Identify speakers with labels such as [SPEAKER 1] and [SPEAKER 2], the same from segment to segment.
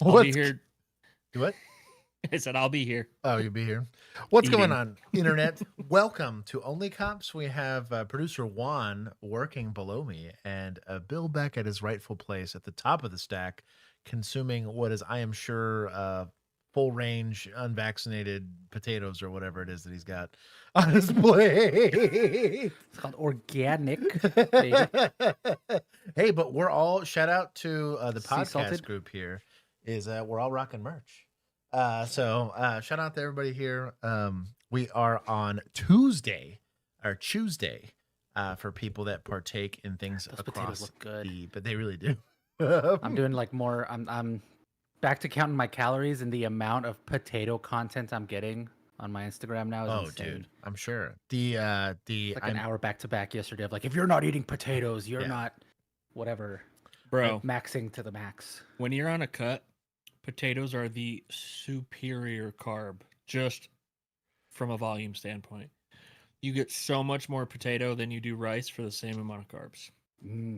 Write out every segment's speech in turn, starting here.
[SPEAKER 1] I'll be here.
[SPEAKER 2] Do what?
[SPEAKER 1] I said I'll be here.
[SPEAKER 2] Oh, you'll be here. What's going
[SPEAKER 1] Eating.
[SPEAKER 2] on, internet? Welcome to OnlyCops. We have producer Juan working below me, and Bill back at his rightful place at the top of the stack, consuming what is, I am sure, full range, unvaccinated potatoes or whatever it is that he's got on his plate.
[SPEAKER 3] It's called organic. Baby.
[SPEAKER 2] Hey, but we're all, shout out to the
[SPEAKER 3] Sea
[SPEAKER 2] podcast
[SPEAKER 3] salted.
[SPEAKER 2] group here, is we're all rocking merch. So shout out to everybody here. We are on Tuesday for people that partake in things
[SPEAKER 3] Those
[SPEAKER 2] across
[SPEAKER 3] potatoes look good.
[SPEAKER 2] but they really do.
[SPEAKER 3] I'm doing like more. I'm back to counting my calories, and the amount of potato content I'm getting on my Instagram now is insane.
[SPEAKER 2] Dude, I'm sure the
[SPEAKER 3] Like an hour back to back yesterday of like, if you're not eating potatoes, you're
[SPEAKER 2] Yeah.
[SPEAKER 3] not whatever.
[SPEAKER 1] Bro,
[SPEAKER 3] Maxing to the max.
[SPEAKER 1] when you're on a cut, potatoes are the superior carb, just from a volume standpoint. You get so much more potato than you do rice for the same amount of carbs.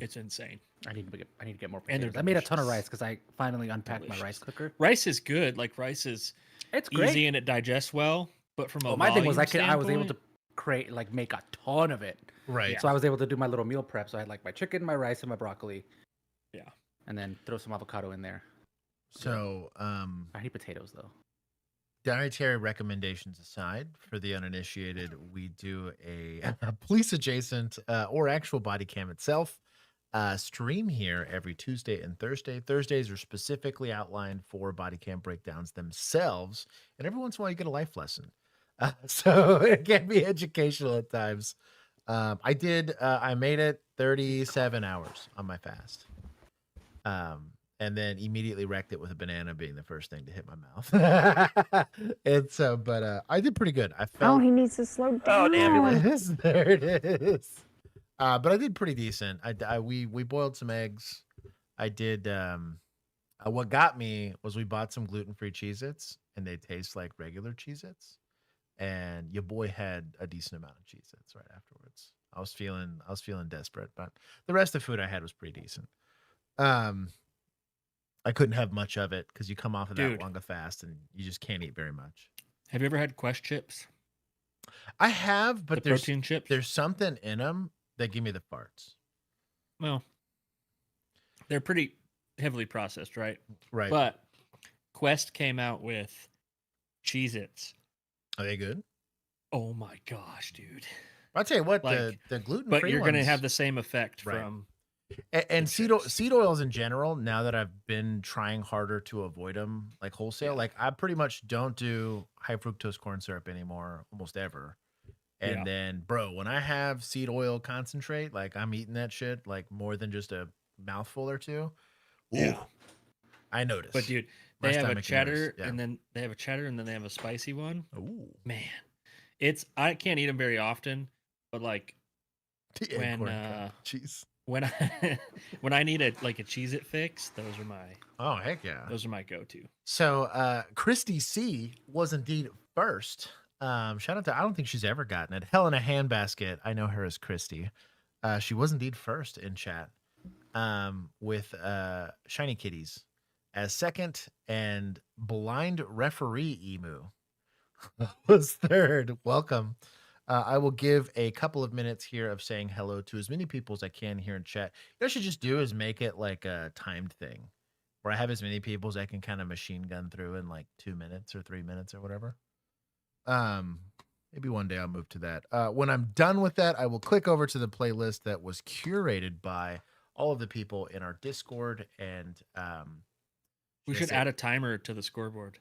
[SPEAKER 1] It's insane.
[SPEAKER 3] I need to get more
[SPEAKER 1] And they're
[SPEAKER 3] potatoes. I made a ton of
[SPEAKER 1] delicious.
[SPEAKER 3] rice because I finally unpacked my
[SPEAKER 1] Delicious.
[SPEAKER 3] rice cooker.
[SPEAKER 1] Rice is good. Like rice is
[SPEAKER 3] It's great.
[SPEAKER 1] easy and it digests well, but from a
[SPEAKER 3] Well, my thing was
[SPEAKER 1] volume
[SPEAKER 3] I was able
[SPEAKER 1] standpoint-
[SPEAKER 3] to make a ton of it.
[SPEAKER 2] right.
[SPEAKER 1] Yeah.
[SPEAKER 3] So I was able to do my little meal prep. So I had like my chicken, my rice, and my broccoli.
[SPEAKER 1] Yeah.
[SPEAKER 3] And then throw some avocado in there.
[SPEAKER 2] So
[SPEAKER 3] I need potatoes though.
[SPEAKER 2] dietary recommendations aside, for the uninitiated, we do a police adjacent or actual body cam itself stream here every Tuesday and Thursday. Thursdays are specifically outlined for body cam breakdowns themselves, and every once in a while you get a life lesson. So it can be educational at times. I made it 37 hours on my fast. And then immediately wrecked it with a banana being the first thing to hit my mouth. And so, but I did pretty good. I felt.
[SPEAKER 4] Oh, he needs to slow down.
[SPEAKER 2] There it is. But I did pretty decent. We boiled some eggs. I did. What got me was we bought some gluten-free Cheez-Its, and they taste like regular Cheez-Its. And your boy had a decent amount of Cheez-Its right afterwards. I was feeling desperate, but the rest of the food I had was pretty decent. I couldn't have much of it because you come off of that
[SPEAKER 1] Dude.
[SPEAKER 2] longer fast and you just can't eat very much.
[SPEAKER 1] Have you ever had Quest chips?
[SPEAKER 2] I have, but
[SPEAKER 1] The protein chips?
[SPEAKER 2] there's something in them that give me the farts.
[SPEAKER 1] Well, they're pretty heavily processed, right?
[SPEAKER 2] Right.
[SPEAKER 1] But Quest came out with Cheez-Its.
[SPEAKER 2] Are they good?
[SPEAKER 1] Oh my gosh, dude.
[SPEAKER 2] I'll tell you what,
[SPEAKER 1] Like,
[SPEAKER 2] the gluten
[SPEAKER 1] But
[SPEAKER 2] free
[SPEAKER 1] you're going to have the same effect
[SPEAKER 2] Right.
[SPEAKER 1] from
[SPEAKER 2] and
[SPEAKER 1] the chips.
[SPEAKER 2] seed oils in general. Now that I've been trying harder to avoid them, like wholesale,
[SPEAKER 1] Yeah.
[SPEAKER 2] like I pretty much don't do high fructose corn syrup anymore, almost ever. And
[SPEAKER 1] Yeah.
[SPEAKER 2] then, bro, when I have seed oil concentrate, like I'm eating that shit like more than just a mouthful or two. Ooh,
[SPEAKER 1] Yeah.
[SPEAKER 2] I noticed.
[SPEAKER 1] But dude,
[SPEAKER 2] My
[SPEAKER 1] they have a
[SPEAKER 2] stomach
[SPEAKER 1] cheddar
[SPEAKER 2] knows, yeah.
[SPEAKER 1] and then they have a cheddar and then they have a spicy one.
[SPEAKER 2] Ooh,
[SPEAKER 1] Man, I can't eat them very often, but like
[SPEAKER 2] Yeah,
[SPEAKER 1] when
[SPEAKER 2] corn cup. Jeez.
[SPEAKER 1] when I when I need a Cheez-It fix, those are
[SPEAKER 2] Oh heck yeah.
[SPEAKER 1] my go-to.
[SPEAKER 2] So Christy C was indeed first. Shout out to, I don't think she's ever gotten it. Helena Handbasket, I know her as Christy. She was indeed first in chat with Shiny Kitties as second, and Blind Referee Emu was third. Welcome. I will give a couple of minutes here of saying hello to as many people as I can here in chat. What I should just do is make it like a timed thing where I have as many people as I can kind of machine gun through in like 2 minutes or 3 minutes or whatever. Maybe one day I'll move to that. When I'm done with that, I will click over to the playlist that was curated by all of the people in our Discord, and
[SPEAKER 1] We
[SPEAKER 2] should I
[SPEAKER 1] should
[SPEAKER 2] say-
[SPEAKER 1] add a timer to the scoreboard,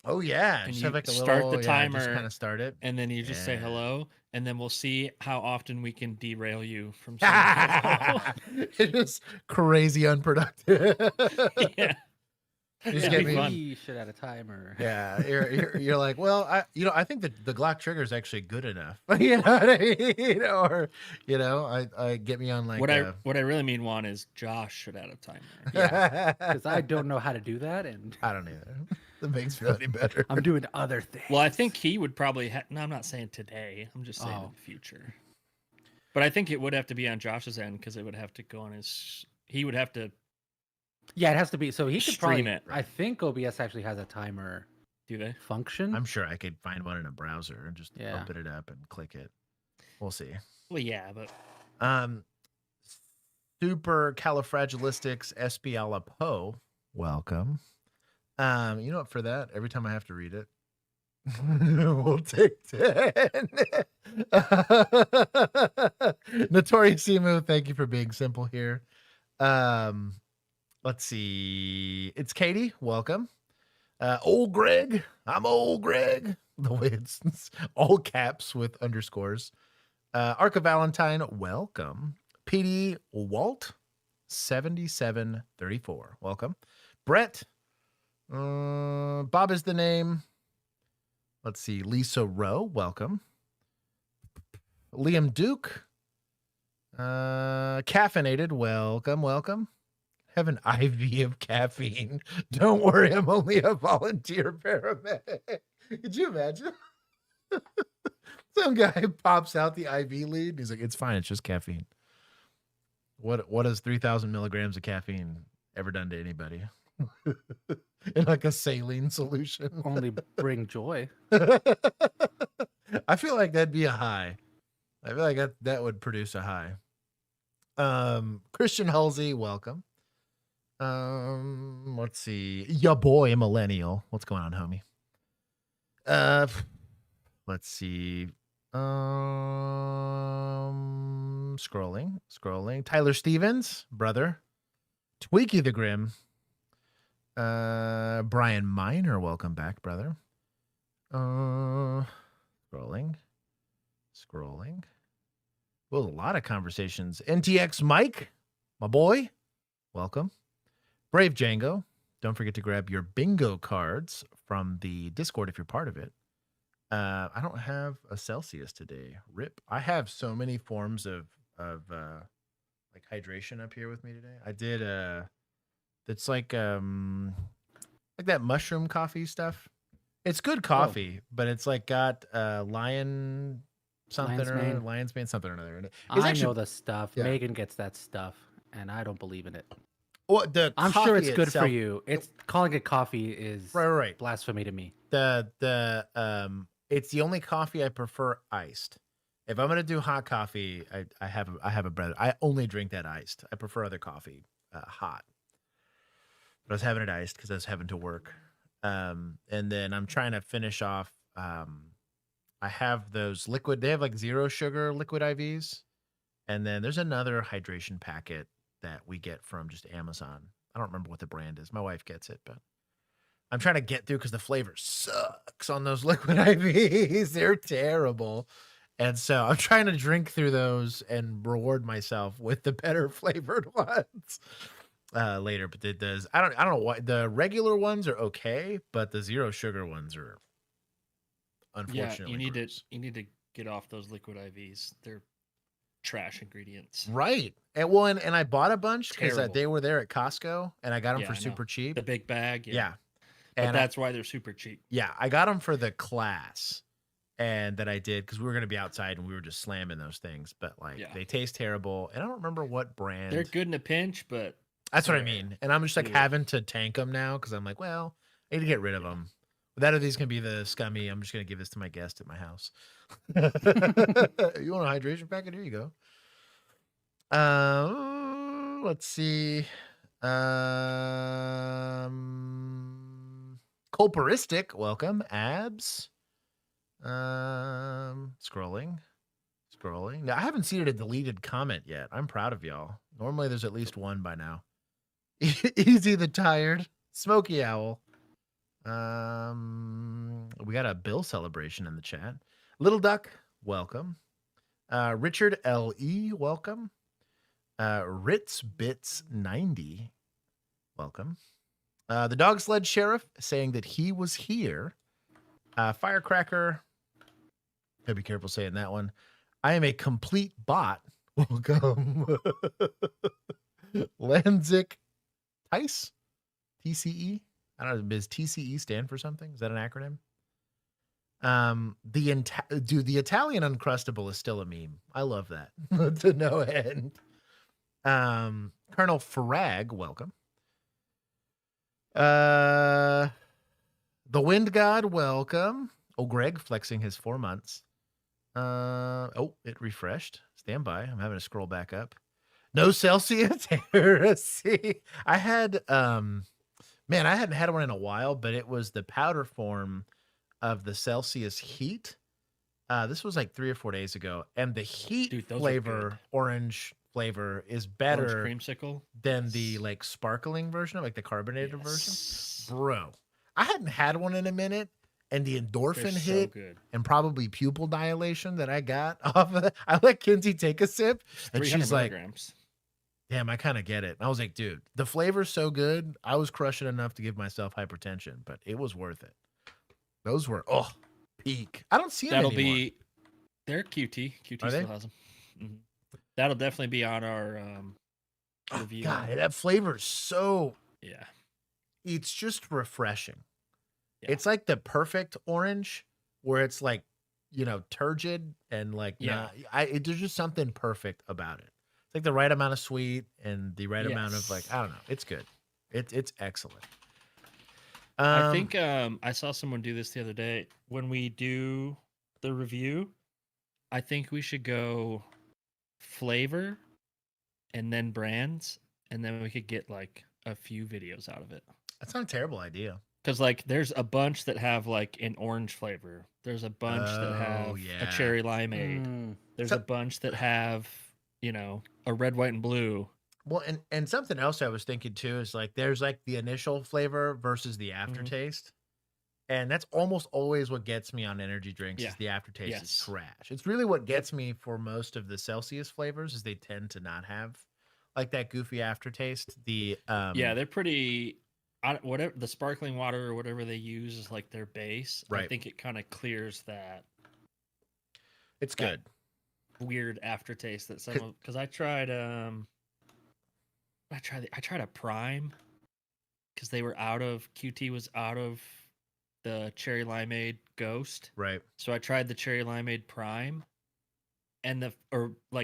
[SPEAKER 2] Oh yeah,
[SPEAKER 1] And
[SPEAKER 2] just
[SPEAKER 1] you
[SPEAKER 2] have like a
[SPEAKER 1] start the
[SPEAKER 2] little, just
[SPEAKER 1] timer,
[SPEAKER 2] kind of start it.
[SPEAKER 1] and then you just say
[SPEAKER 2] Yeah.
[SPEAKER 1] hello, and then we'll see how often we can derail you from saying hello.
[SPEAKER 2] It's just crazy unproductive.
[SPEAKER 1] Yeah.
[SPEAKER 2] You just
[SPEAKER 1] Yeah,
[SPEAKER 2] get
[SPEAKER 1] it'd
[SPEAKER 2] me.
[SPEAKER 1] be fun.
[SPEAKER 3] We should add a timer.
[SPEAKER 2] Yeah, you're like, well, I think that the Glock trigger is actually good enough. You know what I mean? Or I get me on like
[SPEAKER 1] What I really mean, Juan, is Josh should add a timer.
[SPEAKER 3] Yeah. Because I don't know how to do that, and
[SPEAKER 2] I don't either. That makes me feel any better.
[SPEAKER 3] I'm doing other things.
[SPEAKER 1] Well, I think he would probably. No, I'm not saying today. I'm just saying in
[SPEAKER 3] Oh.
[SPEAKER 1] the future. But I think it would have to be on Josh's end because it would have to go on his. He would have to
[SPEAKER 3] Yeah, it has to be. So he could
[SPEAKER 1] Stream
[SPEAKER 3] probably.
[SPEAKER 1] it.
[SPEAKER 3] I think OBS actually has a timer
[SPEAKER 1] Do they?
[SPEAKER 3] function.
[SPEAKER 2] I'm sure I could find one in a browser and just
[SPEAKER 3] Yeah.
[SPEAKER 2] open it up and click it. We'll see.
[SPEAKER 1] Well, yeah, but
[SPEAKER 2] Supercalifragilisticexpialidocious. Welcome. You know what? For that, every time I have to read it, we'll take 10. Notorious Emu, thank you for being simple here. Let's see. It's Katie. Welcome. Old Greg. I'm old Greg. The way it's all caps with underscores. Arca Valentine. Welcome. PD Walt 7734. Welcome. Brett. Bob is the name. Let's see. Lisa Rowe. Welcome. Liam Duke. Caffeinated. Welcome. Welcome. Have an IV of caffeine. Don't worry, I'm only a volunteer paramedic. Could you imagine? Some guy pops out the IV lead. He's like, it's fine. It's just caffeine. What has 3,000 milligrams of caffeine ever done to anybody? In like a saline solution.
[SPEAKER 3] Only bring joy.
[SPEAKER 2] I feel like that'd be a high. I feel like that would produce a high. Christian Halsey, welcome. Let's see. Ya boy, millennial. What's going on, homie? Let's see. Scrolling. Tyler Stevens, brother. Tweaky the Grim. Brian Miner, welcome back, brother. Scrolling. Well, a lot of conversations. NTX Mike, my boy, welcome. Brave Django, don't forget to grab your bingo cards from the Discord if you're part of it. I don't have a Celsius today. Rip. I have so many forms of like hydration up here with me today. I did it's like that mushroom coffee stuff. It's good coffee, but it's like got lion's mane something or another.
[SPEAKER 3] I know the stuff. Yeah. Megan gets that stuff, and I don't believe in it.
[SPEAKER 2] Well,
[SPEAKER 3] I'm sure it's good for you. It's calling it coffee is
[SPEAKER 2] right.
[SPEAKER 3] Blasphemy to me.
[SPEAKER 2] It's the only coffee I prefer iced. If I'm gonna do hot coffee, I have a brother. I only drink that iced. I prefer other coffee hot. But I was having it iced because I was having to work. And then I'm trying to finish off. I have those liquid. They have like 0 sugar liquid IVs, and then there's another hydration packet that we get from just Amazon. I don't remember what the brand is. My wife gets it, but I'm trying to get through because the flavor sucks on those liquid IVs. They're terrible. And so I'm trying to drink through those and reward myself with the better flavored ones later. But it does. I don't know why the regular ones are okay, but the 0 sugar ones are unfortunately.
[SPEAKER 1] Yeah, you need to get off those liquid IVs. They're trash ingredients.
[SPEAKER 2] Right. And I bought a bunch because they were there at Costco and I got them for super cheap.
[SPEAKER 1] The big bag.
[SPEAKER 2] Yeah.
[SPEAKER 1] And that's why they're super cheap.
[SPEAKER 2] Yeah. I got them for the class and that I did because we were going to be outside and we were just slamming those things. But they taste terrible. And I don't remember what brand.
[SPEAKER 1] They're good in a pinch, but.
[SPEAKER 2] That's what I mean. And I'm just like having to tank them now because I'm like, well, I need to get rid of them. That or these can be the scummy. I'm just going to give this to my guest at my house. You want a hydration packet? Here you go. Let's see. Culperistic, welcome. Abs. Scrolling. Now, I haven't seen a deleted comment yet. I'm proud of y'all. Normally, there's at least one by now. Easy the Tired. Smoky Owl. We got a Bill celebration in the chat. Little Duck, welcome. Richard L.E., welcome. Ritz Bits 90, welcome. The Dog Sled Sheriff saying that he was here. Firecracker, gotta be careful saying that one. I am a complete bot. Welcome. Lenzik Tice, TCE. I don't know. Does TCE stand for something? Is that an acronym? The Italian Uncrustable is still a meme. I love that to no end. Colonel Farag, welcome. The Wind God, welcome. Oh, Greg flexing his 4 months. Oh, it refreshed. Stand by. I'm having to scroll back up. No Celsius heresy. I had man, I hadn't had one in a while, but it was the powder form of the Celsius heat. This was like 3 or 4 days ago, and the heat
[SPEAKER 1] Dude, those are
[SPEAKER 2] flavor,
[SPEAKER 1] good.
[SPEAKER 2] orange flavor, is
[SPEAKER 1] Orange
[SPEAKER 2] better
[SPEAKER 1] creamsicle.
[SPEAKER 2] than the like sparkling version, like the carbonated version.
[SPEAKER 1] Yes.
[SPEAKER 2] Bro, I hadn't had one in a minute, and the
[SPEAKER 1] They're
[SPEAKER 2] endorphin
[SPEAKER 1] so
[SPEAKER 2] hit
[SPEAKER 1] good.
[SPEAKER 2] and probably pupil dilation that I got off of it. I let Kinsey take a sip, and
[SPEAKER 1] 300
[SPEAKER 2] she's like,
[SPEAKER 1] milligrams.
[SPEAKER 2] damn, I kind of get it. And I was like, dude, the flavor's so good. I was crushing enough to give myself hypertension, but it was worth it. Those were, peak. I don't see them
[SPEAKER 1] That'll
[SPEAKER 2] anymore.
[SPEAKER 1] be. They're QT. QT
[SPEAKER 2] Are they?
[SPEAKER 1] still has them. That'll definitely be on our review.
[SPEAKER 2] God, that flavor is so,
[SPEAKER 1] Yeah.
[SPEAKER 2] it's just refreshing.
[SPEAKER 1] Yeah.
[SPEAKER 2] It's like the perfect orange where it's like, turgid and like,
[SPEAKER 1] Yeah.
[SPEAKER 2] there's just something perfect about it. It's like the right amount of sweet and the right amount of like,
[SPEAKER 1] Yes.
[SPEAKER 2] I don't know. It's good. It's excellent.
[SPEAKER 1] I think I saw someone do this the other day. When we do the review, I think we should go flavor and then brands, and then we could get like a few videos out of it.
[SPEAKER 2] that's not a terrible idea.
[SPEAKER 1] Because like there's a bunch that have like an orange flavor. There's a bunch that have a
[SPEAKER 2] yeah.
[SPEAKER 1] cherry limeade. There's
[SPEAKER 2] So-
[SPEAKER 1] a bunch that have, a red, white, and blue.
[SPEAKER 2] Well, and something else I was thinking too is like there's like the initial flavor versus the aftertaste. And that's almost always what gets me on energy drinks
[SPEAKER 1] Yeah.
[SPEAKER 2] is the aftertaste is
[SPEAKER 1] Yes.
[SPEAKER 2] trash. It's really what gets me for most of the Celsius flavors is they tend to not have like that goofy aftertaste. The
[SPEAKER 1] Yeah, they're pretty. Whatever the sparkling water or whatever they use is like their base. I
[SPEAKER 2] Right.
[SPEAKER 1] think it kind of clears that
[SPEAKER 2] it's
[SPEAKER 1] that-
[SPEAKER 2] good.
[SPEAKER 1] weird aftertaste that some because I tried I tried a prime because they were out of QT was out of the cherry limeade ghost.
[SPEAKER 2] Right.
[SPEAKER 1] So I tried the cherry limeade prime, and the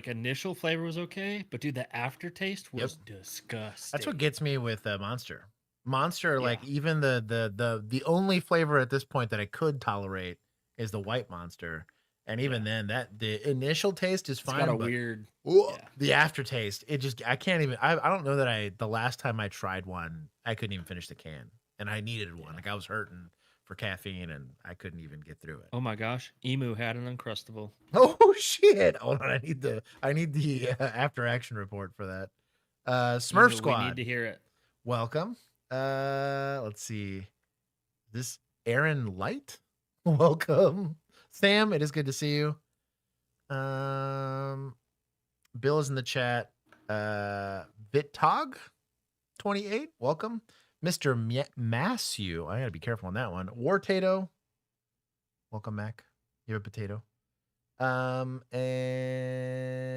[SPEAKER 1] initial flavor was okay, but dude, the aftertaste was disgusting.
[SPEAKER 2] That's what gets me with Monster. Monster, like
[SPEAKER 1] Yeah.
[SPEAKER 2] even the only flavor at this point that I could tolerate is the white Monster. And even then, that the initial taste is
[SPEAKER 1] It's
[SPEAKER 2] fine.
[SPEAKER 1] got a
[SPEAKER 2] but
[SPEAKER 1] weird.
[SPEAKER 2] the aftertaste, it just I can't even. I don't know that the last time I tried one, I couldn't even finish the can, and I needed one.
[SPEAKER 1] Yeah.
[SPEAKER 2] Like I was hurting for caffeine, and I couldn't even get through it.
[SPEAKER 1] Oh my gosh, Emu had an Uncrustable.
[SPEAKER 2] Oh shit! Hold on, I need the after action report for that. Smurf
[SPEAKER 1] Emu,
[SPEAKER 2] Squad,
[SPEAKER 1] We need to hear it.
[SPEAKER 2] welcome. Let's see, this Aaron Light, welcome. Sam, it is good to see you. Bill is in the chat. Vittog 28, welcome. Mr. Massu, I gotta be careful on that one. War Tato, welcome, Mac. You have a potato.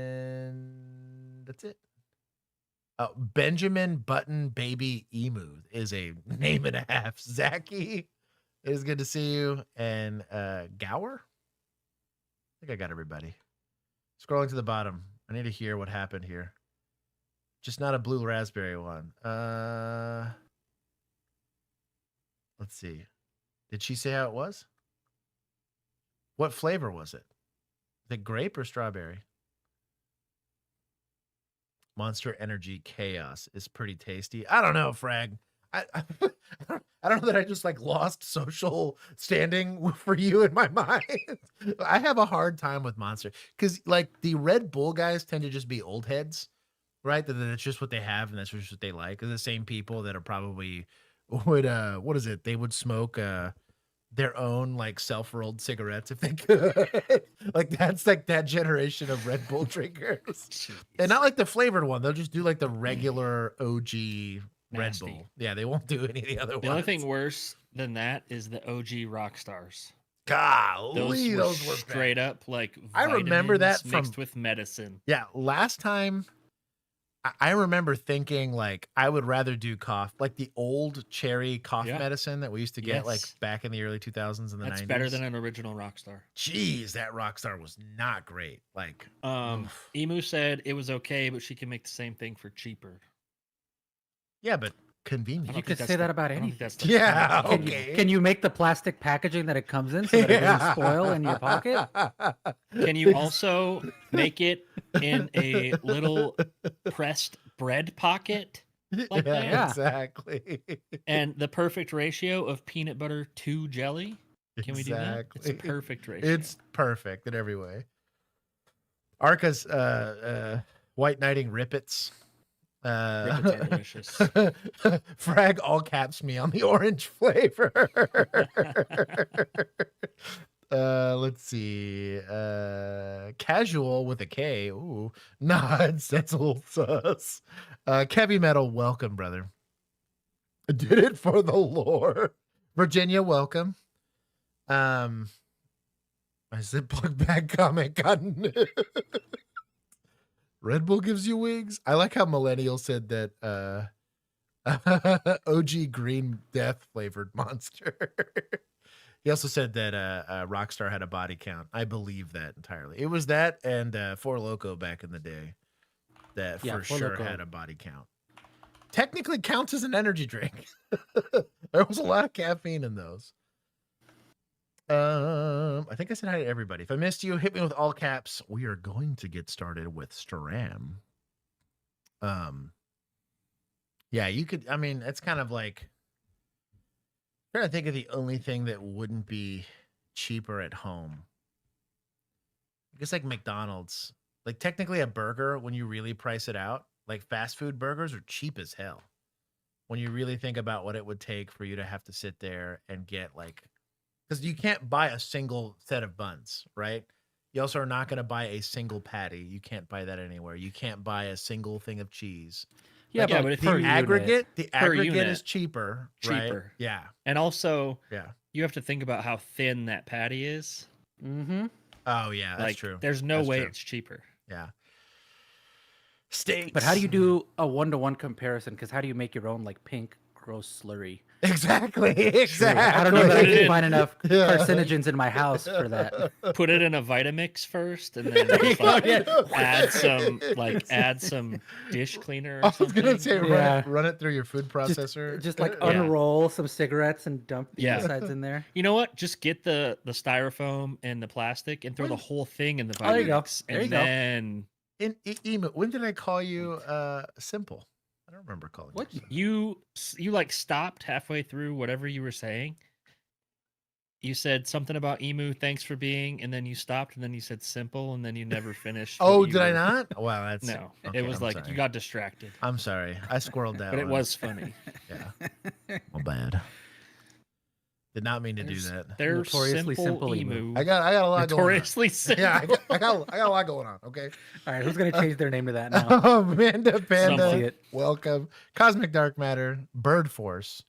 [SPEAKER 2] And that's it. Benjamin Button Baby Emu is a name and a half. Zachy, it is good to see you. And Gower, I think I got everybody. Scrolling to the bottom. I need to hear what happened here. Just not a blue raspberry one. Let's see. Did she say how it was? What flavor was it? The grape or strawberry? Monster Energy Chaos is pretty tasty. I don't know, Frag. I don't know that I just like lost social standing for you in my mind. I have a hard time with Monster because like the Red Bull guys tend to just be old heads, right? That it's just what they have and that's just what they like. They're the same people that are probably would what is it? They would smoke their own like self-rolled cigarettes if they could. Like that's like that generation of Red Bull drinkers. And not like the flavored one. They'll just do like the regular OG Red
[SPEAKER 1] Nasty.
[SPEAKER 2] Bull. Yeah, they won't do any of the other ones.
[SPEAKER 1] The only thing worse than that is the OG rock stars.
[SPEAKER 2] Golly,
[SPEAKER 1] Those were
[SPEAKER 2] bad.
[SPEAKER 1] straight up like
[SPEAKER 2] I remember that
[SPEAKER 1] vitamins
[SPEAKER 2] from-
[SPEAKER 1] mixed with medicine.
[SPEAKER 2] Yeah, last time I remember thinking like I would rather do cough, like the old cherry cough
[SPEAKER 1] Yeah.
[SPEAKER 2] medicine that we used to get like
[SPEAKER 1] Yes.
[SPEAKER 2] back in the early 2000s and the
[SPEAKER 1] That's
[SPEAKER 2] 90s.
[SPEAKER 1] better than an original rock star.
[SPEAKER 2] Jeez, that Rockstar was not great. Like,
[SPEAKER 1] Emu said it was okay, but she can make the same thing for cheaper.
[SPEAKER 2] yeah, but convenient.
[SPEAKER 3] You could say that about anything.
[SPEAKER 2] Yeah.
[SPEAKER 3] Can,
[SPEAKER 2] Okay.
[SPEAKER 3] can you make the plastic packaging that it comes in so that it doesn't spoil in your pocket?
[SPEAKER 1] Can you also make it in a little pressed bread pocket? Like that?
[SPEAKER 3] Yeah.
[SPEAKER 2] Exactly.
[SPEAKER 1] And the perfect ratio of peanut butter to jelly? Can we do that? It's a perfect ratio.
[SPEAKER 2] It's perfect in every way. Arca's white knighting rippets.
[SPEAKER 1] Rippets are delicious.
[SPEAKER 2] Frag all caps me on the orange flavor. Let's see. Casual with a K. Ooh, nods. That's a little sus. Kevy Metal, welcome, brother. Did it for the lore. Virginia, welcome. I said plug bag comment gotten. Red Bull gives you wings. I like how Millennial said that OG green death flavored monster. He also said that Rockstar had a body count. I believe that entirely. It was that and Four Loko back in the day that for sure had a body count. Technically counts as an energy drink. There was a lot of caffeine in those. I think I said hi to everybody. If I missed you, hit me with all caps. We are going to get started with Stram. Yeah, you could. I mean, it's kind of like I'm trying to think of the only thing that wouldn't be cheaper at home. I guess like McDonald's. Like technically a burger, when you really price it out, like fast food burgers are cheap as hell. When you really think about what it would take for you to have to sit there and get like, because you can't buy a single set of buns, right? You also are not going to buy a single patty. You can't buy that anywhere. You can't buy a single thing of cheese.
[SPEAKER 3] Yeah,
[SPEAKER 1] Like,
[SPEAKER 3] but
[SPEAKER 1] if
[SPEAKER 3] per
[SPEAKER 1] you
[SPEAKER 3] unit.
[SPEAKER 2] The
[SPEAKER 1] Per
[SPEAKER 2] aggregate
[SPEAKER 1] unit.
[SPEAKER 2] is cheaper, right?
[SPEAKER 1] Cheaper.
[SPEAKER 2] Yeah,
[SPEAKER 1] And also,
[SPEAKER 2] yeah.
[SPEAKER 1] you have to think about how thin that patty is.
[SPEAKER 3] Mm-hmm.
[SPEAKER 2] Oh yeah, that's
[SPEAKER 1] Like,
[SPEAKER 2] true.
[SPEAKER 1] there's no
[SPEAKER 2] That's
[SPEAKER 1] way
[SPEAKER 2] true.
[SPEAKER 1] it's cheaper.
[SPEAKER 2] Yeah. Steaks.
[SPEAKER 3] But how do you do a one-to-one comparison? Because how do you make your own like pink gross slurry?
[SPEAKER 2] Exactly? Exactly.
[SPEAKER 3] I don't know that I
[SPEAKER 1] Put it
[SPEAKER 3] can
[SPEAKER 1] in.
[SPEAKER 3] find enough
[SPEAKER 2] Yeah.
[SPEAKER 3] carcinogens in my house for that.
[SPEAKER 1] Put it in a Vitamix first, and then
[SPEAKER 3] There you
[SPEAKER 1] just,
[SPEAKER 3] go,
[SPEAKER 1] like,
[SPEAKER 3] yeah.
[SPEAKER 1] add some dish cleaner. Or
[SPEAKER 2] I was
[SPEAKER 1] something.
[SPEAKER 2] gonna say
[SPEAKER 3] Yeah.
[SPEAKER 2] run it through your food processor.
[SPEAKER 3] Just like
[SPEAKER 1] Yeah.
[SPEAKER 3] unroll some cigarettes and dump the
[SPEAKER 1] Yeah.
[SPEAKER 3] insides in there.
[SPEAKER 1] You know what? Just get the styrofoam and the plastic and throw the whole thing in the
[SPEAKER 3] Oh, there you go.
[SPEAKER 1] Vitamix,
[SPEAKER 3] There you
[SPEAKER 1] and
[SPEAKER 3] go.
[SPEAKER 1] then
[SPEAKER 2] Emu, when did I call you simple? I don't remember calling
[SPEAKER 3] What?
[SPEAKER 2] you.
[SPEAKER 1] you like stopped halfway through whatever you were saying. You said something about Emu, thanks for being, and then you stopped, and then you said simple, and then you never finished.
[SPEAKER 2] Oh,
[SPEAKER 1] what you
[SPEAKER 2] did I
[SPEAKER 1] were-
[SPEAKER 2] not? Wow, that's
[SPEAKER 1] No,
[SPEAKER 2] okay,
[SPEAKER 1] it was
[SPEAKER 2] I'm
[SPEAKER 1] like
[SPEAKER 2] sorry.
[SPEAKER 1] you got distracted,
[SPEAKER 2] I'm sorry, I squirreled that.
[SPEAKER 1] but it
[SPEAKER 2] one.
[SPEAKER 1] was funny.
[SPEAKER 2] Yeah. Well, bad. Did not mean to do
[SPEAKER 1] There's-
[SPEAKER 2] that.
[SPEAKER 1] They're
[SPEAKER 3] Notoriously
[SPEAKER 1] simple,
[SPEAKER 3] simple
[SPEAKER 1] emu.
[SPEAKER 3] emu.
[SPEAKER 2] I got a lot going on.
[SPEAKER 1] Notoriously simple.
[SPEAKER 2] Yeah, I got a lot going on. Okay.
[SPEAKER 3] All right, who's gonna change their name to that now?
[SPEAKER 2] Amanda
[SPEAKER 3] See
[SPEAKER 2] Panda,
[SPEAKER 3] it.
[SPEAKER 2] welcome. Cosmic Dark Matter, Bird Force,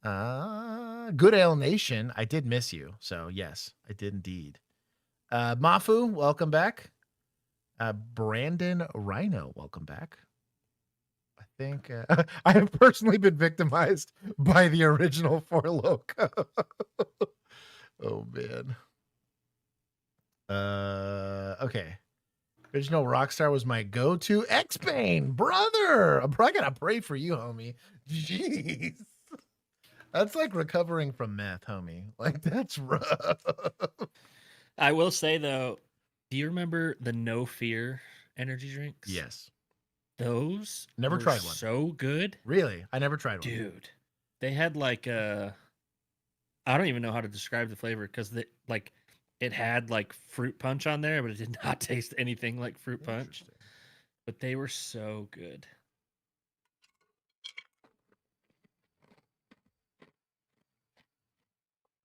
[SPEAKER 2] Good Ale Nation. I did miss you, so yes, I did indeed. Mafu, welcome back. Brandon Rhino, welcome back. I think I have personally been victimized by the original Four Loko. Oh man. Okay. Original Rockstar was my go-to. X-Bane, brother. I gotta pray for you, homie. Jeez. That's like recovering from meth, homie. Like, that's rough.
[SPEAKER 1] I will say though, do you remember the No Fear energy drinks?
[SPEAKER 2] Yes.
[SPEAKER 1] Those
[SPEAKER 2] Never
[SPEAKER 1] were
[SPEAKER 2] tried one.
[SPEAKER 1] So good,
[SPEAKER 2] Really? I never tried one.
[SPEAKER 1] dude. They had like I don't even know how to describe the flavor because it had like fruit punch on there, but it did not taste anything like fruit punch.
[SPEAKER 2] Interesting.
[SPEAKER 1] But they were so good.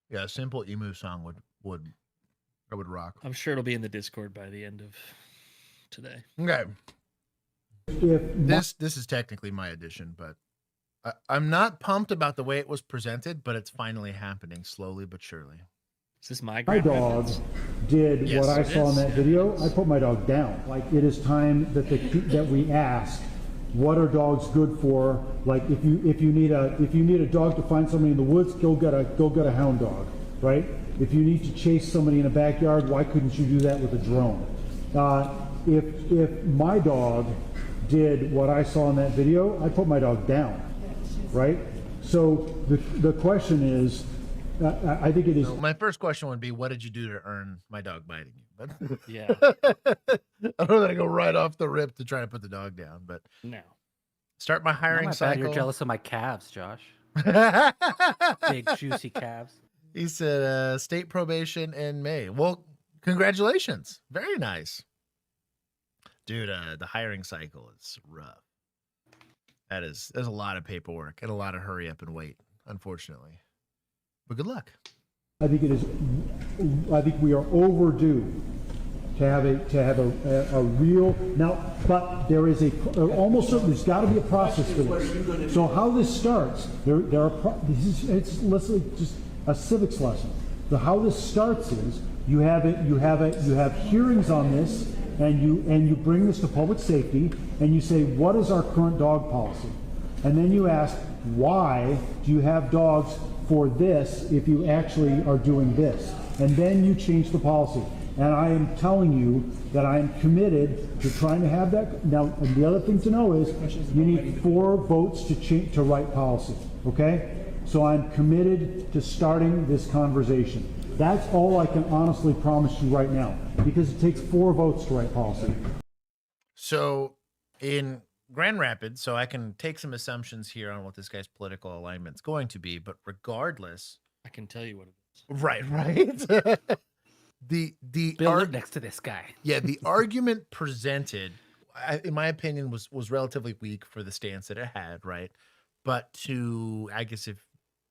[SPEAKER 2] Yeah, a simple emu song would rock.
[SPEAKER 1] I'm sure it'll be in the Discord by the end of today.
[SPEAKER 2] Okay. This is technically my edition, but I'm not pumped about the way it was presented, but it's finally happening slowly but surely.
[SPEAKER 1] Is this my
[SPEAKER 4] My
[SPEAKER 1] Grand
[SPEAKER 4] dog
[SPEAKER 1] Rapids?
[SPEAKER 4] did
[SPEAKER 2] Yes,
[SPEAKER 4] what I
[SPEAKER 1] it
[SPEAKER 4] saw in
[SPEAKER 1] is.
[SPEAKER 4] that video. I put my dog down. Like, it is time that that we ask, what are dogs good for? Like, if you need a dog to find somebody in the woods, go get a hound dog, right? If you need to chase somebody in a backyard, why couldn't you do that with a drone? If my dog did what I saw in that video, I put my dog down. right? So the question is, I think it is.
[SPEAKER 2] So my first question would be, what did you do to earn my dog biting you? But
[SPEAKER 1] Yeah.
[SPEAKER 2] I don't want to go right off the rip to try to put the dog down, but
[SPEAKER 1] No.
[SPEAKER 2] start my
[SPEAKER 3] Not
[SPEAKER 2] hiring
[SPEAKER 3] my bad,
[SPEAKER 2] cycle.
[SPEAKER 3] you're jealous of my calves, Josh. Big juicy calves.
[SPEAKER 2] He said state probation in May. Well, congratulations. Very nice. Dude, the hiring cycle is rough. There's a lot of paperwork and a lot of hurry up and wait, unfortunately. But good luck.
[SPEAKER 4] I think we are overdue to have a real now, but there is there's got to be a process for this. So how this starts, let's just a civics lesson. So how this starts is you have hearings on this, and you bring this to public safety, and you say, what is our current dog policy? And then you ask, why do you have dogs for this if you actually are doing this? And then you change the policy. And I am telling you that I am committed to trying to have that. Now, and the other thing to know is you need 4 votes to write policy, okay? So I'm committed to starting this conversation. That's all I can honestly promise you right now, because it takes 4 votes to write policy.
[SPEAKER 2] So in Grand Rapids, so I can take some assumptions here on what this guy's political alignment's going to be, but regardless,
[SPEAKER 1] I can tell you what it is.
[SPEAKER 2] right. the
[SPEAKER 3] Bill lived next to this guy.
[SPEAKER 2] Yeah, the argument presented, in my opinion, was relatively weak for the stance that it had, right? But I guess if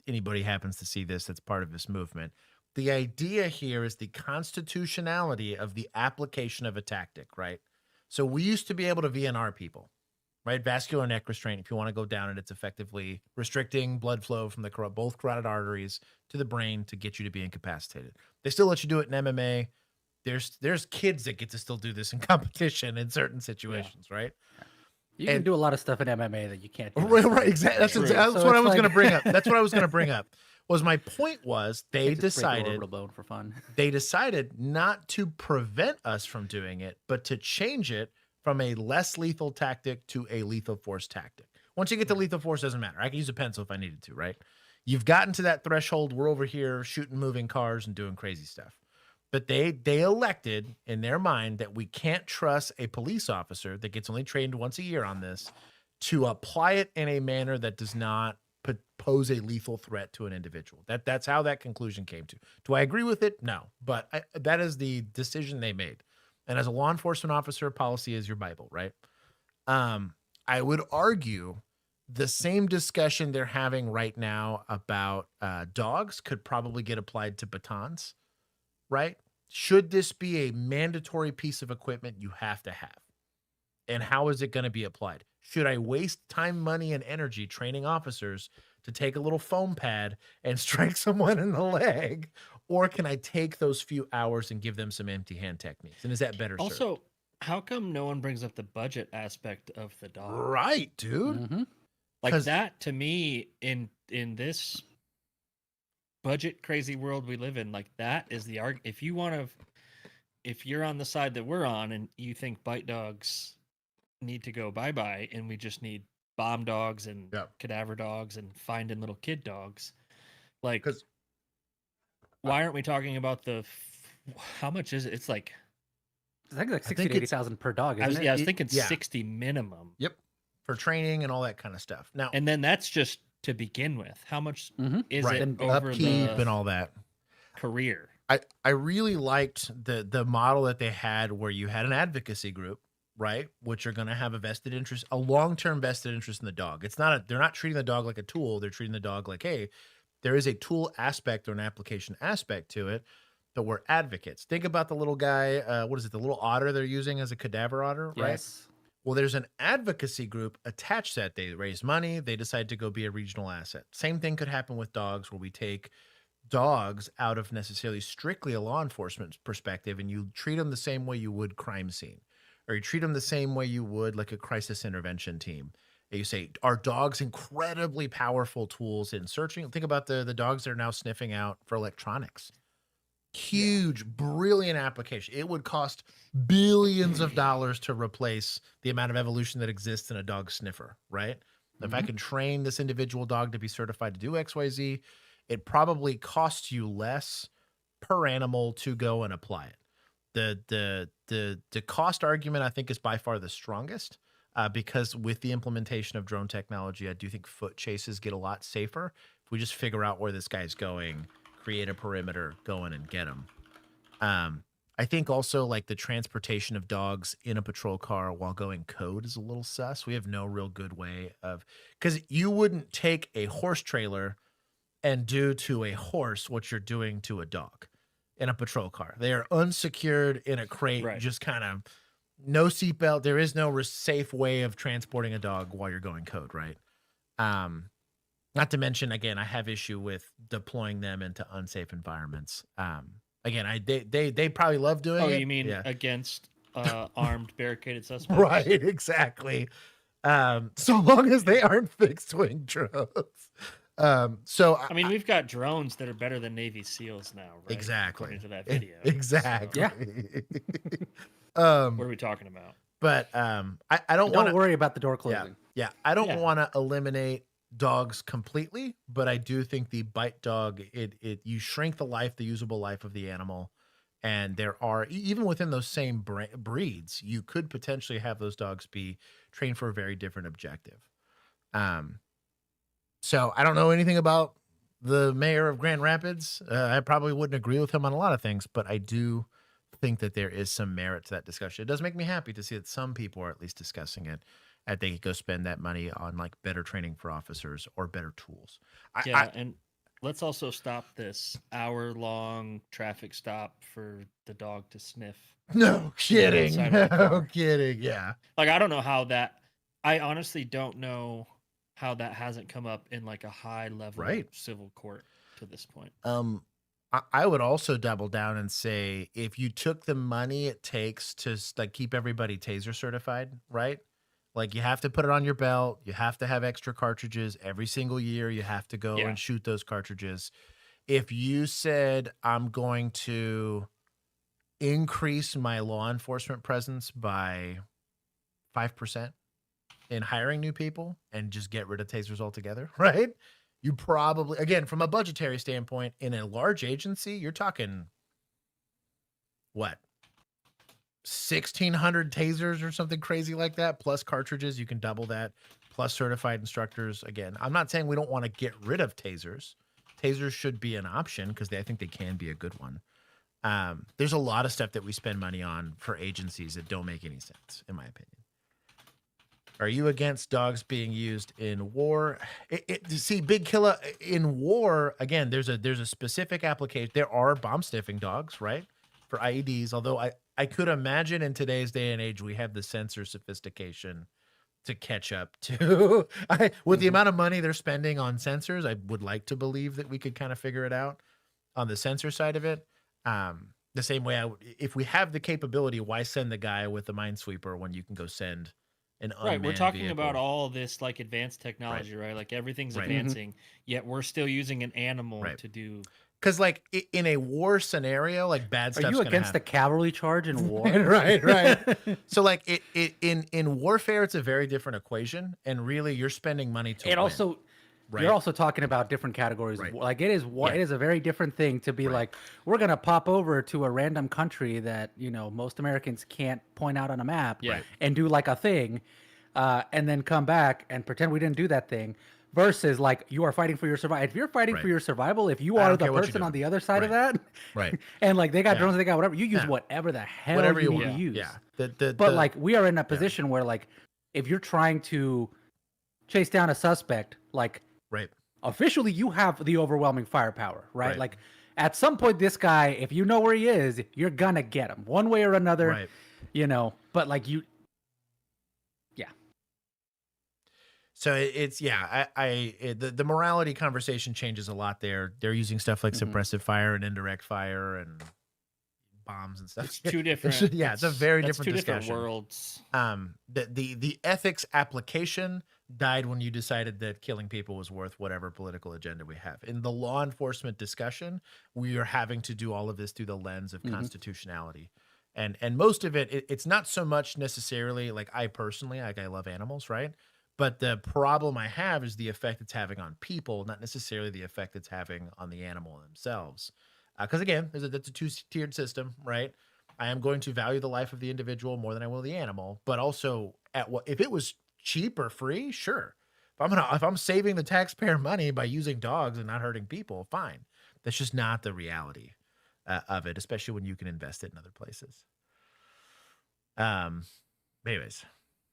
[SPEAKER 2] anybody happens to see this, that's part of this movement. The idea here is the constitutionality of the application of a tactic, right? So we used to be able to VNR people, right? Vascular neck restraint. If you want to go down it, it's effectively restricting blood flow from both carotid arteries to the brain to get you to be incapacitated. They still let you do it in MMA. There's kids that get to still do this in competition in certain situations, right?
[SPEAKER 3] You can do a lot of stuff in MMA that you can't do.
[SPEAKER 2] Right, exactly. That's what I was going to bring up. That's what I was going to bring up. Was my point was they decided
[SPEAKER 3] bone for fun.
[SPEAKER 2] They decided not to prevent us from doing it, but to change it from a less lethal tactic to a lethal force tactic. Once you get to lethal force, doesn't matter. I can use a pencil if I needed to, right? You've gotten to that threshold. We're over here shooting moving cars and doing crazy stuff. But they elected in their mind that we can't trust a police officer that gets only trained once a year on this to apply it in a manner that does not pose a lethal threat to an individual. That's how that conclusion came to. Do I agree with it? No, but that is the decision they made. And as a law enforcement officer, policy is your Bible, right? I would argue the same discussion they're having right now about dogs could probably get applied to batons, right? Should this be a mandatory piece of equipment you have to have? And how is it going to be applied? Should I waste time, money, and energy training officers to take a little foam pad and strike someone in the leg? Or can I take those few hours and give them some empty hand techniques? And is that better served?
[SPEAKER 1] Also, how come no one brings up the budget aspect of the dog?
[SPEAKER 2] Right, dude.
[SPEAKER 3] Mm-hmm.
[SPEAKER 1] Like that to me in this budget crazy world we live in, like that is the argument. If you're on the side that we're on and you think bite dogs need to go bye-bye and we just need bomb dogs and cadaver dogs and finding little kid dogs, like, why aren't we talking about how much is it? It's like,
[SPEAKER 3] I think like 60 to 80,000 per dog. Isn't it?
[SPEAKER 1] I was thinking 60 minimum.
[SPEAKER 2] Yep. For training and all that kind of stuff. Now,
[SPEAKER 1] and then that's just to begin with. How much is it
[SPEAKER 2] and
[SPEAKER 1] over
[SPEAKER 2] upkeep
[SPEAKER 1] the
[SPEAKER 2] and all that
[SPEAKER 1] career?
[SPEAKER 2] I really liked the model that they had where you had an advocacy group, right? Which are going to have a vested interest, a long-term vested interest in the dog. They're not treating the dog like a tool. They're treating the dog like, hey, there is a tool aspect or an application aspect to it, but we're advocates. Think about the little guy. What is it? The little otter they're using as a cadaver otter, right?
[SPEAKER 3] Yes.
[SPEAKER 2] Well, there's an advocacy group attached to that. They raise money. They decide to go be a regional asset. Same thing could happen with dogs, where we take dogs out of necessarily strictly a law enforcement perspective, and you treat them the same way you would crime scene, or you treat them the same way you would like a crisis intervention team. And you say, are dogs incredibly powerful tools in searching? Think about the dogs that are now sniffing out for electronics. Huge, brilliant application. It would cost billions of dollars to replace the amount of evolution that exists in a dog sniffer, right? If I can train this individual dog to be certified to do XYZ, it probably costs you less per animal to go and apply it. The cost argument, I think, is by far the strongest, because with the implementation of drone technology, I do think foot chases get a lot safer if we just figure out where this guy's going, create a perimeter, go in and get him. I think also like the transportation of dogs in a patrol car while going code is a little sus. We have no real good way of, because you wouldn't take a horse trailer and do to a horse what you're doing to a dog in a patrol car. They are unsecured in a crate,
[SPEAKER 1] Right.
[SPEAKER 2] just kind of no seatbelt. There is no safe way of transporting a dog while you're going code, right? Not to mention, again, I have issue with deploying them into unsafe environments. Again, they probably love doing it.
[SPEAKER 1] Oh, you mean
[SPEAKER 2] Yeah.
[SPEAKER 1] against armed barricaded suspects?
[SPEAKER 2] Right, exactly. So long as they aren't fixed wing drones.
[SPEAKER 1] I mean, we've got drones that are better than Navy SEALs now, right?
[SPEAKER 2] Exactly.
[SPEAKER 1] According to that video.
[SPEAKER 2] Exactly.
[SPEAKER 3] Yeah.
[SPEAKER 1] What are we talking about?
[SPEAKER 2] But I don't want
[SPEAKER 3] Don't
[SPEAKER 2] to.
[SPEAKER 3] worry about the door closing.
[SPEAKER 2] Yeah, I don't
[SPEAKER 1] Yeah.
[SPEAKER 2] want to eliminate dogs completely, but I do think the bite dog, you shrink the usable life of the animal, and there are even within those same breeds, you could potentially have those dogs be trained for a very different objective. So I don't know anything about the mayor of Grand Rapids. I probably wouldn't agree with him on a lot of things, but I do think that there is some merit to that discussion. It does make me happy to see that some people are at least discussing it, and they could go spend that money on like better training for officers or better tools.
[SPEAKER 1] And let's also stop this hour-long traffic stop for the dog to sniff.
[SPEAKER 2] No kidding.
[SPEAKER 1] Inside of the
[SPEAKER 2] No
[SPEAKER 1] car.
[SPEAKER 2] kidding. Yeah.
[SPEAKER 1] Like, I don't know how that. I honestly don't know how that hasn't come up in like a high-level
[SPEAKER 2] Right.
[SPEAKER 1] civil court to this point.
[SPEAKER 2] I would also double down and say if you took the money it takes to like keep everybody taser certified, right? Like you have to put it on your belt. You have to have extra cartridges every single year. You have to go
[SPEAKER 1] Yeah.
[SPEAKER 2] and shoot those cartridges. If you said, I'm going to increase my law enforcement presence by 5% in hiring new people and just get rid of tasers altogether, right? You probably, again, from a budgetary standpoint, in a large agency, you're talking what? 1,600 tasers or something crazy like that, plus cartridges. You can double that, plus certified instructors. Again, I'm not saying we don't want to get rid of tasers. Tasers should be an option because I think they can be a good one. There's a lot of stuff that we spend money on for agencies that don't make any sense, in my opinion. Are you against dogs being used in war? See, Big Killer, in war, again, there's a specific application. There are bomb sniffing dogs, right, for IEDs, although I could imagine in today's day and age we have the sensor sophistication to catch up to. With the amount of money they're spending on sensors, I would like to believe that we could kind of figure it out on the sensor side of it. The same way, if we have the capability, why send the guy with the minesweeper when you can go send an
[SPEAKER 1] Right, we're
[SPEAKER 2] unmanned
[SPEAKER 1] talking
[SPEAKER 2] vehicle?
[SPEAKER 1] about all this like advanced technology, right? Like everything's
[SPEAKER 2] Right.
[SPEAKER 1] advancing, yet we're still using an animal
[SPEAKER 2] Right.
[SPEAKER 1] to do.
[SPEAKER 2] Because like in a war scenario, like bad
[SPEAKER 3] Are
[SPEAKER 2] stuff's
[SPEAKER 3] you
[SPEAKER 2] gonna
[SPEAKER 3] against the
[SPEAKER 2] happen.
[SPEAKER 3] cavalry charge in war?
[SPEAKER 2] Right. So like in warfare, it's a very different equation, and really you're spending money to
[SPEAKER 3] It
[SPEAKER 2] win.
[SPEAKER 3] also,
[SPEAKER 2] Right.
[SPEAKER 3] you're also talking about different categories.
[SPEAKER 2] Right.
[SPEAKER 3] Like it is,
[SPEAKER 2] Yeah.
[SPEAKER 3] it is a very different thing to be
[SPEAKER 2] Right.
[SPEAKER 3] like, we're gonna pop over to a random country that most Americans can't point out on a map,
[SPEAKER 1] Yeah. Right.
[SPEAKER 3] and do like a thing, and then come back and pretend we didn't do that thing. Versus like you are fighting for your survival. If you're fighting
[SPEAKER 2] Right.
[SPEAKER 3] for your survival, if you
[SPEAKER 2] I
[SPEAKER 3] are
[SPEAKER 2] don't
[SPEAKER 3] the
[SPEAKER 2] care what you're
[SPEAKER 3] person on
[SPEAKER 2] doing.
[SPEAKER 3] the other side of that,
[SPEAKER 2] Right.
[SPEAKER 3] and like they got
[SPEAKER 2] Yeah.
[SPEAKER 3] drones, they got whatever, you use
[SPEAKER 2] Yeah.
[SPEAKER 3] whatever the hell
[SPEAKER 2] Whatever
[SPEAKER 3] you
[SPEAKER 2] you
[SPEAKER 3] need
[SPEAKER 2] want.
[SPEAKER 3] to use.
[SPEAKER 2] Yeah.
[SPEAKER 3] But like we are in a position where like if you're trying to chase down a suspect, like
[SPEAKER 2] Right.
[SPEAKER 3] officially you have the overwhelming firepower, right?
[SPEAKER 2] Right.
[SPEAKER 3] Like at some point this guy, if you know where he is, you're gonna get him one way or another.
[SPEAKER 2] Right.
[SPEAKER 3] But like you
[SPEAKER 2] So it's the morality conversation changes a lot there. They're using stuff like
[SPEAKER 3] Mhm.
[SPEAKER 2] suppressive fire and indirect fire and bombs and stuff.
[SPEAKER 1] It's two different.
[SPEAKER 2] It's a very
[SPEAKER 1] that's
[SPEAKER 2] different
[SPEAKER 1] two
[SPEAKER 2] discussion.
[SPEAKER 1] different worlds.
[SPEAKER 2] The ethics application died when you decided that killing people was worth whatever political agenda we have. In the law enforcement discussion, we are having to do all of this through the lens of
[SPEAKER 3] Mhm.
[SPEAKER 2] constitutionality. And most of it's not so much necessarily like I personally, like I love animals, right? But the problem I have is the effect it's having on people, not necessarily the effect it's having on the animal themselves. Because again, that's a two-tiered system, right? I am going to value the life of the individual more than I will the animal, but also if it was cheap or free, sure. If I'm saving the taxpayer money by using dogs and not hurting people, fine. That's just not the reality of it, especially when you can invest it in other places. Anyways,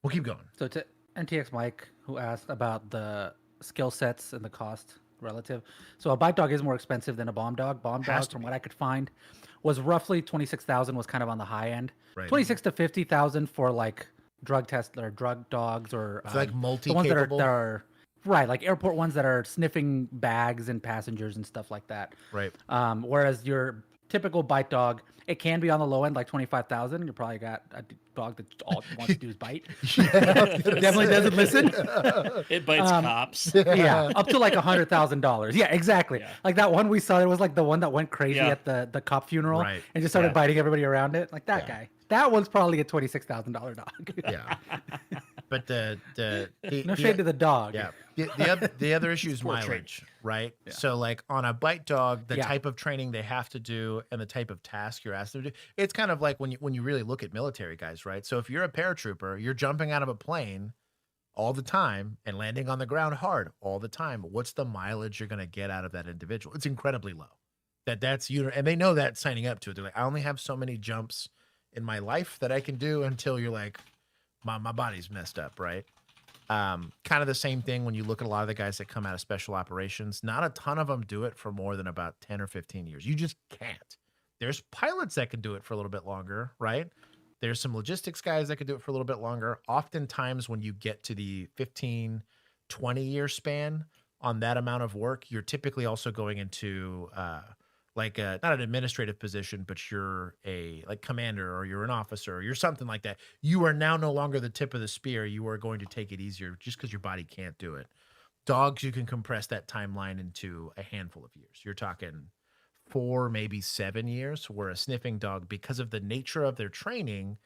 [SPEAKER 2] we'll keep going.
[SPEAKER 3] So to NTX Mike, who asked about the skill sets and the cost relative. So a bite dog is more expensive than a bomb dog. Bomb dog, from what I could find, was roughly 26,000, was kind of on the high end.
[SPEAKER 2] Right.
[SPEAKER 3] 26 to 50,000 for like drug test or drug dogs, or
[SPEAKER 2] like
[SPEAKER 3] the
[SPEAKER 2] multi-capable.
[SPEAKER 3] ones that are right, like airport ones that are sniffing bags and passengers and stuff like that.
[SPEAKER 2] Right.
[SPEAKER 3] Whereas your typical bite dog, it can be on the low end, like 25,000. You probably got a dog that all it wants to do is bite. Definitely doesn't listen.
[SPEAKER 1] It bites cops.
[SPEAKER 3] Yeah, up to like $100,000. Yeah, exactly.
[SPEAKER 1] Yeah.
[SPEAKER 3] Like that one we saw, it was like the one that went crazy
[SPEAKER 1] Yeah.
[SPEAKER 3] at the cop funeral,
[SPEAKER 2] Right.
[SPEAKER 3] and just started
[SPEAKER 1] Yeah.
[SPEAKER 3] biting everybody around it. Like that
[SPEAKER 2] Yeah.
[SPEAKER 3] guy. That one's probably a $26,000 dog.
[SPEAKER 2] Yeah. But the
[SPEAKER 3] No shade to the dog.
[SPEAKER 2] yeah. The other issue is
[SPEAKER 1] Poor
[SPEAKER 2] mileage,
[SPEAKER 1] training.
[SPEAKER 2] right? So like on a bite dog, the
[SPEAKER 3] Yeah.
[SPEAKER 2] type of training they have to do and the type of task you're asked to do, it's kind of like when you really look at military guys, right? So if you're a paratrooper, you're jumping out of a plane all the time and landing on the ground hard all the time. What's the mileage you're going to get out of that individual? It's incredibly low. That's and they know that signing up to it. They're like, I only have so many jumps in my life that I can do until you're like, my body's messed up, right? Kind of the same thing when you look at a lot of the guys that come out of special operations. Not a ton of them do it for more than about 10 or 15 years. You just can't. There's pilots that can do it for a little bit longer, right? There's some logistics guys that can do it for a little bit longer. Oftentimes when you get to the 15, 20-year span on that amount of work, you're typically also going into not an administrative position, but you're a like commander, or you're an officer, or you're something like that. You are now no longer the tip of the spear. You are going to take it easier just because your body can't do it. Dogs, you can compress that timeline into a handful of years. You're talking 4, maybe 7 years, where a sniffing dog, because of the nature of their training,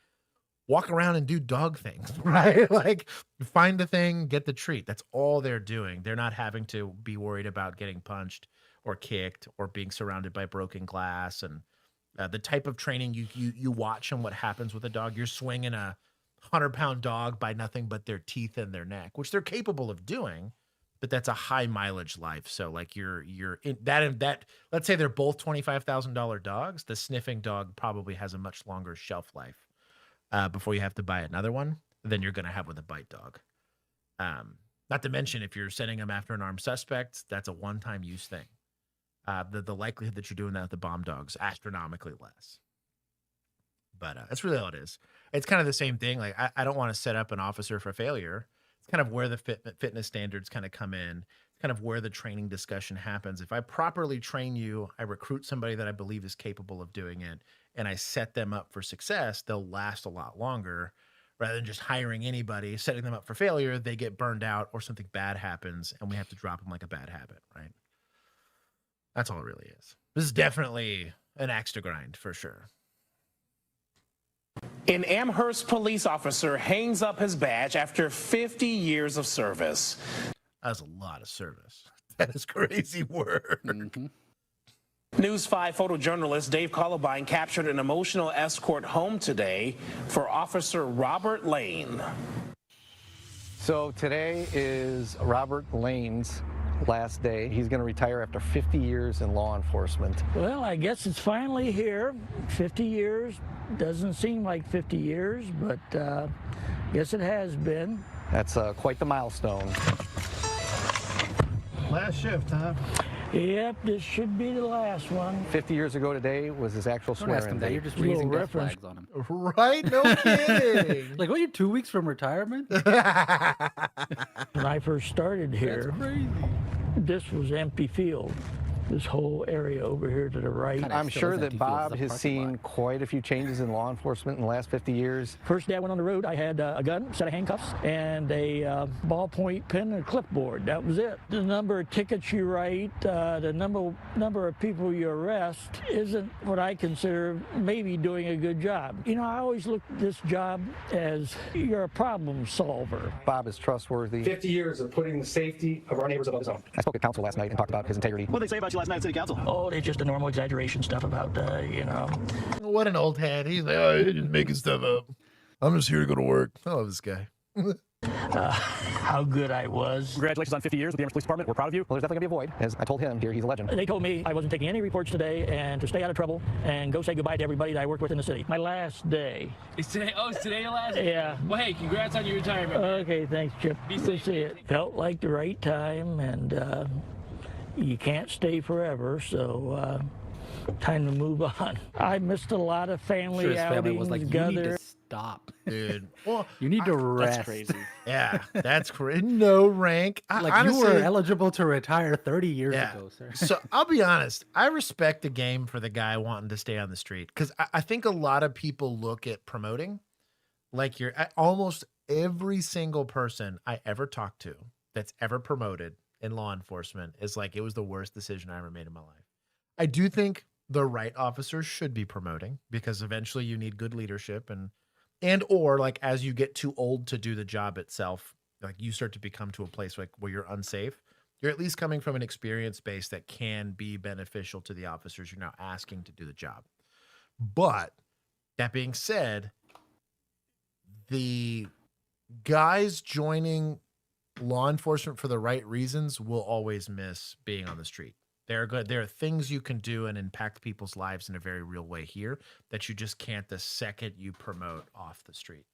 [SPEAKER 2] walk around and do dog things, right? Like find the thing, get the treat. That's all they're doing. They're not having to be worried about getting punched or kicked or being surrounded by broken glass. And the type of training you watch and what happens with a dog, you're swinging a 100-pound dog by nothing but their teeth and their neck, which they're capable of doing, but that's a high mileage life. So like you're in that, let's say they're both $25,000 dogs. The sniffing dog probably has a much longer shelf life before you have to buy another one than you're going to have with a bite dog. Not to mention, if you're sending them after an armed suspect, that's a one-time use thing. The likelihood that you're doing that with the bomb dog's astronomically less. But that's really all it is. It's kind of the same thing. Like I don't want to set up an officer for failure. It's kind of where the fitness standards kind of come in. It's kind of where the training discussion happens. If I properly train you, I recruit somebody that I believe is capable of doing it, and I set them up for success, they'll last a lot longer rather than just hiring anybody, setting them up for failure. They get burned out or something bad happens, and we have to drop them like a bad habit, right? That's all it really is. This is definitely an axe to grind for sure.
[SPEAKER 5] An Amherst police officer hangs up his badge after 50 years of service.
[SPEAKER 2] That's a lot of service. That is crazy work.
[SPEAKER 3] Mm-hmm.
[SPEAKER 5] News 5 photojournalist Dave Columbine captured an emotional escort home today for Officer Robert Lane.
[SPEAKER 6] So today is Robert Lane's last day. He's going to retire after 50 years in law enforcement.
[SPEAKER 7] Well, I guess it's finally here. 50 years. Doesn't seem like 50 years, but guess it has been.
[SPEAKER 6] That's quite the milestone.
[SPEAKER 8] Last shift, huh?
[SPEAKER 7] Yep, this should be the last one.
[SPEAKER 6] 50 years ago today was his actual
[SPEAKER 3] Don't ask
[SPEAKER 6] swearing
[SPEAKER 3] him that.
[SPEAKER 6] date.
[SPEAKER 3] You're just
[SPEAKER 7] Little
[SPEAKER 3] raising death
[SPEAKER 7] reference.
[SPEAKER 3] flags on him.
[SPEAKER 2] Right? No kidding.
[SPEAKER 3] Like, what, you're 2 weeks from retirement?
[SPEAKER 7] When I first started here,
[SPEAKER 3] That's crazy.
[SPEAKER 7] this was empty field. this whole area over here to the right.
[SPEAKER 3] Kinda
[SPEAKER 6] I'm
[SPEAKER 3] still
[SPEAKER 6] sure
[SPEAKER 3] is
[SPEAKER 6] that
[SPEAKER 3] empty fields,
[SPEAKER 6] Bob
[SPEAKER 3] the
[SPEAKER 6] has
[SPEAKER 3] parking
[SPEAKER 6] seen
[SPEAKER 3] lot.
[SPEAKER 6] quite a few changes in law enforcement in the last 50 years.
[SPEAKER 7] First day I went on the road, I had a gun, a set of handcuffs, and a ballpoint pen and a clipboard. That was it. The number of tickets you write, the number of people you arrest isn't what I consider maybe doing a good job. You know, I always look at this job as you're a problem solver.
[SPEAKER 6] Bob is trustworthy.
[SPEAKER 8] 50 years of putting the safety of our neighbors above his own.
[SPEAKER 6] I spoke at council last night and talked about his integrity.
[SPEAKER 8] What did they say about you last night at City Council?
[SPEAKER 7] Oh, it's just the normal exaggeration stuff about, you know.
[SPEAKER 2] What an old head. He's like, oh, you're just making stuff up. I'm just here to go to work. I love this guy.
[SPEAKER 7] How good I was.
[SPEAKER 8] Congratulations on 50 years with the Amherst Police Department. We're proud of you.
[SPEAKER 6] Well, there's definitely going to be a void. As I told him, here, he's a legend.
[SPEAKER 7] They told me I wasn't taking any reports today and to stay out of trouble and go say goodbye to everybody that I worked with in the city. My last day.
[SPEAKER 9] It's today. Oh, it's today your last day?
[SPEAKER 7] Yeah.
[SPEAKER 9] Well, hey, congrats on your retirement.
[SPEAKER 7] Okay, thanks, Chip.
[SPEAKER 9] Be
[SPEAKER 7] Good
[SPEAKER 9] safe.
[SPEAKER 7] to see it. Felt like the right time, and you can't stay forever, so time to move on. I missed a lot of family
[SPEAKER 3] Sure, his family
[SPEAKER 7] outings
[SPEAKER 3] was like, you
[SPEAKER 7] together.
[SPEAKER 3] need to stop.
[SPEAKER 2] Dude. Well,
[SPEAKER 3] You need to rest.
[SPEAKER 1] That's crazy.
[SPEAKER 2] yeah, that's crazy. No rank.
[SPEAKER 3] Like
[SPEAKER 2] Honestly,
[SPEAKER 3] you were eligible to retire 30 years
[SPEAKER 2] Yeah.
[SPEAKER 3] ago, sir.
[SPEAKER 2] So I'll be honest. I respect the game for the guy wanting to stay on the street because I think a lot of people look at promoting like almost every single person I ever talked to that's ever promoted in law enforcement is like, it was the worst decision I ever made in my life. I do think the right officers should be promoting because eventually you need good leadership or like as you get too old to do the job itself, like you start to become to a place like where you're unsafe. You're at least coming from an experience base that can be beneficial to the officers you're now asking to do the job. But that being said, the guys joining law enforcement for the right reasons will always miss being on the street. There are things you can do and impact people's lives in a very real way here that you just can't the second you promote off the street.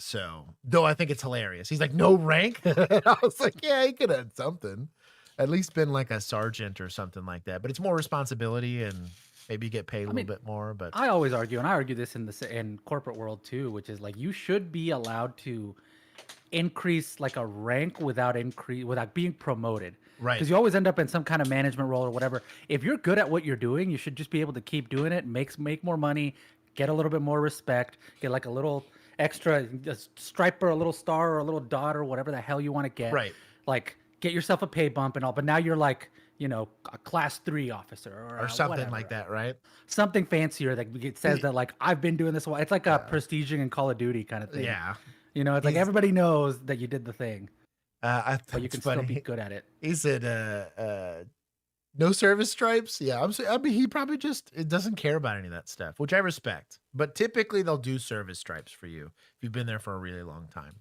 [SPEAKER 2] So though I think it's hilarious. He's like, no rank. I was like, yeah, he could have something, at least been like a sergeant or something like that, but it's more responsibility and maybe you get paid a little bit more, but
[SPEAKER 3] I always argue, and I argue this in corporate world too, which is like you should be allowed to increase like a rank without being promoted.
[SPEAKER 2] Right.
[SPEAKER 3] Because you always end up in some kind of management role or whatever. If you're good at what you're doing, you should just be able to keep doing it, make more money, get a little bit more respect, get like a little extra stripe or a little star or a little dot or whatever the hell you want to get.
[SPEAKER 2] Right.
[SPEAKER 3] Like get yourself a pay bump and all. But now you're like, you know, a class 3 officer or
[SPEAKER 2] something
[SPEAKER 3] whatever.
[SPEAKER 2] like that, right?
[SPEAKER 3] Something fancier that says that like I've been doing this a while. It's like a prestiging in Call of Duty kind of thing.
[SPEAKER 2] Yeah.
[SPEAKER 3] You know, it's like everybody knows that you did the thing,
[SPEAKER 2] I
[SPEAKER 3] but you can still be good at it.
[SPEAKER 2] He said, no service stripes. Yeah. I mean, he probably it doesn't care about any of that stuff, which I respect, but typically they'll do service stripes for you if you've been there for a really long time.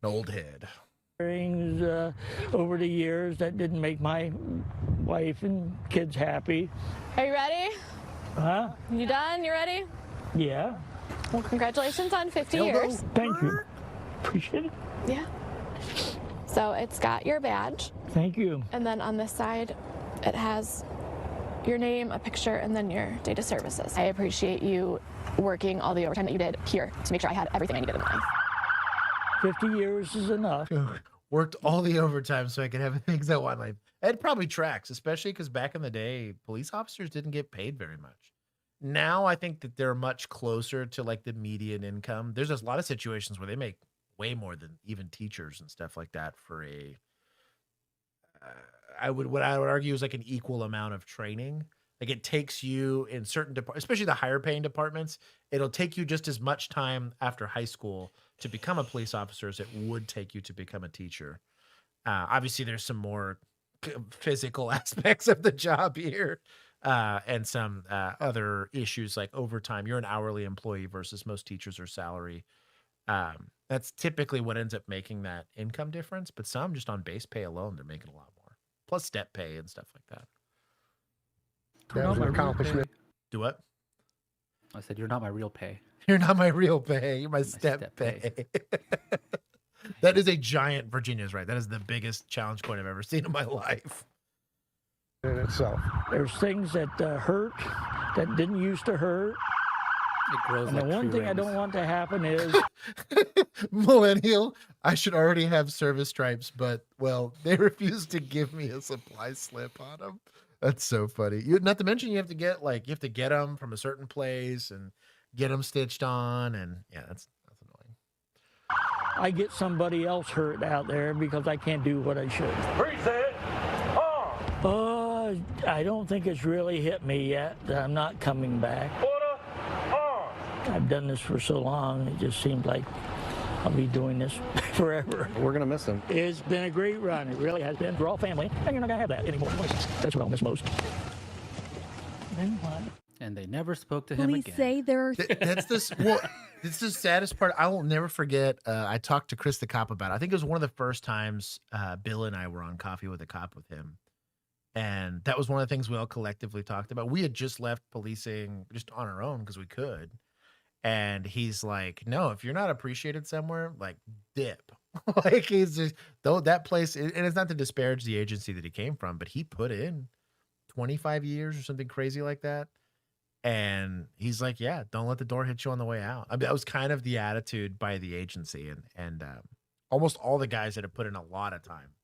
[SPEAKER 2] An old head.
[SPEAKER 7] Over the years that didn't make my wife and kids happy.
[SPEAKER 10] Are you ready?
[SPEAKER 7] Huh?
[SPEAKER 10] You done? You ready?
[SPEAKER 7] Yeah.
[SPEAKER 10] Well, congratulations on 50 years.
[SPEAKER 7] Thank you. Appreciate it.
[SPEAKER 10] Yeah. So it's got your badge.
[SPEAKER 7] Thank you.
[SPEAKER 10] And then on this side, it has your name, a picture, and then your date of services. I appreciate you working all the overtime that you did here to make sure I had everything I needed in life.
[SPEAKER 7] 50 years is enough.
[SPEAKER 2] Worked all the overtime so I could have the things I want. Like, it probably tracks, especially because back in the day, police officers didn't get paid very much. Now I think that they're much closer to like the median income. There's a lot of situations where they make way more than even teachers and stuff like that for what I would argue is like an equal amount of training. Like it takes you in certain departments, especially the higher paying departments, it'll take you just as much time after high school to become a police officer as it would take you to become a teacher. Obviously there's some more physical aspects of the job here. And some other issues like overtime. You're an hourly employee versus most teachers are salary. That's typically what ends up making that income difference. But some just on base pay alone, they're making a lot more. Plus step pay and stuff like that.
[SPEAKER 3] That was an accomplishment.
[SPEAKER 2] Do what?
[SPEAKER 3] I said, you're not my real pay.
[SPEAKER 2] You're not my real pay. You're my step pay. That is a giant, Virginia's right. That is the biggest challenge point I've ever seen in my life.
[SPEAKER 7] In itself. There's things that hurt that didn't used to hurt.
[SPEAKER 3] It grows
[SPEAKER 7] And
[SPEAKER 3] like
[SPEAKER 7] the one
[SPEAKER 3] tree
[SPEAKER 7] thing I don't
[SPEAKER 3] rings.
[SPEAKER 7] want to happen is
[SPEAKER 2] Millennial, I should already have service stripes, but well, they refuse to give me a supply slip on them. That's so funny. Not to mention you have to get them from a certain place and get them stitched on, and yeah, that's annoying.
[SPEAKER 7] I get somebody else hurt out there because I can't do what I should. I don't think it's really hit me yet. I'm not coming back. I've done this for so long, it just seems like I'll be doing this forever.
[SPEAKER 6] We're going to miss him.
[SPEAKER 7] It's been a great run. It really has been. We're all family, and you're not going to have that anymore. That's what I'll miss most. Then what?
[SPEAKER 3] And they never spoke to him
[SPEAKER 11] Police
[SPEAKER 3] again.
[SPEAKER 11] say there are
[SPEAKER 2] That's this. Well, it's the saddest part. I will never forget. I talked to Chris the cop about it. I think it was one of the first times Bill and I were on Coffee with a Cop with him. And that was one of the things we all collectively talked about. We had just left policing just on our own because we could. And he's like, no, if you're not appreciated somewhere, like dip. Like he's just, though that place, and it's not to disparage the agency that he came from, but he put in 25 years or something crazy like that. And he's like, yeah, don't let the door hit you on the way out. I mean, that was kind of the attitude by the agency. And almost all the guys that have put in a lot of time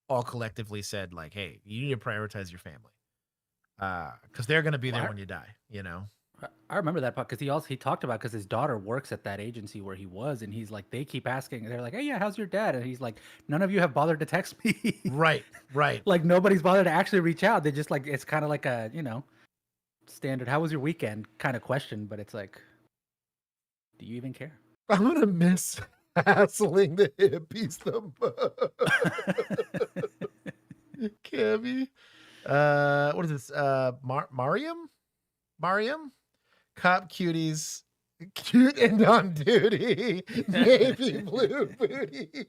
[SPEAKER 2] all collectively said like, hey, you need to prioritize your family. Because they're going to be there when you die, you know?
[SPEAKER 3] I remember that part because he talked about because his daughter works at that agency where he was, and he's like, they keep asking, they're like, hey, yeah, how's your dad? And he's like, none of you have bothered to text me.
[SPEAKER 2] Right.
[SPEAKER 3] Like nobody's bothered to actually reach out. They just like, it's kind of like a, standard, how was your weekend kind of question, but it's like, do you even care?
[SPEAKER 2] I'm going to miss hassling the hippies the most. Cammy. What is this? Mariam? Cop cuties, cute and on duty, navy blue booties.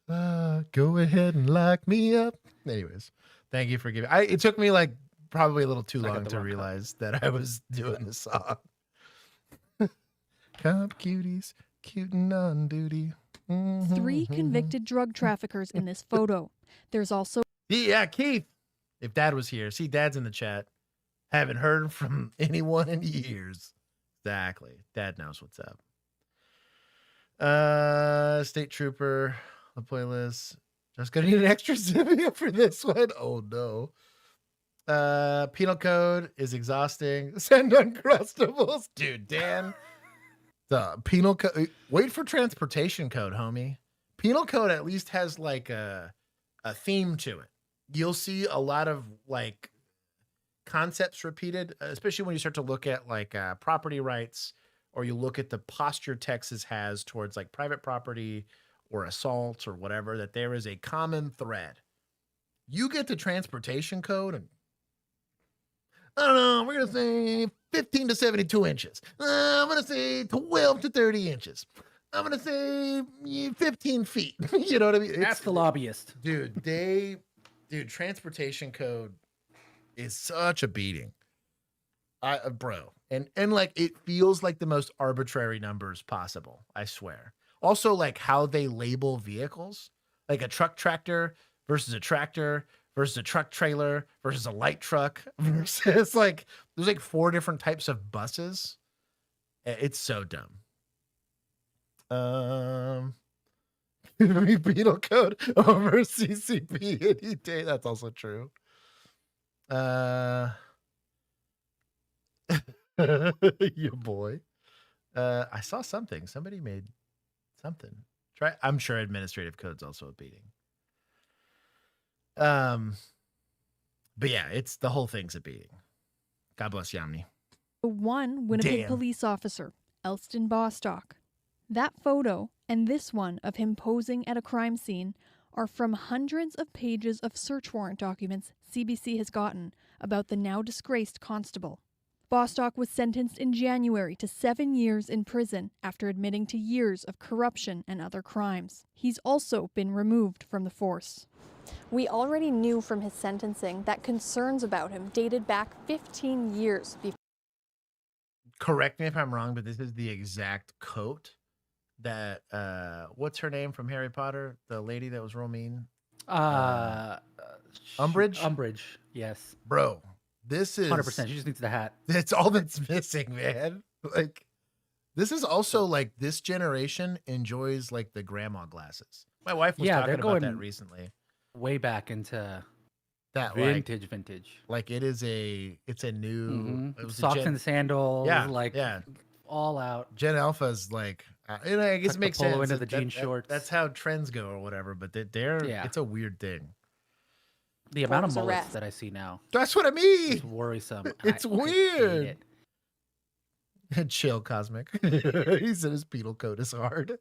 [SPEAKER 2] Go ahead and lock me up. Anyways, thank you for giving. It took me like probably a little too long to realize that I was doing the song. Cop cuties, cute and on duty.
[SPEAKER 11] 3 convicted drug traffickers in this photo. There's also
[SPEAKER 2] Keith. If Dad was here, see, Dad's in the chat. Haven't heard from anyone in years. Exactly. Dad knows what's up. State Trooper, the playlist. Just gonna need an extra Zivia for this one. Oh no. Penal code is exhausting. Send Uncrustables. Dude, Dan. The penal code. Wait for transportation code, homie. Penal code at least has like a theme to it. You'll see a lot of like concepts repeated, especially when you start to look at like property rights, or you look at the posture Texas has towards like private property or assault or whatever, that there is a common thread. You get the transportation code and I don't know, we're going to say 15 to 72 inches. I'm going to say 12 to 30 inches. I'm going to say 15 feet. You know what I mean?
[SPEAKER 3] That's the lobbyist.
[SPEAKER 2] Dude, transportation code is such a beating. Bro. And like it feels like the most arbitrary numbers possible, I swear. Also like how they label vehicles, like a truck tractor versus a tractor versus a truck trailer versus a light truck versus like there's like 4 different types of buses. It's so dumb. Penal code over CCP any day. That's also true. Your boy. I saw something. Somebody made something. I'm sure administrative code's also a beating. But yeah, it's the whole thing's a beating. God bless Yamni.
[SPEAKER 11] one Winnipeg
[SPEAKER 2] Damn.
[SPEAKER 11] police officer, Elston Bostock. That photo and this one of him posing at a crime scene are from hundreds of pages of search warrant documents CBC has gotten about the now disgraced constable. Bostock was sentenced in January to 7 years in prison after admitting to years of corruption and other crimes. He's also been removed from the force. We already knew from his sentencing that concerns about him dated back 15 years before.
[SPEAKER 2] Correct me if I'm wrong, but this is the exact coat that what's her name from Harry Potter? The lady that was real mean?
[SPEAKER 3] Umbridge?
[SPEAKER 2] Umbridge,
[SPEAKER 3] yes.
[SPEAKER 2] Bro, this is
[SPEAKER 3] 100%. She just needs the hat.
[SPEAKER 2] That's all that's missing, man. Like, this is also like this generation enjoys like the grandma glasses. My wife was talking about that recently.
[SPEAKER 3] Way back into
[SPEAKER 2] that
[SPEAKER 3] vintage.
[SPEAKER 2] Like it's a new it was
[SPEAKER 3] socks and sandals.
[SPEAKER 2] Yeah,
[SPEAKER 3] all out.
[SPEAKER 2] Gen Alpha's like, and I guess it makes sense.
[SPEAKER 3] Into the jean shorts.
[SPEAKER 2] That's how trends go or whatever. But it's a weird thing.
[SPEAKER 3] The amount of mullets that I see now.
[SPEAKER 2] That's what I mean.
[SPEAKER 3] It's worrisome.
[SPEAKER 2] It's weird. Chill, Cosmic. He said his penal code is hard.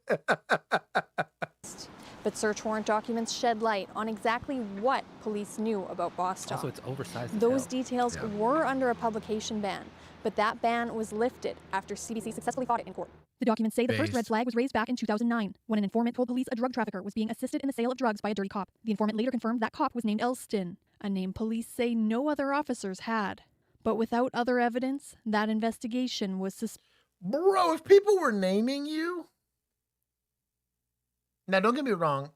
[SPEAKER 11] But search warrant documents shed light on exactly what police knew about Bostock.
[SPEAKER 3] Also, it's oversized.
[SPEAKER 11] Those details were under a publication ban, but that ban was lifted after CBC successfully fought it in court. The documents say the first red flag was raised back in 2009 when an informant told police a drug trafficker was being assisted in the sale of drugs by a dirty cop. The informant later confirmed that cop was named Elston, a name police say no other officers had. But without other evidence, that investigation was
[SPEAKER 2] Bro, if people were naming you... Now, don't get me wrong.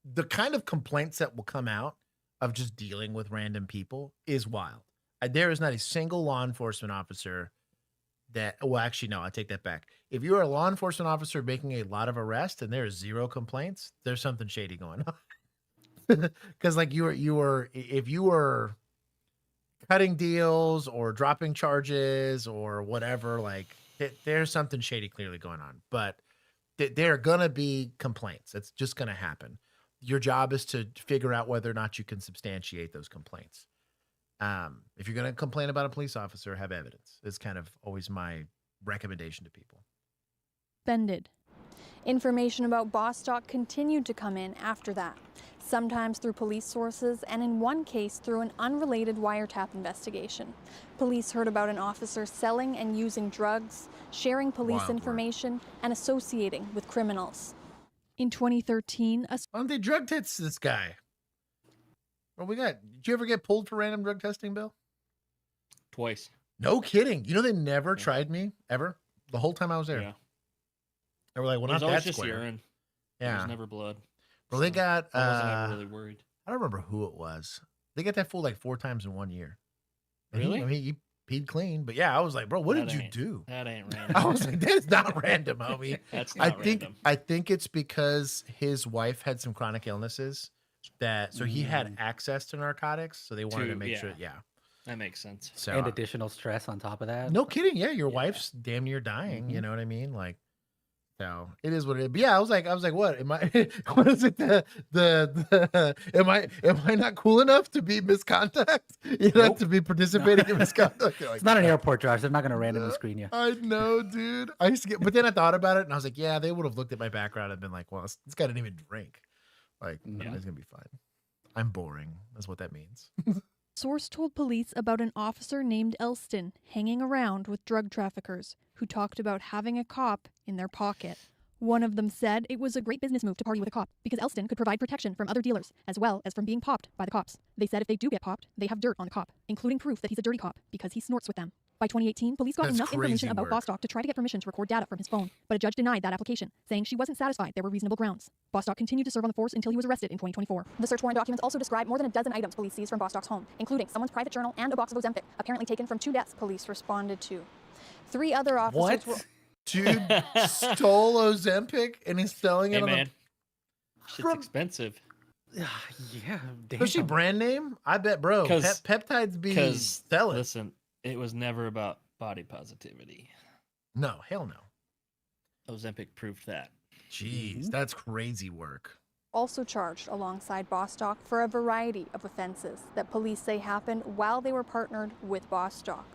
[SPEAKER 2] The kind of complaints that will come out of just dealing with random people is wild. There is not a single law enforcement officer that... Well, actually, no, I take that back. If you are a law enforcement officer making a lot of arrests and there is zero complaints, there's something shady going on. Because, like, if you were cutting deals or dropping charges or whatever, like, there's something shady clearly going on. But there are going to be complaints. It's just going to happen. Your job is to figure out whether or not you can substantiate those complaints. If you're going to complain about a police officer, have evidence. It's kind of always my recommendation to people.
[SPEAKER 11] suspended. Information about Bostock continued to come in after that, sometimes through police sources and in one case through an unrelated wiretap investigation. Police heard about an officer selling and using drugs, sharing police information, and associating with criminals. In 2013,
[SPEAKER 2] they drug test this guy. What we got? Did you ever get pulled for random drug testing, Bill?
[SPEAKER 1] Twice.
[SPEAKER 2] No kidding. You know they never tried me ever the whole time I was there.
[SPEAKER 1] Yeah.
[SPEAKER 2] They were like, "Well, not that
[SPEAKER 1] just
[SPEAKER 2] square."
[SPEAKER 1] urine.
[SPEAKER 2] Yeah.
[SPEAKER 1] There was never blood.
[SPEAKER 2] Well, they got.
[SPEAKER 1] I wasn't ever really worried.
[SPEAKER 2] I don't remember who it was. They got that fool like 4 times in 1 year. And
[SPEAKER 1] Really?
[SPEAKER 2] He peed clean, but yeah, I was like, bro, what did you
[SPEAKER 1] ain't-
[SPEAKER 2] do?
[SPEAKER 1] That ain't random.
[SPEAKER 2] I was like, that's not random, homie.
[SPEAKER 1] That's not random.
[SPEAKER 2] I think it's because his wife had some chronic illnesses so he had access to narcotics, so they wanted to make sure. Yeah,
[SPEAKER 1] that makes sense.
[SPEAKER 2] So,
[SPEAKER 3] and additional stress on top of that.
[SPEAKER 2] no kidding. Yeah, your wife's damn near dying. You know what I mean? Like, so it is what it is. But yeah, I was like, what am I? What is it? Am I not cool enough to be misconduct? You know, to be participating in misconduct. Like,
[SPEAKER 3] It's not an airport, Josh. They're not going to randomly screen you.
[SPEAKER 2] I know, dude. I used to get, but then I thought about it and I was like, yeah, they would have looked at my background and been like, well, this guy didn't even drink. Like, it's gonna be fine. I'm boring. That's what that means.
[SPEAKER 11] source told police about an officer named Elston hanging around with drug traffickers who talked about having a cop in their pocket. One of them said it was a great business move to party with a cop because Elston could provide protection from other dealers as well as from being popped by the cops. They said if they do get popped, they have dirt on the cop, including proof that he's a dirty cop because he snorts with them. By 2018, police got enough information about Bostock to try to get permission to record data from his phone, but a judge denied that application, saying she wasn't satisfied there were reasonable grounds. Bostock continued to serve on the force until he was arrested in 2024. The search warrant documents also describe more than a dozen items police seized from Bostock's home, including someone's private journal and a box of Ozempic, apparently taken from 2 deaths police responded to. 3 other officers were...
[SPEAKER 2] Dude stole Ozempic and he's selling it
[SPEAKER 1] Hey,
[SPEAKER 2] on
[SPEAKER 1] man. Shit's expensive.
[SPEAKER 3] Yeah,
[SPEAKER 2] Especially brand name. I bet, bro. Peptides be selling.
[SPEAKER 1] Listen, it was never about body positivity.
[SPEAKER 2] No, hell no.
[SPEAKER 1] Ozempic proved that.
[SPEAKER 2] Jeez, that's crazy work.
[SPEAKER 11] also charged alongside Bostock for a variety of offenses that police say happened while they were partnered with Bostock.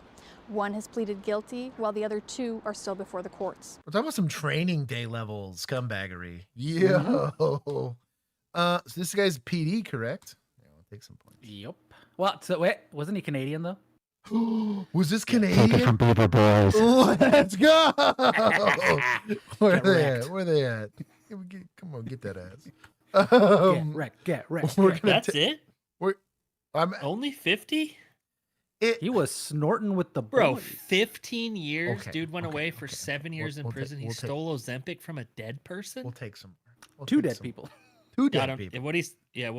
[SPEAKER 11] One has pleaded guilty, while the other 2 are still before the courts.
[SPEAKER 2] We're talking about some training day level scumbaggery. Yo. So this guy's PD, correct? Yeah, I'll take some points.
[SPEAKER 3] Yep. Well, so wait, wasn't he Canadian though?
[SPEAKER 2] Was this Canadian?
[SPEAKER 3] Take it from Beaver Boys.
[SPEAKER 2] Let's go. Where they at? Where they at? Come on, get that ass.
[SPEAKER 3] Get wrecked.
[SPEAKER 1] That's it?
[SPEAKER 2] I'm
[SPEAKER 1] only 50?
[SPEAKER 3] He was snorting with the
[SPEAKER 1] bro.
[SPEAKER 3] boys.
[SPEAKER 1] 15 years. Dude went away for 7 years in prison. He stole Ozempic from a dead person.
[SPEAKER 2] We'll take some.
[SPEAKER 3] 2 dead people.
[SPEAKER 2] 2 dead people.
[SPEAKER 1] What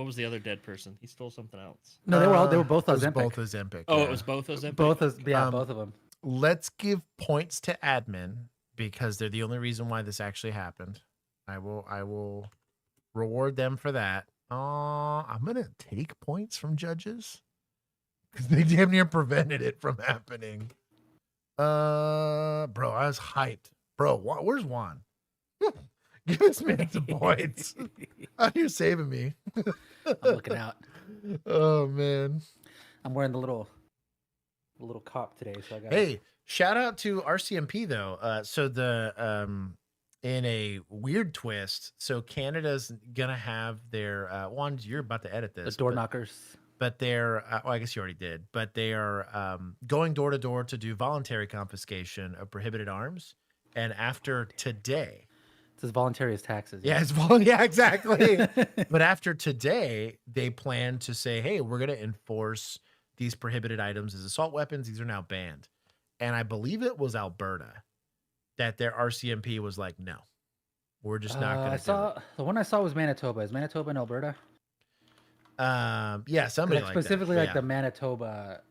[SPEAKER 1] was the other dead person? He stole something else.
[SPEAKER 3] No, they were both Ozempic.
[SPEAKER 2] Both Ozempic.
[SPEAKER 1] Oh, it was both Ozempic.
[SPEAKER 3] Both of them.
[SPEAKER 2] let's give points to admin because they're the only reason why this actually happened. I will reward them for that. I'm gonna take points from judges because they damn near prevented it from happening. Bro, I was hyped. Bro, where's Juan? Give this man some points. Out here saving me.
[SPEAKER 3] I'm looking out.
[SPEAKER 2] Oh man.
[SPEAKER 3] I'm wearing the little cop today, so I got.
[SPEAKER 2] Hey, shout out to RCMP though. So the in a weird twist, so Canada's gonna have their Juan, you're about to edit this.
[SPEAKER 3] The door knockers.
[SPEAKER 2] But they're well, I guess you already did, but they are going door to door to do voluntary confiscation of prohibited arms. And after today,
[SPEAKER 3] it's as voluntary as taxes.
[SPEAKER 2] Yeah, it's yeah, exactly. But after today, they plan to say, hey, we're going to enforce these prohibited items as assault weapons. These are now banned. And I believe it was Alberta that their RCMP was like, no, we're just not going to do it.
[SPEAKER 3] The one I saw was Manitoba. Is Manitoba in Alberta?
[SPEAKER 2] Yeah, somebody like
[SPEAKER 3] specifically
[SPEAKER 2] that.
[SPEAKER 3] like the Manitoba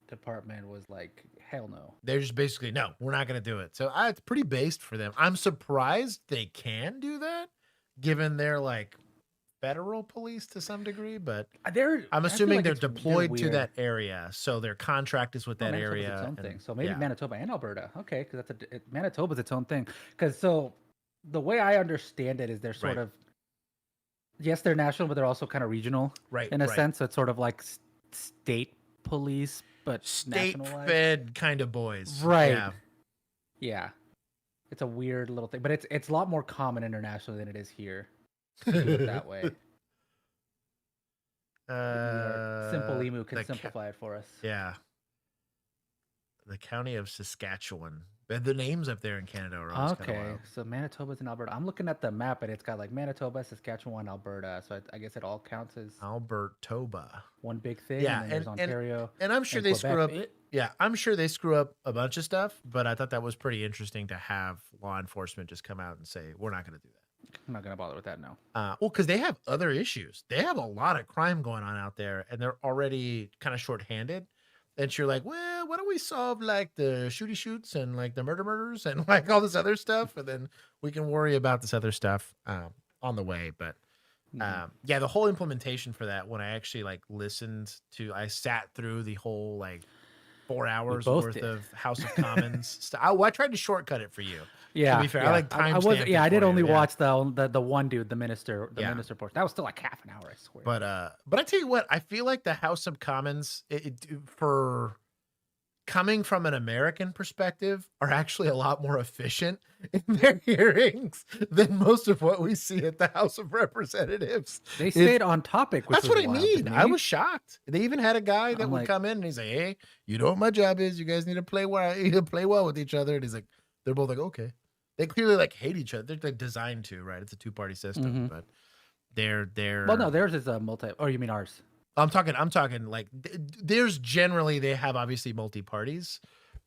[SPEAKER 3] department was like, hell no.
[SPEAKER 2] They're just basically, no, we're not going to do it. So it's pretty based for them. I'm surprised they can do that given they're like federal police to some degree, but I'm assuming like they're deployed to that area. So their contract is with that area.
[SPEAKER 3] Its own thing. So maybe Manitoba and Alberta. Okay. Cause Manitoba's its own thing. Cause so the way I understand it is they're sort of, yes, they're national, but they're also kind of regional, in a sense. So it's sort of like state police, but
[SPEAKER 2] state-fed kind of boys,
[SPEAKER 3] right? Yeah, it's a weird little thing, but it's a lot more common internationally than it is here. To do it that way. Simple Emu can simplify it for us.
[SPEAKER 2] Yeah, the county of Saskatchewan. The names up there in Canada are always kind of wild.
[SPEAKER 3] So Manitoba's in Alberta. I'm looking at the map and it's got like Manitoba, Saskatchewan, Alberta. So I guess it all counts as
[SPEAKER 2] Albertoba.
[SPEAKER 3] One big thing.
[SPEAKER 2] Yeah,
[SPEAKER 3] and there's Ontario.
[SPEAKER 2] And I'm sure they screw up. Yeah, I'm sure they screw up a bunch of stuff. But I thought that was pretty interesting to have law enforcement just come out and say, we're not going to do that.
[SPEAKER 3] I'm not going to bother with that now.
[SPEAKER 2] Well, because they have other issues. They have a lot of crime going on out there, and they're already kind of shorthanded. And you're like, well, why don't we solve like the shooty shoots and like the murders and like all this other stuff, and then we can worry about this other stuff on the way. But yeah, the whole implementation for that, when I actually like I sat through the whole like 4 hours worth of House of Commons stuff. I tried to shortcut it for you.
[SPEAKER 3] Yeah,
[SPEAKER 2] to be fair, I like timestamped.
[SPEAKER 3] I did only watch the one dude, the minister portion. That was still like half an hour, I swear.
[SPEAKER 2] But I tell you what, I feel like the House of Commons, for coming from an American perspective, are actually a lot more efficient in their hearings than most of what we see at the House of Representatives.
[SPEAKER 3] They stayed on topic.
[SPEAKER 2] That's what I mean. I was shocked. They even had a guy that would come in and he's like, "Hey, you know what my job is? You guys need to play well with each other." And he's like, they're both like, "Okay." They clearly like hate each other. They're like designed to, right? It's a two-party system, but they're.
[SPEAKER 3] Well, no, theirs is a multi. Or you mean ours?
[SPEAKER 2] I'm talking like there's generally they have obviously multi-parties,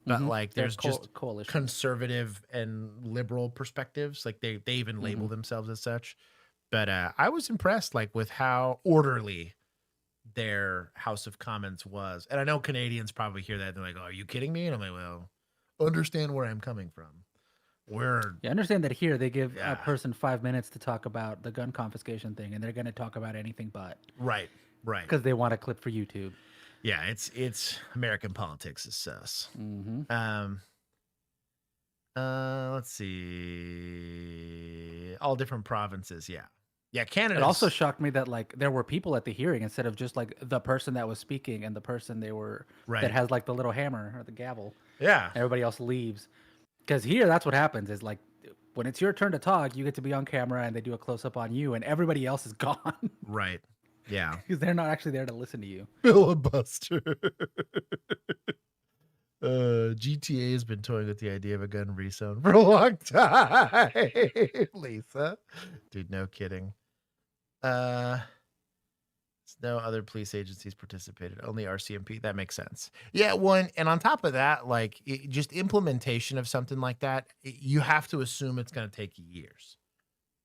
[SPEAKER 2] but like there's just
[SPEAKER 3] coalition.
[SPEAKER 2] Conservative and liberal perspectives. Like they even label themselves as such. But I was impressed like with how orderly their House of Commons was. And I know Canadians probably hear that and they're like, "Oh, are you kidding me?" And I'm like, "Well, understand where I'm coming from."
[SPEAKER 3] I understand that here they give a person 5 minutes to talk about the gun confiscation thing, and they're going to talk about anything but.
[SPEAKER 2] Right.
[SPEAKER 3] Because they want a clip for YouTube.
[SPEAKER 2] Yeah, it's American politics is sus. Let's see, all different provinces. Yeah, Canada.
[SPEAKER 3] It also shocked me that like there were people at the hearing instead of just like the person that was speaking and the person that has like the little hammer or the gavel.
[SPEAKER 2] Yeah,
[SPEAKER 3] everybody else leaves. Because here, that's what happens is like when it's your turn to talk, you get to be on camera and they do a close up on you and everybody else is gone.
[SPEAKER 2] Right. Yeah.
[SPEAKER 3] Because they're not actually there to listen to you.
[SPEAKER 2] Filibuster. GTA has been toying with the idea of a gun rezone for a long time. Lisa. Dude, no kidding. No other police agencies participated, only RCMP. That makes sense. Yeah, one, and on top of that, like just implementation of something like that, you have to assume it's going to take years,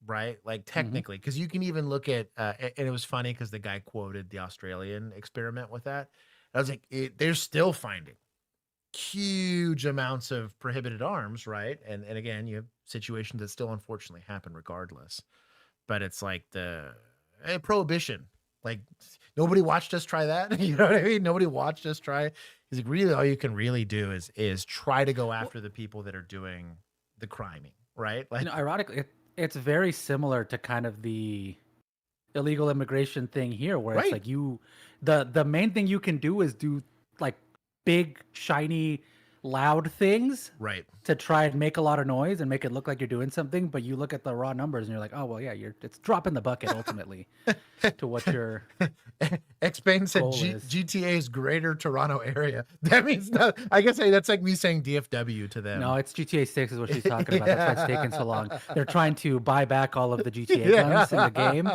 [SPEAKER 2] right? Like technically, because you can even look at, and it was funny because the guy quoted the Australian experiment with that. I was like, they're still finding huge amounts of prohibited arms, right? And again, you have situations that still unfortunately happen regardless. But it's like the prohibition. Like nobody watched us try that. You know what I mean? Nobody watched us try. He's like, really, all you can really do is try to go after the people that are doing the criming, right? Like,
[SPEAKER 3] ironically, it's very similar to kind of the illegal immigration thing here, where it's like the main thing you can do is do like big, shiny, loud things,
[SPEAKER 2] right,
[SPEAKER 3] to try and make a lot of noise and make it look like you're doing something. But you look at the raw numbers and you're like, oh well, yeah, it's dropping the bucket ultimately to what your
[SPEAKER 2] X-Bane said GTA's Greater Toronto Area. That means no, I guess that's like me saying DFW to them.
[SPEAKER 3] No, it's GTA 6 is what she's talking about. That's why it's taking so long. They're trying to buy back all of the GTA guns in the game.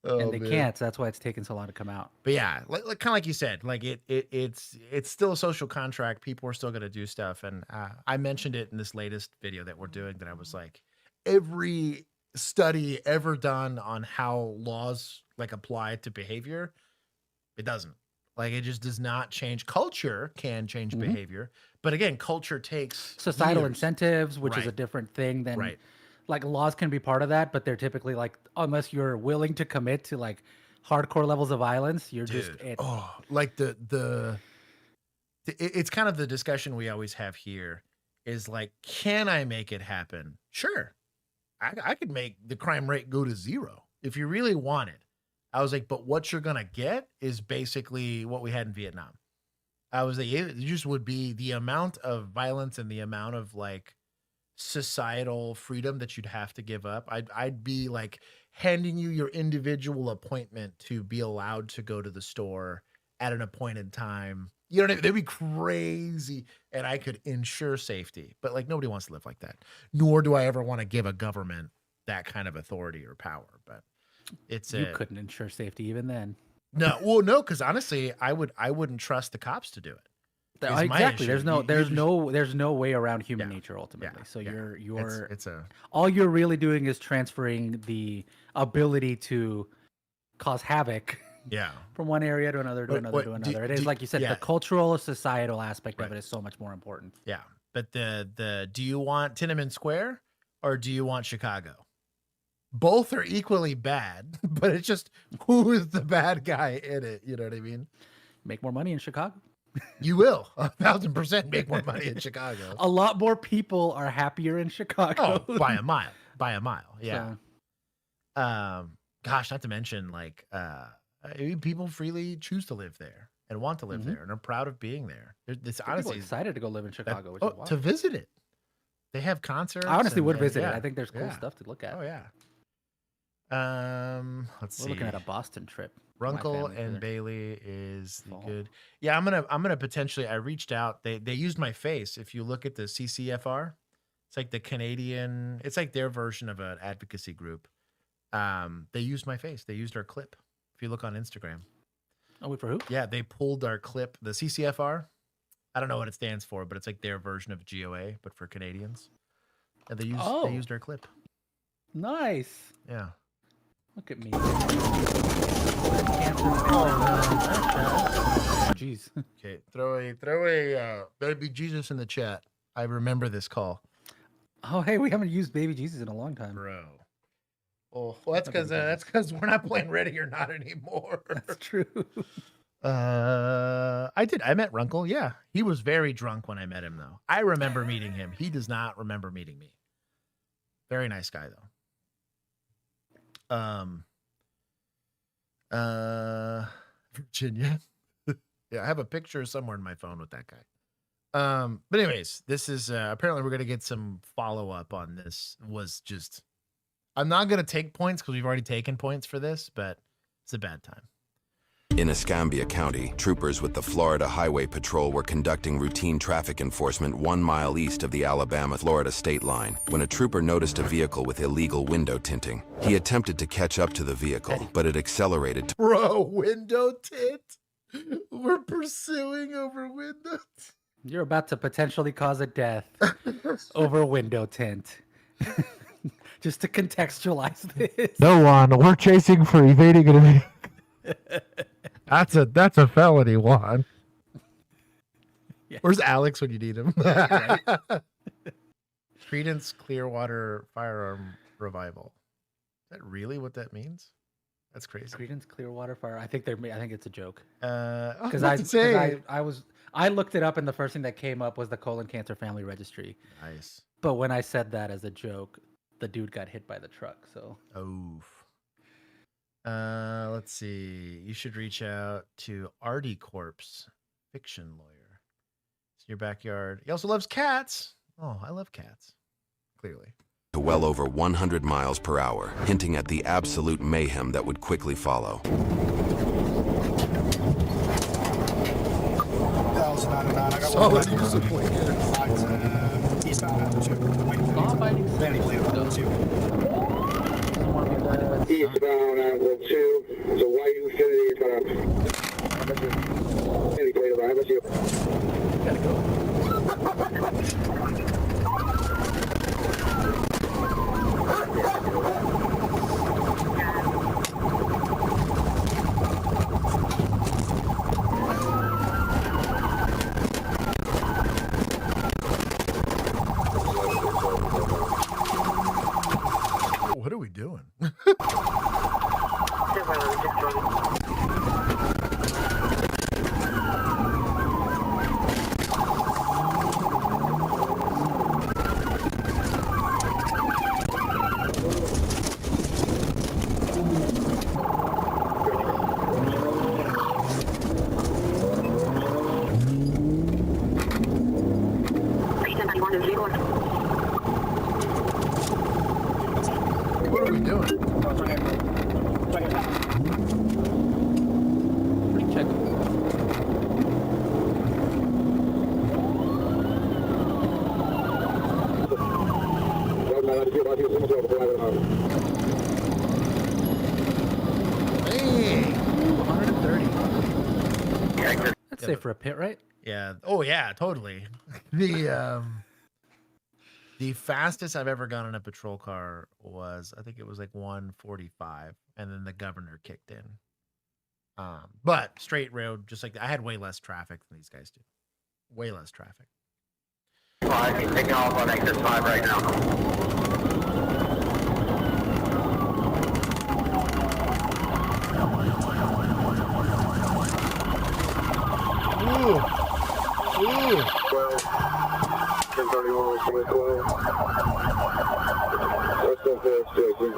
[SPEAKER 3] And they can't, so that's why it's taking so long to come out.
[SPEAKER 2] But yeah, kind of like you said, like it's still a social contract. People are still going to do stuff, and I mentioned it in this latest video that we're doing. That I was like, every study ever done on how laws like apply to behavior, it doesn't. Like it just does not change. Culture can change behavior, but again, culture takes
[SPEAKER 3] societal
[SPEAKER 2] years.
[SPEAKER 3] Incentives, which is a different thing than like laws can be part of that, but they're typically like, unless you're willing to commit to like hardcore levels of violence, you're just
[SPEAKER 2] like it's kind of the discussion we always have here is like, can I make it happen? Sure. I could make the crime rate go to 0 if you really want it. I was like, but what you're going to get is basically what we had in Vietnam. I was like, it just would be the amount of violence and the amount of like societal freedom that you'd have to give up. I'd be like handing you your individual appointment to be allowed to go to the store at an appointed time. You know what I mean? They'd be crazy, and I could ensure safety. But like nobody wants to live like that. Nor do I ever want to give a government that kind of authority or power. But you
[SPEAKER 3] couldn't ensure safety even then.
[SPEAKER 2] No, well, no, because honestly, I wouldn't trust the cops to do it.
[SPEAKER 3] Exactly. There's no way around human nature ultimately. So all you're really doing is transferring the ability to cause havoc from one area to another to another. It is like you said, the cultural, societal aspect of it is so much more important.
[SPEAKER 2] Yeah. But the do you want Tiananmen Square or do you want Chicago? Both are equally bad, but it's just who is the bad guy in it? You know what I mean?
[SPEAKER 3] Make more money in Chicago.
[SPEAKER 2] You will 1,000% make more money in Chicago.
[SPEAKER 3] A lot more people are happier in Chicago.
[SPEAKER 2] Oh, by a mile. Yeah. So. Gosh, not to mention like people freely choose to live there and want to live there and are proud of being there. This honestly
[SPEAKER 3] excited to go live in Chicago, which is wild.
[SPEAKER 2] To visit it. They have concerts.
[SPEAKER 3] I honestly would visit it. I think there's cool stuff to look at.
[SPEAKER 2] Oh yeah. Let's see.
[SPEAKER 3] We're looking at a Boston trip.
[SPEAKER 2] Runkle and Bailey is good. Yeah, I'm gonna potentially. I reached out. They used my face. If you look at the CCFR, it's like the Canadian. It's like their version of an advocacy group. They used my face. They used our clip. If you look on Instagram.
[SPEAKER 3] Oh, wait, for who?
[SPEAKER 2] Yeah, they pulled our clip. The CCFR. I don't know what it stands for, but it's like their version of GOA, but for Canadians. And they used our clip.
[SPEAKER 3] Nice.
[SPEAKER 2] Yeah.
[SPEAKER 3] Look at me. Jeez.
[SPEAKER 2] Okay, throw a baby Jesus in the chat. I remember this call.
[SPEAKER 3] Oh, hey, we haven't used baby Jesus in a long time,
[SPEAKER 2] bro. Oh, well, that's because we're not playing Ready or Not anymore.
[SPEAKER 3] That's true.
[SPEAKER 2] I met Runkle. Yeah, he was very drunk when I met him, though. I remember meeting him. He does not remember meeting me. Very nice guy, though. Virginia. Yeah, I have a picture somewhere in my phone with that guy. But anyways, this is apparently we're gonna get some follow-up on this. I'm not gonna take points because we've already taken points for this, but it's a bad time.
[SPEAKER 12] In Escambia County, troopers with the Florida Highway Patrol were conducting routine traffic enforcement 1 mile east of the Alabama-Florida state line when a trooper noticed a vehicle with illegal window tinting. He attempted to catch up to the vehicle, but it accelerated.
[SPEAKER 2] Bro, window tint? We're pursuing over window tint.
[SPEAKER 3] You're about to potentially cause a death over window tint. Just to contextualize this.
[SPEAKER 2] No one, we're chasing for evading an That's a felony, Juan.
[SPEAKER 3] Yeah.
[SPEAKER 2] Where's Alex when you need him?
[SPEAKER 3] Right?
[SPEAKER 2] Credence Clearwater Firearm Revival. Is that really what that means? That's crazy.
[SPEAKER 3] Credence Clearwater Fire. I think it's a joke.
[SPEAKER 2] Because
[SPEAKER 3] I looked it up and the first thing that came up was the Colon Cancer Family Registry.
[SPEAKER 2] Nice.
[SPEAKER 3] But when I said that as a joke, the dude got hit by the truck. So.
[SPEAKER 2] Oof. Let's see. You should reach out to Artie Corpse, fiction lawyer. It's in your backyard. He also loves cats. Oh, I love cats. Clearly.
[SPEAKER 12] To well over 100 miles per hour, hinting at the absolute mayhem that would quickly follow.
[SPEAKER 2] Solid use of blinker.
[SPEAKER 13] Eastbound on 2, so white Infinity, any plate of I you.
[SPEAKER 3] Gotta go.
[SPEAKER 2] What are we doing? What are we doing?
[SPEAKER 3] Check.
[SPEAKER 2] Hey,
[SPEAKER 3] 130. That's safe for a pit, right?
[SPEAKER 2] Yeah. Oh yeah, totally. The fastest I've ever gone in a patrol car was, I think it was like 145, and then the governor kicked in. But straight road, just like I had way less traffic than these guys do. Way less traffic.
[SPEAKER 13] He's taking off on exit 5 right now.
[SPEAKER 2] Ooh. Ooh.
[SPEAKER 13] 12. 1031 coming 12. What's up there, Jason?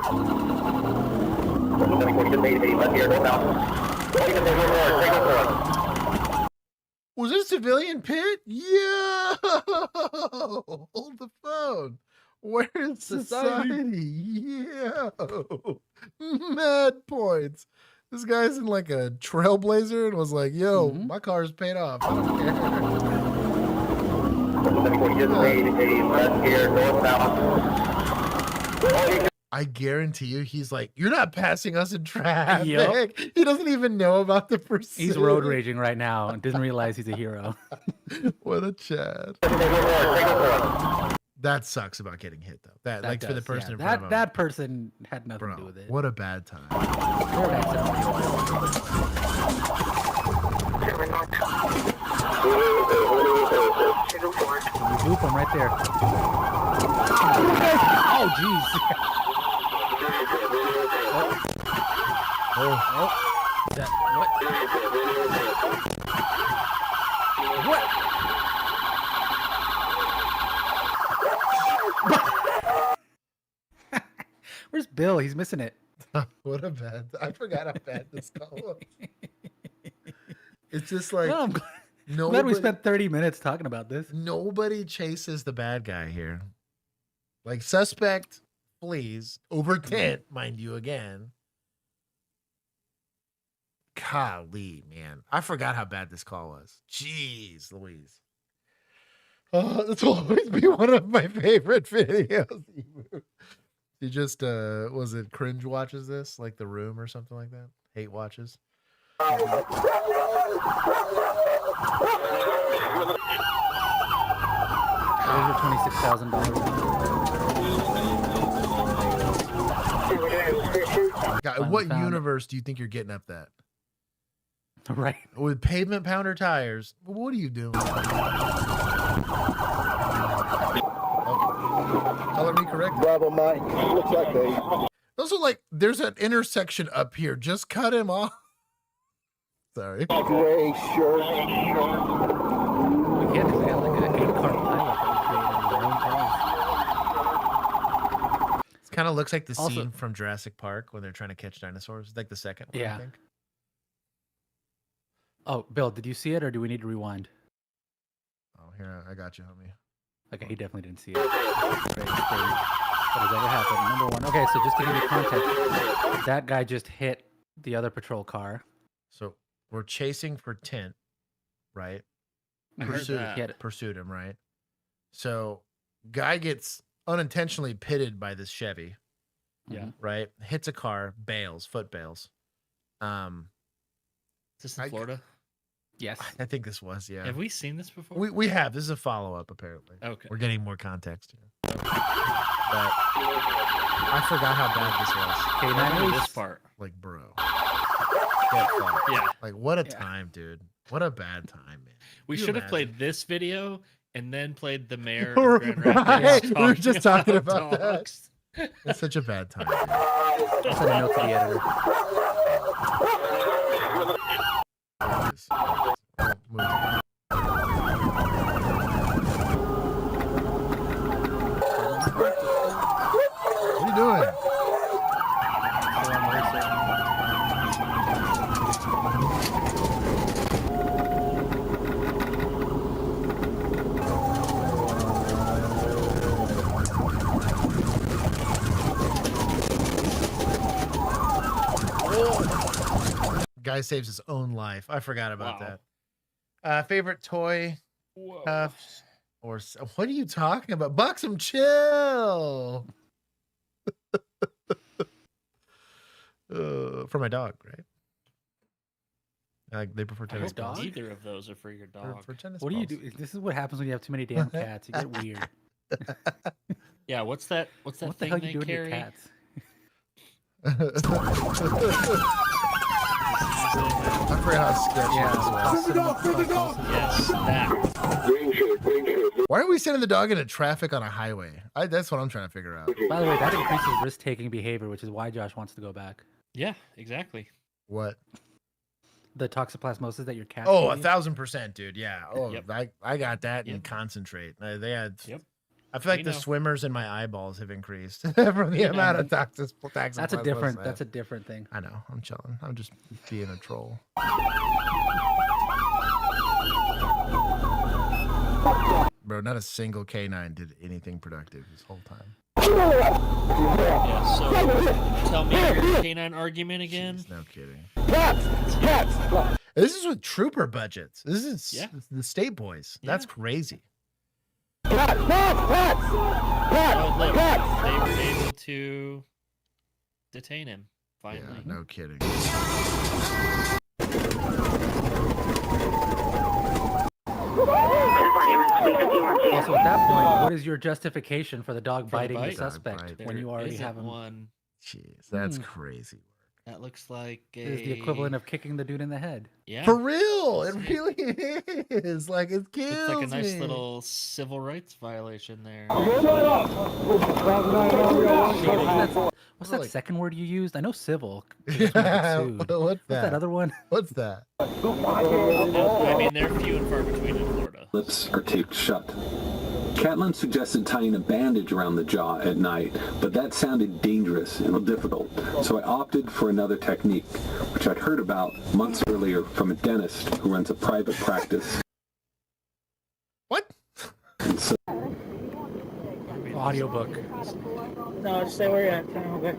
[SPEAKER 2] Was it a civilian pit? Yo! Hold the phone. Where's society? Yo! Mad points. This guy's in like a trailblazer and was like, yo, my car's paid off. I don't care. I guarantee you, he's like, you're not passing us in traffic.
[SPEAKER 3] Yep.
[SPEAKER 2] He doesn't even know about the pursuit.
[SPEAKER 3] He's road raging right now and doesn't realize he's a hero.
[SPEAKER 2] What a Chad. That sucks about getting hit, though. That like for the person in front of him.
[SPEAKER 3] That person had nothing to do with it.
[SPEAKER 2] What a bad time.
[SPEAKER 3] Boop him right there. Oh, jeez.
[SPEAKER 2] Oh.
[SPEAKER 3] That, what? Where's Bill? He's missing it.
[SPEAKER 2] What a bad. I forgot how bad this call was. It's just like
[SPEAKER 3] I'm glad we spent 30 minutes talking about this.
[SPEAKER 2] Nobody chases the bad guy here. Like suspect flees over tent, mind you, again. Golly, man. I forgot how bad this call was. Jeez Louise. Oh, this will always be one of my favorite videos. He just was it cringe watches this, like The Room or something like that? Hate watches.
[SPEAKER 3] There's your
[SPEAKER 2] $26,000. God, what universe do you think you're getting up that?
[SPEAKER 3] Right.
[SPEAKER 2] With pavement pounder tires. What are you doing? Color me correct.
[SPEAKER 13] Bravo, Mike. Looks like they.
[SPEAKER 2] Also, like, there's an intersection up here. Just cut him off. Sorry.
[SPEAKER 13] Gray shirt.
[SPEAKER 3] We can't because we got like an 8-car pilot that we created in our own cars.
[SPEAKER 2] It kind of looks like the
[SPEAKER 3] Also-
[SPEAKER 2] scene from Jurassic Park when they're trying to catch dinosaurs. It's like the second one, I
[SPEAKER 3] Yeah.
[SPEAKER 2] think.
[SPEAKER 3] Oh, Bill, did you see it or do we need to rewind?
[SPEAKER 2] Oh, here, I got you, homie.
[SPEAKER 3] Okay, he definitely didn't see it. What has ever happened? Number one. Okay, so just to give you context, that guy just hit the other patrol car.
[SPEAKER 2] So we're chasing for tint, right?
[SPEAKER 1] I heard that.
[SPEAKER 2] Pursued him, right? So guy gets unintentionally pitted by this Chevy,
[SPEAKER 1] Yeah.
[SPEAKER 2] right? Hits a car, bails, foot bails.
[SPEAKER 1] Is this in Florida?
[SPEAKER 3] Yes.
[SPEAKER 2] I think this was, yeah.
[SPEAKER 1] Have we seen this before?
[SPEAKER 2] We have. This is a follow-up, apparently.
[SPEAKER 1] Okay.
[SPEAKER 2] We're getting more context here. But I forgot how bad this was.
[SPEAKER 1] Okay, now this part.
[SPEAKER 2] Like, bro. Get fucked.
[SPEAKER 1] Yeah.
[SPEAKER 2] Like, what a time, dude. What a bad time, man.
[SPEAKER 1] We
[SPEAKER 2] Can you
[SPEAKER 1] should have
[SPEAKER 2] imagine?
[SPEAKER 1] played this video and then played the mayor.
[SPEAKER 2] Right.
[SPEAKER 1] Of Grand Rapids
[SPEAKER 2] We were just talking about
[SPEAKER 1] dogs.
[SPEAKER 2] that. It's such a bad time, dude.
[SPEAKER 3] I'll send a note to the editor.
[SPEAKER 2] What are you doing? Guy saves his own life. I forgot about
[SPEAKER 1] Wow.
[SPEAKER 2] that. Favorite toy?
[SPEAKER 1] Whoa.
[SPEAKER 2] Cuffs or what are you talking about? Buxom, chill. For my dog, right? They prefer
[SPEAKER 1] I
[SPEAKER 2] tennis
[SPEAKER 1] hope
[SPEAKER 2] balls.
[SPEAKER 1] neither of those are for your dog.
[SPEAKER 2] For tennis
[SPEAKER 3] What do you
[SPEAKER 2] balls.
[SPEAKER 3] do? This is what happens when you have too many damn cats. You get weird.
[SPEAKER 1] Yeah, what's that
[SPEAKER 3] What the
[SPEAKER 1] thing
[SPEAKER 3] hell
[SPEAKER 1] they
[SPEAKER 3] you doing to your
[SPEAKER 1] carry?
[SPEAKER 3] cats?
[SPEAKER 2] I forgot how sketchy this was.
[SPEAKER 1] Yes, that.
[SPEAKER 13] Green shirt. Green shirt.
[SPEAKER 2] Why are we sending the dog into traffic on a highway? That's what I'm trying to figure out.
[SPEAKER 3] By the way, that increases risk-taking behavior, which is why Josh wants to go back.
[SPEAKER 1] Yeah, exactly.
[SPEAKER 2] What?
[SPEAKER 3] The toxoplasmosis that your cat.
[SPEAKER 2] Oh, 1,000%, dude. Yeah. Oh,
[SPEAKER 1] Yep.
[SPEAKER 2] I got that and
[SPEAKER 1] Yep.
[SPEAKER 2] concentrate. They had.
[SPEAKER 1] Yep.
[SPEAKER 2] I feel like
[SPEAKER 1] We
[SPEAKER 2] the
[SPEAKER 1] know.
[SPEAKER 2] swimmers in my eyeballs have increased from the amount of toxoplasmosis.
[SPEAKER 3] That's a different. That's a different thing.
[SPEAKER 2] I know. I'm chilling. I'm just being a troll. Bro, not a single K9 did anything productive this whole time.
[SPEAKER 1] Yeah, so tell me your canine argument again.
[SPEAKER 2] Jeez, no kidding. This is with trooper budgets. This is the state boys. That's crazy.
[SPEAKER 1] Oh, look, they were able to detain him finally.
[SPEAKER 2] Yeah, no kidding.
[SPEAKER 3] Also, at that point, what is your justification for the dog
[SPEAKER 1] For the
[SPEAKER 3] biting the
[SPEAKER 1] bite?
[SPEAKER 3] suspect
[SPEAKER 2] Dog
[SPEAKER 3] when you already
[SPEAKER 1] Isn't
[SPEAKER 3] have him?
[SPEAKER 1] one
[SPEAKER 2] Jeez, that's crazy.
[SPEAKER 1] that looks like
[SPEAKER 3] It is the equivalent of kicking the dude in the head.
[SPEAKER 1] yeah.
[SPEAKER 2] For real, it really is. Like it kills
[SPEAKER 1] It's like a nice
[SPEAKER 2] me.
[SPEAKER 1] little civil rights violation there.
[SPEAKER 3] What's that
[SPEAKER 2] Like-
[SPEAKER 3] second word you used? I know civil. 'cause
[SPEAKER 2] Yeah,
[SPEAKER 3] that's when you get sued.
[SPEAKER 2] what's
[SPEAKER 3] What's that
[SPEAKER 2] that?
[SPEAKER 3] other one?
[SPEAKER 2] What's that?
[SPEAKER 1] I mean, they're few and far between in Florida.
[SPEAKER 14] Lips are taped shut. Catlin suggested tying a bandage around the jaw at night, but that sounded dangerous and difficult, so I opted for another technique, which I'd heard about months earlier from a dentist who runs a private practice.
[SPEAKER 2] What?
[SPEAKER 14] And so
[SPEAKER 3] Audiobook.
[SPEAKER 15] No, just stay where you're at. Okay.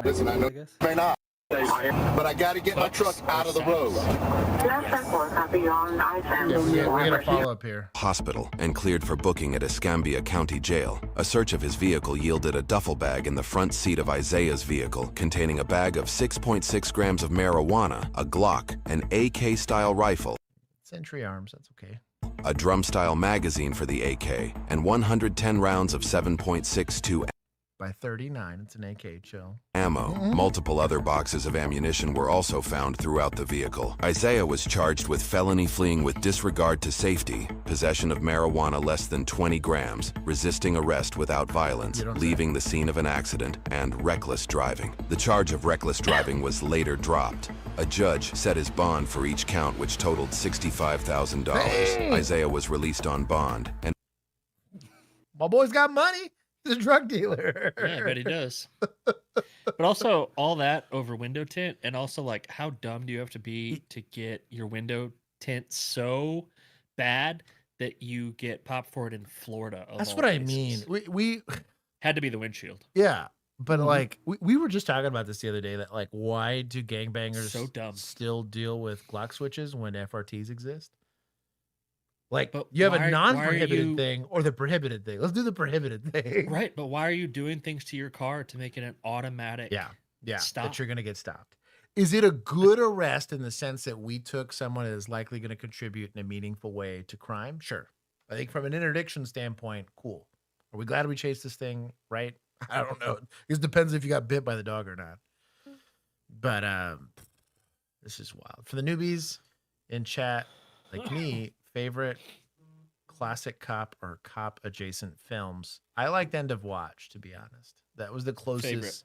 [SPEAKER 13] Listen, I know may not, but I got to get my truck out of the road.
[SPEAKER 2] Yeah, we're gonna follow up here.
[SPEAKER 12] Hospital and cleared for booking at Escambia County Jail. A search of his vehicle yielded a duffel bag in the front seat of Isaiah's vehicle containing a bag of 6.6 grams of marijuana, a Glock, an AK-style rifle,
[SPEAKER 2] Century Arms, that's okay.
[SPEAKER 12] a drum-style magazine for the AK, and 110 rounds of 7.62
[SPEAKER 2] by 39. It's an AK, chill.
[SPEAKER 12] Ammo. Multiple other boxes of ammunition were also found throughout the vehicle. Isaiah was charged with felony fleeing with disregard to safety, possession of marijuana less than 20 grams, resisting arrest without violence, leaving the scene of an accident, and reckless driving. The charge of reckless driving was later dropped. A judge set his bond for each count, which totaled $65,000. Isaiah was released on bond. And
[SPEAKER 2] my boy's got money. He's a drug dealer.
[SPEAKER 1] Yeah, I bet he does. But also all that over window tint, and also like how dumb do you have to be to get your window tint so bad that you get popped for it in Florida?
[SPEAKER 2] That's what I mean. We
[SPEAKER 1] had to be the windshield.
[SPEAKER 2] Yeah. But like we were just talking about this the other day, that like, why do gangbangers
[SPEAKER 1] So dumb.
[SPEAKER 2] still deal with Glock switches when FRTs exist? Like,
[SPEAKER 1] But
[SPEAKER 2] you have
[SPEAKER 1] why-
[SPEAKER 2] a non-prohibited
[SPEAKER 1] why are you-
[SPEAKER 2] thing or the prohibited thing. Let's do the prohibited thing.
[SPEAKER 1] Right, but why are you doing things to your car to make it an automatic?
[SPEAKER 2] Yeah,
[SPEAKER 1] stop?
[SPEAKER 2] that you're going to get stopped. Is it a good arrest in the sense that we took someone that is likely going to contribute in a meaningful way to crime? Sure. I think from an interdiction standpoint, cool. Are we glad we chased this thing, right? I don't know. It depends if you got bit by the dog or not. But this is wild. For the newbies in chat, like me, favorite classic cop or cop adjacent films. I liked End of Watch, to be honest. That was the closest.
[SPEAKER 1] Favorite.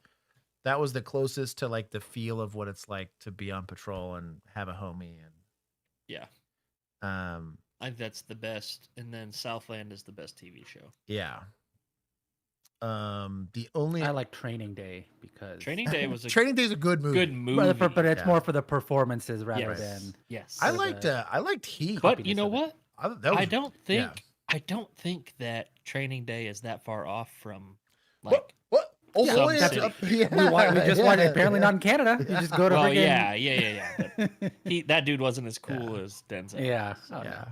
[SPEAKER 2] That was the closest to like the feel of what it's like to be on patrol and have a homie. And
[SPEAKER 1] Yeah.
[SPEAKER 2] I
[SPEAKER 1] think that's the best. And then Southland is the best TV show.
[SPEAKER 2] Yeah. The only
[SPEAKER 3] I like Training Day because
[SPEAKER 1] Training Day was a
[SPEAKER 2] Training Day is a good movie.
[SPEAKER 1] good movie.
[SPEAKER 3] but it's
[SPEAKER 2] Yeah.
[SPEAKER 3] more for the performances rather
[SPEAKER 1] Yes.
[SPEAKER 3] than
[SPEAKER 1] Yes.
[SPEAKER 2] I
[SPEAKER 3] for
[SPEAKER 2] liked Heat.
[SPEAKER 1] But you know
[SPEAKER 3] of it.
[SPEAKER 1] what?
[SPEAKER 2] That was-
[SPEAKER 1] I don't think
[SPEAKER 2] yeah.
[SPEAKER 1] I don't think that Training Day is that far off from like
[SPEAKER 2] What? Oh,
[SPEAKER 1] Some
[SPEAKER 2] boy, it's
[SPEAKER 1] city.
[SPEAKER 2] up. Yeah,
[SPEAKER 3] we just watched it. Apparently
[SPEAKER 2] yeah.
[SPEAKER 3] not in Canada. You just go to
[SPEAKER 1] well,
[SPEAKER 3] friggin-
[SPEAKER 1] yeah. But that dude wasn't as cool as Denzel.
[SPEAKER 3] Yeah.
[SPEAKER 1] So.
[SPEAKER 2] Yeah.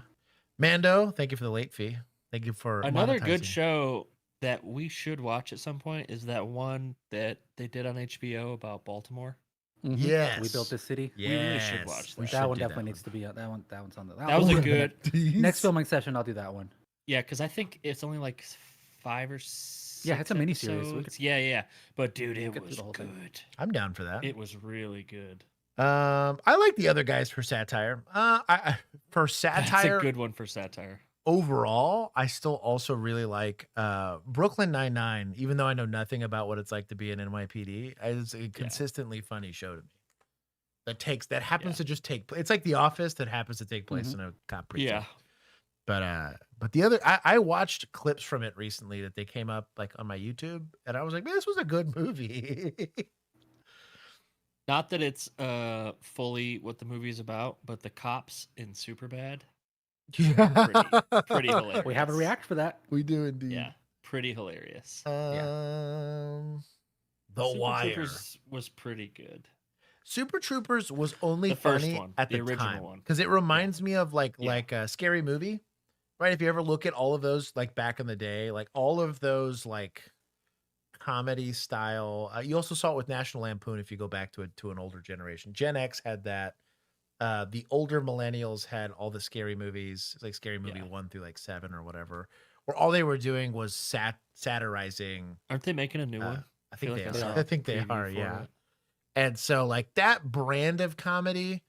[SPEAKER 2] Mando, thank you for the late fee. Thank you for
[SPEAKER 1] Another good
[SPEAKER 2] monetizing.
[SPEAKER 1] show that we should watch at some point is that one that they did on HBO about Baltimore.
[SPEAKER 3] Mhm.
[SPEAKER 2] Yes.
[SPEAKER 3] We built this city.
[SPEAKER 1] We really should watch that.
[SPEAKER 3] That one definitely needs to be on. That one's on the.
[SPEAKER 1] That was a good.
[SPEAKER 3] Next filming session, I'll do that one.
[SPEAKER 1] Yeah, because I think it's only like 5 or 6.
[SPEAKER 3] Yeah, it's a miniseries. We
[SPEAKER 1] episodes. Yeah. But dude, it
[SPEAKER 3] get through
[SPEAKER 1] was
[SPEAKER 3] the whole thing.
[SPEAKER 1] good.
[SPEAKER 2] I'm down for that.
[SPEAKER 1] It was really good.
[SPEAKER 2] I like the other guys for satire. For satire,
[SPEAKER 1] That's a good one for satire.
[SPEAKER 2] overall, I still also really like Brooklyn Nine-Nine, even though I know nothing about what it's like to be an NYPD. It's a consistently funny show to me. That happens to just take place. It's like The Office that happens to take place in a cop precinct.
[SPEAKER 1] Yeah.
[SPEAKER 2] But the other, I watched clips from it recently that they came up like on my YouTube, and I was like, man, this was a good movie.
[SPEAKER 1] Not that it's fully what the movie's about, but the cops in Superbad. Pretty hilarious.
[SPEAKER 3] We have a react for that.
[SPEAKER 2] We do indeed.
[SPEAKER 1] Yeah, pretty hilarious.
[SPEAKER 2] The
[SPEAKER 1] Super
[SPEAKER 2] Wire.
[SPEAKER 1] Troopers was pretty good.
[SPEAKER 2] Super Troopers was only
[SPEAKER 1] The first
[SPEAKER 2] funny
[SPEAKER 1] one,
[SPEAKER 2] at
[SPEAKER 1] the
[SPEAKER 2] the
[SPEAKER 1] original
[SPEAKER 2] time
[SPEAKER 1] one.
[SPEAKER 2] because it reminds me of like a Scary Movie, right? If you ever look at all of those like back in the day, like all of those like comedy style. You also saw it with National Lampoon if you go back to an older generation. Gen X had that. The older millennials had all the scary movies, like Scary Movie 1 through like 7 or whatever, where all they were doing was satirizing.
[SPEAKER 1] Aren't they making a new one?
[SPEAKER 2] I think
[SPEAKER 1] feel like
[SPEAKER 2] they
[SPEAKER 1] I
[SPEAKER 2] are.
[SPEAKER 1] saw
[SPEAKER 2] I think they
[SPEAKER 1] preview
[SPEAKER 2] are.
[SPEAKER 1] for
[SPEAKER 2] Yeah.
[SPEAKER 1] it.
[SPEAKER 2] And so like that brand of comedy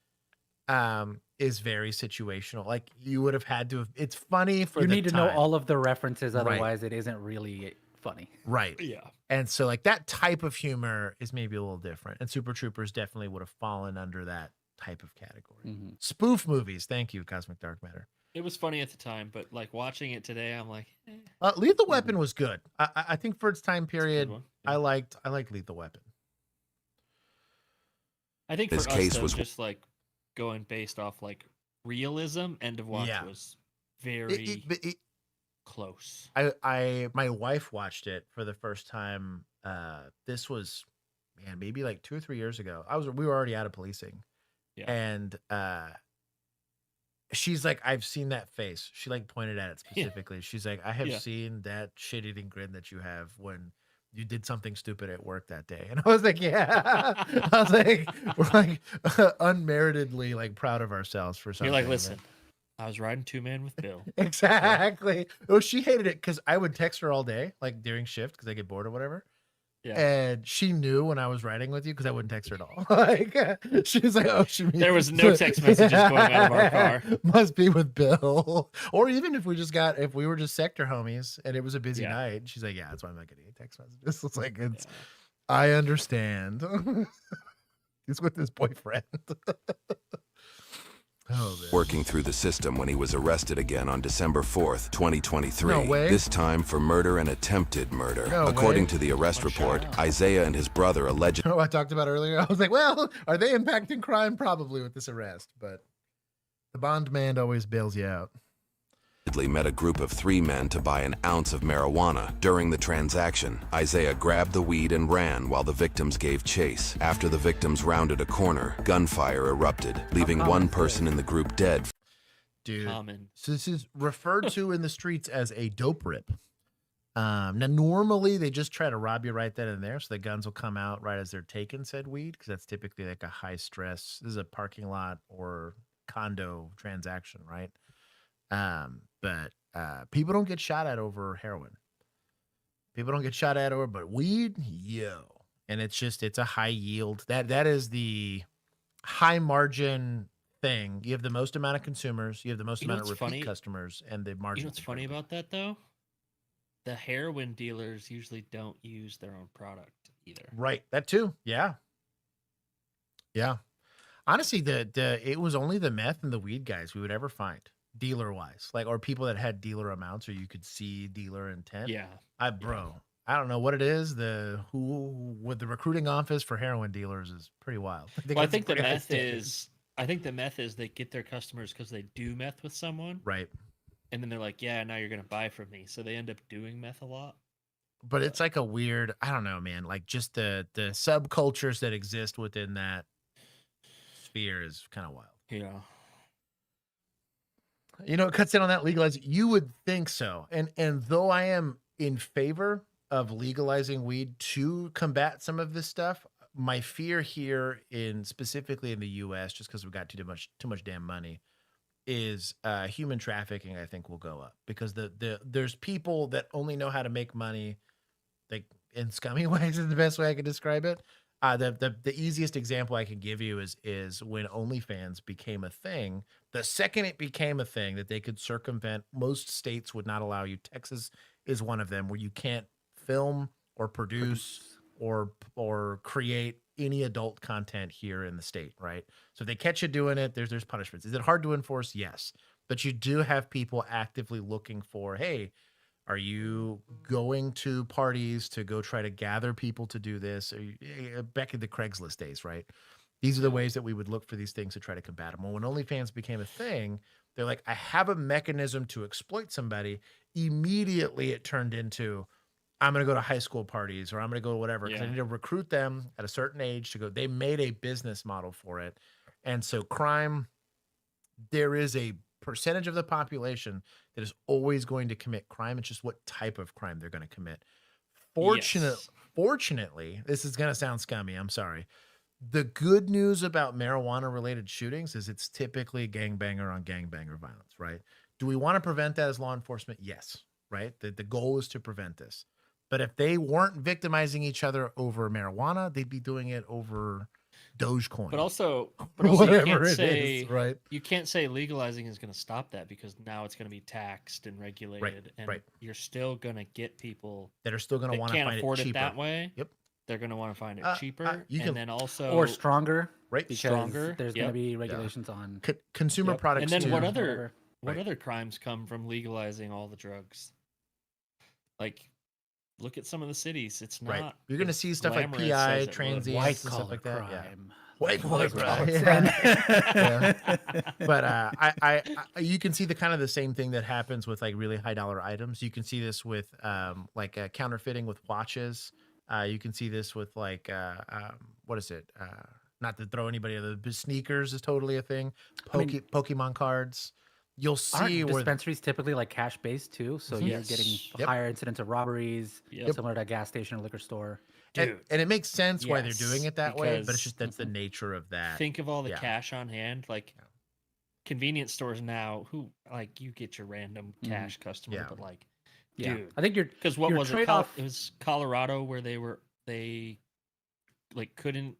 [SPEAKER 2] is very situational. Like you would have had to have, it's funny for
[SPEAKER 3] You
[SPEAKER 2] the
[SPEAKER 3] need to know
[SPEAKER 2] time.
[SPEAKER 3] all of the references,
[SPEAKER 2] Right.
[SPEAKER 3] otherwise it isn't really funny.
[SPEAKER 2] Right.
[SPEAKER 1] Yeah.
[SPEAKER 2] And so like that type of humor is maybe a little different. And Super Troopers definitely would have fallen under that type of category. Spoof movies. Thank you, Cosmic Dark Matter.
[SPEAKER 1] It was funny at the time, but like watching it today, I'm like,
[SPEAKER 2] Lethal Weapon was good. I think for its time period,
[SPEAKER 1] one,
[SPEAKER 2] I liked Lethal Weapon.
[SPEAKER 1] I think for
[SPEAKER 12] This
[SPEAKER 1] us,
[SPEAKER 12] case
[SPEAKER 1] though,
[SPEAKER 12] was-
[SPEAKER 1] just like going based off like realism. End of Watch
[SPEAKER 2] Yeah.
[SPEAKER 1] was very close.
[SPEAKER 2] My wife watched it for the first time. This was, man, maybe like 2 or 3 years ago. We were already out of policing.
[SPEAKER 1] Yeah.
[SPEAKER 2] And she's like, I've seen that face. She like pointed at it specifically. She's like, I have
[SPEAKER 1] Yeah.
[SPEAKER 2] seen that shit-eating grin that you have when you did something stupid at work that day. And I was like, yeah. I was like, we're like unmeritedly like proud of ourselves for something.
[SPEAKER 1] You're like, listen, I was riding 2-man with Bill.
[SPEAKER 2] Exactly. Oh, she hated it because I would text her all day, like during shift, because I get bored or whatever.
[SPEAKER 1] Yeah.
[SPEAKER 2] And she knew when I was riding with you because I wouldn't text her at all. Like she was like, "Oh,
[SPEAKER 1] There was no text messages going out of our car.
[SPEAKER 2] Must be with Bill." Or even if we were just sector homies and it was a busy
[SPEAKER 1] Yeah.
[SPEAKER 2] night, she's like, "Yeah, that's why I'm not getting any text messages." It's like I understand. He's with his boyfriend. Oh, man.
[SPEAKER 12] Working through the system when he was arrested again on December 4th, 2023.
[SPEAKER 2] No way.
[SPEAKER 12] This time for murder and attempted murder.
[SPEAKER 2] No
[SPEAKER 12] According
[SPEAKER 2] way.
[SPEAKER 12] to the arrest report, Isaiah and his brother allegedly
[SPEAKER 2] I talked about earlier. I was like, well, are they impacting crime? Probably with this arrest, but the bond man always bails you out.
[SPEAKER 12] met a group of 3 men to buy an ounce of marijuana. During the transaction, Isaiah grabbed the weed and ran while the victims gave chase. After the victims rounded a corner, gunfire erupted, leaving one person in the group dead.
[SPEAKER 2] Dude,
[SPEAKER 1] Common.
[SPEAKER 2] so this is referred to in the streets as a dope rip. Now, normally they just try to rob you right then and there, so the guns will come out right as they're taking said weed, because that's typically like a high stress. This is a parking lot or condo transaction, right? But people don't get shot at over heroin. People don't get shot at over, but weed, yo. And it's a high yield. That is the high margin thing. You have the most amount of consumers, you have the most amount of repeat customers, and the margin.
[SPEAKER 1] You know what's funny about that though? The heroin dealers usually don't use their own product either.
[SPEAKER 2] Right. That too. Yeah. Yeah. Honestly, it was only the meth and the weed guys we would ever find dealer wise, like, or people that had dealer amounts, or you could see dealer intent.
[SPEAKER 1] Yeah.
[SPEAKER 2] I don't know what it is. With the recruiting office for heroin dealers is pretty wild.
[SPEAKER 1] I think the meth is they get their customers because they do meth with someone.
[SPEAKER 2] Right.
[SPEAKER 1] And then they're like, yeah, now you're going to buy from me. So they end up doing meth a lot.
[SPEAKER 2] But it's like a weird, I don't know, man, like just the subcultures that exist within that sphere is kind of wild.
[SPEAKER 1] Yeah.
[SPEAKER 2] You know, it cuts in on that legalizing. You would think so. And though I am in favor of legalizing weed to combat some of this stuff, my fear here specifically in the US, just because we've got too much damn money, is human trafficking. I think will go up because there's people that only know how to make money, like in scummy ways is the best way I could describe it. The easiest example I can give you is when OnlyFans became a thing. The second it became a thing that they could circumvent, most states would not allow you. Texas is one of them, where you can't film or produce or create any adult content here in the state, right? So if they catch you doing it, there's punishments. Is it hard to enforce? Yes. But you do have people actively looking for, hey, are you going to parties to go try to gather people to do this? Back in the Craigslist days, right? These are the ways that we would look for these things to try to combat them. Well, when OnlyFans became a thing, they're like, I have a mechanism to exploit somebody. Immediately it turned into, I'm going to go to high school parties, or I'm going to go to whatever, because I need to recruit them at a certain age to go. They made a business model for it. And so crime, there is a percentage of the population that is always going to commit crime. It's just what type of crime they're going to commit. Fortunately, this is going to sound scummy. I'm sorry. The good news about marijuana related shootings is it's typically gangbanger on gangbanger violence, right? Do we want to prevent that as law enforcement? Yes, right? The goal is to prevent this. But if they weren't victimizing each other over marijuana, they'd be doing it over Dogecoin.
[SPEAKER 1] But also
[SPEAKER 2] whatever right?
[SPEAKER 1] You can't say legalizing is going to stop that, because now it's going to be taxed and regulated, and you're still going to get people
[SPEAKER 2] that are still going to want to find
[SPEAKER 1] afford
[SPEAKER 2] it cheaper.
[SPEAKER 1] It that way.
[SPEAKER 2] Yep.
[SPEAKER 1] They're going to want to find it cheaper,
[SPEAKER 2] and
[SPEAKER 1] then also
[SPEAKER 3] or stronger,
[SPEAKER 2] right?
[SPEAKER 3] Because
[SPEAKER 1] stronger.
[SPEAKER 3] There's going to be regulations on
[SPEAKER 2] consumer products.
[SPEAKER 1] And then
[SPEAKER 2] too.
[SPEAKER 1] what other crimes come from legalizing all the drugs? Like, look at some of the cities. It's not.
[SPEAKER 2] You're going to see stuff like PI, transients,
[SPEAKER 3] white
[SPEAKER 2] and stuff like that.
[SPEAKER 3] Crime.
[SPEAKER 2] Yeah. White collar crime. But I you can see the same thing that happens with like really high dollar items. You can see this with counterfeiting with watches. You can see this with like what is it? Not to throw anybody other, but sneakers is totally a thing. Pokemon cards. You'll see
[SPEAKER 3] where dispensaries typically like cash based too, so you're getting higher incidence of robberies, similar to a gas station or liquor store.
[SPEAKER 2] And it makes sense why they're doing it that way, but it's just that's the nature of that.
[SPEAKER 1] Think of all the cash on hand, like convenience stores now. Who like you get your random cash customer, but like, dude,
[SPEAKER 3] I think
[SPEAKER 1] because what was it? It was Colorado where they were they like couldn't.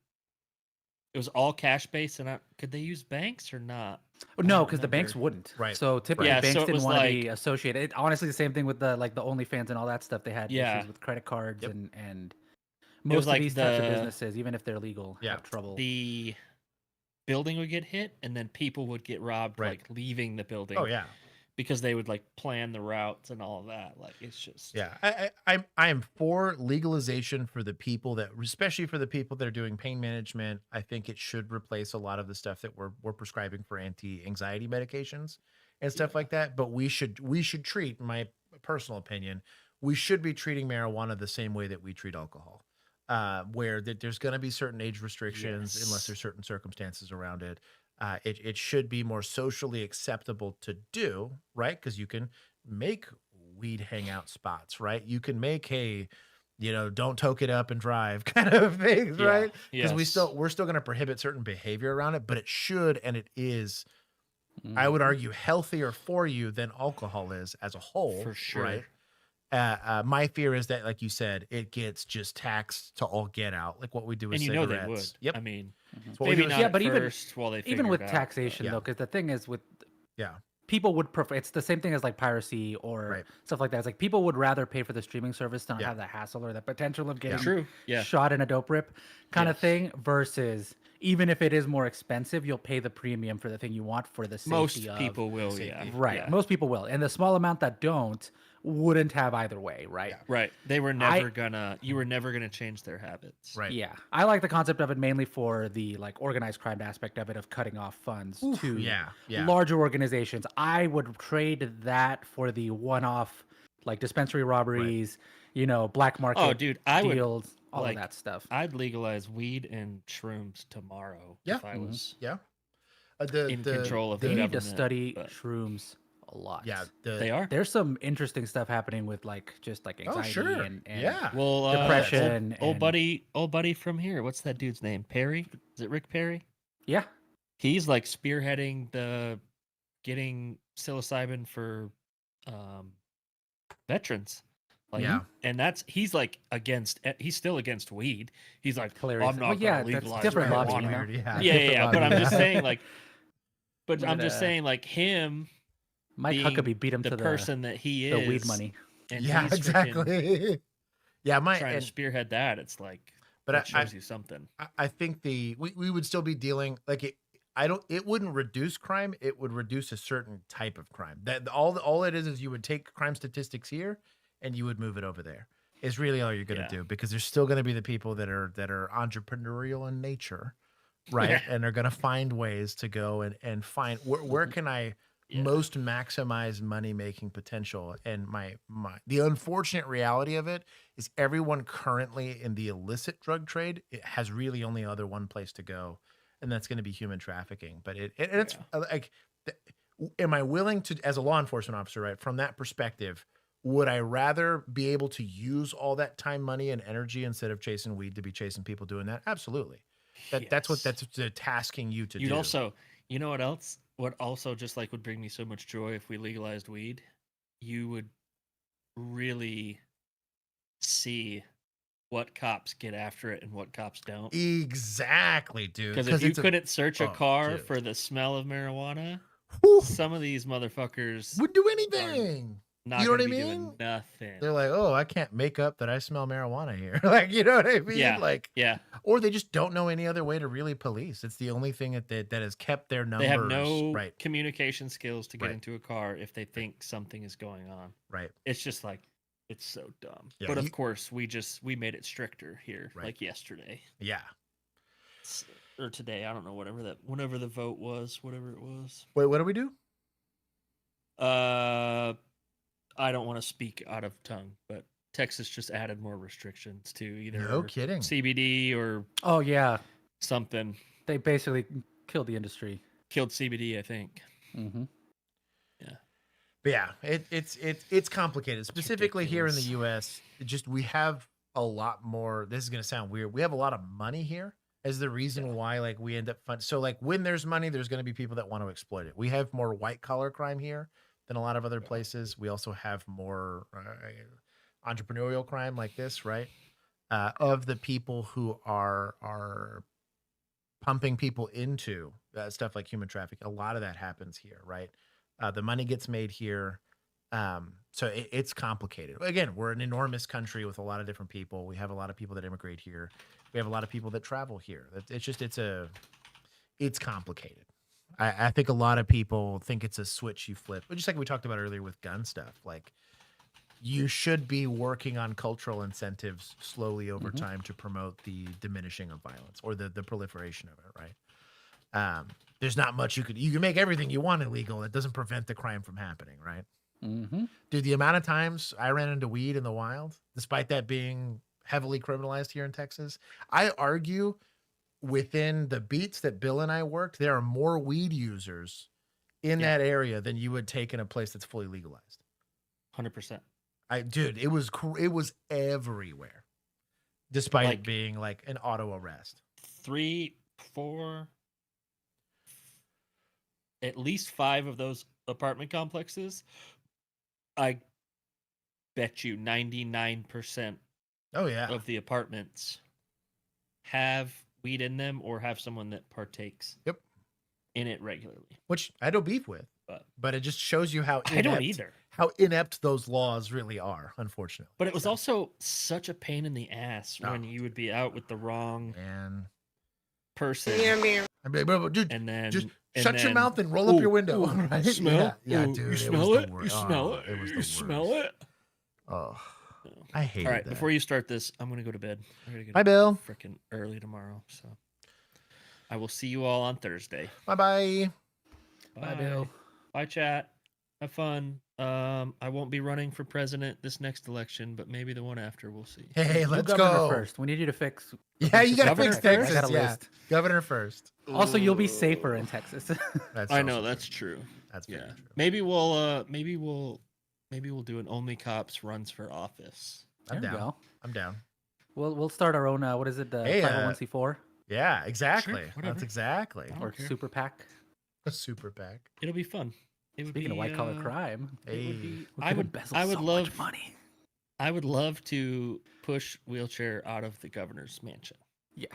[SPEAKER 1] It was all cash based, and could they use banks or not?
[SPEAKER 3] No, because the banks wouldn't.
[SPEAKER 2] Right.
[SPEAKER 3] So typically,
[SPEAKER 1] Yeah,
[SPEAKER 3] banks
[SPEAKER 1] so it
[SPEAKER 3] didn't
[SPEAKER 1] was
[SPEAKER 3] want to
[SPEAKER 1] like-
[SPEAKER 3] be associated. Honestly, the same thing with the OnlyFans and all that stuff. They had
[SPEAKER 1] Yeah.
[SPEAKER 3] issues with credit cards
[SPEAKER 2] Yep.
[SPEAKER 3] and
[SPEAKER 1] was
[SPEAKER 3] most of
[SPEAKER 1] like
[SPEAKER 3] these types of
[SPEAKER 1] the-
[SPEAKER 3] businesses, even if they're legal,
[SPEAKER 2] Yeah.
[SPEAKER 3] have trouble.
[SPEAKER 1] The building would get hit, and then people would get robbed,
[SPEAKER 2] Right.
[SPEAKER 1] like leaving the building.
[SPEAKER 2] Oh yeah.
[SPEAKER 1] Because they would like plan the routes and all of that. Like it's just
[SPEAKER 2] Yeah, I am for legalization for the people that, especially for the people that are doing pain management. I think it should replace a lot of the stuff that we're prescribing for anti-anxiety medications and stuff like that. But we should treat, in my personal opinion, we should be treating marijuana the same way that we treat alcohol, where there's going to be certain age restrictions unless there's certain circumstances around it. It should be more socially acceptable to do, right? Because you can make weed hangout spots, right? You can make don't toke it up and drive kind of things,
[SPEAKER 1] Yeah,
[SPEAKER 2] right? Because
[SPEAKER 1] yes.
[SPEAKER 2] we're still going to prohibit certain behavior around it, but it should, and it is, I would argue, healthier for you than alcohol is as a whole,
[SPEAKER 1] For sure.
[SPEAKER 2] right? My fear is that, like you said, it gets just taxed to all get out, like what we do with
[SPEAKER 1] and you
[SPEAKER 2] cigarettes.
[SPEAKER 1] know they would.
[SPEAKER 2] Yep.
[SPEAKER 1] I mean,
[SPEAKER 2] It's what we
[SPEAKER 1] maybe
[SPEAKER 2] do with-
[SPEAKER 1] not
[SPEAKER 3] Yeah,
[SPEAKER 1] at
[SPEAKER 3] but even-
[SPEAKER 1] first while they
[SPEAKER 3] Even
[SPEAKER 1] figure
[SPEAKER 3] with
[SPEAKER 1] it out,
[SPEAKER 3] taxation,
[SPEAKER 2] Yeah.
[SPEAKER 3] though, because the thing is with
[SPEAKER 2] yeah.
[SPEAKER 3] people would prefer, it's the same thing as like piracy or
[SPEAKER 2] Right.
[SPEAKER 3] stuff like that. It's like people would rather pay for the streaming service to not
[SPEAKER 2] Yeah.
[SPEAKER 3] have the hassle or the potential of getting
[SPEAKER 1] True. Yeah.
[SPEAKER 3] shot in a dope rip kind of
[SPEAKER 1] Yes.
[SPEAKER 3] thing, versus even if it is more expensive, you'll pay the premium for the thing you want for the safety
[SPEAKER 1] Most
[SPEAKER 3] of.
[SPEAKER 1] people will. Yeah.
[SPEAKER 3] Right.
[SPEAKER 1] Yeah.
[SPEAKER 3] Most people will. And the small amount that don't wouldn't have either way, right?
[SPEAKER 1] Right. They were never gonna. You were never gonna change their habits.
[SPEAKER 2] Right.
[SPEAKER 3] Yeah. I like the concept of it mainly for the like organized crime aspect of it, of cutting off funds to
[SPEAKER 2] yeah.
[SPEAKER 3] larger organizations. I would trade that for the one-off like dispensary robberies, black market
[SPEAKER 1] Oh, dude, I would,
[SPEAKER 3] deals, all
[SPEAKER 1] like,
[SPEAKER 3] of that stuff.
[SPEAKER 1] I'd legalize weed and shrooms tomorrow
[SPEAKER 2] Yeah.
[SPEAKER 1] if I was
[SPEAKER 2] Yeah.
[SPEAKER 1] in control of
[SPEAKER 3] They
[SPEAKER 1] the
[SPEAKER 3] need to
[SPEAKER 1] government.
[SPEAKER 3] study
[SPEAKER 1] but
[SPEAKER 3] shrooms a lot.
[SPEAKER 2] Yeah.
[SPEAKER 1] they are.
[SPEAKER 3] There's some interesting stuff happening with like just like anxiety
[SPEAKER 2] sure.
[SPEAKER 3] and
[SPEAKER 2] Yeah.
[SPEAKER 1] Well,
[SPEAKER 3] depression.
[SPEAKER 1] Old
[SPEAKER 3] and-
[SPEAKER 1] buddy from here. What's that dude's name? Perry? Is it Rick Perry?
[SPEAKER 3] Yeah.
[SPEAKER 1] He's like spearheading the getting psilocybin for veterans. Like,
[SPEAKER 2] Yeah.
[SPEAKER 1] and he's like he's still against weed. He's like,
[SPEAKER 3] Hilarious.
[SPEAKER 1] I'm not
[SPEAKER 3] Well, yeah,
[SPEAKER 1] gonna
[SPEAKER 3] that's
[SPEAKER 1] legalize
[SPEAKER 3] different lobby,
[SPEAKER 1] marijuana.
[SPEAKER 2] Yeah.
[SPEAKER 1] Yeah. But I'm just
[SPEAKER 2] Yeah.
[SPEAKER 1] saying, like, but
[SPEAKER 3] Look
[SPEAKER 1] I'm
[SPEAKER 3] at,
[SPEAKER 1] just saying, like, him,
[SPEAKER 3] Mike
[SPEAKER 1] being
[SPEAKER 3] Huckabee beat him
[SPEAKER 1] the
[SPEAKER 3] to
[SPEAKER 1] person that he
[SPEAKER 3] the
[SPEAKER 1] is,
[SPEAKER 3] weed money.
[SPEAKER 1] and
[SPEAKER 2] Yeah,
[SPEAKER 1] he's freaking
[SPEAKER 2] exactly. Yeah,
[SPEAKER 1] trying to spearhead that. It's like,
[SPEAKER 2] But
[SPEAKER 1] that shows you something.
[SPEAKER 2] I think we would still be dealing like it. It wouldn't reduce crime. It would reduce a certain type of crime. That all it is you would take crime statistics here and you would move it over there. Is really all you're going to do, because there's still going to be the people that are entrepreneurial in nature, right? And they're going to find ways to go and find where can I most maximize money making potential. And the unfortunate reality of it is everyone currently in the illicit drug trade, it has really only one place to go, and that's going to be human trafficking. But it's like, am I willing to, as a law enforcement officer, right, from that perspective, would I rather be able to use all that time, money, and energy instead of chasing weed to be chasing people doing that? Absolutely. That's what they're tasking you to do.
[SPEAKER 1] You'd also, you know what else? What also just like would bring me so much joy if we legalized weed? You would really see what cops get after it and what cops don't.
[SPEAKER 2] Exactly, dude.
[SPEAKER 1] Because if you
[SPEAKER 2] it's
[SPEAKER 1] couldn't search a car
[SPEAKER 2] dude.
[SPEAKER 1] for the smell of marijuana, some of these motherfuckers
[SPEAKER 2] would do anything.
[SPEAKER 1] not
[SPEAKER 2] You know what
[SPEAKER 1] gonna
[SPEAKER 2] I
[SPEAKER 1] be
[SPEAKER 2] mean?
[SPEAKER 1] doing nothing.
[SPEAKER 2] They're like, oh, I can't make up that I smell marijuana here. Like, you know what I mean?
[SPEAKER 1] Yeah,
[SPEAKER 2] Like,
[SPEAKER 1] yeah.
[SPEAKER 2] Or they just don't know any other way to really police. It's the only thing that has kept their numbers.
[SPEAKER 1] They have no
[SPEAKER 2] right.
[SPEAKER 1] communication skills to get
[SPEAKER 2] Right.
[SPEAKER 1] into a car if they think something is going on.
[SPEAKER 2] Right.
[SPEAKER 1] It's just like, it's so dumb.
[SPEAKER 2] Yeah,
[SPEAKER 1] but of course, we made it stricter here,
[SPEAKER 2] Right.
[SPEAKER 1] like yesterday.
[SPEAKER 2] Yeah.
[SPEAKER 1] Or today, I don't know, whenever the vote was, whatever it was.
[SPEAKER 2] Wait, what do we do?
[SPEAKER 1] I don't want to speak out of tongue, but Texas just added more restrictions to either
[SPEAKER 2] No kidding.
[SPEAKER 1] CBD or
[SPEAKER 3] Oh yeah,
[SPEAKER 1] something.
[SPEAKER 3] they basically killed the industry.
[SPEAKER 1] Killed CBD, I think.
[SPEAKER 3] Mm-hmm.
[SPEAKER 1] Yeah.
[SPEAKER 2] But yeah, it's complicated. Specifically here in the U.S., we have a lot more. This is gonna sound weird. We have a lot of money here as the reason why like we end up so like when there's money, there's gonna be people that want to exploit it. We have more white collar crime here than a lot of other places. We also have more entrepreneurial crime like this, right? of the people who are pumping people into stuff like human trafficking. A lot of that happens here, right? The money gets made here. So it's complicated. Again, we're an enormous country with a lot of different people. We have a lot of people that immigrate here. We have a lot of people that travel here. It's complicated. I think a lot of people think it's a switch you flip, but just like we talked about earlier with gun stuff, like you should be working on cultural incentives slowly over time to promote the diminishing of violence or the proliferation of it, right? There's not much you can make everything you want illegal. It doesn't prevent the crime from happening, right? Dude, the amount of times I ran into weed in the wild, despite that being heavily criminalized here in Texas, I argue within the beats that Bill and I worked, there are more weed users in that area than you would take in a place that's fully legalized.
[SPEAKER 1] 100%.
[SPEAKER 2] Dude, it was everywhere, despite it being like an auto arrest.
[SPEAKER 1] 3, 4, at least 5 of those apartment complexes, I bet you 99% of the apartments have weed in them or have someone that partakes in it regularly.
[SPEAKER 2] Which I don't beef with, but it just shows you how
[SPEAKER 1] I don't either.
[SPEAKER 2] How inept those laws really are, unfortunately.
[SPEAKER 1] But it was also such a pain in the ass when you would be out with the wrong person.
[SPEAKER 2] Dude,
[SPEAKER 1] and then
[SPEAKER 2] just shut your mouth and roll up your window. Right?
[SPEAKER 1] Smell?
[SPEAKER 2] Yeah, dude.
[SPEAKER 1] You smell it? You
[SPEAKER 2] smell
[SPEAKER 1] smell it? You smell it?
[SPEAKER 2] Oh, I hate it.
[SPEAKER 1] All right, before you start this, I'm going to go to bed. I gotta get
[SPEAKER 2] Bye, Bill.
[SPEAKER 1] Freaking early tomorrow. So I will see you all on Thursday.
[SPEAKER 2] Bye-bye.
[SPEAKER 3] Bye, Bill.
[SPEAKER 1] Bye, chat. Have fun. I won't be running for president this next election, but maybe the one after. We'll see.
[SPEAKER 2] Hey, let's
[SPEAKER 3] governor
[SPEAKER 2] go
[SPEAKER 3] first. We need you to fix.
[SPEAKER 2] Yeah, you got to fix
[SPEAKER 3] Texas.
[SPEAKER 2] Texas. Yeah. Governor first.
[SPEAKER 3] Also, you'll be safer in Texas.
[SPEAKER 1] I know that's true.
[SPEAKER 2] That's very true.
[SPEAKER 1] Maybe we'll do an OnlyCops runs for office.
[SPEAKER 2] I'm
[SPEAKER 3] There we
[SPEAKER 2] down.
[SPEAKER 3] go.
[SPEAKER 2] I'm down.
[SPEAKER 3] We'll start our own. What is it? 501c4
[SPEAKER 2] Yeah, exactly.
[SPEAKER 1] Sure, whatever.
[SPEAKER 2] That's exactly.
[SPEAKER 1] I don't
[SPEAKER 3] or
[SPEAKER 1] care.
[SPEAKER 3] super PAC.
[SPEAKER 2] A super PAC.
[SPEAKER 1] It'll be fun. It would
[SPEAKER 3] Speaking
[SPEAKER 1] be,
[SPEAKER 3] of white collar crime,
[SPEAKER 2] Hey.
[SPEAKER 1] I would
[SPEAKER 3] love money.
[SPEAKER 1] I would love to push wheelchair out of the governor's mansion.
[SPEAKER 3] Yeah,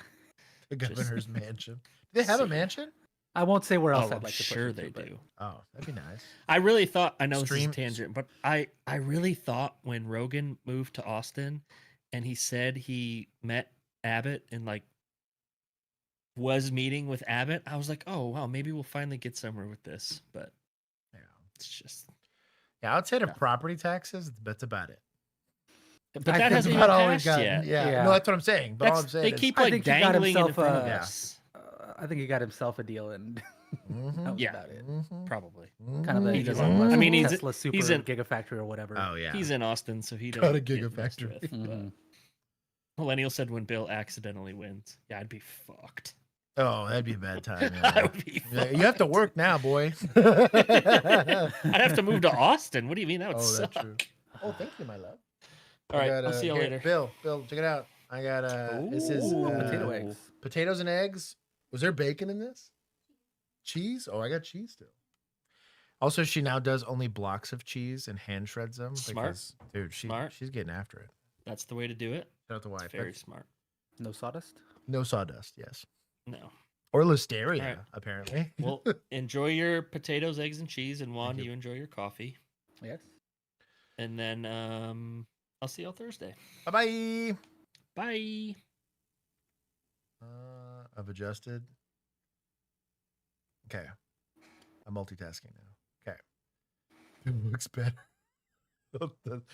[SPEAKER 2] The governor's mansion. Do they have a mansion?
[SPEAKER 3] I won't say where else
[SPEAKER 1] Oh,
[SPEAKER 3] I'd like to push
[SPEAKER 1] sure
[SPEAKER 3] it to,
[SPEAKER 1] they
[SPEAKER 3] but-
[SPEAKER 1] do.
[SPEAKER 2] Oh, that'd be nice.
[SPEAKER 1] I really thought, I know this is
[SPEAKER 2] Stream-
[SPEAKER 1] a tangent, but I really thought when Rogan moved to Austin and he said he met Abbott and like was meeting with Abbott, I was like, oh wow, maybe we'll finally get somewhere with this. But it's just
[SPEAKER 2] outside of property taxes, that's about it.
[SPEAKER 1] But that hasn't even passed yet.
[SPEAKER 2] Yeah. No, that's what I'm saying. But all I'm saying
[SPEAKER 1] they
[SPEAKER 2] is,
[SPEAKER 1] keep
[SPEAKER 3] I
[SPEAKER 1] like
[SPEAKER 3] think he got
[SPEAKER 1] dangling in
[SPEAKER 3] himself
[SPEAKER 1] front of
[SPEAKER 3] a-
[SPEAKER 1] us.
[SPEAKER 3] I think he got himself a deal, and that was
[SPEAKER 1] Yeah.
[SPEAKER 3] about it.
[SPEAKER 1] Probably.
[SPEAKER 3] Kind of the
[SPEAKER 1] He doesn't-
[SPEAKER 3] Elon Musk
[SPEAKER 1] I mean, he's-
[SPEAKER 3] Tesla super
[SPEAKER 1] he's in-
[SPEAKER 3] gigafactory or whatever.
[SPEAKER 2] Oh yeah.
[SPEAKER 1] He's in Austin, so he
[SPEAKER 2] Got
[SPEAKER 1] doesn't
[SPEAKER 2] a
[SPEAKER 1] get messed
[SPEAKER 2] gigafactory.
[SPEAKER 1] with, but Millennial said when Bill accidentally wins, yeah, I'd be fucked.
[SPEAKER 2] Oh, that'd be a bad time.
[SPEAKER 1] I would be
[SPEAKER 2] Yeah, you have to work now, boy.
[SPEAKER 1] I'd have to move to Austin. What do you mean? That would
[SPEAKER 2] Oh,
[SPEAKER 1] suck.
[SPEAKER 2] that's true. Oh, thank you, my love.
[SPEAKER 1] All right,
[SPEAKER 2] I got,
[SPEAKER 1] I'll see you
[SPEAKER 2] here,
[SPEAKER 1] later.
[SPEAKER 2] Bill, check it out. I got this is
[SPEAKER 3] potato eggs.
[SPEAKER 2] potatoes and eggs. Was there bacon in this? Cheese? Oh, I got cheese too. Also, she now does only blocks of cheese and hand shreds them.
[SPEAKER 1] Smart.
[SPEAKER 2] Because, dude, she's getting after it.
[SPEAKER 1] That's the way to do it.
[SPEAKER 2] Shout out to wife.
[SPEAKER 1] It's very
[SPEAKER 2] That's-
[SPEAKER 1] smart.
[SPEAKER 3] No sawdust.
[SPEAKER 2] No sawdust, yes.
[SPEAKER 1] No.
[SPEAKER 2] Or listeria,
[SPEAKER 1] All right.
[SPEAKER 2] apparently.
[SPEAKER 1] Well, enjoy your potatoes, eggs, and cheese, and Juan, you enjoy your coffee.
[SPEAKER 3] Yes.
[SPEAKER 1] And then I'll see y'all Thursday.
[SPEAKER 2] Bye-bye.
[SPEAKER 1] Bye.
[SPEAKER 2] I've adjusted. Okay. I'm multitasking now. Okay. It looks better.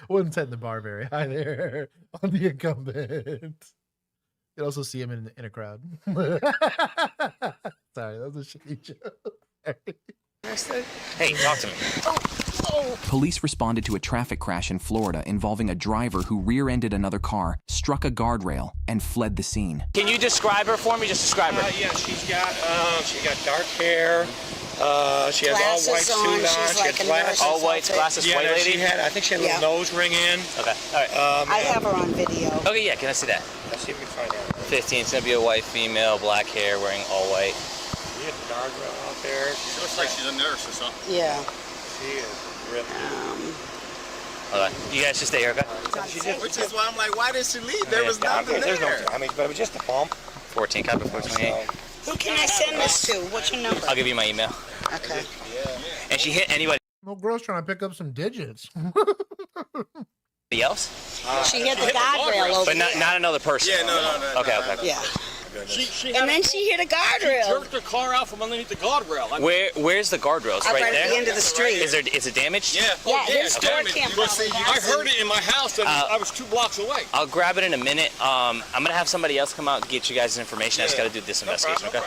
[SPEAKER 2] Wasn't setting the bar very high there on the incumbent. You can also see him in a crowd. Sorry, that was a shitty joke.
[SPEAKER 16] Hey, talk to me. Police responded to a traffic crash in Florida involving a driver who rear-ended another car, struck a guardrail, and fled the scene.
[SPEAKER 17] Can you describe her for me? Just describe her.
[SPEAKER 18] Yeah, she got dark hair. She has all white suit on. She has glasses.
[SPEAKER 17] All white glasses,
[SPEAKER 18] Yeah,
[SPEAKER 17] white lady.
[SPEAKER 18] I think she had a little nose ring in.
[SPEAKER 17] Okay, all right.
[SPEAKER 19] I have her on video.
[SPEAKER 17] Okay, yeah. Can I see that?
[SPEAKER 18] Let's see if we can find out.
[SPEAKER 17] 15. It's gonna be a white female, black hair, wearing all white.
[SPEAKER 18] She has a guardrail out there.
[SPEAKER 20] She looks like she's a nurse or something.
[SPEAKER 19] Yeah.
[SPEAKER 18] She is ripped.
[SPEAKER 17] Hold on. You guys just stay here, okay?
[SPEAKER 13] Which is why I'm like, why did she leave? There was nothing there.
[SPEAKER 18] There's no damage, but it was just a bump.
[SPEAKER 17] 14, copy 428.
[SPEAKER 19] Who can I send this to? What's your number?
[SPEAKER 17] I'll give you my email.
[SPEAKER 19] Okay.
[SPEAKER 17] And she hit anybody
[SPEAKER 2] Little girl's trying to pick up some digits.
[SPEAKER 17] else?
[SPEAKER 19] She hit the guardrail over
[SPEAKER 17] But not another person.
[SPEAKER 18] Yeah, no.
[SPEAKER 17] Okay.
[SPEAKER 19] Yeah.
[SPEAKER 9] And
[SPEAKER 19] then she hit a guardrail.
[SPEAKER 9] She jerked her car out from underneath the guardrail.
[SPEAKER 17] Where's the guardrail? It's
[SPEAKER 19] Up
[SPEAKER 17] right
[SPEAKER 19] right
[SPEAKER 17] there?
[SPEAKER 19] at the end of the street.
[SPEAKER 17] Is it damaged?
[SPEAKER 9] Yeah.
[SPEAKER 19] This door can't probably
[SPEAKER 9] I heard it in my house and I was 2 blocks away.
[SPEAKER 17] I'll grab it in a minute. I'm going to have somebody else come out and get you guys information. I just got to do this investigation, okay?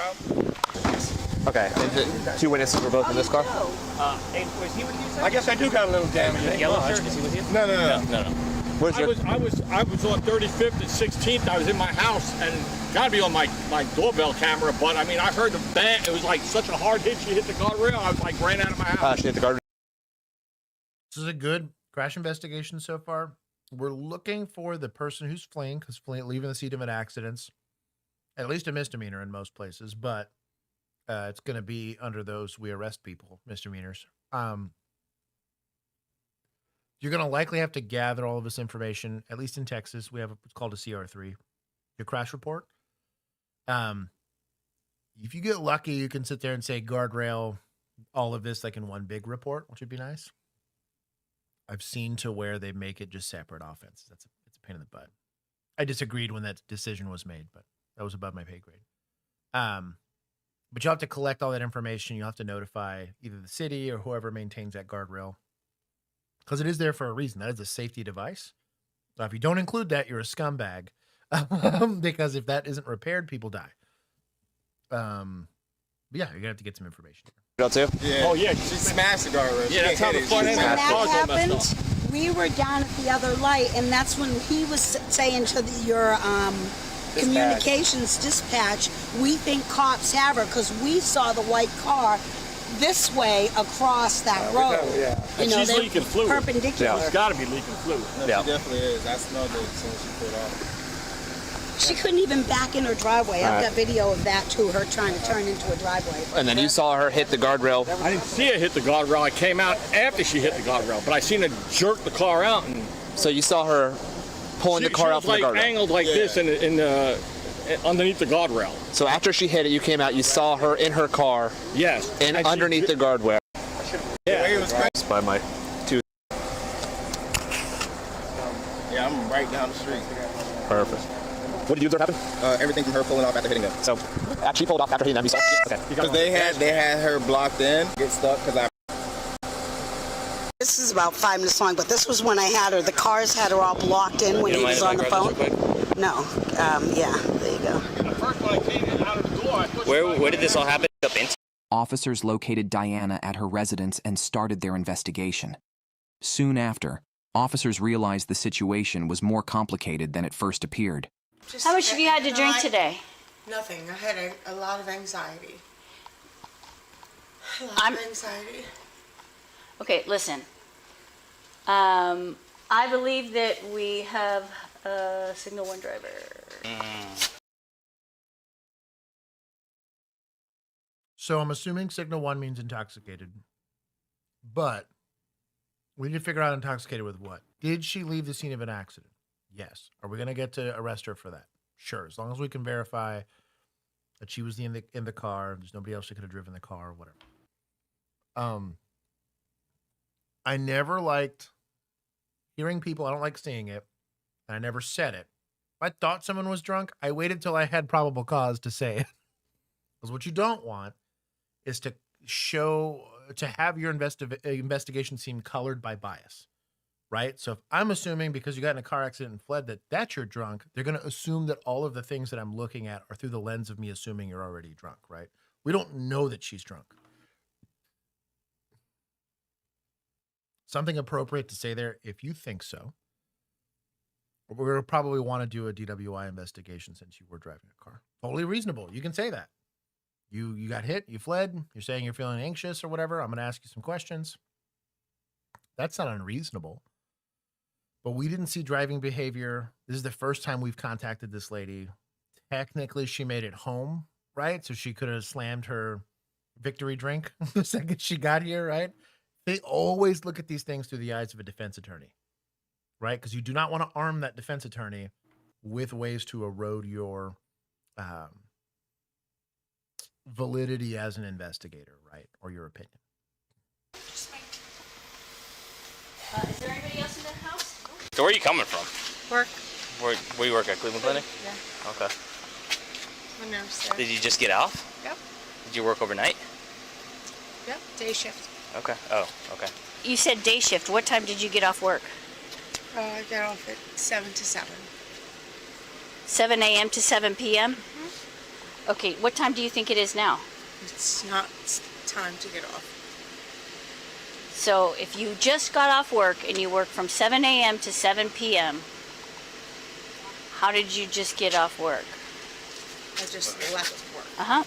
[SPEAKER 8] Okay. Is it 2 witnesses were both in this car?
[SPEAKER 17] Was he with you,
[SPEAKER 18] I guess I do got a little damage.
[SPEAKER 17] Yellow shirt, is he with you?
[SPEAKER 18] No.
[SPEAKER 9] I was on 35th and 16th. I was in my house and gotta be on my doorbell camera. But I mean, I heard the bang. It was like such a hard hit. She hit the guardrail. I was like ran out of my house.
[SPEAKER 8] She hit the guardrail.
[SPEAKER 2] This is a good crash investigation so far. We're looking for the person who's fleeing, because leaving the scene of an accident's at least a misdemeanor in most places, but it's going to be under those we arrest people misdemeanors. You're going to likely have to gather all of this information. At least in Texas, we have what's called a CR3, your crash report. If you get lucky, you can sit there and say guardrail, all of this like in one big report, which would be nice. I've seen to where they make it just separate offenses. It's a pain in the butt. I disagreed when that decision was made, but that was above my pay grade. But you'll have to collect all that information. You'll have to notify either the city or whoever maintains that guardrail, because it is there for a reason. That is a safety device. So if you don't include that, you're a scumbag, because if that isn't repaired, people die. But yeah, you're gonna have to get some information.
[SPEAKER 8] Too?
[SPEAKER 18] Yeah.
[SPEAKER 9] Oh yeah,
[SPEAKER 18] She smashed the guardrail.
[SPEAKER 9] Yeah, that's how the front end of
[SPEAKER 19] When
[SPEAKER 9] the car's all
[SPEAKER 19] that
[SPEAKER 9] messed up.
[SPEAKER 19] happened, we were down at the other light, and that's when he was saying to your communications dispatch, we think cops have her because we saw the white car this way across that road.
[SPEAKER 18] Yeah.
[SPEAKER 9] And she's
[SPEAKER 19] they're
[SPEAKER 9] leaking fluid.
[SPEAKER 19] perpendicular.
[SPEAKER 9] She's got to be leaking fluid.
[SPEAKER 18] No, she definitely is. I smelled it as soon as she pulled off.
[SPEAKER 19] She couldn't even back in her driveway. I've got video of that too, her trying to turn into a driveway.
[SPEAKER 8] And then you saw her hit the guardrail.
[SPEAKER 9] I didn't see her hit the guardrail. I came out after she hit the guardrail, but I seen her jerk the car out. And
[SPEAKER 8] So you saw her pulling the car out from the guardrail.
[SPEAKER 9] She was angled like this underneath the guardrail.
[SPEAKER 8] So after she hit it, you came out, you saw her in her car.
[SPEAKER 9] Yes.
[SPEAKER 8] And underneath the guardrail.
[SPEAKER 9] Yeah.
[SPEAKER 18] It was crazy.
[SPEAKER 8] By my tooth.
[SPEAKER 18] Yeah, I'm right down the street.
[SPEAKER 8] Perfect. What did you observe happen?
[SPEAKER 18] Everything from her pulling off after hitting them.
[SPEAKER 8] So actually pulled off after hitting them, you saw? Okay.
[SPEAKER 18] Because they had her blocked in, get stuck because I.
[SPEAKER 19] This is about 5 minutes long, but this was when I had her. The cars had her all blocked in when he was on the phone. No. Yeah, there you go.
[SPEAKER 9] First when I came in out of the door, I pushed
[SPEAKER 17] Where did this all happen? Up in?
[SPEAKER 16] Officers located Diana at her residence and started their investigation. Soon after, officers realized the situation was more complicated than it first appeared.
[SPEAKER 20] How much have you had to drink today?
[SPEAKER 21] Nothing. I had a lot of anxiety. A lot of anxiety.
[SPEAKER 20] Okay, listen. I believe that we have a Signal 1 driver.
[SPEAKER 2] So I'm assuming Signal 1 means intoxicated, but we need to figure out intoxicated with what. Did she leave the scene of an accident? Yes. Are we going to get to arrest her for that? Sure. As long as we can verify that she was in the car, there's nobody else that could have driven the car or whatever. I never liked hearing people. I don't like seeing it. And I never said it. If I thought someone was drunk, I waited till I had probable cause to say it. Because what you don't want is to have your investigation seem colored by bias. Right? So if I'm assuming because you got in a car accident and fled that you're drunk, they're going to assume that all of the things that I'm looking at are through the lens of me assuming you're already drunk, right? We don't know that she's drunk. Something appropriate to say there, if you think so. We're going to probably want to do a DWI investigation since you were driving a car. Totally reasonable. You can say that. You got hit, you fled, you're saying you're feeling anxious or whatever. I'm going to ask you some questions. That's not unreasonable. But we didn't see driving behavior. This is the first time we've contacted this lady. Technically, she made it home, right? So she could have slammed her victory drink the second she got here, right? They always look at these things through the eyes of a defense attorney. right? Because you do not want to arm that defense attorney with ways to erode your validity as an investigator, right? Or your opinion.
[SPEAKER 20] Is there anybody else in the house?
[SPEAKER 17] So where are you coming from?
[SPEAKER 21] Work.
[SPEAKER 17] Where you work at Cleveland Clinic?
[SPEAKER 21] Yeah.
[SPEAKER 17] Okay.
[SPEAKER 21] I'm a nurse there.
[SPEAKER 17] Did you just get off?
[SPEAKER 21] Yep.
[SPEAKER 17] Did you work overnight?
[SPEAKER 21] Yep. Day shift.
[SPEAKER 17] Okay. Oh, okay.
[SPEAKER 20] You said day shift. What time did you get off work?
[SPEAKER 21] I get off at 7 to 7.
[SPEAKER 20] 7 a.m. to 7 p.m.? Okay, what time do you think it is now?
[SPEAKER 21] It's not time to get off.
[SPEAKER 20] So if you just got off work and you work from 7 a.m. to 7 p.m., how did you just get off work?
[SPEAKER 21] I just left work.
[SPEAKER 20] Uh-huh.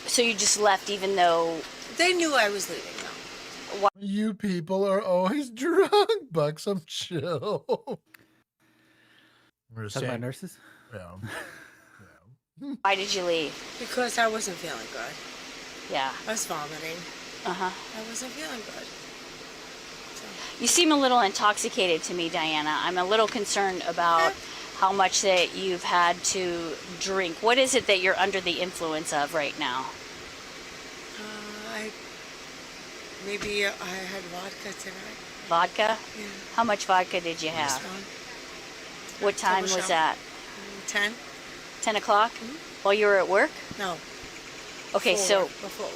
[SPEAKER 20] So you just left even though...
[SPEAKER 21] They knew I was leaving, though.
[SPEAKER 2] You people are always drunk. Buxom, chill. We're
[SPEAKER 3] Talking about nurses?
[SPEAKER 2] Yeah.
[SPEAKER 20] Why did you leave?
[SPEAKER 21] Because I wasn't feeling good.
[SPEAKER 20] Yeah.
[SPEAKER 21] I was vomiting.
[SPEAKER 20] Uh-huh.
[SPEAKER 21] I wasn't feeling good.
[SPEAKER 20] You seem a little intoxicated to me, Diana. I'm a little concerned about how much that you've had to drink. What is it that you're under the influence of right now?
[SPEAKER 21] Maybe I had vodka tonight.
[SPEAKER 20] Vodka?
[SPEAKER 21] Yeah.
[SPEAKER 20] How much vodka did you have?
[SPEAKER 21] Just one.
[SPEAKER 20] What time was that?
[SPEAKER 21] 10.
[SPEAKER 20] 10 o'clock? While you were at work?
[SPEAKER 21] No.
[SPEAKER 20] Okay,
[SPEAKER 21] Before work.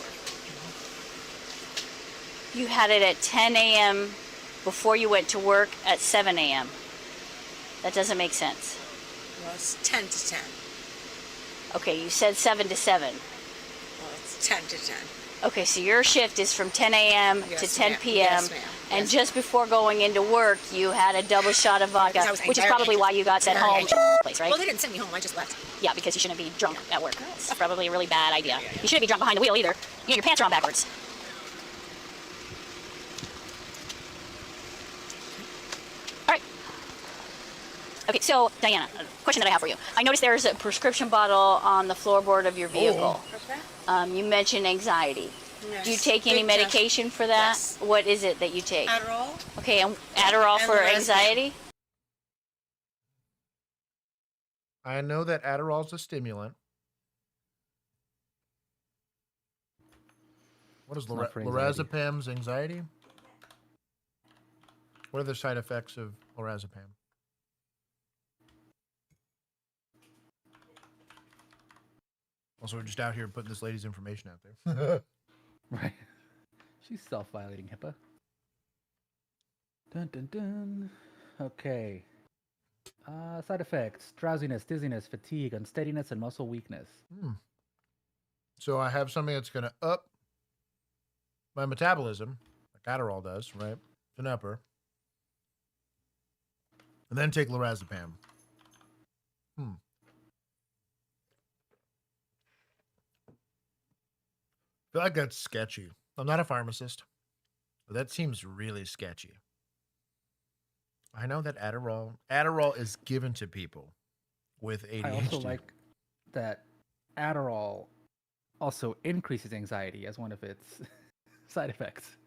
[SPEAKER 20] You had it at 10 a.m. before you went to work at 7 a.m. That doesn't make sense.
[SPEAKER 21] Well, it's 10 to 10.
[SPEAKER 20] Okay, you said 7 to 7.
[SPEAKER 21] Well, it's 10 to 10.
[SPEAKER 20] Okay, so your shift is from 10 a.m. to 10
[SPEAKER 21] ma'am.
[SPEAKER 20] p.m.
[SPEAKER 21] Yes, ma'am.
[SPEAKER 20] And just before going into work, you had a double shot of vodka,
[SPEAKER 21] Because I was
[SPEAKER 20] which is
[SPEAKER 21] very
[SPEAKER 20] probably why you got sent
[SPEAKER 21] very
[SPEAKER 20] home
[SPEAKER 21] anxious.
[SPEAKER 20] place, right?
[SPEAKER 21] Well, they didn't send me home. I just left.
[SPEAKER 20] Yeah, because you shouldn't be drunk at work. It's probably a really bad idea. You shouldn't be drunk behind the wheel either. You know, your pants are on backwards. All right. Okay, so Diana, a question that I have for you. I noticed there's a prescription bottle on the floorboard of your vehicle.
[SPEAKER 21] Okay.
[SPEAKER 20] You mentioned anxiety.
[SPEAKER 21] Yes.
[SPEAKER 20] Do you take any
[SPEAKER 21] Big time.
[SPEAKER 20] medication for that?
[SPEAKER 21] Yes.
[SPEAKER 20] What is it that you take?
[SPEAKER 21] Adderall.
[SPEAKER 20] Okay, and Adderall
[SPEAKER 21] And
[SPEAKER 20] for
[SPEAKER 21] lorazepam.
[SPEAKER 20] anxiety?
[SPEAKER 2] I know that Adderall's a stimulant. What is
[SPEAKER 3] It's not for anxiety.
[SPEAKER 2] lorazepam's anxiety? What are the side effects of lorazepam? Also, we're just out here putting this lady's information out there.
[SPEAKER 3] Right. She's self-violating HIPAA. Dun dun dun. Okay. Side effects: drowsiness, dizziness, fatigue, unsteadiness, and muscle weakness.
[SPEAKER 2] So I have something that's going to up my metabolism, like Adderall does, right? It's an upper. And then take lorazepam. I feel like that's sketchy. I'm not a pharmacist, but that seems really sketchy. I know that Adderall is given to people with ADHD.
[SPEAKER 3] I also like that Adderall also increases anxiety as one of its side effects.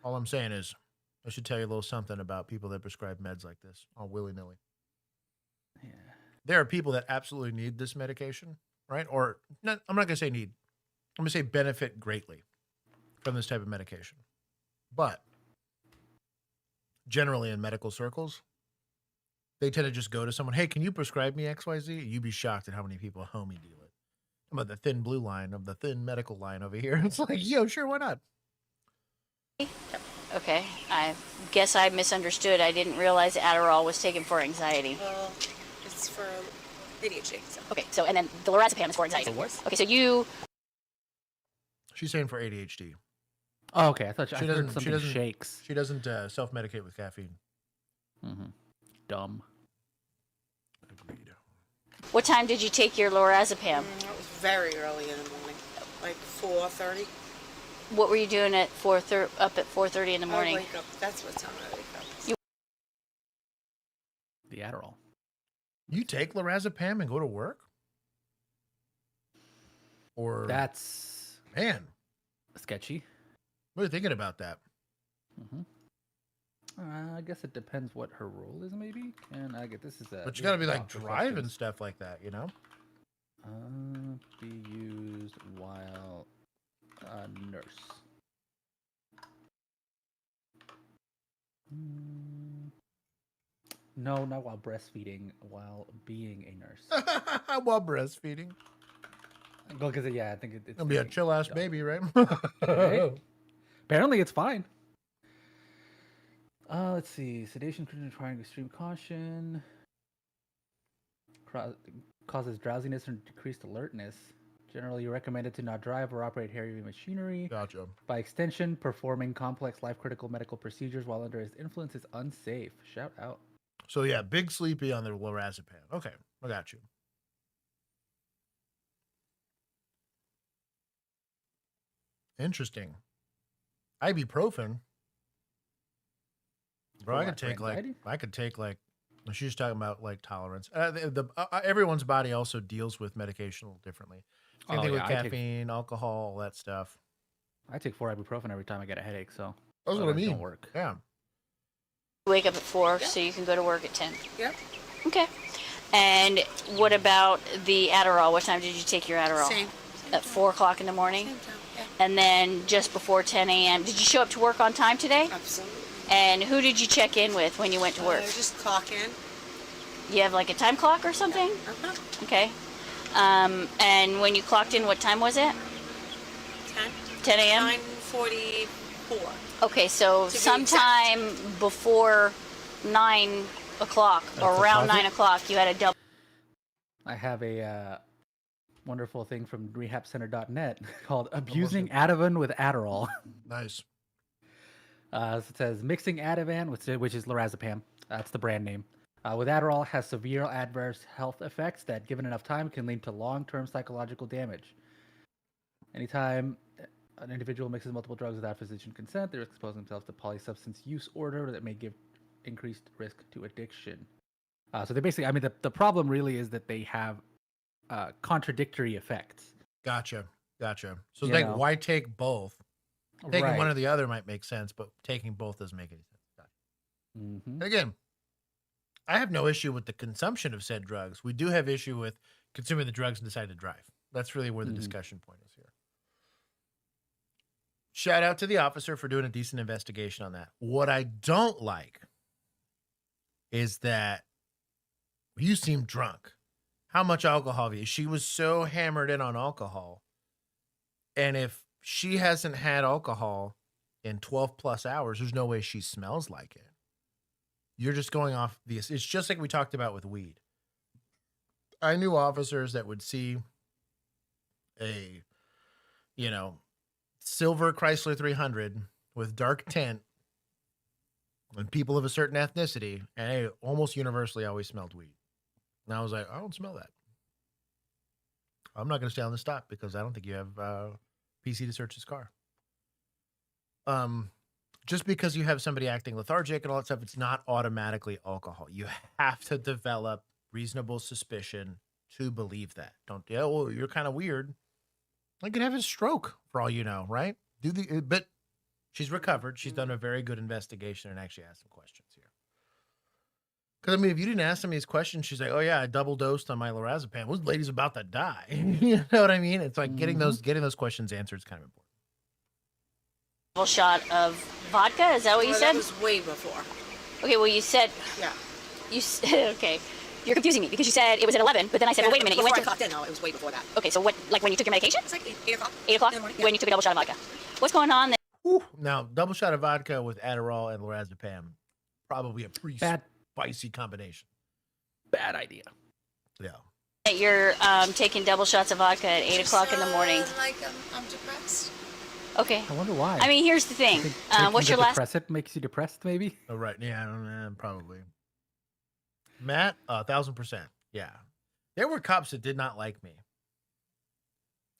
[SPEAKER 2] All I'm saying is, I should tell you a little something about people that prescribe meds like this, all willy-nilly.
[SPEAKER 3] Yeah.
[SPEAKER 2] There are people that absolutely need this medication, right? Or, not, I'm not going to say need. I'm going to say benefit greatly from this type of medication. But generally in medical circles, they tend to just go to someone, hey, can you prescribe me XYZ? You'd be shocked at how many people homie deal it. I'm about the thin blue line of the thin medical line over here. It's like, yo, sure, why not?
[SPEAKER 20] Okay, I guess I misunderstood. I didn't realize Adderall was taken for anxiety.
[SPEAKER 21] Well, it's for ADHD. So.
[SPEAKER 20] Okay, so and then the lorazepam is for anxiety.
[SPEAKER 3] For what?
[SPEAKER 20] Okay, so you.
[SPEAKER 2] She's saying for ADHD.
[SPEAKER 3] Oh, okay. I thought I heard
[SPEAKER 2] She
[SPEAKER 3] something
[SPEAKER 2] doesn't
[SPEAKER 3] shakes.
[SPEAKER 2] She doesn't self-medicate with caffeine.
[SPEAKER 3] Dumb.
[SPEAKER 2] Agreed.
[SPEAKER 20] What time did you take your lorazepam?
[SPEAKER 21] It was very early in the morning, like 4:30.
[SPEAKER 20] What were you doing at up at 4:30 in the morning?
[SPEAKER 21] I wake up. That's what time I wake up.
[SPEAKER 3] The Adderall.
[SPEAKER 2] You take lorazepam and go to work? Or
[SPEAKER 3] That's
[SPEAKER 2] man,
[SPEAKER 3] sketchy.
[SPEAKER 2] what are you thinking about that?
[SPEAKER 3] I guess it depends what her role is, maybe. And I get this is a.
[SPEAKER 2] But you got to be like driving stuff like that, you know.
[SPEAKER 3] Be used while a nurse. No, not while breastfeeding. While being a nurse.
[SPEAKER 2] While breastfeeding.
[SPEAKER 3] Well, because yeah, I think it's
[SPEAKER 2] gonna be a chill ass baby, right?
[SPEAKER 3] Right? Apparently, it's fine. Let's see. Sedation requiring extreme caution. Causes drowsiness and decreased alertness. Generally recommended to not drive or operate heavy machinery.
[SPEAKER 2] Gotcha.
[SPEAKER 3] By extension, performing complex life-critical medical procedures while under its influence is unsafe. Shout out.
[SPEAKER 2] So yeah, big sleepy on the lorazepam. Okay, I got you. Interesting. Ibuprofen. Bro, I could take like she's talking about like tolerance. Everyone's body also deals with medication a little differently. Same thing with caffeine, alcohol, all that stuff.
[SPEAKER 3] I take 4 ibuprofen every time I get a headache, so
[SPEAKER 2] that's what I mean.
[SPEAKER 3] Don't work.
[SPEAKER 2] Yeah.
[SPEAKER 20] Wake up at 4 so you can go to work at 10.
[SPEAKER 21] Yep.
[SPEAKER 20] Okay. And what about the Adderall? What time did you take your Adderall?
[SPEAKER 21] Same
[SPEAKER 20] at 4 o'clock in the morning?
[SPEAKER 21] Same time, yeah.
[SPEAKER 20] And then just before 10 a.m. Did you show up to work on time today?
[SPEAKER 21] Absolutely.
[SPEAKER 20] And who did you check in with when you went to work?
[SPEAKER 21] Just clock in.
[SPEAKER 20] You have like a time clock or something?
[SPEAKER 21] Uh-huh.
[SPEAKER 20] Okay. And when you clocked in, what time was it? 10 a.m.?
[SPEAKER 21] 9:44.
[SPEAKER 20] Okay, so sometime before 9 o'clock or around 9 o'clock, you had a double.
[SPEAKER 3] I have a wonderful thing from rehabcenter.net called Abusing Ativan with Adderall.
[SPEAKER 2] Nice.
[SPEAKER 3] So it says mixing Ativan, which is lorazepam. That's the brand name. With Adderall has severe adverse health effects that, given enough time, can lead to long-term psychological damage. Anytime an individual mixes multiple drugs without physician consent, they're exposing themselves to polysubstance use order that may give increased risk to addiction. So they basically, I mean, the problem really is that they have contradictory effects.
[SPEAKER 2] Gotcha. So like, why take both? Taking one or the other might make sense, but taking both doesn't make any sense. Gotcha.
[SPEAKER 3] Mm-hmm.
[SPEAKER 2] Again, I have no issue with the consumption of said drugs. We do have issue with consuming the drugs and deciding to drive. That's really where the discussion point is here. Shout out to the officer for doing a decent investigation on that. What I don't like is that you seem drunk. How much alcohol have you? She was so hammered in on alcohol. And if she hasn't had alcohol in 12 plus hours, there's no way she smells like it. You're just going off it's just like we talked about with weed. I knew officers that would see a, silver Chrysler 300 with dark tint and people of a certain ethnicity, and it almost universally always smelled weed. And I was like, I don't smell that. I'm not going to stay on the stop because I don't think you have PC to search his car. Just because you have somebody acting lethargic and all that stuff, it's not automatically alcohol. You have to develop reasonable suspicion to believe that. Well, you're kind of weird. I could have a stroke for all you know, right? But she's recovered. She's done a very good investigation and actually asked some questions here. Because, I mean, if you didn't ask some of these questions, she's like, oh, yeah, I double dosed on my lorazepam. This lady's about to die. You know what I mean? It's like getting those questions answered is kind of important.
[SPEAKER 20] Double shot of vodka? Is that what you said?
[SPEAKER 21] That was way before.
[SPEAKER 20] Okay, well, you said...
[SPEAKER 21] Yeah.
[SPEAKER 20] You said... Okay. You're confusing me because you said it was at 11, but then I said, well, wait a minute. You went to...
[SPEAKER 21] Before I clocked in, no, it was way before that.
[SPEAKER 20] Okay, so what, like when you took your medication?
[SPEAKER 21] It's like 8 o'clock.
[SPEAKER 20] 8 o'clock?
[SPEAKER 21] In the morning,
[SPEAKER 20] When you took a double shot of vodka. What's going on there?
[SPEAKER 2] Now, double shot of vodka with Adderall and lorazepam, probably a pretty spicy combination.
[SPEAKER 3] Bad idea.
[SPEAKER 2] Yeah.
[SPEAKER 20] You're taking double shots of vodka at 8 o'clock in the morning.
[SPEAKER 21] Like I'm depressed.
[SPEAKER 20] Okay.
[SPEAKER 3] I wonder why.
[SPEAKER 20] I mean, here's the thing. What's your last...
[SPEAKER 3] Depressant makes you depressed, maybe?
[SPEAKER 2] Oh, right. Yeah, probably. Matt, 1,000%. Yeah. There were cops that did not like me.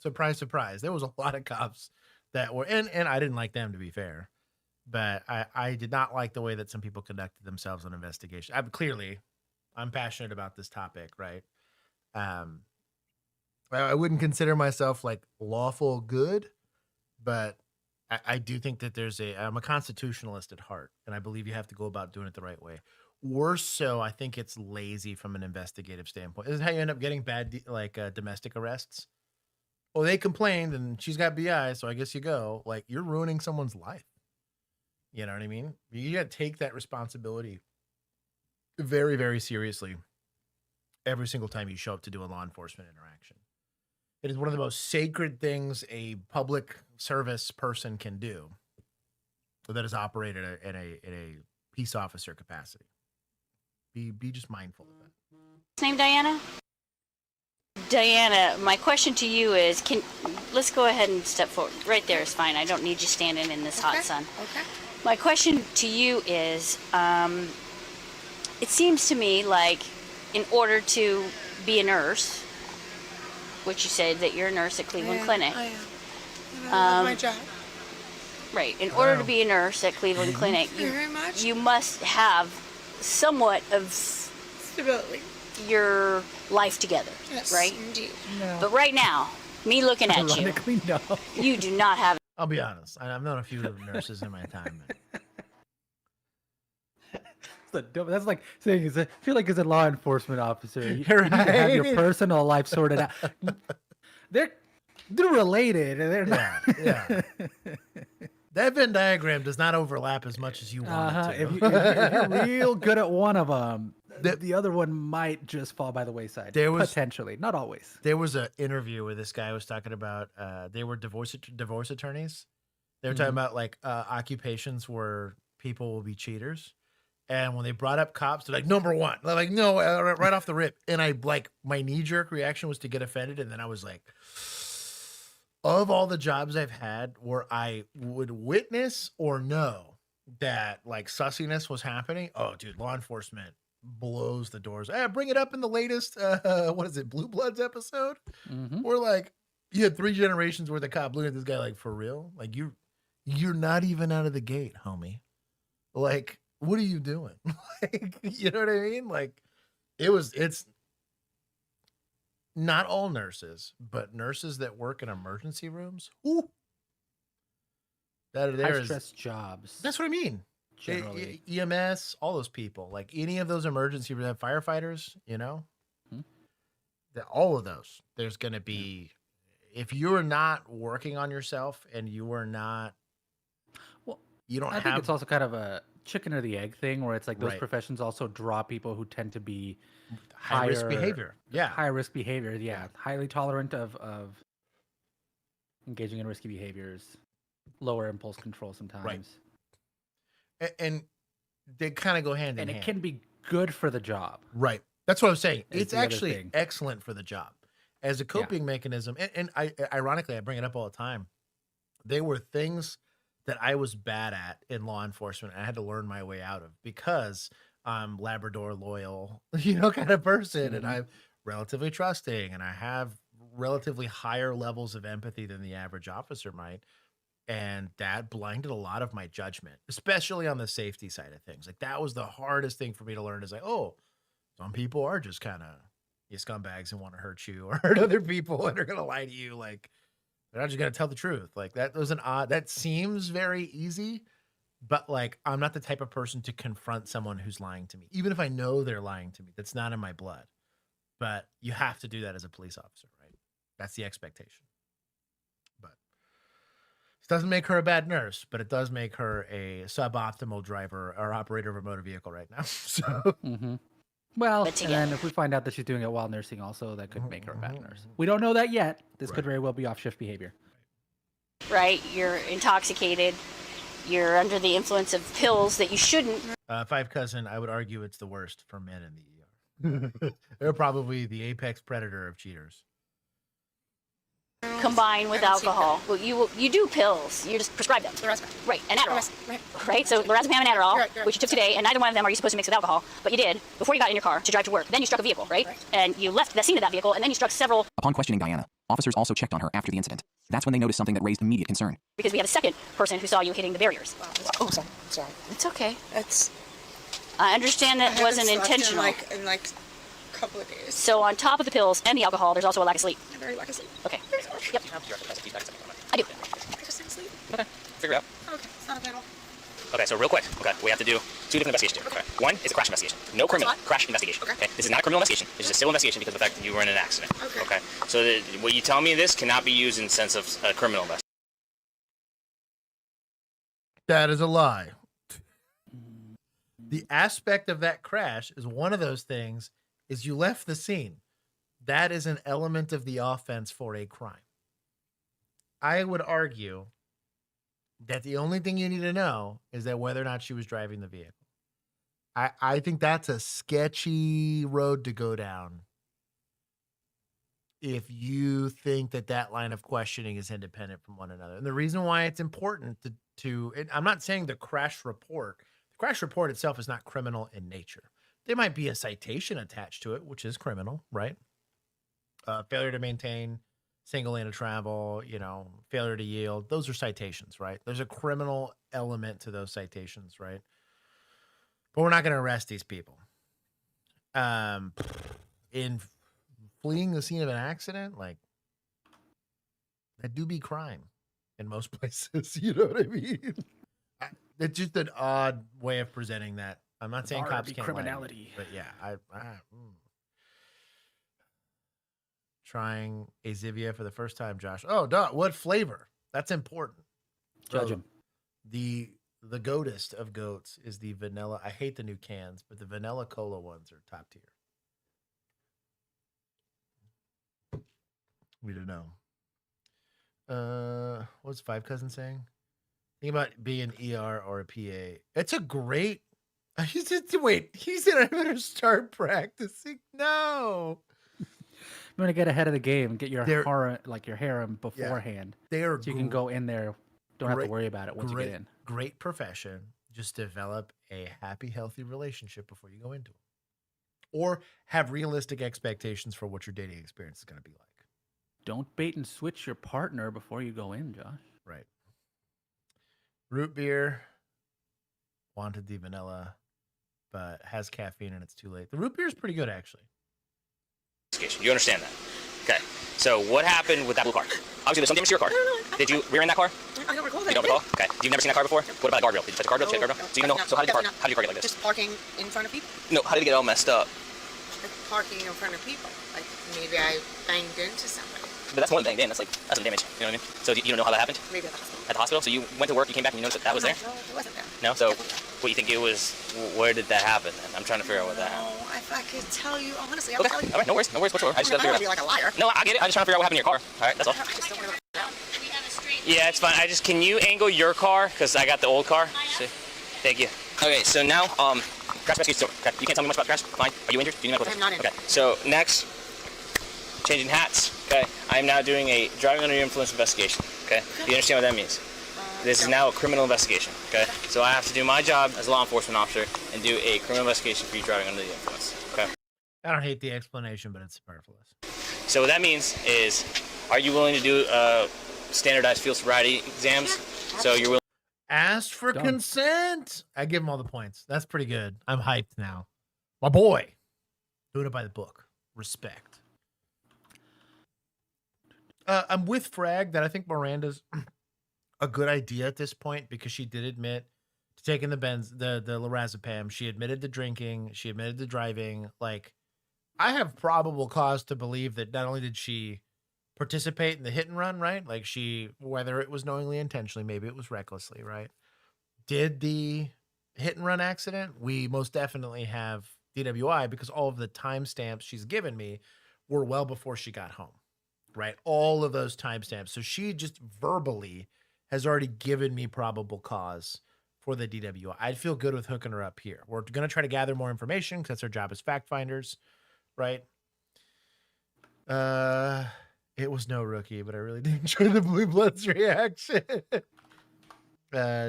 [SPEAKER 2] Surprise, surprise. There was a lot of cops that were, and I didn't like them, to be fair, but I did not like the way that some people conducted themselves on investigation. I'm passionate about this topic, right? I wouldn't consider myself like lawful good, but I do think that I'm a constitutionalist at heart, and I believe you have to go about doing it the right way. Worse so, I think it's lazy from an investigative standpoint. This is how you end up getting bad, domestic arrests. Oh, they complained and she's got BI, so I guess you go. Like, you're ruining someone's life. You know what I mean? You got to take that responsibility very, very seriously every single time you show up to do a law enforcement interaction. It is one of the most sacred things a public service person can do that is operated in a peace officer capacity. Be just mindful of it.
[SPEAKER 20] Name Diana? Diana, my question to you is, let's go ahead and step forward. Right there is fine. I don't need you standing in this hot sun.
[SPEAKER 21] Okay.
[SPEAKER 20] My question to you is, it seems to me like in order to be a nurse, which you said that you're a nurse at Cleveland Clinic.
[SPEAKER 21] I am. And I love my job.
[SPEAKER 20] Right. In order to be a nurse at Cleveland Clinic, you must have somewhat of
[SPEAKER 21] stability.
[SPEAKER 20] Your life together,
[SPEAKER 21] Yes,
[SPEAKER 20] right?
[SPEAKER 21] indeed.
[SPEAKER 3] No.
[SPEAKER 20] But right now, me looking at you,
[SPEAKER 3] Ironically, no.
[SPEAKER 20] you do not have.
[SPEAKER 2] I'll be honest. I've known a few nurses in my time.
[SPEAKER 3] That's like saying, I feel like as a law enforcement officer, you need to have
[SPEAKER 2] Right.
[SPEAKER 3] your personal life sorted out. They're related. And they're not.
[SPEAKER 2] Yeah. That Venn diagram does not overlap as much as you want it to.
[SPEAKER 3] If you're real good at one of them, the other one might just fall by the wayside. Potentially, not always.
[SPEAKER 2] There was an interview where this guy was talking about they were divorce attorneys. They were talking about like occupations where people will be cheaters. And when they brought up cops, they're like, number one. They're like, no, right off the rip. And my knee-jerk reaction was to get offended. And then I was like, of all the jobs I've had where I would witness or know that like sussiness was happening, oh, dude, law enforcement blows the doors. Bring it up in the latest, Blue Bloods episode?
[SPEAKER 3] Mm-hmm.
[SPEAKER 2] Where like you had 3 generations worth of cop looking at this guy like, for real? Like you're not even out of the gate, homie. Like, what are you doing? Like, you know what I mean? Like, it's not all nurses, but nurses that work in emergency rooms. Ooh,
[SPEAKER 3] high stress jobs.
[SPEAKER 2] That's what I mean.
[SPEAKER 3] Generally.
[SPEAKER 2] EMS, all those people, like any of those emergency firefighters, you know, all of those. There's going to be, if you're not working on yourself and you are not, you don't
[SPEAKER 3] I think it's also kind of a chicken or the egg thing where it's like those professions also draw people who tend to be
[SPEAKER 2] high risk behavior. Yeah.
[SPEAKER 3] High risk behavior. Yeah. Highly tolerant of engaging in risky behaviors, lower impulse control sometimes.
[SPEAKER 2] Right. And they kind of go hand in hand.
[SPEAKER 3] And it can be good for the job.
[SPEAKER 2] Right. That's what I'm saying.
[SPEAKER 3] Is
[SPEAKER 2] It's
[SPEAKER 3] the other
[SPEAKER 2] actually
[SPEAKER 3] thing.
[SPEAKER 2] excellent for the job as a coping mechanism. And ironically, I bring it up all the time. They were things that I was bad at in law enforcement. I had to learn my way out of because I'm Labrador loyal, kind of person. And I'm relatively trusting and I have relatively higher levels of empathy than the average officer might. And that blinded a lot of my judgment, especially on the safety side of things. Like that was the hardest thing for me to learn is like, oh, some people are just kind of you scumbags and want to hurt you or hurt other people and are going to lie to you. Like they're not just going to tell the truth. Like that was that seems very easy, but like, I'm not the type of person to confront someone who's lying to me. Even if I know they're lying to me, that's not in my blood, but you have to do that as a police officer, right? That's the expectation. But it doesn't make her a bad nurse, but it does make her a suboptimal driver or operator of a motor vehicle right now. So,
[SPEAKER 3] Well, and then if we find out that she's doing it while nursing also, that could make her a bad nurse. We don't know that yet. This could very well be off-shift behavior.
[SPEAKER 20] Right? You're intoxicated. You're under the influence of pills that you shouldn't.
[SPEAKER 2] Five Cousin, I would argue it's the worst for men in the ER. They're probably the apex predator of cheaters.
[SPEAKER 20] Combined with alcohol. Well, you do pills. You just prescribe them.
[SPEAKER 21] Lorazepam.
[SPEAKER 20] Right, and Adderall.
[SPEAKER 21] Right.
[SPEAKER 20] So lorazepam and Adderall,
[SPEAKER 21] Right.
[SPEAKER 20] which you took today, and neither one of them are you supposed to mix with alcohol, but you did before you got in your car to drive to work. Then you struck a vehicle, right? And you left the scene of that vehicle, and then you struck several.
[SPEAKER 16] Upon questioning Diana, officers also checked on her after the incident. That's when they noticed something that raised immediate concern.
[SPEAKER 20] Because we have a second person who saw you hitting the barriers.
[SPEAKER 21] Oh, sorry.
[SPEAKER 20] It's okay.
[SPEAKER 21] It's.
[SPEAKER 20] I understand that
[SPEAKER 21] I
[SPEAKER 20] wasn't
[SPEAKER 21] haven't slept
[SPEAKER 20] intentional.
[SPEAKER 21] in like a couple of days.
[SPEAKER 20] So on top of the pills and the alcohol, there's also a lack of sleep.
[SPEAKER 21] I very lack of sleep.
[SPEAKER 20] Okay. Yep. I do.
[SPEAKER 21] I just didn't sleep.
[SPEAKER 20] Okay.
[SPEAKER 17] Figure it out.
[SPEAKER 21] Okay, it's not okay at all.
[SPEAKER 17] Okay, so real quick, okay, we have to do 2 different investigations here. Okay. One is a crash investigation. No criminal crash investigation. Okay. This is not a criminal investigation. This is a civil investigation because of the fact that you were in an accident. Okay. So what you tell me this cannot be used in the sense of a criminal investigation.
[SPEAKER 2] That is a lie. The aspect of that crash is one of those things is you left the scene. That is an element of the offense for a crime. I would argue that the only thing you need to know is that whether or not she was driving the vehicle. I think that's a sketchy road to go down if you think that that line of questioning is independent from one another. And the reason why it's important I'm not saying the crash report itself is not criminal in nature. There might be a citation attached to it, which is criminal, right? Failure to maintain single lane of travel, failure to yield. Those are citations, right? There's a criminal element to those citations, right? But we're not going to arrest these people. In fleeing the scene of an accident, like, that do be crime in most places. You know what I mean? It's just an odd way of presenting that. I'm not saying cops can't
[SPEAKER 3] criminality,
[SPEAKER 2] but yeah, trying a Zivia for the first time, Josh. Oh, duh, what flavor? That's important.
[SPEAKER 3] Judge him.
[SPEAKER 2] The goatest of goats is the vanilla. I hate the new cans, but the vanilla cola ones are top tier. We don't know. What's Five Cousin saying? Think about being ER or a PA. It's a great. He said I better start practicing. No.
[SPEAKER 3] I'm gonna get ahead of the game and get your harem beforehand.
[SPEAKER 2] They're
[SPEAKER 3] so you can go in there. Don't have to worry about it once you get in.
[SPEAKER 2] Great profession. Just develop a happy, healthy relationship before you go into it, or have realistic expectations for what your dating experience is going to be like.
[SPEAKER 3] Don't bait and switch your partner before you go in, Josh.
[SPEAKER 2] Right. Root beer. Wanted the vanilla, but has caffeine and it's too late. The root beer is pretty good, actually.
[SPEAKER 17] You understand that? Okay. So what happened with that blue car? Obviously, there's some damage to your car. Did you rear end that car?
[SPEAKER 21] I don't recall that.
[SPEAKER 17] You don't recall? Okay. You've never seen that car before? What about a guardrail? Did you touch a guardrail? Check a guardrail? So you know. So how did you park it like this?
[SPEAKER 21] Just parking in front of people.
[SPEAKER 17] No. How did it get all messed up?
[SPEAKER 21] Like parking in front of people. Like maybe I banged into somebody.
[SPEAKER 17] But that's more than banged in. That's some damage. You know what I mean? So you don't know how that happened?
[SPEAKER 21] Maybe at the hospital.
[SPEAKER 17] At the hospital? So you went to work, you came back, and you noticed that was there?
[SPEAKER 21] No, it wasn't there.
[SPEAKER 17] No? So what do you think it was? Where did that happen? And I'm trying to figure out what that happened.
[SPEAKER 21] Oh, if I could tell you, honestly, I'll
[SPEAKER 17] Okay.
[SPEAKER 21] tell you.
[SPEAKER 17] All right. No worries whatsoever. I just gotta figure
[SPEAKER 21] I don't want to be like a liar.
[SPEAKER 17] No, I get it. I'm just trying to figure out what happened to your car. All right, that's all.
[SPEAKER 21] I just don't want to know.
[SPEAKER 17] Yeah, it's fine. Can you angle your car? Because I got the old car. See? Thank you. Okay, so now, crash investigation. Okay, you can't tell me much about the crash? Fine. Are you injured? Do you need medical
[SPEAKER 21] I'm not injured.
[SPEAKER 17] Okay, so next, changing hats. Okay, I am now doing a driving under the influence investigation. Okay, do you understand what that means? This is now a criminal investigation. Okay, so I have to do my job as a law enforcement officer and do a criminal investigation for you driving under the influence. Okay.
[SPEAKER 2] I don't hate the explanation, but it's superfluous.
[SPEAKER 17] So what that means is, are you willing to do standardized field sobriety exams? So you're willing.
[SPEAKER 2] Asked for consent. I give him all the points. That's pretty good. I'm hyped now. My boy. Doing it by the book. Respect. I'm with Frag that I think Miranda's a good idea at this point because she did admit to taking the lorazepam. She admitted to drinking. She admitted to driving. Like, I have probable cause to believe that not only did she participate in the hit and run, right? Like whether it was knowingly, intentionally, maybe it was recklessly, right? Did the hit and run accident? We most definitely have DWI because all of the timestamps she's given me were well before she got home, right? All of those timestamps. So she just verbally has already given me probable cause for the DWI. I'd feel good with hooking her up here. We're going to try to gather more information because that's our job as fact finders, right? It was no rookie, but I really did enjoy the Blue Bloods reaction.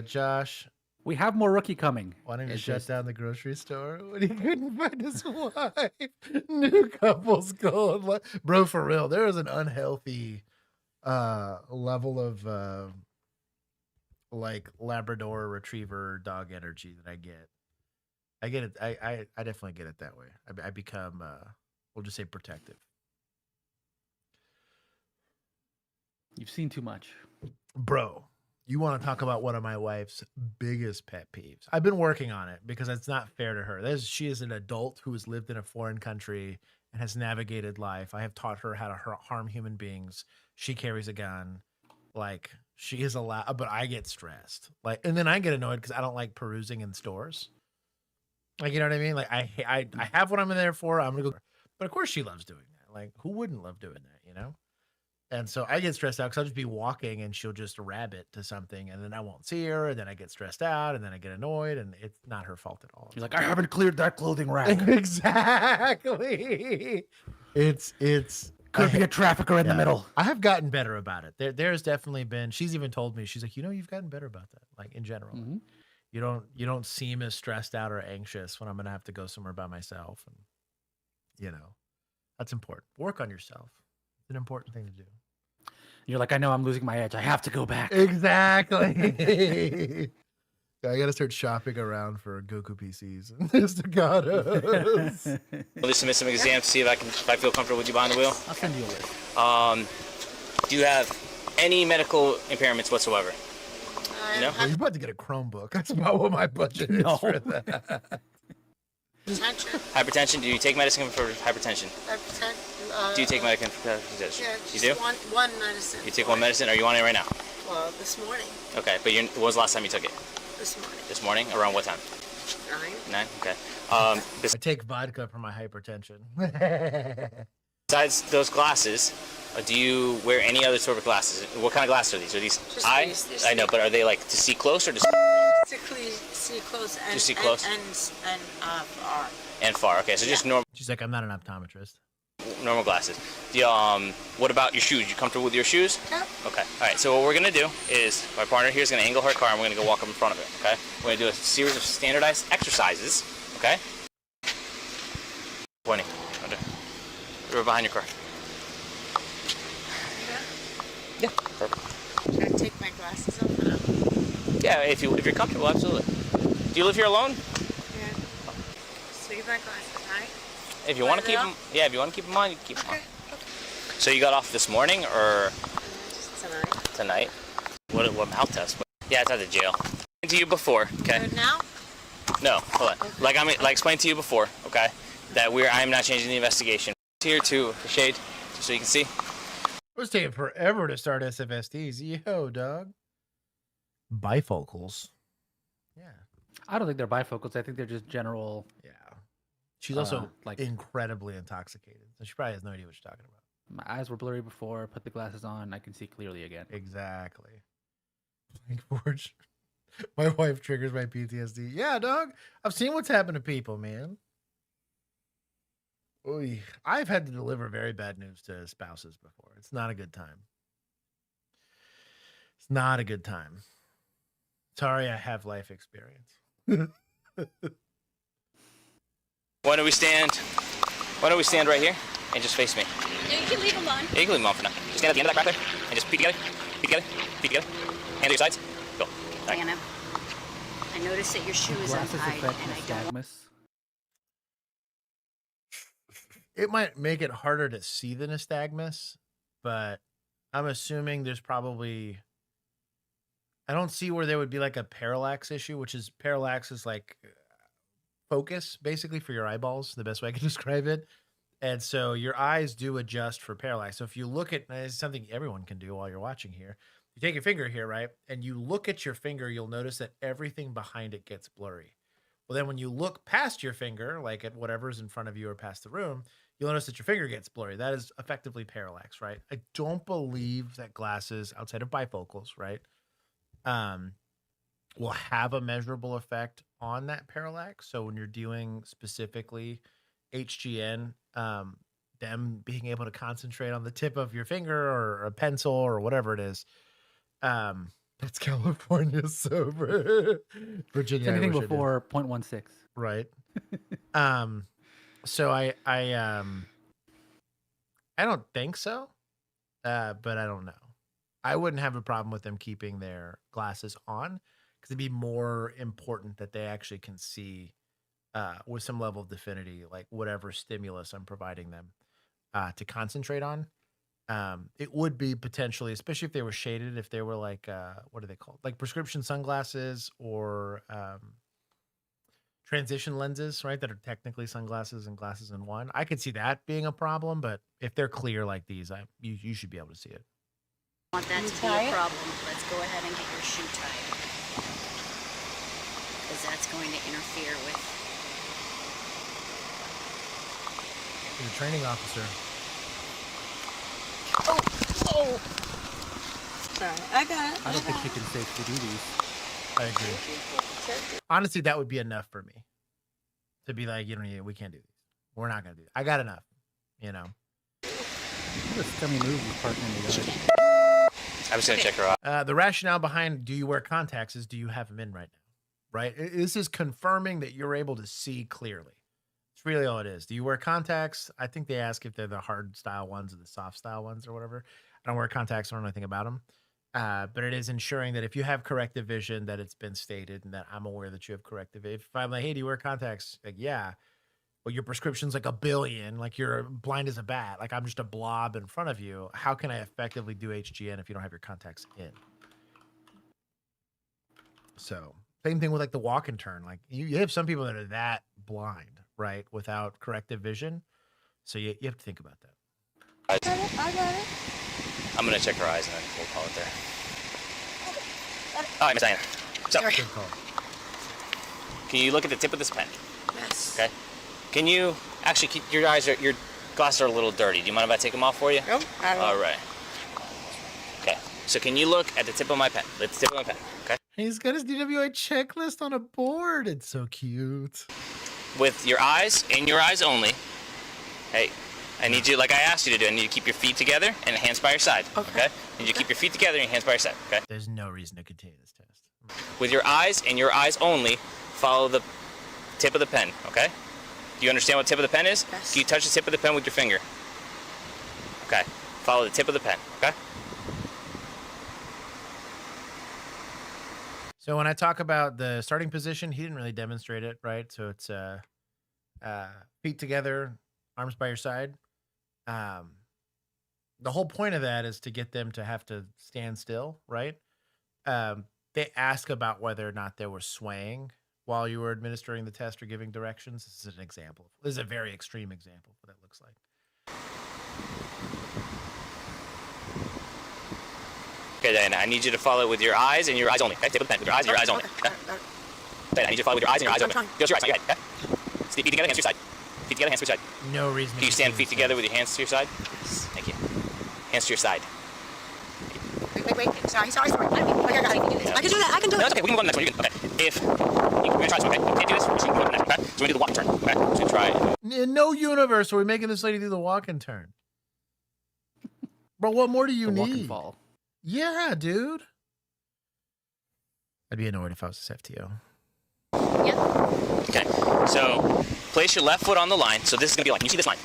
[SPEAKER 2] Josh.
[SPEAKER 3] We have more rookie coming.
[SPEAKER 2] Wanting to shut down the grocery store when he couldn't find his wife. New couples gold. Bro, for real, there is an unhealthy level of like Labrador Retriever dog energy that I get. I get it. I definitely get it that way. I become, we'll just say protective.
[SPEAKER 3] You've seen too much.
[SPEAKER 2] Bro, You want to talk about one of my wife's biggest pet peeves. I've been working on it because it's not fair to her. She is an adult who has lived in a foreign country and has navigated life. I have taught her how to harm human beings. She carries a gun. Like, she is allowed, but I get stressed. Like, and then I get annoyed because I don't like perusing in stores. Like, you know what I mean? Like, I have what I'm in there for. I'm going to go. But of course she loves doing that. Like, who wouldn't love doing that, you know? And so I get stressed out because I'll just be walking and she'll just rabbit to something and then I won't see her. And then I get stressed out and then I get annoyed and it's not her fault at all.
[SPEAKER 3] You're like, I haven't cleared that clothing rack.
[SPEAKER 2] Exactly. It's
[SPEAKER 3] could be a trafficker in the middle.
[SPEAKER 2] I have gotten better about it. There's definitely been, she's even told me, she's like, you've gotten better about that. Like in general, you don't seem as stressed out or anxious when I'm going to have to go somewhere by myself. And that's important. Work on yourself. It's an important thing to do.
[SPEAKER 3] You're like, I know I'm losing my edge. I have to go back.
[SPEAKER 2] Exactly. I got to start shopping around for Goku PCs and Staccatos.
[SPEAKER 17] Let me submit some exams to see if I feel comfortable with you behind the wheel.
[SPEAKER 3] I'll send you a list.
[SPEAKER 17] Do you have any medical impairments whatsoever? No?
[SPEAKER 2] Well, you're about to get a Chromebook. That's about what my budget is for that.
[SPEAKER 17] Hypertension. Do you take medicine for hypertension? Do you take medicine for hypertension?
[SPEAKER 21] Yeah,
[SPEAKER 17] you do?
[SPEAKER 21] One medicine.
[SPEAKER 17] You take one medicine? Are you on it right now?
[SPEAKER 21] Well, this morning.
[SPEAKER 17] Okay, but when was the last time you took it?
[SPEAKER 21] This morning.
[SPEAKER 17] This morning? Around what time? 9? Okay.
[SPEAKER 2] I take vodka for my hypertension.
[SPEAKER 17] Besides those glasses, do you wear any other sort of glasses? What kind of glasses are these? Are these eye? I know, but are they like to see close or to
[SPEAKER 21] see close and
[SPEAKER 17] to see close
[SPEAKER 21] and far.
[SPEAKER 17] And far. Okay, so just normal.
[SPEAKER 2] She's like, I'm not an optometrist.
[SPEAKER 17] Normal glasses. What about your shoes? You comfortable with your shoes?
[SPEAKER 21] Yeah.
[SPEAKER 17] Okay. All right. So what we're gonna do is my partner here is gonna angle her car, and we're gonna go walk up in front of it. Okay. We're gonna do a series of standardized exercises. Okay. Pointing. We're behind your car. Yeah. Perfect.
[SPEAKER 21] Should I take my glasses off now?
[SPEAKER 17] Yeah. If you're comfortable, absolutely. Do you live here alone?
[SPEAKER 21] Yeah. Just leave my glasses, right?
[SPEAKER 17] If you want to keep them, yeah. If you want to keep them on, you keep them on. So you got off this morning or
[SPEAKER 21] Just tonight.
[SPEAKER 17] tonight? What mouth test? Yeah, it's at the jail. To you before, okay?
[SPEAKER 21] Good now?
[SPEAKER 17] No, hold on. Like explained to you before, okay? That I am not changing the investigation. Here to the shade, so you can see.
[SPEAKER 2] It was taking forever to start SFSDs. Yo, dog. Bifocals. Yeah.
[SPEAKER 3] I don't think they're bifocals. I think they're just general.
[SPEAKER 2] Yeah. She's also incredibly intoxicated, so she probably has no idea what you're talking about.
[SPEAKER 3] My eyes were blurry before. Put the glasses on. I can see clearly again.
[SPEAKER 2] Exactly. My wife triggers my PTSD. Yeah, dog. I've seen what's happened to people, man. Oy. I've had to deliver very bad news to spouses before. It's not a good time. It's not a good time. Sorry, I have life experience.
[SPEAKER 17] Why don't we stand right here and just face me?
[SPEAKER 20] Yeah, you can leave them on.
[SPEAKER 17] Yeah, you can leave them on for now. Just stand at the end of that crack there and just feet together, feet together, feet together. Hands to your sides. Go.
[SPEAKER 20] Diana, I noticed that your shoe is untied, and I don't.
[SPEAKER 2] It might make it harder to see the nystagmus, but I'm assuming there's probably, I don't see where there would be like a parallax issue, which is parallax is like focus basically for your eyeballs, the best way I can describe it. And so your eyes do adjust for parallax. So if you look at, it's something everyone can do while you're watching here. You take your finger here, right? And you look at your finger, you'll notice that everything behind it gets blurry. Well, then when you look past your finger, like at whatever's in front of you or past the room, you'll notice that your finger gets blurry. That is effectively parallax, right? I don't believe that glasses outside of bifocals, right, will have a measurable effect on that parallax. So when you're doing specifically HGN, them being able to concentrate on the tip of your finger or a pencil or whatever it is, that's California sober. Virginia.
[SPEAKER 3] Anything before 0.16.
[SPEAKER 2] Right. So I don't think so, but I don't know. I wouldn't have a problem with them keeping their glasses on because it'd be more important that they actually can see with some level of definity, like whatever stimulus I'm providing them to concentrate on. It would be potentially, especially if they were shaded, if they were like, what are they called? Like prescription sunglasses or transition lenses, right? That are technically sunglasses and glasses in one. I could see that being a problem, but if they're clear like these, you should be able to see it.
[SPEAKER 20] Want that to be a problem. Let's go ahead and get your shoe tied. Because that's going to interfere with...
[SPEAKER 2] He's a training officer.
[SPEAKER 19] Oh! Sorry, I got it.
[SPEAKER 3] I don't think she can safely do these.
[SPEAKER 2] I agree. Honestly, that would be enough for me to be like, you don't need it. We can't do these. We're not going to do it. I got enough, you know.
[SPEAKER 3] Just tell me move you parking in the yard.
[SPEAKER 17] I'm just going to check her out.
[SPEAKER 2] The rationale behind do you wear contacts is do you have them in right now, right? This is confirming that you're able to see clearly. It's really all it is. Do you wear contacts? I think they ask if they're the hard style ones or the soft style ones or whatever. I don't wear contacts. I don't know anything about them. But it is ensuring that if you have corrective vision, that it's been stated and that I'm aware that you have corrective vision. If I'm like, hey, do you wear contacts? Like, yeah. Well, your prescription's like 1 billion. Like you're blind as a bat. Like I'm just a blob in front of you. How can I effectively do HGN if you don't have your contacts in? So same thing with like the walk and turn. Like you have some people that are that blind, right? Without corrective vision. So you have to think about that.
[SPEAKER 19] I got it.
[SPEAKER 17] I'm going to check her eyes and then we'll call it there. All right, Miss Diana. So,
[SPEAKER 2] Good call.
[SPEAKER 17] can you look at the tip of this pen?
[SPEAKER 21] Yes.
[SPEAKER 17] Okay. Can you actually keep your glasses are a little dirty. Do you mind if I take them off for you?
[SPEAKER 21] Nope, I don't.
[SPEAKER 17] All right. Okay. So can you look at the tip of my pen? The tip of my pen. Okay.
[SPEAKER 2] He's got his DWI checklist on a board. It's so cute.
[SPEAKER 17] With your eyes and your eyes only. Hey, I need you, like I asked you to do, I need you to keep your feet together and hands by your side. Okay. I need you to keep your feet together and your hands by your side. Okay.
[SPEAKER 2] There's no reason to continue this test.
[SPEAKER 17] With your eyes and your eyes only, follow the tip of the pen. Okay. Do you understand what the tip of the pen is?
[SPEAKER 21] Yes.
[SPEAKER 17] Can you touch the tip of the pen with your finger? Okay. Follow the tip of the pen. Okay.
[SPEAKER 2] So when I talk about the starting position, he didn't really demonstrate it, right? So it's feet together, arms by your side. The whole point of that is to get them to have to stand still, right? They ask about whether or not they were swaying while you were administering the test or giving directions. This is an example. This is a very extreme example of what that looks like.
[SPEAKER 17] Okay, Diana, I need you to follow with your eyes and your eyes only. Okay, tip of the pen with your eyes and your eyes only. Okay. Diana, I need you to follow with your eyes and your eyes only. Just your eyes. Okay. Feet together, hands to your side. Feet together, hands to your side.
[SPEAKER 2] No reason.
[SPEAKER 17] Can you stand feet together with your hands to your side? Thank you. Hands to your side.
[SPEAKER 21] Wait. Sorry. Okay, I got it. I can do that. I can do it.
[SPEAKER 17] No, it's okay. We can move on to the next one. Okay. If we're gonna try this one, okay? You can't do this. We're just gonna go to the next. Okay. So we're gonna do the walk and turn. Okay. So we're gonna try it.
[SPEAKER 2] In no universe are we making this lady do the walk and turn. Bro, what more do you need?
[SPEAKER 3] Walk and fall.
[SPEAKER 2] Yeah, dude. I'd be annoyed if I was this FTO.
[SPEAKER 20] Yep.
[SPEAKER 17] Okay. So place your left foot on the line. So this is gonna be a line. You see this line? Do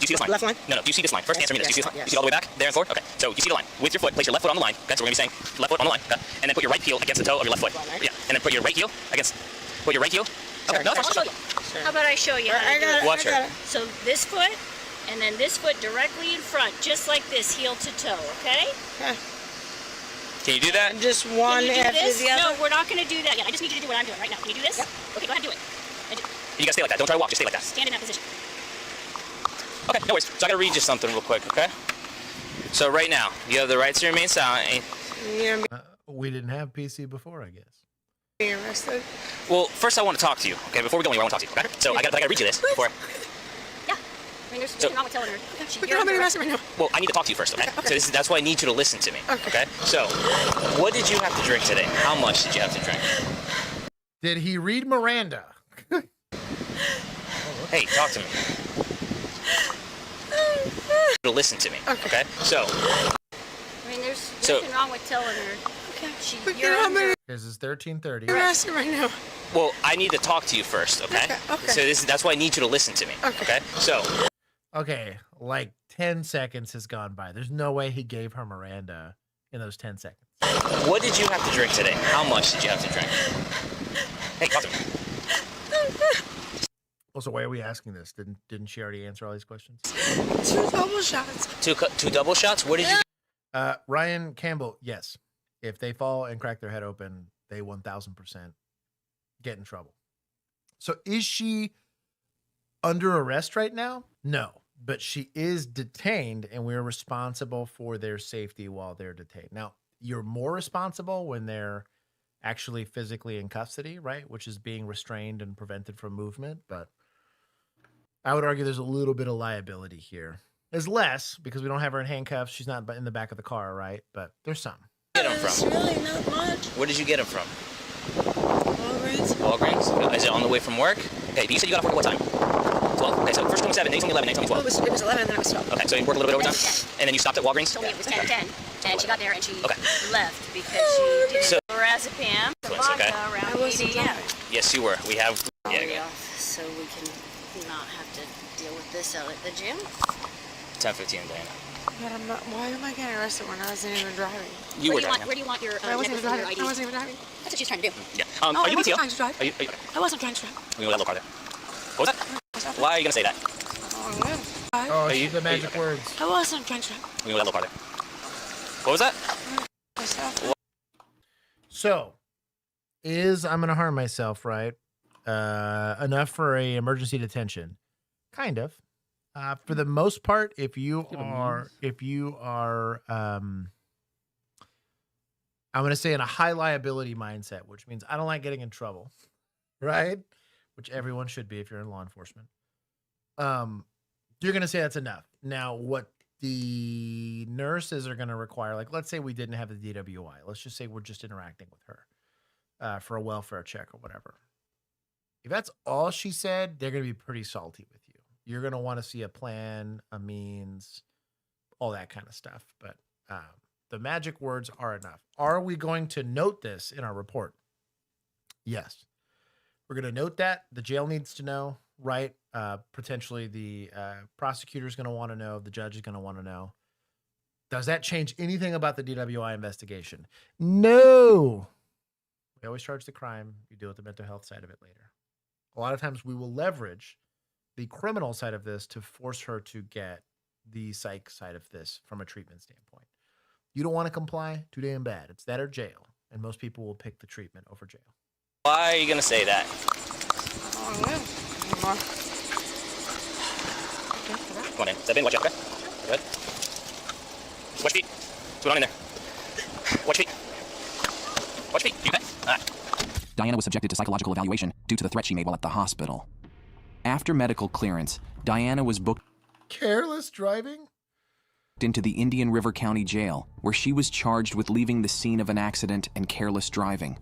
[SPEAKER 17] you see this line?
[SPEAKER 21] Left line?
[SPEAKER 17] No. Do you see this line? First answer me this. Do you see this line?
[SPEAKER 21] Yes.
[SPEAKER 17] You see all the way back there and forward? Okay. So you see the line. With your foot, place your left foot on the line. Okay. So we're gonna be saying left foot on the line. Okay. And then put your right heel against the toe of your left foot. Yeah. And then put your right heel against. Put your right heel. Okay. No,
[SPEAKER 20] I'll show you. How about I show you how to do it?
[SPEAKER 17] Watch her.
[SPEAKER 20] So this foot, and then this foot directly in front, just like this, heel to toe. Okay?
[SPEAKER 17] Can you do that?
[SPEAKER 21] Just
[SPEAKER 20] Can
[SPEAKER 21] one
[SPEAKER 20] you do
[SPEAKER 21] after
[SPEAKER 20] this?
[SPEAKER 21] the other?
[SPEAKER 20] No, we're not going to do that yet. I just need you to do what I'm doing right now. Can you do this?
[SPEAKER 21] Yep.
[SPEAKER 20] Okay, go ahead and do it.
[SPEAKER 17] You gotta stay like that. Don't try to walk. Just stay like that.
[SPEAKER 20] Stand in that position.
[SPEAKER 17] Okay. No worries. So I gotta read you something real quick. Okay. So right now, you have the right to remain silent.
[SPEAKER 2] We didn't have PC before, I guess.
[SPEAKER 21] Being arrested?
[SPEAKER 17] Well, first I want to talk to you. Okay. Before we go anywhere, I want to talk to you. Okay. So I gotta read you this before.
[SPEAKER 20] Yeah. I mean, there's nothing wrong with telling her.
[SPEAKER 21] But you're arrested right now.
[SPEAKER 17] Well, I need to talk to you first, okay?
[SPEAKER 21] Okay.
[SPEAKER 17] So that's why I need you to listen to me, okay? So, what did you have to drink today? How much did you have to drink?
[SPEAKER 2] Did he read Miranda?
[SPEAKER 17] Hey, talk to me. To listen to me, okay? So,
[SPEAKER 20] I mean, there's nothing wrong with telling her. Okay. You're under.
[SPEAKER 2] This is 13:30.
[SPEAKER 21] You're arrested right now.
[SPEAKER 17] well, I need to talk to you first, okay?
[SPEAKER 21] Okay.
[SPEAKER 17] So that's why I need you to listen to me, okay? So,
[SPEAKER 2] Okay, like 10 seconds has gone by. There's no way he gave her Miranda in those 10 seconds.
[SPEAKER 17] what did you have to drink today? How much did you have to drink? Hey, talk to me.
[SPEAKER 2] Also, why are we asking this? Didn't she already answer all these questions?
[SPEAKER 21] 2 double shots.
[SPEAKER 17] Two double shots? What did you?
[SPEAKER 2] Ryan Campbell, yes. If they fall and crack their head open, they 1000% get in trouble. So is she under arrest right now? No, but she is detained and we're responsible for their safety while they're detained. Now, you're more responsible when they're actually physically in custody, right? Which is being restrained and prevented from movement. But I would argue there's a little bit of liability here. There's less because we don't have her in handcuffs. She's not in the back of the car, right? But there's some.
[SPEAKER 17] Get them from?
[SPEAKER 21] It's really not much.
[SPEAKER 17] Where did you get them from?
[SPEAKER 21] Walgreens.
[SPEAKER 17] Walgreens? Is it on the way from work? Okay, but you said you got off work at what time? 12? Okay, so first told me 7, then you told me 11, then you told me 12.
[SPEAKER 21] It was 11 and then it was 12.
[SPEAKER 17] Okay, so you worked a little bit overtime? And then you stopped at Walgreens?
[SPEAKER 20] Told me it was 10. And she got there and she left because she didn't lorazepam, the vodka around 8 a.m.
[SPEAKER 17] Yes, you were. We have...
[SPEAKER 20] Yeah, so we can not have to deal with this out at the gym.
[SPEAKER 17] 10:15, Diana.
[SPEAKER 21] But I'm not. Why am I getting arrested when I wasn't even driving?
[SPEAKER 17] You were driving.
[SPEAKER 20] Where do you want your
[SPEAKER 21] I wasn't even driving.
[SPEAKER 20] ID?
[SPEAKER 21] I wasn't even driving.
[SPEAKER 20] That's what she's trying to do.
[SPEAKER 17] Yeah.
[SPEAKER 21] No,
[SPEAKER 17] are
[SPEAKER 21] I
[SPEAKER 17] you
[SPEAKER 21] wasn't
[SPEAKER 17] BTO?
[SPEAKER 21] trying to drive.
[SPEAKER 17] Are you,
[SPEAKER 21] I wasn't trying to drive.
[SPEAKER 17] we got that little car there. What was that? Why are you going to say that?
[SPEAKER 2] Oh,
[SPEAKER 17] you
[SPEAKER 2] the magic words.
[SPEAKER 21] I wasn't trying to drive.
[SPEAKER 17] We got that little car there. What was that?
[SPEAKER 2] So, I'm going to harm myself, right? Enough for a emergency detention? Kind of. For the most part, if you are, I'm going to say in a high liability mindset, which means I don't like getting in trouble, right? Which everyone should be if you're in law enforcement. You're going to say that's enough. Now, what the nurses are going to require, like, let's say we didn't have the DWI. Let's just say we're just interacting with her for a welfare check or whatever. If that's all she said, they're going to be pretty salty with you. You're going to want to see a plan, a means, all that kind of stuff. But the magic words are enough. Are we going to note this in our report? Yes. We're going to note that. The jail needs to know, right? Potentially the prosecutor is going to want to know. The judge is going to want to know. Does that change anything about the DWI investigation? No. We always charge the crime. You deal with the mental health side of it later. A lot of times we will leverage the criminal side of this to force her to get the psych side of this from a treatment standpoint. You don't want to comply? Too damn bad. It's that or jail. And most people will pick the treatment over jail.
[SPEAKER 17] Why are you going to say that? Come on in. Step in. Watch out, okay? Good. Watch feet. What's going on in there? Watch feet. Watch feet. You okay? All right.
[SPEAKER 16] Diana was subjected to psychological evaluation due to the threat she made while at the hospital. After medical clearance, Diana was booked
[SPEAKER 2] careless driving
[SPEAKER 16] into the Indian River County Jail, where she was charged with leaving the scene of an accident and careless driving.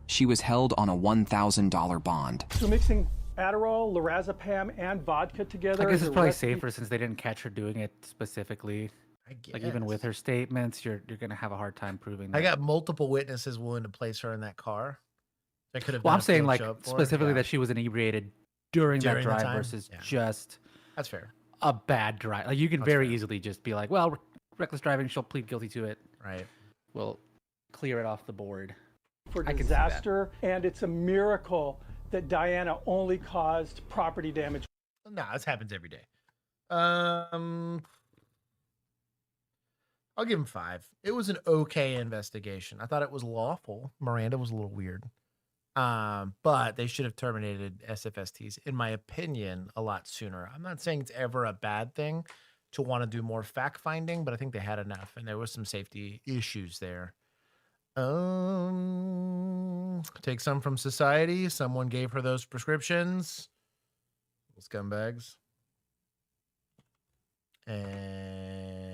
[SPEAKER 16] She was held on a $1,000 bond.
[SPEAKER 4] So mixing Adderall, lorazepam, and vodka together.
[SPEAKER 3] I guess it's probably safer since they didn't catch her doing it specifically.
[SPEAKER 2] I guess.
[SPEAKER 3] Like even with her statements, you're gonna have a hard time proving that.
[SPEAKER 2] I got multiple witnesses willing to place her in that car. I could have.
[SPEAKER 3] Well,
[SPEAKER 2] done
[SPEAKER 3] I'm
[SPEAKER 2] a
[SPEAKER 3] saying
[SPEAKER 2] field
[SPEAKER 3] like
[SPEAKER 2] show for her.
[SPEAKER 3] specifically
[SPEAKER 2] Yeah.
[SPEAKER 3] that she was inebriated during that
[SPEAKER 2] the
[SPEAKER 3] drive
[SPEAKER 2] time?
[SPEAKER 3] versus
[SPEAKER 2] Yeah.
[SPEAKER 3] just
[SPEAKER 2] That's fair.
[SPEAKER 3] a bad drive. Like you can
[SPEAKER 2] That's
[SPEAKER 3] very
[SPEAKER 2] fair.
[SPEAKER 3] easily just be like, well, reckless driving, she'll plead guilty to it.
[SPEAKER 2] Right.
[SPEAKER 3] We'll clear it off the board.
[SPEAKER 4] For
[SPEAKER 3] I can see that.
[SPEAKER 4] disaster, and it's a miracle that Diana only caused property damage.
[SPEAKER 2] Nah, this happens every day. I'll give him 5. It was an okay investigation. I thought it was lawful. Miranda was a little weird. But they should have terminated SFSTs, in my opinion, a lot sooner. I'm not saying it's ever a bad thing to want to do more fact finding, but I think they had enough, and there was some safety issues there. Take some from society. Someone gave her those prescriptions. Little scumbags. And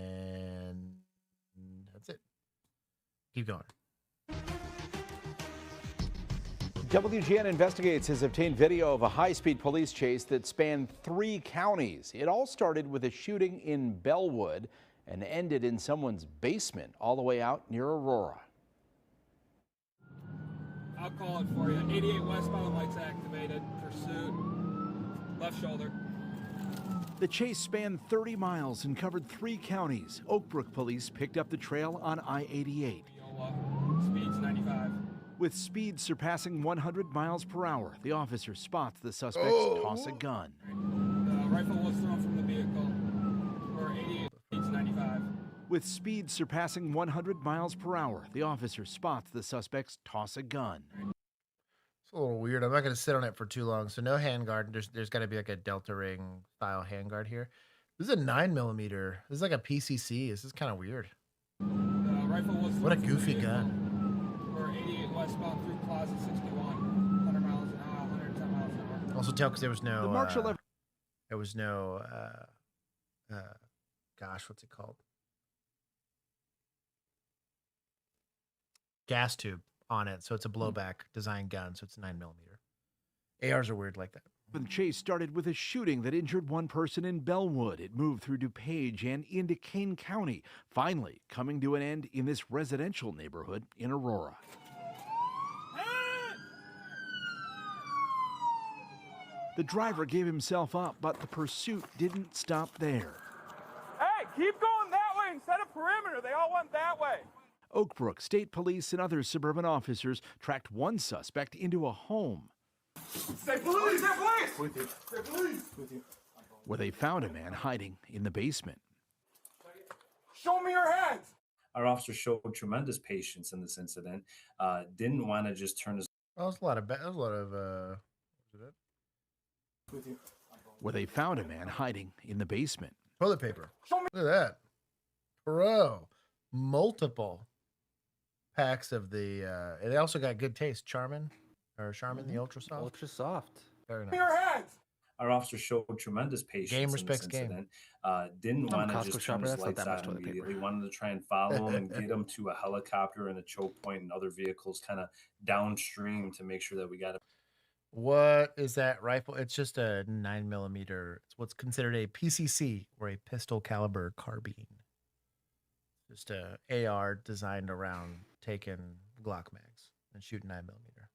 [SPEAKER 2] that's it. Keep going.
[SPEAKER 22] WGN Investigates has obtained video of a high-speed police chase that spanned 3 counties. It all started with a shooting in Bellwood and ended in someone's basement all the way out near Aurora.
[SPEAKER 9] I'll call it for you. 88 westbound, lights activated. Pursuit. Left shoulder.
[SPEAKER 22] The chase spanned 30 miles and covered 3 counties. Oak Brook police picked up the trail on I-88.
[SPEAKER 9] Speed's 95.
[SPEAKER 22] With speed surpassing 100 miles per hour, the officer spots the suspects toss a gun.
[SPEAKER 9] Rifle was thrown from the vehicle. Or 88 to 95.
[SPEAKER 22] With speed surpassing 100 miles per hour, the officer spots the suspects toss a gun.
[SPEAKER 2] It's a little weird. I'm not going to sit on it for too long. So no handguard. There's got to be like a Delta Ring style handguard here. This is a 9mm. This is like a PCC. This is kind of weird.
[SPEAKER 9] Rifle was
[SPEAKER 2] What a goofy gun.
[SPEAKER 9] Or 88 westbound through Plaza 61. 100 miles an hour, 110 miles an hour.
[SPEAKER 2] Also tell because there was no.
[SPEAKER 22] The March 11th.
[SPEAKER 2] There was no. Gosh, what's it called? Gas tube on it, so it's a blowback design gun, so it's 9mm. ARs are weird like that.
[SPEAKER 22] The chase started with a shooting that injured one person in Bellwood. It moved through DuPage and into Kane County, finally coming to an end in this residential neighborhood in Aurora. The driver gave himself up, but the pursuit didn't stop there.
[SPEAKER 9] Hey, keep going that way instead of perimeter. They all went that way.
[SPEAKER 22] Oakbrook State Police and other suburban officers tracked one suspect into a home.
[SPEAKER 9] Stay police! Stay police! With you. Stay police! With you.
[SPEAKER 22] Where they found a man hiding in the basement.
[SPEAKER 9] Show me your hands!
[SPEAKER 5] Our officer showed tremendous patience in this incident. Didn't want to just turn his.
[SPEAKER 2] Oh, there's a lot of. What was it?
[SPEAKER 9] With you.
[SPEAKER 22] Where they found a man hiding in the basement.
[SPEAKER 2] Toilet paper. Look at that. Bro. Multiple packs of the. They also got good taste. Charmin, the Ultra Soft.
[SPEAKER 3] Ultra Soft.
[SPEAKER 2] Very nice.
[SPEAKER 9] Show me your hands!
[SPEAKER 5] Our officer showed tremendous patience.
[SPEAKER 2] Game
[SPEAKER 5] in
[SPEAKER 2] respects
[SPEAKER 5] this incident.
[SPEAKER 2] game.
[SPEAKER 5] Didn't
[SPEAKER 3] I'm
[SPEAKER 5] want
[SPEAKER 3] a
[SPEAKER 5] to
[SPEAKER 3] Costco
[SPEAKER 5] just
[SPEAKER 3] shopper,
[SPEAKER 5] turn his
[SPEAKER 3] that's not
[SPEAKER 5] lights
[SPEAKER 3] that much
[SPEAKER 5] on
[SPEAKER 3] toilet paper.
[SPEAKER 5] immediately. Wanted to try and follow him and get him to a helicopter and a choke point and other vehicles kind of downstream to make sure that we got it.
[SPEAKER 2] What is that rifle? It's just a 9mm. It's what's considered a PCC or a pistol caliber carbine. Just a AR designed around taking Glock mags and shooting 9mm.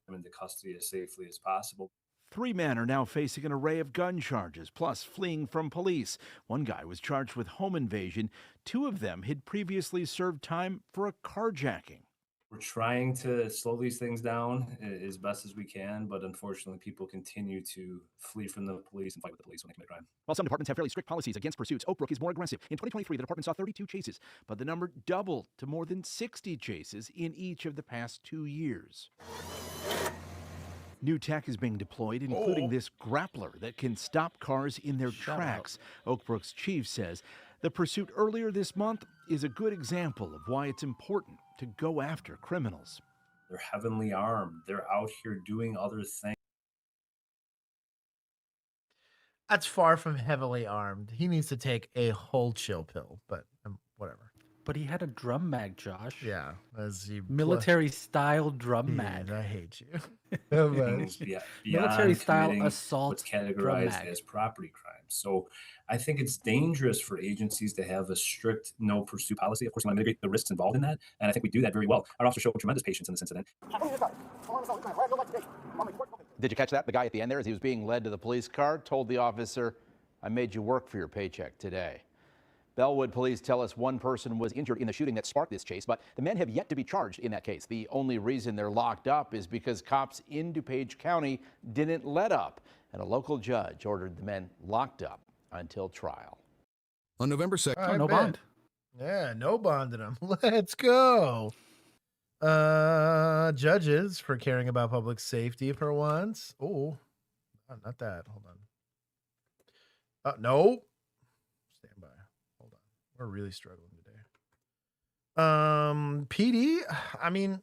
[SPEAKER 5] Him into custody as safely as possible.
[SPEAKER 22] 3 men are now facing an array of gun charges, plus fleeing from police. One guy was charged with home invasion. 2 of them had previously served time for a carjacking.
[SPEAKER 5] We're trying to slow these things down as best as we can, but unfortunately, people continue to flee from the police and fight with the police when they commit crime.
[SPEAKER 22] While some departments have fairly strict policies against pursuits, Oakbrook is more aggressive. In 2023, the department saw 32 chases, but the number doubled to more than 60 chases in each of the past 2 years. New tech is being deployed, including this grappler that can stop cars in their tracks. Oakbrook's chief says the pursuit earlier this month is a good example of why it's important to go after criminals.
[SPEAKER 5] They're heavily armed. They're out here doing other things.
[SPEAKER 2] That's far from heavily armed. He needs to take a whole chill pill, but whatever.
[SPEAKER 3] But he had a drum mag, Josh.
[SPEAKER 2] Yeah, as he
[SPEAKER 3] military style drum mag.
[SPEAKER 2] I hate you.
[SPEAKER 3] Military style assault.
[SPEAKER 5] What's categorized as property crime. So I think it's dangerous for agencies to have a strict no pursuit policy. Of course, we want to mitigate the risks involved in that, and I think we do that very well. Our officer showed tremendous patience in this incident.
[SPEAKER 22] Did you catch that? The guy at the end there, as he was being led to the police car, told the officer, "I made you work for your paycheck today." Bellwood police tell us one person was injured in the shooting that sparked this chase, but the men have yet to be charged in that case. The only reason they're locked up is because cops in DuPage County didn't let up, and a local judge ordered the men locked up until trial.
[SPEAKER 10] On November 2nd,
[SPEAKER 3] no bond.
[SPEAKER 2] Yeah, no bonding them. Let's go. Judges for caring about public safety for once. Oh, not that. Hold on. No. Stand by. Hold on. We're really struggling today. PD, I mean,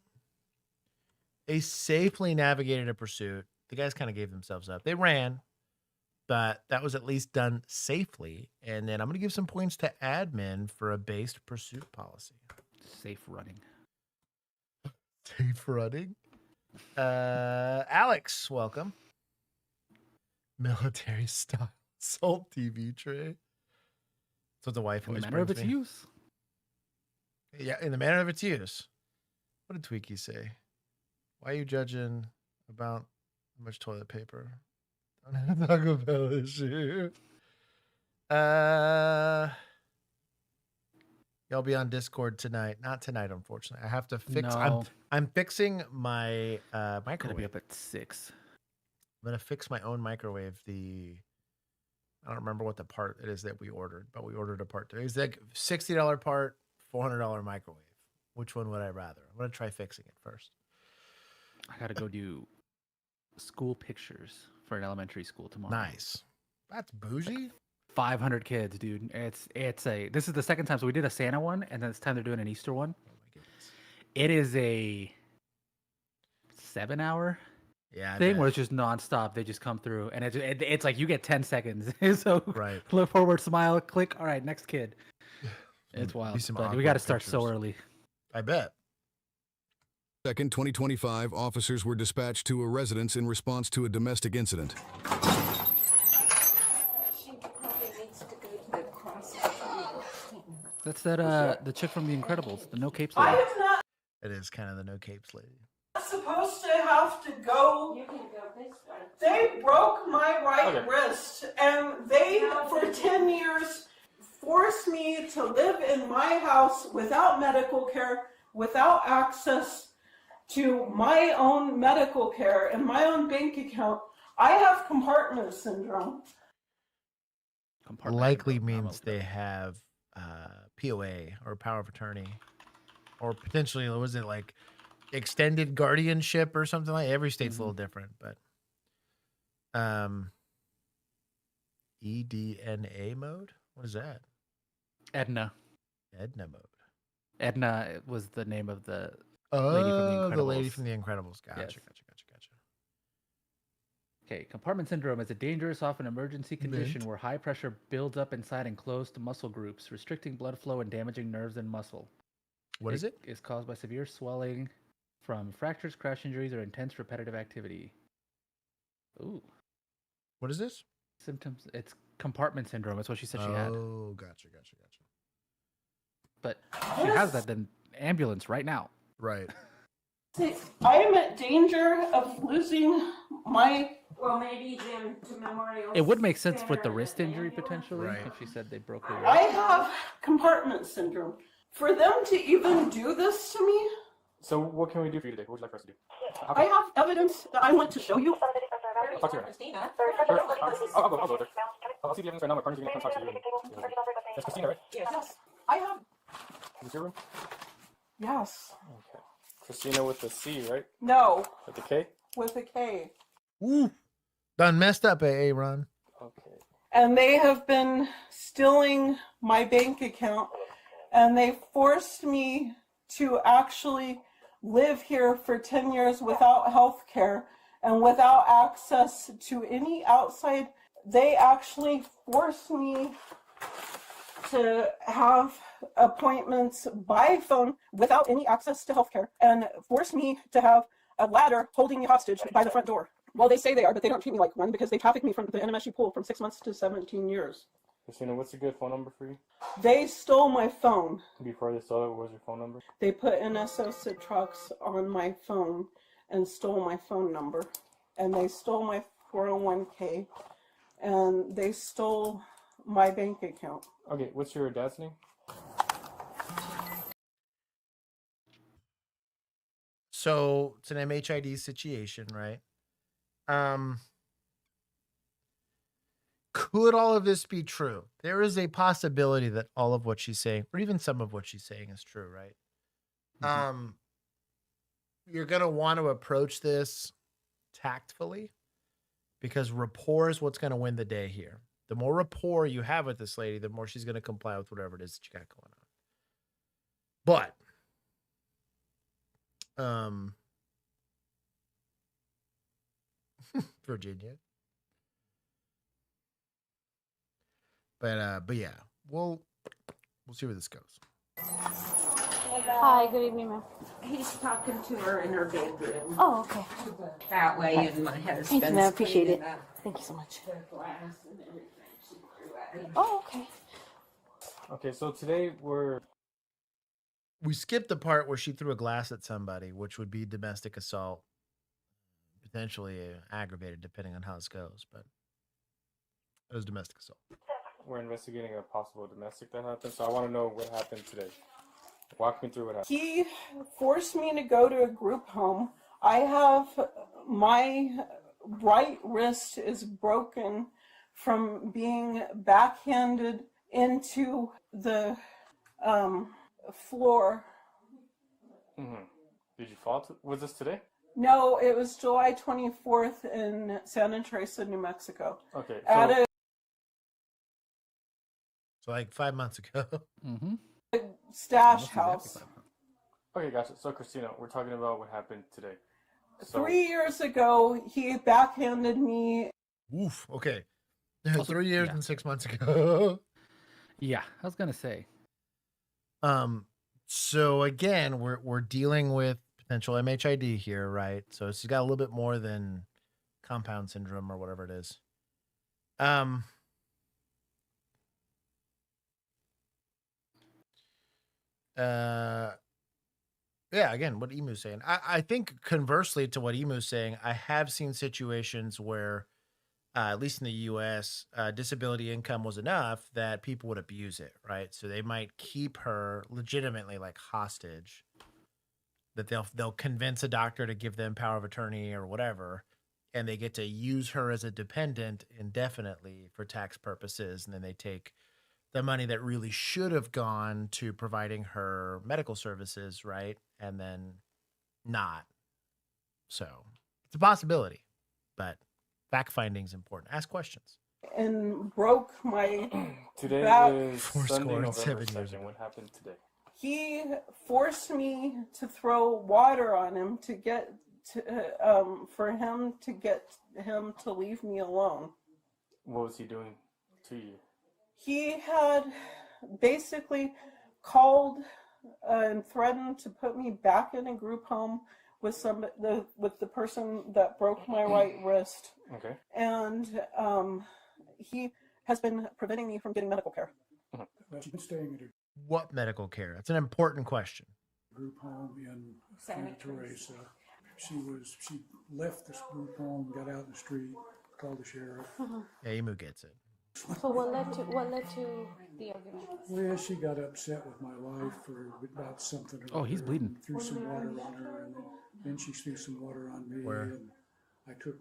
[SPEAKER 2] they safely navigated a pursuit. The guys kind of gave themselves up. They ran, but that was at least done safely. And then I'm going to give some points to admin for a based pursuit policy.
[SPEAKER 3] Safe running.
[SPEAKER 2] Safe running. Alex, welcome. Military style assault TV tray. That's what the wife always
[SPEAKER 3] In the manner of
[SPEAKER 2] brings
[SPEAKER 3] its
[SPEAKER 2] me.
[SPEAKER 3] use.
[SPEAKER 2] Yeah, in the manner of its use. What did Tweaky say? Why are you judging about how much toilet paper? Don't have a Taco Bell issue. Y'all be on Discord tonight. Not tonight, unfortunately. I have to fix.
[SPEAKER 3] No.
[SPEAKER 2] I'm fixing my
[SPEAKER 3] Gonna
[SPEAKER 2] microwave.
[SPEAKER 3] be up at 6.
[SPEAKER 2] I'm gonna fix my own microwave. I don't remember what the part it is that we ordered, but we ordered a part. It's like $60 part, $400 microwave. Which one would I rather? I'm gonna try fixing it first.
[SPEAKER 3] I gotta go do school pictures for an elementary school tomorrow.
[SPEAKER 2] Nice. That's bougie.
[SPEAKER 3] 500 kids, dude. This is the second time. So we did a Santa one, and then this time they're doing an Easter one.
[SPEAKER 2] Oh my goodness.
[SPEAKER 3] It is a 7-hour thing where it's just nonstop. They just come through, and it's like you get 10 seconds. So
[SPEAKER 2] right.
[SPEAKER 3] Look forward, smile, click. All right, next kid. It's wild. But we got to start so early.
[SPEAKER 2] I bet.
[SPEAKER 10] 2nd, 2025, officers were dispatched to a residence in response to a domestic incident.
[SPEAKER 3] That's the chick from The Incredibles, the no capes lady.
[SPEAKER 6] I am not
[SPEAKER 2] It is kind of the no capes lady.
[SPEAKER 6] supposed to have to go. You can go this way. They broke my right wrist, and they, for 10 years, forced me to live in my house without medical care, without access to my own medical care and my own bank account. I have compartment syndrome.
[SPEAKER 2] Likely means they have POA or power of attorney, or potentially was it like extended guardianship or something like. Every state's a little different, but EDNA mode. What is that?
[SPEAKER 3] Edna.
[SPEAKER 2] Edna mode.
[SPEAKER 3] Edna was the name of the
[SPEAKER 2] Oh,
[SPEAKER 3] lady from The Incredibles.
[SPEAKER 2] the lady from The Incredibles. Gotcha,
[SPEAKER 3] Yes.
[SPEAKER 2] gotcha.
[SPEAKER 3] Okay, compartment syndrome is a dangerous, often emergency condition where high pressure builds up inside enclosed muscle groups, restricting blood flow and damaging nerves and muscle.
[SPEAKER 2] What is it?
[SPEAKER 3] Is caused by severe swelling from fractures, crash injuries, or intense repetitive activity. Ooh.
[SPEAKER 2] What is this?
[SPEAKER 3] Symptoms. It's compartment syndrome. That's what she said she had.
[SPEAKER 2] Oh, gotcha.
[SPEAKER 3] But she has that, then ambulance right now.
[SPEAKER 2] Right.
[SPEAKER 6] See, I am at danger of losing my.
[SPEAKER 15] Well, maybe Jim to Memorial.
[SPEAKER 3] It would make sense with the wrist injury potentially.
[SPEAKER 2] Right.
[SPEAKER 3] If she said they broke her wrist.
[SPEAKER 6] I have compartment syndrome. For them to even do this to me,
[SPEAKER 7] So what can we do for you today? What would you like for us to do?
[SPEAKER 6] I have evidence that I want to show you.
[SPEAKER 7] I'll talk to you right now. Sure. I'll go there. I'll see the evidence right now. My partner's going to come talk to you. That's Christina, right?
[SPEAKER 6] Yes. I have.
[SPEAKER 7] Is this your room?
[SPEAKER 6] Yes.
[SPEAKER 7] Okay. Christina with the C, right?
[SPEAKER 6] No.
[SPEAKER 7] With the K?
[SPEAKER 6] With a K.
[SPEAKER 2] Ooh. Done messed up, AA Ron.
[SPEAKER 7] Okay.
[SPEAKER 6] And they have been stealing my bank account, and they forced me to actually live here for 10 years without health care and without access to any outside. They actually forced me to have appointments by phone without any access to healthcare, and forced me to have a ladder holding me hostage by the front door. Well, they say they are, but they don't treat me like one because they trafficked me from the NMSU pool from 6 months to 17 years.
[SPEAKER 7] Christina, what's a good phone number for you?
[SPEAKER 6] They stole my phone.
[SPEAKER 7] Before they stole it, what was your phone number?
[SPEAKER 6] They put NSO Citrox on my phone and stole my phone number. And they stole my 401k. And they stole my bank account.
[SPEAKER 7] Okay, what's your dad's name?
[SPEAKER 2] So it's an MHID situation, right? Could all of this be true? There is a possibility that all of what she's saying, or even some of what she's saying, is true, right? You're gonna want to approach this tactfully, because rapport is what's gonna win the day here. The more rapport you have with this lady, the more she's gonna comply with whatever it is that you got going on. But Virginia. But yeah, we'll see where this goes.
[SPEAKER 15] Hi, good evening, ma'am.
[SPEAKER 23] He's talking to her in her bedroom.
[SPEAKER 15] Oh, okay.
[SPEAKER 23] That way, and my husband's
[SPEAKER 15] Thank you, ma'am. Appreciate it.
[SPEAKER 23] cleaning up
[SPEAKER 15] Thank you so much.
[SPEAKER 23] the glass and everything she threw at him.
[SPEAKER 15] Oh, okay.
[SPEAKER 7] Okay, so today
[SPEAKER 2] We skipped the part where she threw a glass at somebody, which would be domestic assault, potentially aggravated, depending on how this goes. But it was domestic assault.
[SPEAKER 7] we're investigating a possible domestic that happened, so I want to know what happened today. Walk me through what happened.
[SPEAKER 6] He forced me to go to a group home. I have my right wrist is broken from being backhanded into the floor.
[SPEAKER 7] Mm-hmm. Did you fall? Was this today?
[SPEAKER 6] No, it was July 24th in Santa Teresa, New Mexico.
[SPEAKER 7] Okay.
[SPEAKER 6] At a
[SPEAKER 2] So like 5 months ago.
[SPEAKER 3] Mm-hmm.
[SPEAKER 6] stash house.
[SPEAKER 7] Okay, gotcha. So Christina, we're talking about what happened today. So,
[SPEAKER 6] 3 years ago, he backhanded me.
[SPEAKER 2] Oof. Okay. 3 years and 6 months ago.
[SPEAKER 3] Yeah, I was gonna say.
[SPEAKER 2] So again, we're dealing with potential MHID here, right? So she's got a little bit more than compound syndrome or whatever it is. Yeah, again, what Emu's saying. I think conversely to what Emu's saying, I have seen situations where, at least in the US, disability income was enough that people would abuse it, right? So they might keep her legitimately like hostage. That they'll convince a doctor to give them power of attorney or whatever, and they get to use her as a dependent indefinitely for tax purposes, and then they take the money that really should have gone to providing her medical services, right? And then not. So it's a possibility, but fact finding is important. Ask questions.
[SPEAKER 6] And broke my
[SPEAKER 7] today
[SPEAKER 6] back.
[SPEAKER 7] is Sunday, November 2nd. What happened today?
[SPEAKER 6] He forced me to throw water on him to get to, for him to get him to leave me alone.
[SPEAKER 7] What was he doing to you?
[SPEAKER 6] He had basically called and threatened to put me back in a group home with the person that broke my right wrist.
[SPEAKER 7] Okay.
[SPEAKER 6] And he has been preventing me from getting medical care.
[SPEAKER 11] She's been staying at a
[SPEAKER 2] What medical care? That's an important question.
[SPEAKER 11] group home in Santa Teresa. She left this group home, got out in the street, called the sheriff.
[SPEAKER 2] Yeah, Emu gets it.
[SPEAKER 15] So what led to the argument?
[SPEAKER 11] Well, she got upset with my wife about something.
[SPEAKER 3] Oh, he's bleeding.
[SPEAKER 11] Threw some water on her, and then she threw some water on me.
[SPEAKER 2] Where?
[SPEAKER 11] And I took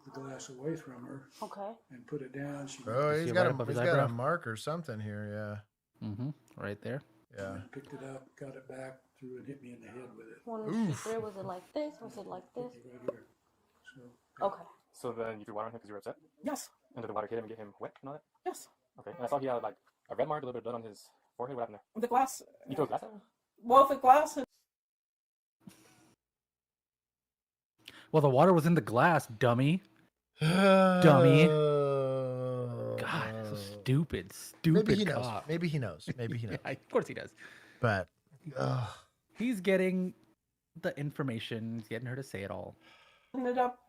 [SPEAKER 11] the glass away from her.
[SPEAKER 15] Okay.
[SPEAKER 11] And put it down. She
[SPEAKER 2] Oh, he's got a mark or something here. Yeah.
[SPEAKER 3] Mm-hmm. Right there.
[SPEAKER 2] Yeah.
[SPEAKER 11] Picked it up, got it back, threw and hit me in the head with it.
[SPEAKER 15] When she threw, was it like this? Was it like this?
[SPEAKER 11] Right here.
[SPEAKER 15] Okay.
[SPEAKER 7] So then you threw water on him because you were upset?
[SPEAKER 6] Yes.
[SPEAKER 7] And did the water hit him and get him wet and all that?
[SPEAKER 6] Yes.
[SPEAKER 7] Okay. And I saw he had like a red mark, a little bit of blood on his forehead. What happened there?
[SPEAKER 6] The glass.
[SPEAKER 7] You threw a glass at him?
[SPEAKER 6] Well, the glass.
[SPEAKER 3] Well, the water was in the glass, dummy. Dummy. God, so stupid. Stupid
[SPEAKER 2] Maybe he knows.
[SPEAKER 3] cop.
[SPEAKER 2] Maybe he knows. Maybe he knows.
[SPEAKER 3] Yeah, of course he does.
[SPEAKER 2] But
[SPEAKER 3] he's getting the information. He's getting her to say it all.
[SPEAKER 6] Ended up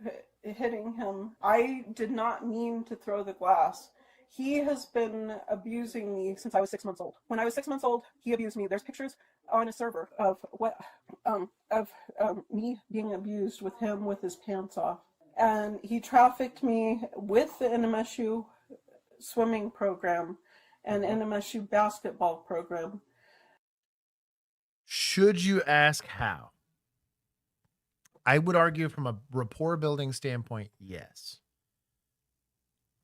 [SPEAKER 6] hitting him. I did not mean to throw the glass. He has been abusing me since I was 6 months old. When I was 6 months old, he abused me. There's pictures on a server of me being abused with him with his pants off. And he trafficked me with the NMSU swimming program and NMSU basketball program.
[SPEAKER 2] should you ask how? I would argue from a rapport building standpoint, yes.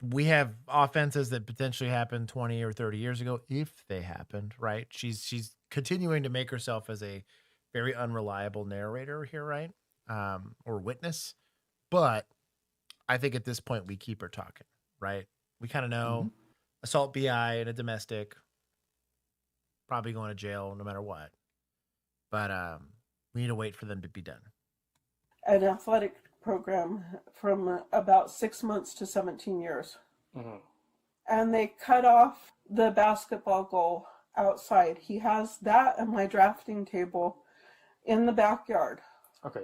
[SPEAKER 2] We have offenses that potentially happened 20 or 30 years ago, if they happened, right? She's continuing to make herself as a very unreliable narrator here, right? Or witness. But I think at this point we keep her talking, right? We kind of know assault BI and a domestic, probably going to jail no matter what. But we need to wait for them to be done.
[SPEAKER 6] An athletic program from about 6 months to 17 years.
[SPEAKER 7] Mm-hmm.
[SPEAKER 6] And they cut off the basketball goal outside. He has that and my drafting table in the backyard.
[SPEAKER 7] Okay.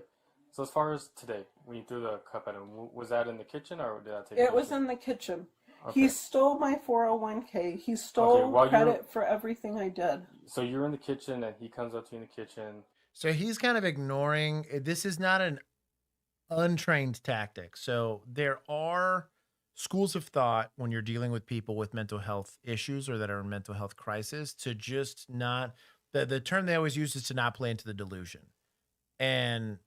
[SPEAKER 7] So as far as today, when you threw the cup at him, was that in the kitchen or did that take
[SPEAKER 6] It was in the kitchen.
[SPEAKER 7] Okay.
[SPEAKER 6] He stole my 401k. He stole credit for everything I did.
[SPEAKER 7] So you're in the kitchen and he comes up to you in the kitchen.
[SPEAKER 2] So he's kind of ignoring, this is not an untrained tactic. So there are schools of thought when you're dealing with people with mental health issues or that are in mental health crisis to just not, the term they always use is to not play into the delusion. And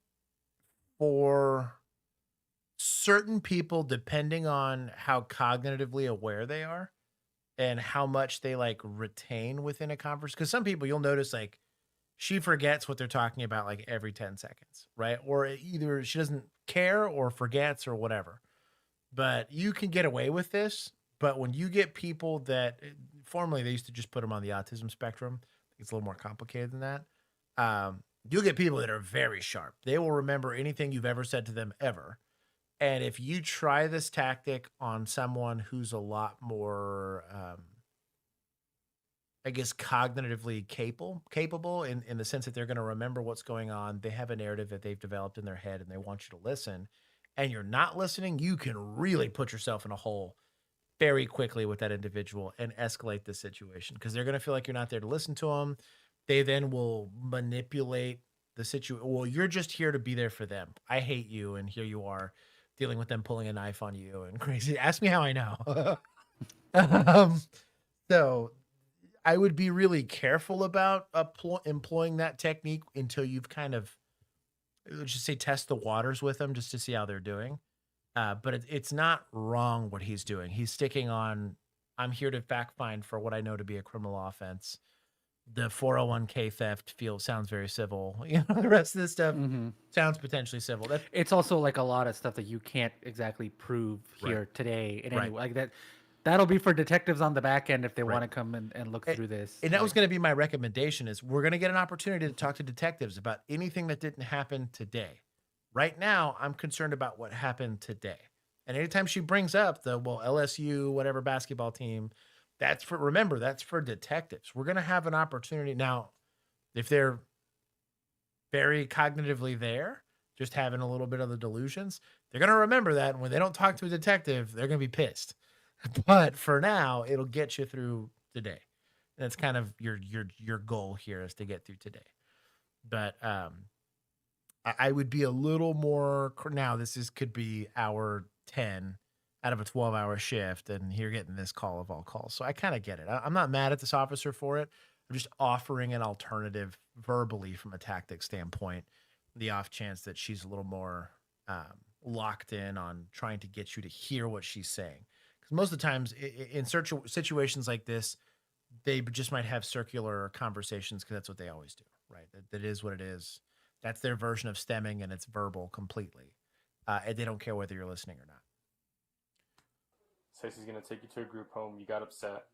[SPEAKER 2] for certain people, depending on how cognitively aware they are and how much they like retain within a conversation, because some people you'll notice like she forgets what they're talking about like every 10 seconds, right? Or either she doesn't care or forgets or whatever. But you can get away with this. But when you get people that formerly they used to just put them on the autism spectrum, it's a little more complicated than that. You'll get people that are very sharp. They will remember anything you've ever said to them ever. And if you try this tactic on someone who's a lot more, I guess, cognitively capable in the sense that they're going to remember what's going on, they have a narrative that they've developed in their head and they want you to listen, and you're not listening, you can really put yourself in a hole very quickly with that individual and escalate the situation because they're going to feel like you're not there to listen to them. They then will manipulate the situation. Well, you're just here to be there for them. I hate you, and here you are dealing with them pulling a knife on you and crazy. Ask me how I know. So I would be really careful about employing that technique until you've kind of, let's just say, test the waters with them just to see how they're doing. But it's not wrong what he's doing. He's sticking on, I'm here to fact find for what I know to be a criminal offense. The 401k theft sounds very civil. You know, the rest of this stuff sounds potentially civil.
[SPEAKER 3] It's also like a lot of stuff that you can't exactly prove here today in any way. Like that'll be for detectives on the back end if they want to come and look through this.
[SPEAKER 2] And that was going to be my recommendation is we're going to get an opportunity to talk to detectives about anything that didn't happen today. Right now, I'm concerned about what happened today. And anytime she brings up the, LSU, whatever basketball team, that's for detectives. We're going to have an opportunity. Now, if they're very cognitively there, just having a little bit of the delusions, they're going to remember that. And when they don't talk to a detective, they're going to be pissed. But for now, it'll get you through today. That's kind of your goal here is to get through today. But I would be a little more now. Could be hour 10 out of a 12-hour shift, and you're getting this call of all calls. So I kind of get it. I'm not mad at this officer for it. I'm just offering an alternative verbally from a tactic standpoint, the off chance that she's a little more locked in on trying to get you to hear what she's saying. Because most of the times in situations like this, they just might have circular conversations because that's what they always do, right? That is what it is. That's their version of stemming, and it's verbal completely. And they don't care whether you're listening or not.
[SPEAKER 7] Says he's going to take you to a group home. You got upset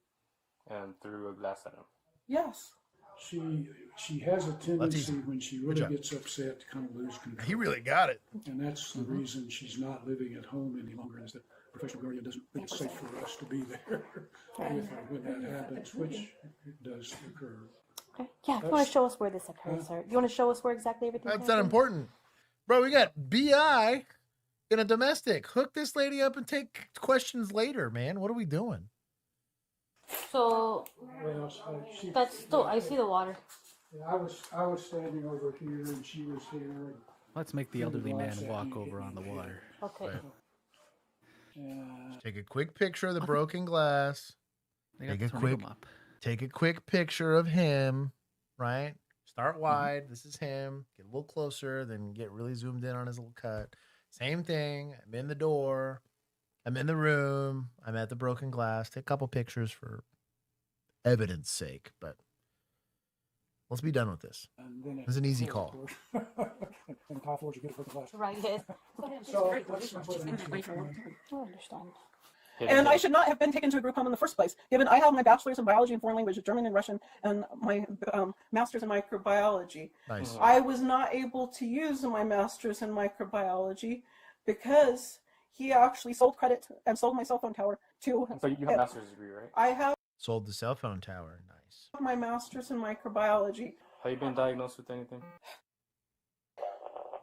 [SPEAKER 7] and threw a glass at him.
[SPEAKER 6] Yes.
[SPEAKER 11] She has a tendency when she really gets upset to kind of lose control.
[SPEAKER 2] He really got it.
[SPEAKER 11] And that's the reason she's not living at home any longer, is that professional guardian doesn't think it's safe for us to be there with her when that happens, which does occur.
[SPEAKER 15] Okay. Yeah, you want to show us where this occurs, sir? You want to show us where exactly everything
[SPEAKER 2] That's not important. Bro, we got BI in a domestic. Hook this lady up and take questions later, man. What are we doing?
[SPEAKER 15] So that's still, I see the water.
[SPEAKER 11] Yeah, I was standing over here and she was here.
[SPEAKER 3] Let's make the elderly man walk over on the water.
[SPEAKER 15] Okay.
[SPEAKER 2] Right. Take a quick picture of the broken glass. Take a quick picture of him, right? Start wide. This is him. Get a little closer, then get really zoomed in on his little cut. Same thing. I'm in the door. I'm in the room. I'm at the broken glass. Take a couple pictures for evidence sake, but let's be done with this. It's an easy call.
[SPEAKER 15] Right.
[SPEAKER 11] So,
[SPEAKER 15] I understand.
[SPEAKER 6] And I should not have been taken to a group home in the first place, given I have my bachelor's in biology and foreign languages, German and Russian, and my master's in microbiology.
[SPEAKER 2] Nice.
[SPEAKER 6] I was not able to use my master's in microbiology because he actually sold credit and sold my cell phone tower to...
[SPEAKER 7] So you have a master's degree, right?
[SPEAKER 6] I have...
[SPEAKER 2] Sold the cell phone tower. Nice.
[SPEAKER 6] My master's in microbiology.
[SPEAKER 7] Have you been diagnosed with anything?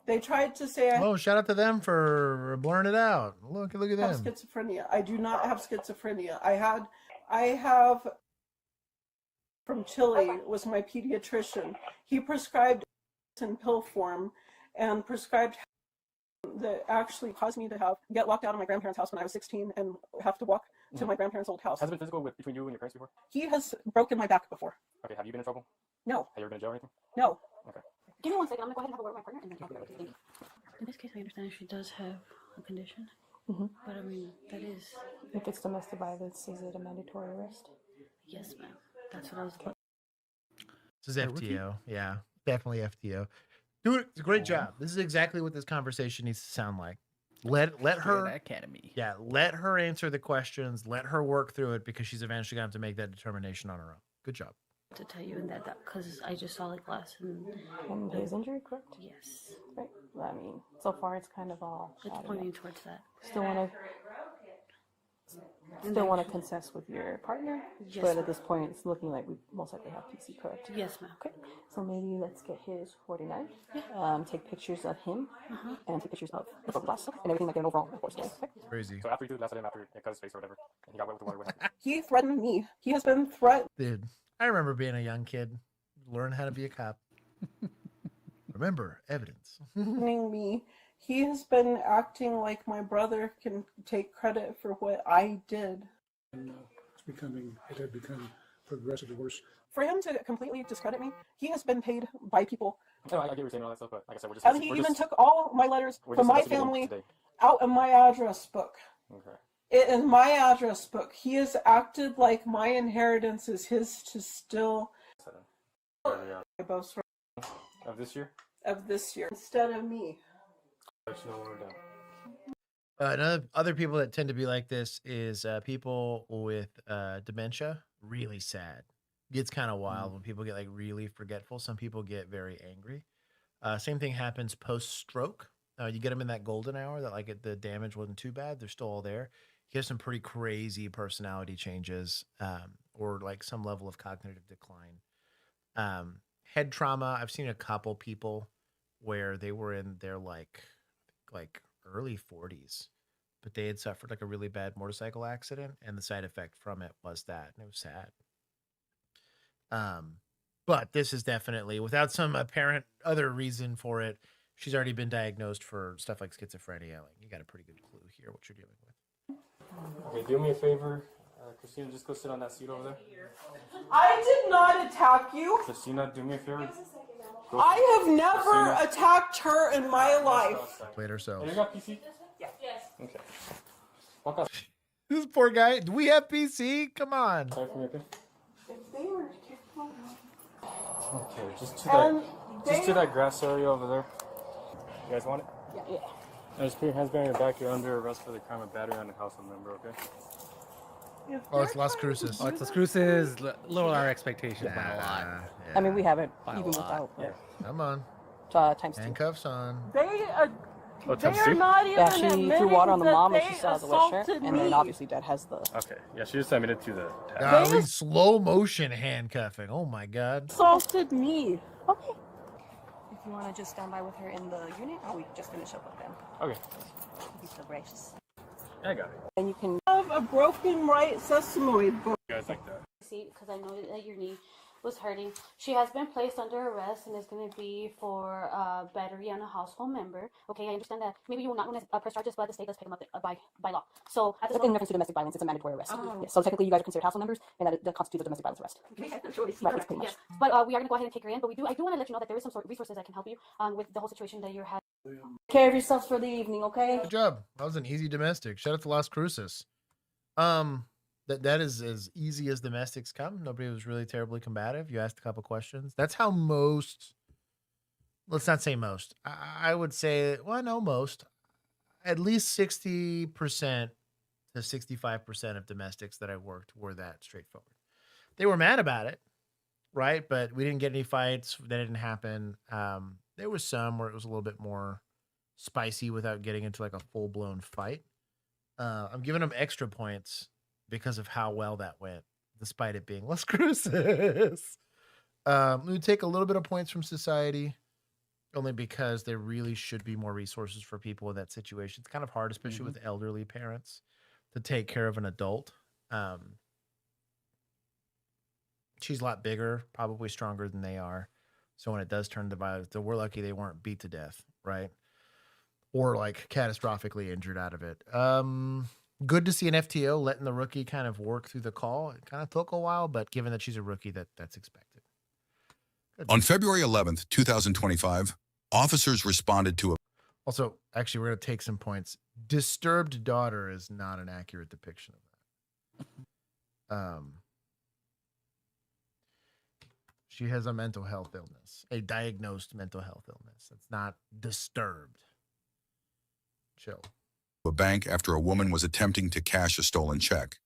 [SPEAKER 6] They tried to say
[SPEAKER 2] shout out to them for blurring it out. Look at them.
[SPEAKER 6] Have schizophrenia. I do not have schizophrenia. I have from Chile was my pediatrician. He prescribed in pill form and prescribed that actually caused me to get locked out of my grandparents' house when I was 16 and have to walk to my grandparents' old house.
[SPEAKER 7] Has it been physical between you and your parents before?
[SPEAKER 6] He has broken my back before.
[SPEAKER 7] Okay, have you been in trouble?
[SPEAKER 6] No.
[SPEAKER 7] Have you ever been in jail or anything?
[SPEAKER 6] No.
[SPEAKER 7] Okay.
[SPEAKER 20] Give me 1 second. I'm gonna go ahead and have a word with my partner and then talk about what you think. In this case, I understand she does have a condition, but I mean that is.
[SPEAKER 1] If it's domestic violence, is it a mandatory arrest?
[SPEAKER 20] Yes, ma'am. That's what I was.
[SPEAKER 2] This is FTO. Yeah, definitely FTO. Do it. It's a great job. This is exactly what this conversation needs to sound like. Let her
[SPEAKER 3] academy.
[SPEAKER 2] Yeah, let her answer the questions. Let her work through it because she's eventually going to have to make that determination on her own. Good job.
[SPEAKER 20] To tell you in that because I just saw the glass and
[SPEAKER 1] his injury, correct?
[SPEAKER 20] Yes.
[SPEAKER 1] Right. I mean, so far it's kind of all.
[SPEAKER 20] It's pointing towards that.
[SPEAKER 1] Still want to contest with your partner,
[SPEAKER 20] Yes,
[SPEAKER 1] but
[SPEAKER 20] ma'am.
[SPEAKER 1] at this point it's looking like we most likely have PC, correct?
[SPEAKER 20] Yes, ma'am.
[SPEAKER 1] Okay. So maybe let's get his 49. Take pictures of him and take pictures of the glass and everything like an overall report. Okay.
[SPEAKER 2] Crazy.
[SPEAKER 7] So after you threw the glass at him, after it cut his face or whatever, and he got wet with the water, what happened?
[SPEAKER 6] He threatened me. He has been threatened.
[SPEAKER 2] Dude, I remember being a young kid, learn how to be a cop. Remember, evidence.
[SPEAKER 6] Me. He has been acting like my brother can take credit for what I did.
[SPEAKER 11] And it had become progressively worse.
[SPEAKER 6] For him to completely discredit me, he has been paid by people.
[SPEAKER 7] No, I get what you're saying and all that stuff, but like I said,
[SPEAKER 6] And he even took all my letters from my family out of my address book.
[SPEAKER 7] Okay.
[SPEAKER 6] It is my address book. He has acted like my inheritance is his to still.
[SPEAKER 7] Of this year?
[SPEAKER 6] Of this year. Instead of me.
[SPEAKER 2] Other people that tend to be like this is people with dementia. Really sad. Gets kind of wild when people get like really forgetful. Some people get very angry. Same thing happens post-stroke. You get them in that golden hour that like the damage wasn't too bad. They're still all there. You have some pretty crazy personality changes or like some level of cognitive decline. Head trauma. I've seen a couple people where they were in their like early 40s, but they had suffered like a really bad motorcycle accident, and the side effect from it was that, and it was sad. But this is definitely without some apparent other reason for it. She's already been diagnosed for stuff like schizophrenia. Like you got a pretty good clue here what you're dealing with.
[SPEAKER 7] Okay, do me a favor, Christina, just go sit on that seat over there.
[SPEAKER 6] I did not attack you.
[SPEAKER 7] Christina, do me a favor.
[SPEAKER 6] I have never attacked her in my life.
[SPEAKER 2] Played ourselves.
[SPEAKER 7] You got PC?
[SPEAKER 6] Yes.
[SPEAKER 7] Okay. Walk out.
[SPEAKER 2] This poor guy. Do we have PC? Come on.
[SPEAKER 7] Sorry for me, okay?
[SPEAKER 6] If they were to kick me
[SPEAKER 7] Okay, just to that grass area over there. You guys want it?
[SPEAKER 1] Yeah.
[SPEAKER 7] Now just put your hands behind your back. You're under arrest for the crime of battery on a household member, okay?
[SPEAKER 2] Oh, it's Las Cruces.
[SPEAKER 3] Oh, it's Las Cruces. Lower our expectations by a lot.
[SPEAKER 1] I mean, we have it
[SPEAKER 3] By a
[SPEAKER 1] even
[SPEAKER 3] lot.
[SPEAKER 1] without
[SPEAKER 2] Come on.
[SPEAKER 1] times 2.
[SPEAKER 2] Handcuffs on.
[SPEAKER 6] They are not even
[SPEAKER 1] Yeah, she threw water on the mom and she saw the wet shirt,
[SPEAKER 6] assaulted
[SPEAKER 1] and then
[SPEAKER 6] me.
[SPEAKER 1] obviously Dad has the.
[SPEAKER 7] Okay, yeah, she just admitted to the
[SPEAKER 2] Golly, slow motion handcuffing. Oh my God.
[SPEAKER 6] Assaulted me.
[SPEAKER 1] Okay. If you want to just stand by with her in the unit, or we just finish up with them.
[SPEAKER 7] Okay.
[SPEAKER 1] Be so gracious.
[SPEAKER 7] I got it.
[SPEAKER 6] And you can have a broken right sesamoid bone.
[SPEAKER 7] You guys like that?
[SPEAKER 20] See, because I know that your knee was hurting. She has been placed under arrest and is going to be for battery on a household member. Okay, I understand that. Maybe you will not want to press charges, but the state does pick them up by law. So at this
[SPEAKER 1] In reference to domestic violence, it's a mandatory arrest.
[SPEAKER 20] Oh.
[SPEAKER 1] Yes, so technically, you guys are considered household members, and that constitutes a domestic violence arrest.
[SPEAKER 20] Okay,
[SPEAKER 1] Right, that's pretty much.
[SPEAKER 20] yes. But we are going to go ahead and take her in. But I do want to let you know that there is some sort of resources that can help you with the whole situation that you're having.
[SPEAKER 1] Take care of yourselves for the evening, okay?
[SPEAKER 2] Good job. That was an easy domestic. Shout out to Las Cruces. That is as easy as domestics come. Nobody was really terribly combative. You asked a couple questions. That's how most. Let's not say most. I would say, well, no, most. At least 60% to 65% of domestics that I worked were that straightforward. They were mad about it, right? But we didn't get any fights. That didn't happen. There was some where it was a little bit more spicy without getting into like a full blown fight. I'm giving them extra points because of how well that went, despite it being Las Cruces. We take a little bit of points from society, only because there really should be more resources for people in that situation. It's kind of hard, especially with elderly parents, to take care of an adult. She's a lot bigger, probably stronger than they are. So when it does turn to violence, we're lucky they weren't beat to death, right? or like catastrophically injured out of it. Good to see an FTO letting the rookie kind of work through the call. It kind of took a while, but given that she's a rookie, that's expected. Good.
[SPEAKER 10] On February 11th, 2025, officers responded to a...
[SPEAKER 2] Also, actually, we're going to take some points. Disturbed daughter is not an accurate depiction of that. She has a mental health illness, a diagnosed mental health illness. It's not disturbed. Chill.
[SPEAKER 10] A bank after a woman was attempting to cash a stolen check.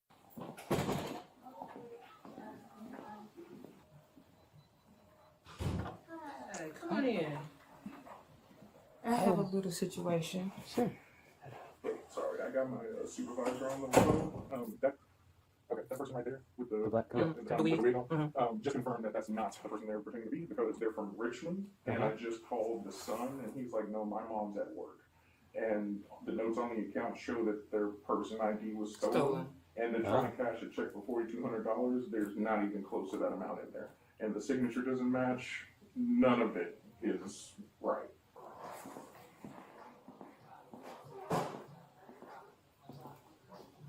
[SPEAKER 23] Come on in. I have a little situation.
[SPEAKER 12] Sure. Sorry, I got my supervisor on the phone. That person right there with the
[SPEAKER 23] black coat.
[SPEAKER 12] just confirmed that that's not the person they're pretending to be because they're from Richmond. And I just called the son, and he's like, "No, my mom's at work." And the notes on the account show that their person ID was stolen. And they're trying to cash a check for $4,200. There's not even close to that amount in there. And the signature doesn't match. None of it is right.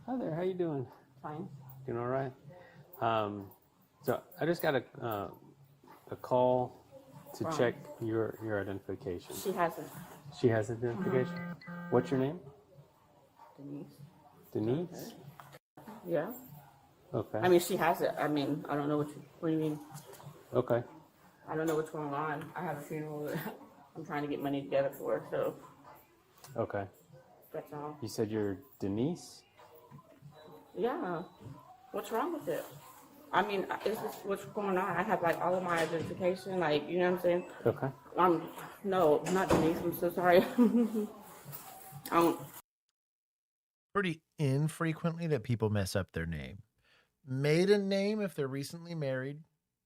[SPEAKER 23] Hi there, how you doing?
[SPEAKER 13] Fine.
[SPEAKER 23] Doing all right? So I just got a call to
[SPEAKER 13] From?
[SPEAKER 23] check your identification.
[SPEAKER 13] She hasn't.
[SPEAKER 23] She has identification? What's your name?
[SPEAKER 13] Denise.
[SPEAKER 23] Denise?
[SPEAKER 13] Yeah.
[SPEAKER 23] Okay.
[SPEAKER 13] I mean, she has it. I mean, I don't know what do you mean?
[SPEAKER 23] Okay.
[SPEAKER 13] I don't know what's going on. I have a funeral that I'm trying to get money together for, so
[SPEAKER 23] Okay.
[SPEAKER 13] that's all.
[SPEAKER 23] You said you're Denise?
[SPEAKER 13] Yeah. What's wrong with it? I mean, is this what's going on? I have like all of my identification, like, you know what I'm saying?
[SPEAKER 23] Okay.
[SPEAKER 13] No, not Denise. I'm so sorry.
[SPEAKER 2] Pretty infrequently that people mess up their name. Maiden name, if they're recently married,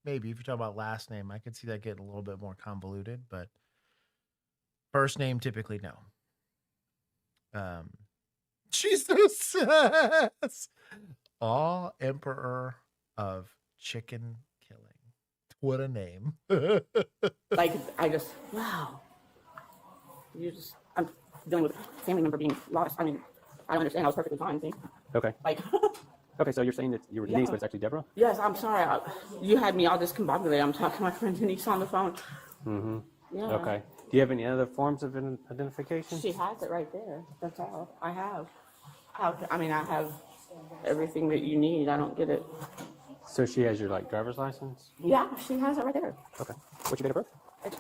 [SPEAKER 2] maybe. If you're talking about last name, I could see that getting a little bit more convoluted, but first name, typically no. Jesus. Aw, Emperor of Chicken Killing. What a name.
[SPEAKER 13] like, I just, wow. I'm dealing with a family member being lost. I mean, I don't understand. I was perfectly fine, see?
[SPEAKER 23] Okay.
[SPEAKER 13] Like,
[SPEAKER 23] Okay, so you're saying that you were Denise, but it's actually Deborah?
[SPEAKER 13] yes, I'm sorry. You had me all discombobulated. I'm talking to my friend Denise on the phone.
[SPEAKER 23] Mm-hmm.
[SPEAKER 13] Yeah.
[SPEAKER 23] Okay. Do you have any other forms of identification?
[SPEAKER 13] She has it right there. That's all I have. I mean, I have everything that you need. I don't get it.
[SPEAKER 23] So she has your, like, driver's license?
[SPEAKER 13] Yeah, she has it right there.
[SPEAKER 23] Okay. What's your date of birth?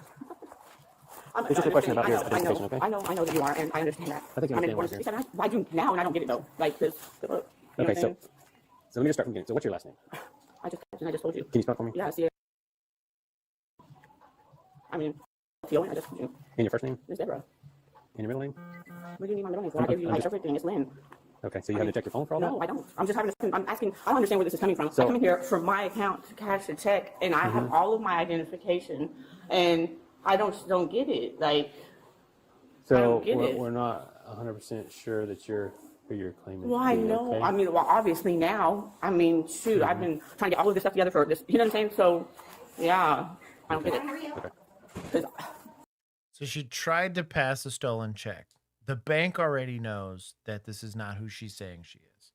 [SPEAKER 13] I'm,
[SPEAKER 23] It's just a question about your
[SPEAKER 13] I know,
[SPEAKER 23] identification, okay?
[SPEAKER 13] I know that you are, and I understand that.
[SPEAKER 23] I think you understand
[SPEAKER 13] I mean, why do now and I don't get it though? Like, cause,
[SPEAKER 23] Okay, so let me just start from the beginning. So what's your last name?
[SPEAKER 13] I just told you.
[SPEAKER 23] Can you spell it for me?
[SPEAKER 13] Yeah, see it. I mean, Theo, I just told you.
[SPEAKER 23] And your first name?
[SPEAKER 13] It's Deborah.
[SPEAKER 23] And your middle name?
[SPEAKER 13] What do you need my middle name for? I gave you like everything. It's Lynn.
[SPEAKER 23] Okay, so you have to check your phone for all that?
[SPEAKER 13] No, I don't. I'm just I'm asking. I don't understand where this is coming from.
[SPEAKER 23] So,
[SPEAKER 13] I come in here from my account to cash a check, and I have all of my identification, and I don't get it. Like, I
[SPEAKER 23] So
[SPEAKER 13] don't get it.
[SPEAKER 23] we're not 100% sure that you're who you're claiming.
[SPEAKER 13] Well,
[SPEAKER 23] to
[SPEAKER 13] I
[SPEAKER 23] be,
[SPEAKER 13] know.
[SPEAKER 23] okay?
[SPEAKER 13] I mean, well, obviously now. I mean, shoot, I've been trying to get all of this stuff together for this. You know what I'm saying? So, yeah, I don't get it.
[SPEAKER 23] Okay.
[SPEAKER 2] So she tried to pass a stolen check. The bank already knows that this is not who she's saying she is.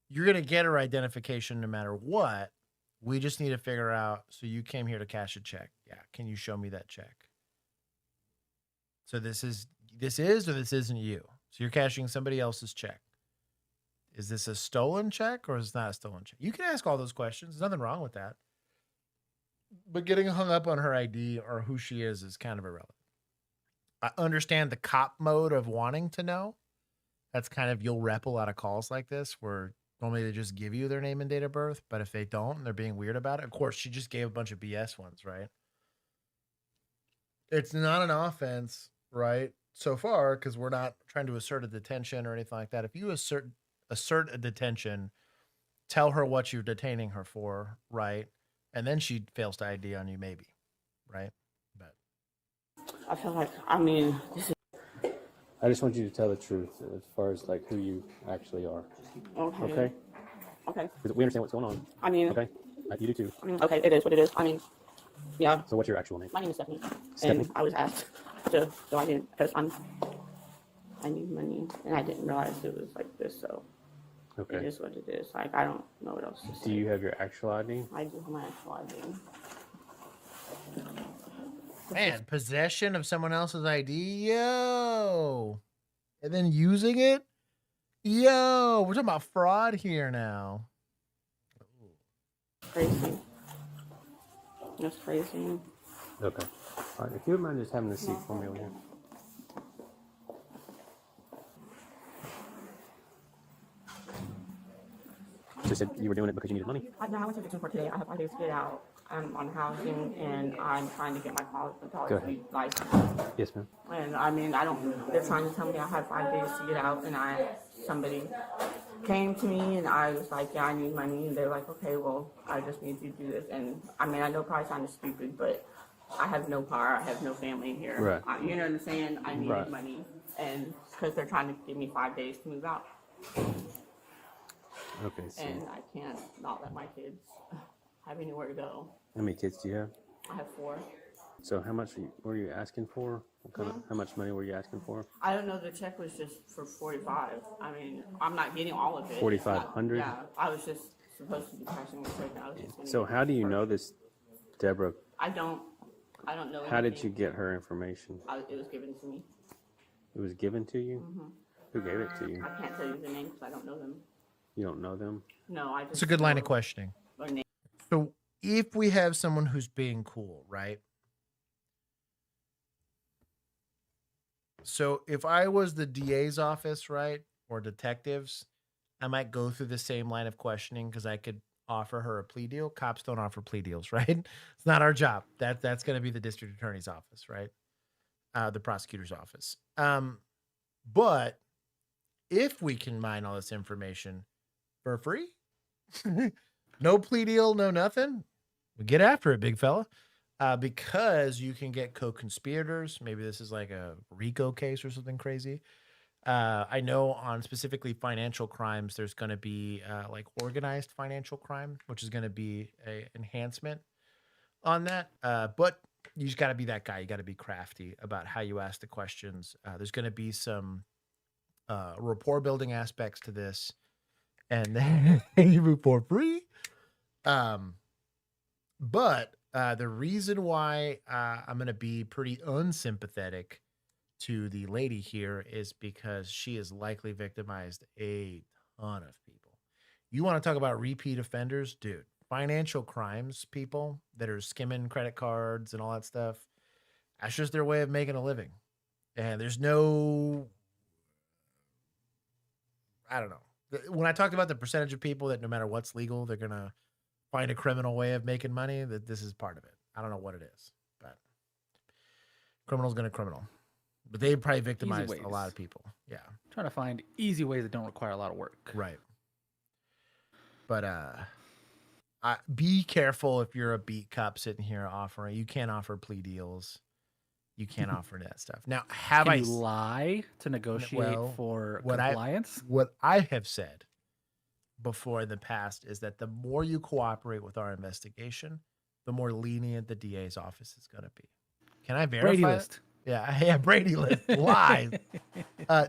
[SPEAKER 2] You're going to get her identification no matter what. We just need to figure out, so you came here to cash a check. Yeah, can you show me that check? So this is or this isn't you. So you're cashing somebody else's check. Is this a stolen check or is it not a stolen check? You can ask all those questions. There's nothing wrong with that. But getting hung up on her ID or who she is kind of irrelevant. I understand the cop mode of wanting to know. That's kind of, you'll rep a lot of calls like this where normally they just give you their name and date of birth. But if they don't and they're being weird about it, of course, she just gave a bunch of BS ones, right? It's not an offense, right? So far, because we're not trying to assert a detention or anything like that. If you assert a detention, tell her what you're detaining her for, right? And then she fails to ID on you, maybe, right? But
[SPEAKER 13] I feel like, I mean, this is
[SPEAKER 23] I just want you to tell the truth as far as like who you actually are.
[SPEAKER 13] okay.
[SPEAKER 23] Okay?
[SPEAKER 13] Okay.
[SPEAKER 23] 'Cause we understand what's going on.
[SPEAKER 13] I mean,
[SPEAKER 23] Okay? You do too.
[SPEAKER 13] I mean, okay, it is what it is. I mean, yeah.
[SPEAKER 23] So what's your actual name?
[SPEAKER 13] My name is Stephanie.
[SPEAKER 23] Stephanie?
[SPEAKER 13] And I was asked to, so I didn't, because I'm I need money, and I didn't realize it was like this, so
[SPEAKER 23] Okay.
[SPEAKER 13] it is what it is. Like, I don't know what else to say.
[SPEAKER 23] Do you have your actual ID?
[SPEAKER 13] I do have my actual ID.
[SPEAKER 2] Man, possession of someone else's ID, yo, and then using it, yo. We're talking about fraud here now.
[SPEAKER 13] Crazy. That's crazy.
[SPEAKER 23] Okay. All right. If you would mind just having a seat for me over here. You said you were doing it because you needed money.
[SPEAKER 13] I went to the court today. I have 5 days to get out. I'm on housing, and I'm trying to get my cosmetology license.
[SPEAKER 23] Yes, ma'am.
[SPEAKER 13] And I mean, they're trying to tell me I have 5 days to get out, and somebody came to me, and I was like, yeah, I need money. And they're like, okay, well, I just need you to do this. And I mean, I know it probably sounds stupid, but I have no car. I have no family here.
[SPEAKER 23] Right.
[SPEAKER 13] You know what I'm saying? I needed
[SPEAKER 23] Right.
[SPEAKER 13] money, and because they're trying to give me 5 days to move out.
[SPEAKER 23] Okay. So
[SPEAKER 13] And I can't not let my kids have anywhere to go.
[SPEAKER 23] how many kids do you have?
[SPEAKER 13] I have 4.
[SPEAKER 23] So how much were you asking for? How much money were you asking for?
[SPEAKER 13] I don't know. The check was just for 45. I mean, I'm not getting all of it.
[SPEAKER 23] 4,500?
[SPEAKER 13] Yeah, I was just supposed to be cashing the check. I was just gonna
[SPEAKER 23] So
[SPEAKER 13] get
[SPEAKER 23] how do
[SPEAKER 13] it
[SPEAKER 23] you
[SPEAKER 13] first.
[SPEAKER 23] know this, Deborah?
[SPEAKER 13] I don't know.
[SPEAKER 23] How did
[SPEAKER 13] anything.
[SPEAKER 23] you get her information?
[SPEAKER 13] It was given to me.
[SPEAKER 23] It was given to you?
[SPEAKER 13] Mhm.
[SPEAKER 23] Who gave it to you?
[SPEAKER 13] I can't tell you the name because I don't know them.
[SPEAKER 23] You don't know them?
[SPEAKER 13] No, I just.
[SPEAKER 2] It's a good line of questioning.
[SPEAKER 13] Or name.
[SPEAKER 2] So if we have someone who's being cool, right? So if I was the DA's office, right, or detectives, I might go through the same line of questioning because I could offer her a plea deal. Cops don't offer plea deals, right? It's not our job. That's going to be the district attorney's office, right? The prosecutor's office. But if we can mine all this information for free, no plea deal, no nothing, we get after it, big fella. Because you can get co-conspirators. Maybe this is like a RICO case or something crazy. I know on specifically financial crimes, there's going to be like organized financial crime, which is going to be a enhancement on that. But you just got to be that guy. You got to be crafty about how you ask the questions. There's going to be some rapport building aspects to this, and then you move for free. But the reason why I'm going to be pretty unsympathetic to the lady here is because she has likely victimized a ton of people. You want to talk about repeat offenders? Dude, financial crimes people that are skimming credit cards and all that stuff, that's just their way of making a living. And there's no, I don't know. When I talked about the percentage of people that no matter what's legal, they're going to find a criminal way of making money, that this is part of it. I don't know what it is, but criminal's going to criminal. But they probably victimized a lot of people. Yeah.
[SPEAKER 3] Trying to find easy ways that don't require a lot of work.
[SPEAKER 2] Right. But be careful if you're a beat cop sitting here offering. You can't offer plea deals. You can't offer that stuff. Now,
[SPEAKER 3] Can you lie to negotiate for compliance?
[SPEAKER 2] What I have said before in the past is that the more you cooperate with our investigation, the more lenient the DA's office is going to be. Can I verify?
[SPEAKER 3] Brady
[SPEAKER 2] it?
[SPEAKER 3] list.
[SPEAKER 2] Yeah, Brady list. Lies.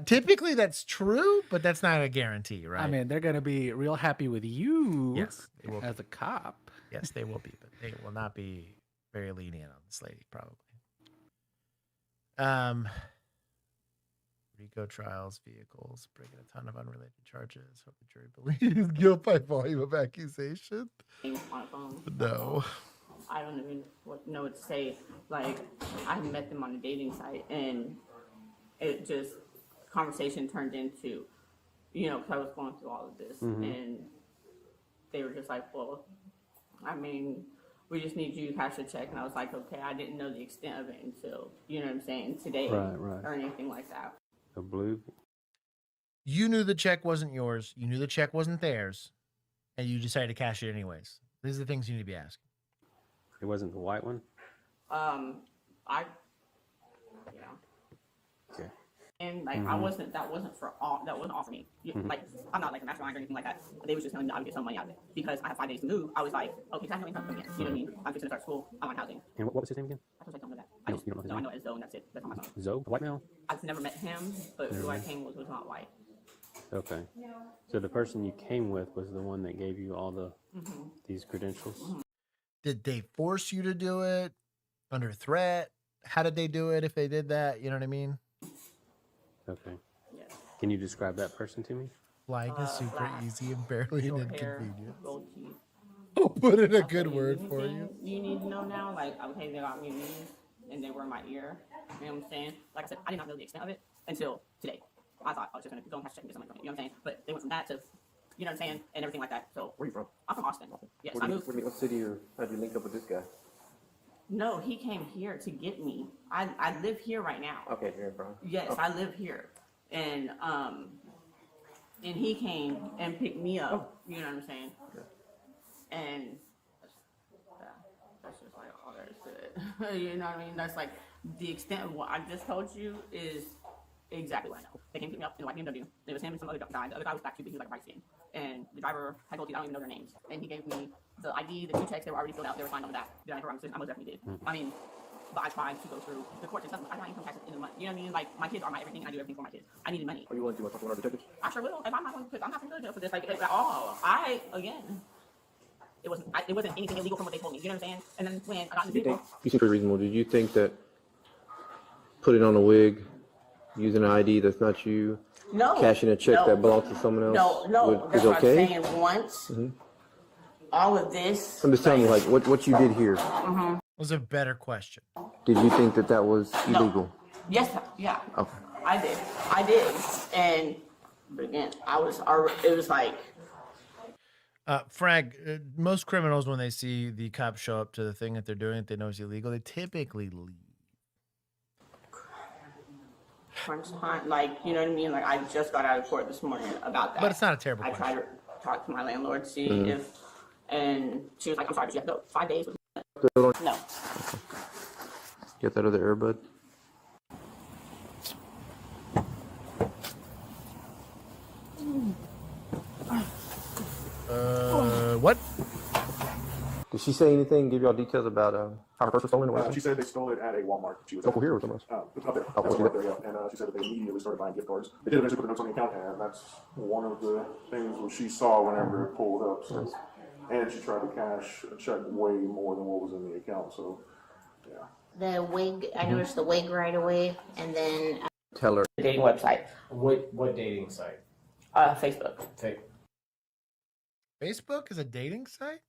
[SPEAKER 2] Typically that's true, but that's not a guarantee, right?
[SPEAKER 3] I mean, they're going to be real happy with you as a cop.
[SPEAKER 2] Yes, they will be, but they will not be very lenient on this lady, probably. RICO trials, vehicles, bringing a ton of unrelated charges. Hope the jury believes guilt by volume of accusation.
[SPEAKER 13] On my phone.
[SPEAKER 2] No.
[SPEAKER 13] I don't even know what to say. Like, I met them on a dating site, and it just, conversation turned into, because I was going through all of this, and they were just like, well, I mean, we just need you to cash a check. And I was like, okay, I didn't know the extent of it until, you know what I'm saying, today or anything like that.
[SPEAKER 23] A blue.
[SPEAKER 2] You knew the check wasn't yours. You knew the check wasn't theirs, and you decided to cash it anyways. These are the things you need to be asking.
[SPEAKER 23] It wasn't the white one?
[SPEAKER 13] Yeah.
[SPEAKER 23] Okay.
[SPEAKER 13] And like I wasn't, that wasn't all for me. Like I'm not like a mastermind or anything like that. They was just telling me that I would get some money out of it because I have 5 days to move. I was like, okay, I have no income coming in. You know what I mean? I'm just gonna start school. I'm on housing.
[SPEAKER 23] And what was his name again?
[SPEAKER 13] I told you I don't know that.
[SPEAKER 23] You don't know his
[SPEAKER 13] I
[SPEAKER 23] name?
[SPEAKER 13] know it's Zoe and that's it. That's not my phone.
[SPEAKER 23] Zoe, a white male?
[SPEAKER 13] I've never met him, but who I came with was not white.
[SPEAKER 23] Okay. So the person you came with was the one that gave you all the these credentials?
[SPEAKER 2] Did they force you to do it under threat? How did they do it if they did that? You know what I mean?
[SPEAKER 23] Okay. Can you describe that person to me?
[SPEAKER 2] Flying is super easy and barely an
[SPEAKER 13] Short hair,
[SPEAKER 2] inconvenience.
[SPEAKER 13] gold teeth.
[SPEAKER 2] I'll put in a good
[SPEAKER 13] Okay,
[SPEAKER 2] word for you.
[SPEAKER 13] anything you need to know now, like, okay, they got me news and they were in my ear. You know what I'm saying? Like I said, I did not know the extent of it until today. I thought I was just going to go and have to check and get something from it. You know what I'm saying? But they went from that to, you know what I'm saying, and everything like that. So,
[SPEAKER 8] Where are you from?
[SPEAKER 13] I'm from Austin. Yes,
[SPEAKER 8] Where
[SPEAKER 13] I
[SPEAKER 8] do
[SPEAKER 13] moved.
[SPEAKER 8] what city or how did you link up with this guy?
[SPEAKER 13] No, he came here to get me. I live here right now.
[SPEAKER 8] Okay, you're from.
[SPEAKER 13] Yes,
[SPEAKER 8] Okay.
[SPEAKER 13] I live here. And he came and picked me up. You know what I'm saying? And that's just like all there is to it. You know what I mean? That's like the extent of what I just told you is exactly what I know. They came to pick me up in a white BMW. It was him and some other guy. The other guy was black too, but he was like white skin. And the driver had told you I don't even know their names. And he gave me the ID, the 2 checks. They were already filled out. They were fine over that. Did I harass them? I most definitely did. I mean, but I tried to go through the courts and stuff. I got income taxes in the month. You know what I mean? Like my kids are my everything. I do everything for my kids. I needed money.
[SPEAKER 8] Are you willing to talk to one of our detectives?
[SPEAKER 13] I sure will. If I'm not going to put, I'm not going to go to jail for this. Like at all. It wasn't anything illegal from what they told me. You know what I'm saying? And then when I got in the vehicle,
[SPEAKER 8] You seem pretty reasonable. Did you think that putting on a wig, using an ID that's not you,
[SPEAKER 13] no,
[SPEAKER 8] cashing a check
[SPEAKER 13] no,
[SPEAKER 8] that belongs to someone else,
[SPEAKER 13] that's
[SPEAKER 8] is
[SPEAKER 13] what
[SPEAKER 8] okay?
[SPEAKER 13] I'm saying. Once all of this,
[SPEAKER 8] I'm just telling you, like what you did here.
[SPEAKER 2] Was a better question.
[SPEAKER 8] Did you think that that was illegal?
[SPEAKER 13] Yes, yeah.
[SPEAKER 8] Okay.
[SPEAKER 13] I did, and but again, it was like.
[SPEAKER 2] Frank, most criminals, when they see the cops show up to the thing that they're doing that they know is illegal, they typically leave.
[SPEAKER 13] Crunch time, like, you know what I mean? Like, I just got out of court this morning about that.
[SPEAKER 2] But it's not a terrible
[SPEAKER 13] I tried to talk to my landlord, see if, and she was like, I'm sorry, but you have to go 5 days. No.
[SPEAKER 8] Get that other earbud.
[SPEAKER 2] What?
[SPEAKER 8] Did she say anything? Give y'all details about how her purse was stolen? Or what
[SPEAKER 12] She said they stole it at a Walmart. She was
[SPEAKER 8] local here or somewhere else?
[SPEAKER 12] up there.
[SPEAKER 8] Oh,
[SPEAKER 12] That's
[SPEAKER 8] okay.
[SPEAKER 12] right there, yeah. And she said that they immediately started buying gift cards. They did eventually put the notes on the account, and that's one of the things that she saw whenever it pulled up. So. And she tried to cash a check way more than what was in the account. So, yeah.
[SPEAKER 21] The wig, I noticed the wig right away, and then
[SPEAKER 8] Tell her.
[SPEAKER 13] The dating website.
[SPEAKER 14] What dating site?
[SPEAKER 13] Facebook.
[SPEAKER 2] Facebook is a dating site?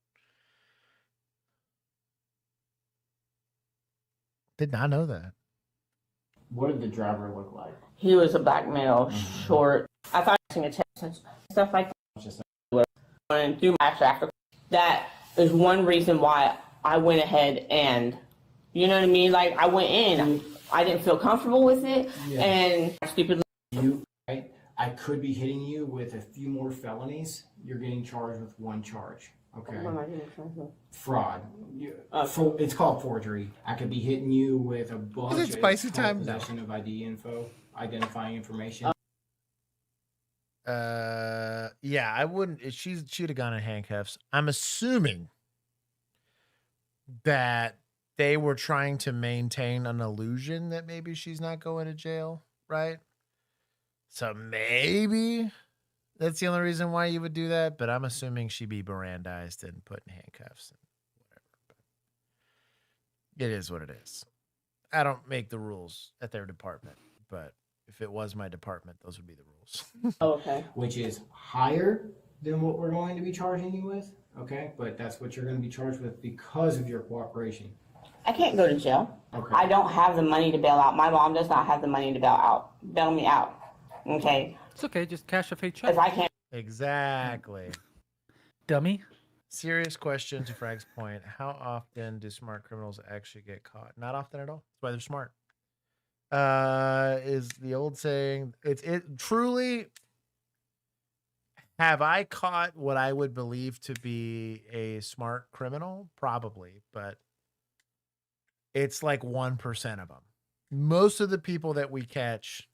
[SPEAKER 2] Did not know that.
[SPEAKER 14] What did the driver look like?
[SPEAKER 13] He was a black male, short. I thought I seen a text and stuff like that. And through my after. That is one reason why I went ahead and, you know what I mean? Like, I went in. I didn't feel comfortable with it.
[SPEAKER 14] Yeah.
[SPEAKER 13] And stupidly.
[SPEAKER 14] I could be hitting you with a few more felonies. You're getting charged with one charge. Okay.
[SPEAKER 13] What am I getting charged with?
[SPEAKER 14] Fraud. It's called forgery. I could be hitting you with a bunch
[SPEAKER 2] Is it spicy
[SPEAKER 14] of
[SPEAKER 2] time?
[SPEAKER 14] possession of ID info, identifying information.
[SPEAKER 2] Yeah, I wouldn't. She'd have gone in handcuffs. I'm assuming that they were trying to maintain an illusion that maybe she's not going to jail, right? So maybe that's the only reason why you would do that. But I'm assuming she'd be Mirandized and put in handcuffs and whatever. But it is what it is. I don't make the rules at their department, but if it was my department, those would be the rules.
[SPEAKER 13] Okay.
[SPEAKER 14] Which is higher than what we're going to be charging you with. Okay. But that's what you're going to be charged with because of your cooperation.
[SPEAKER 13] I can't go to jail.
[SPEAKER 14] Okay.
[SPEAKER 13] I don't have the money to bail out. My mom does not have the money to bail me out. Okay.
[SPEAKER 3] It's okay. Just cash a fake check.
[SPEAKER 13] If I can't.
[SPEAKER 2] Exactly.
[SPEAKER 3] Dummy.
[SPEAKER 2] Serious question to Frank's point. How often do smart criminals actually get caught? Not often at all. That's why they're smart. Is the old saying. It truly. Have I caught what I would believe to be a smart criminal? Probably, but it's like 1% of them. Most of the people that we catch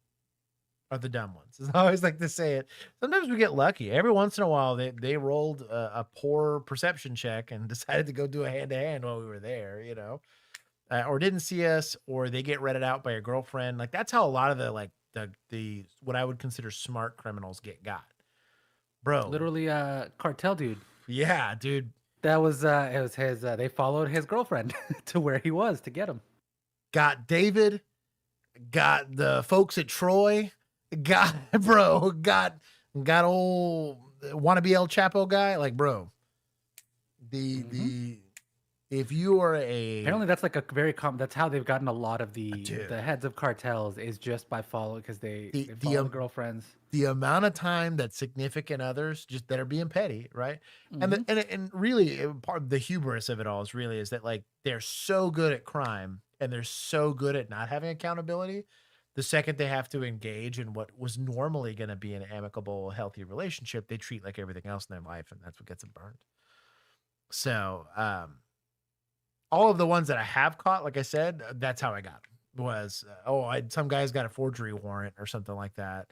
[SPEAKER 2] are the dumb ones. I always like to say it. Sometimes we get lucky. Every once in a while, they rolled a poor perception check and decided to go do a hand-to-hand while we were there, you know, or didn't see us, or they get rented out by a girlfriend. Like, that's how a lot of the what I would consider smart criminals get got. Bro.
[SPEAKER 3] Literally cartel dude.
[SPEAKER 2] Yeah, dude.
[SPEAKER 3] That was it was his they followed his girlfriend to where he was to get him.
[SPEAKER 2] Got David, got the folks at Troy, got old wannabe El Chapo guy. Like, bro, if you are
[SPEAKER 3] apparently that's like a very common, that's how they've gotten a lot of the heads of cartels, is just by following, because they follow the girlfriends.
[SPEAKER 2] The amount of time that significant others just that are being petty, right? And really part of the hubris of it all is that, like, they're so good at crime and they're so good at not having accountability. The second they have to engage in what was normally going to be an amicable, healthy relationship, they treat like everything else in their life, and that's what gets them burned. So, all of the ones that I have caught, like I said, that's how I got them. Was some guy's got a forgery warrant or something like that,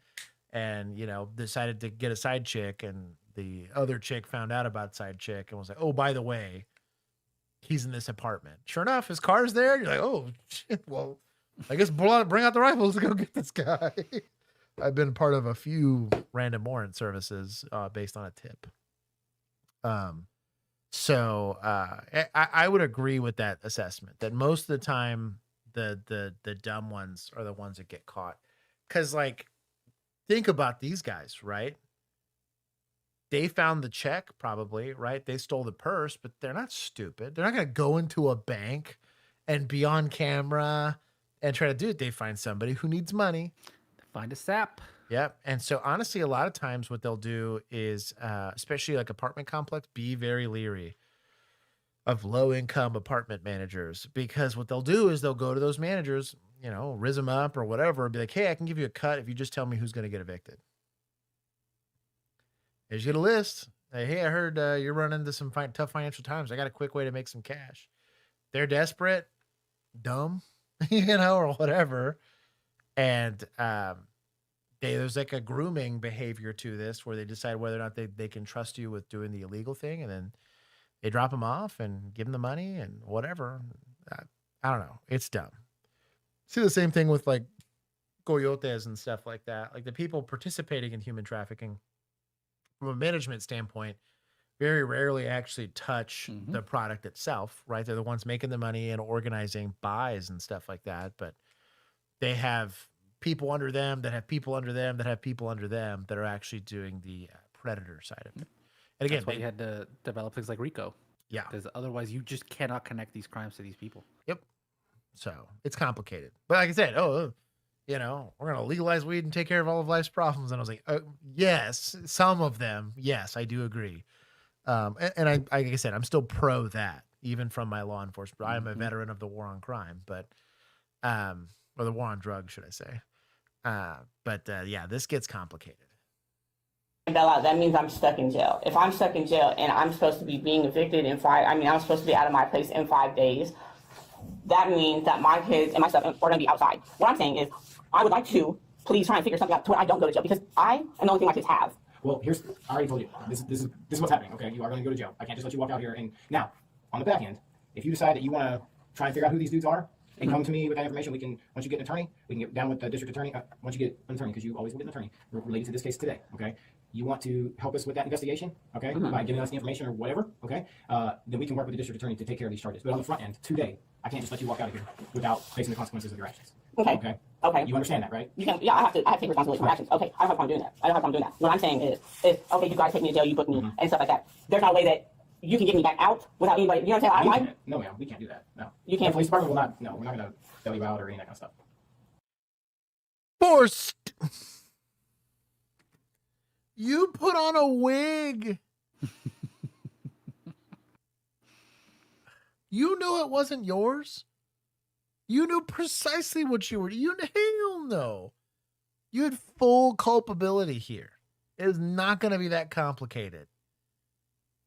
[SPEAKER 2] and, you know, decided to get a side chick, and the other chick found out about side chick and was like, oh, by the way, he's in this apartment. Sure enough, his car's there. You're like, oh shit, well, I guess bring out the rifles to go get this guy. I've been part of a few random warrant services based on a tip. So I would agree with that assessment that most of the time the dumb ones are the ones that get caught. Because, like, think about these guys, right? They found the check, probably, right? They stole the purse, but they're not stupid. They're not going to go into a bank and be on camera and try to do it. They find somebody who needs money.
[SPEAKER 3] Find a sap.
[SPEAKER 2] Yep. And so, honestly, a lot of times what they'll do is, especially like apartment complex, be very leery of low-income apartment managers, because what they'll do is they'll go to those managers, you know, rizz them up or whatever, and be like, hey, I can give you a cut if you just tell me who's going to get evicted. They just get a list. Hey, I heard you're running into some tough financial times. I got a quick way to make some cash. They're desperate, dumb, you know, or whatever. And there's like a grooming behavior to this, where they decide whether or not they can trust you with doing the illegal thing, and then they drop them off and give them the money and whatever. I don't know. It's dumb. See the same thing with, like, coyotes and stuff like that. Like, the people participating in human trafficking, from a management standpoint, very rarely actually touch the product itself, right? They're the ones making the money and organizing buys and stuff like that. But they have people under them that have people under them that have people under them that are actually doing the predator side of it. And again,
[SPEAKER 3] that's why you had to develop things like RICO.
[SPEAKER 2] Yeah.
[SPEAKER 3] Because otherwise you just cannot connect these crimes to these people.
[SPEAKER 2] Yep. So it's complicated. But like I said, you know, we're going to legalize weed and take care of all of life's problems. And I was like, yes, some of them. Yes, I do agree. And I, like I said, I'm still pro that, even from my law enforcement. I am a veteran of the war on crime, but, or the war on drugs, should I say. Yeah, this gets complicated.
[SPEAKER 13] That means I'm stuck in jail. If I'm stuck in jail and I'm supposed to be being evicted in I'm supposed to be out of my place in 5 days, that means that my kids and my stuff are going to be outside. What I'm saying is, I would like to please try and figure something out to where I don't go to jail, because I am the only thing my kids have.
[SPEAKER 14] Well, I already told you, this is what's happening, okay? You are going to go to jail. I can't just let you walk out here. And now, on the back end, if you decide that you want to try and figure out who these dudes are, and come to me with that information, we can, once you get an attorney, we can get down with the district attorney. Once you get an attorney, because you always will get an attorney related to this case today, okay? You want to help us with that investigation, okay? By giving us the information or whatever, okay? Then we can work with the district attorney to take care of these charges. But on the front end, today, I can't just let you walk out of here without facing the consequences of your actions.
[SPEAKER 13] Okay. You
[SPEAKER 14] understand that, right?
[SPEAKER 13] I have to take responsibility for my actions. Okay, I don't have a problem doing that. I don't have a problem doing that. What I'm saying is okay, you guys take me to jail, you book me, and stuff like that. There's no way that you can get me back out without anybody. You know what I'm saying?
[SPEAKER 14] No, ma'am, we can't do that. No.
[SPEAKER 13] You can't.
[SPEAKER 14] The police department will not. No, we're not going to bail you out or any of that kind of stuff.
[SPEAKER 2] Forced. You put on a wig. You knew it wasn't yours. You knew precisely what you were. Hell no. You had full culpability here. It is not going to be that complicated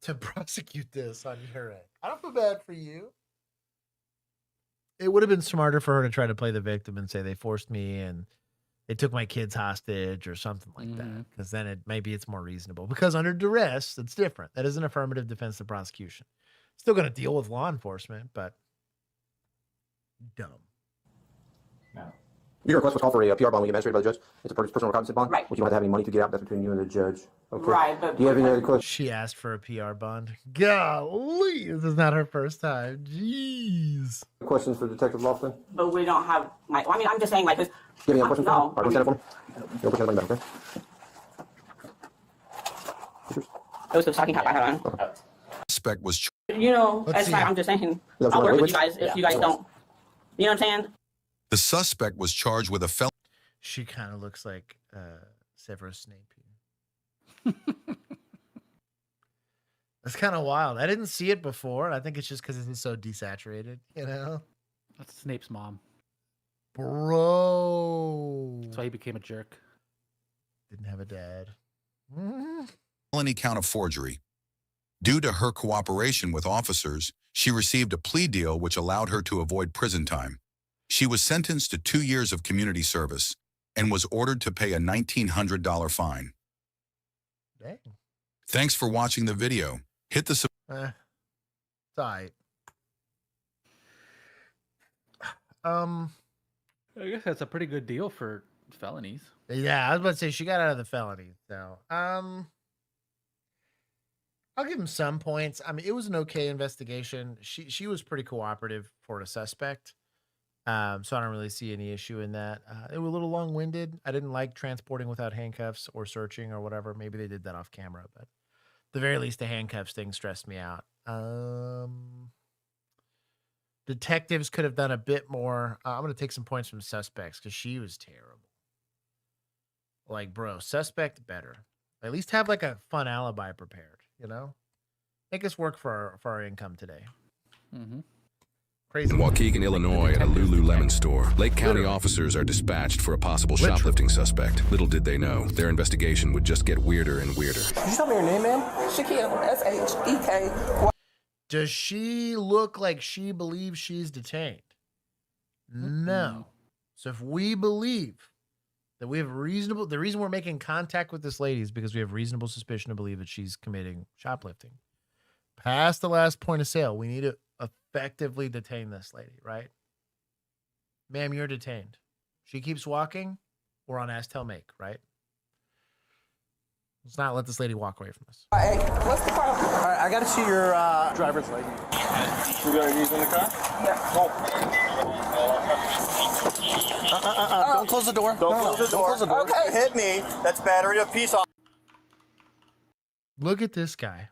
[SPEAKER 2] to prosecute this on your end. I don't feel bad for you. It would have been smarter for her to try to play the victim and say they forced me and they took my kids hostage or something like that. Because then maybe it's more reasonable. Because under duress, it's different. That is an affirmative defense to prosecution. Still going to deal with law enforcement, but dumb.
[SPEAKER 17] No. Your request was called for a PR bond when you magistrated by the judge. It's a personal recognizance bond, which you don't have to have any money to get out. That's between you and the judge. Okay.
[SPEAKER 13] Right, but
[SPEAKER 17] do you have any other questions?
[SPEAKER 2] She asked for a PR bond. Golly, this is not her first time. Jeez.
[SPEAKER 17] Questions for Detective Lofton?
[SPEAKER 13] But we don't have like. Well, I mean, I'm just saying like this.
[SPEAKER 17] Do you have any other questions?
[SPEAKER 13] No.
[SPEAKER 17] All right, stand up for me. You'll push anything back, okay?
[SPEAKER 13] It was the talking cap I had on.
[SPEAKER 10] Suspect was.
[SPEAKER 13] You know, that's fine. I'm just saying. I'll work with you guys if you guys don't. You know what I'm saying?
[SPEAKER 10] The suspect was charged with a felony.
[SPEAKER 2] She kind of looks like Severus Snape here. That's kind of wild. I didn't see it before, and I think it's just because it's so desaturated, you know?
[SPEAKER 3] That's Snape's mom.
[SPEAKER 2] Bro.
[SPEAKER 3] That's why he became a jerk.
[SPEAKER 2] Didn't have a dad.
[SPEAKER 10] Felony count of forgery. Due to her cooperation with officers, she received a plea deal which allowed her to avoid prison time. She was sentenced to 2 years of community service and was ordered to pay a $1,900 fine.
[SPEAKER 2] Dang.
[SPEAKER 10] Thanks for watching the video. Hit the
[SPEAKER 2] it's all right.
[SPEAKER 3] I guess that's a pretty good deal for felonies.
[SPEAKER 2] Yeah, I was about to say she got out of the felony. So, I'll give him some points. I mean, it was an okay investigation. She was pretty cooperative for a suspect. So I don't really see any issue in that. It was a little long-winded. I didn't like transporting without handcuffs or searching or whatever. Maybe they did that off camera, but at the very least, the handcuffs thing stressed me out. Detectives could have done a bit more. I'm going to take some points from suspects because she was terrible. Like, bro, suspect better. At least have like a fun alibi prepared, you know? Make us work for our income today.
[SPEAKER 10] In Waukegan, Illinois, at a Lululemon store, Lake County officers are dispatched for a possible shoplifting suspect. Little did they know, their investigation would just get weirder and weirder.
[SPEAKER 18] Can you tell me your name, ma'am? Shakeel, S-H-E-K.
[SPEAKER 2] Does she look like she believes she's detained? No. So if we believe that we have reasonable, the reason we're making contact with this lady is because we have reasonable suspicion to believe that she's committing shoplifting. Past the last point of sale, we need to effectively detain this lady, right? Ma'am, you're detained. She keeps walking, we're on ask, tell, make, right? Let's not let this lady walk away from us.
[SPEAKER 18] Hey, what's the problem? All right, I got to see your driver's license.
[SPEAKER 9] You got keys in the car?
[SPEAKER 18] Yeah. Don't close the door.
[SPEAKER 9] Don't close the door.
[SPEAKER 18] Don't close the door. Okay.
[SPEAKER 9] Hit me. That's battery of peace off.
[SPEAKER 2] Look at this guy.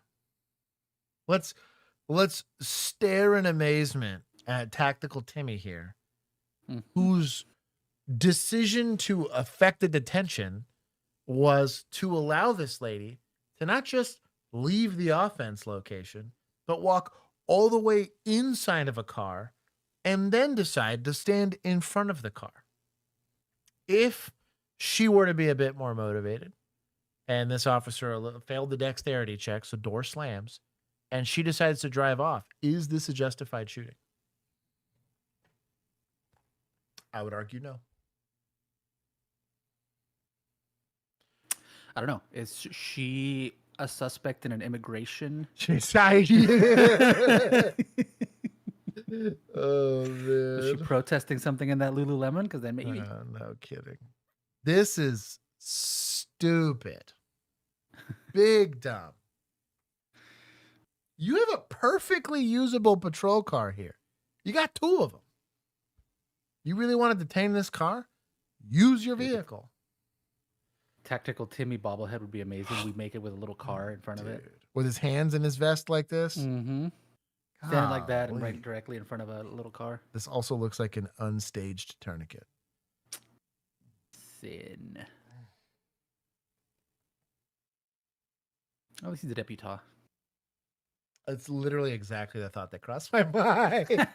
[SPEAKER 2] Let's stare in amazement at Tactical Timmy here, whose decision to effect the detention was to allow this lady to not just leave the offense location, but walk all the way inside of a car and then decide to stand in front of the car. If she were to be a bit more motivated and this officer failed the dexterity check, so door slams, and she decides to drive off, is this a justified shooting? I would argue no.
[SPEAKER 3] I don't know. Is she a suspect in an immigration?
[SPEAKER 2] Oh, man.
[SPEAKER 3] Was she protesting something in that Lululemon? Because then maybe.
[SPEAKER 2] No kidding. This is stupid. Big dumb. You have a perfectly usable patrol car here. You got 2 of them. You really want to detain this car? Use your vehicle.
[SPEAKER 3] Tactical Timmy bobblehead would be amazing. We make it with a little car in front of it.
[SPEAKER 2] With his hands in his vest like this?
[SPEAKER 3] Mm-hmm. Stand like that and right directly in front of a little car.
[SPEAKER 2] This also looks like an unstaged tourniquet.
[SPEAKER 3] Sin. Oh, he's a deputy.
[SPEAKER 2] It's literally exactly the thought that crossed my mind.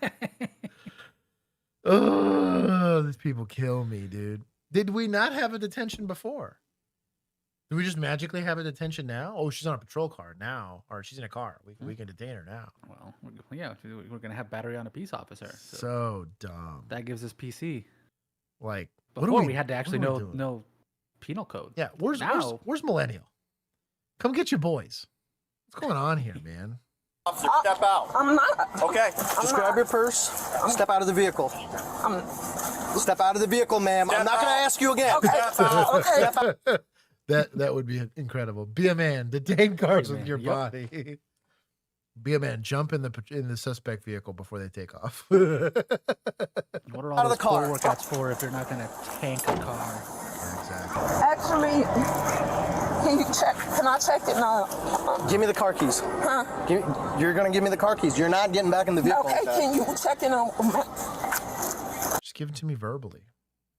[SPEAKER 2] Oh, these people kill me, dude. Did we not have a detention before? Did we just magically have a detention now? Oh, she's on a patrol car now, or she's in a car. We can detain her now.
[SPEAKER 3] Well, yeah, we're going to have battery on a peace officer.
[SPEAKER 2] So dumb.
[SPEAKER 3] That gives us PC.
[SPEAKER 2] Like,
[SPEAKER 3] Before we had to actually know penal code.
[SPEAKER 2] Yeah, where's Millennial? Come get your boys. What's going on here, man?
[SPEAKER 18] Officer, step out.
[SPEAKER 21] I'm not.
[SPEAKER 18] Okay, just grab your purse. Step out of the vehicle. Step out of the vehicle, ma'am. I'm not going to ask you again.
[SPEAKER 21] Okay.
[SPEAKER 18] Step out.
[SPEAKER 2] That would be incredible. Be a man. Detain cars with your body. Be a man. Jump in the suspect vehicle before they take off.
[SPEAKER 3] What are all those core workouts for if you're not going to tank a car?
[SPEAKER 2] Exactly.
[SPEAKER 21] Actually, can I check it now?
[SPEAKER 18] Give me the car keys.
[SPEAKER 21] Huh?
[SPEAKER 18] You're going to give me the car keys. You're not getting back in the vehicle.
[SPEAKER 21] Okay, can you check it on?
[SPEAKER 2] Just give it to me verbally.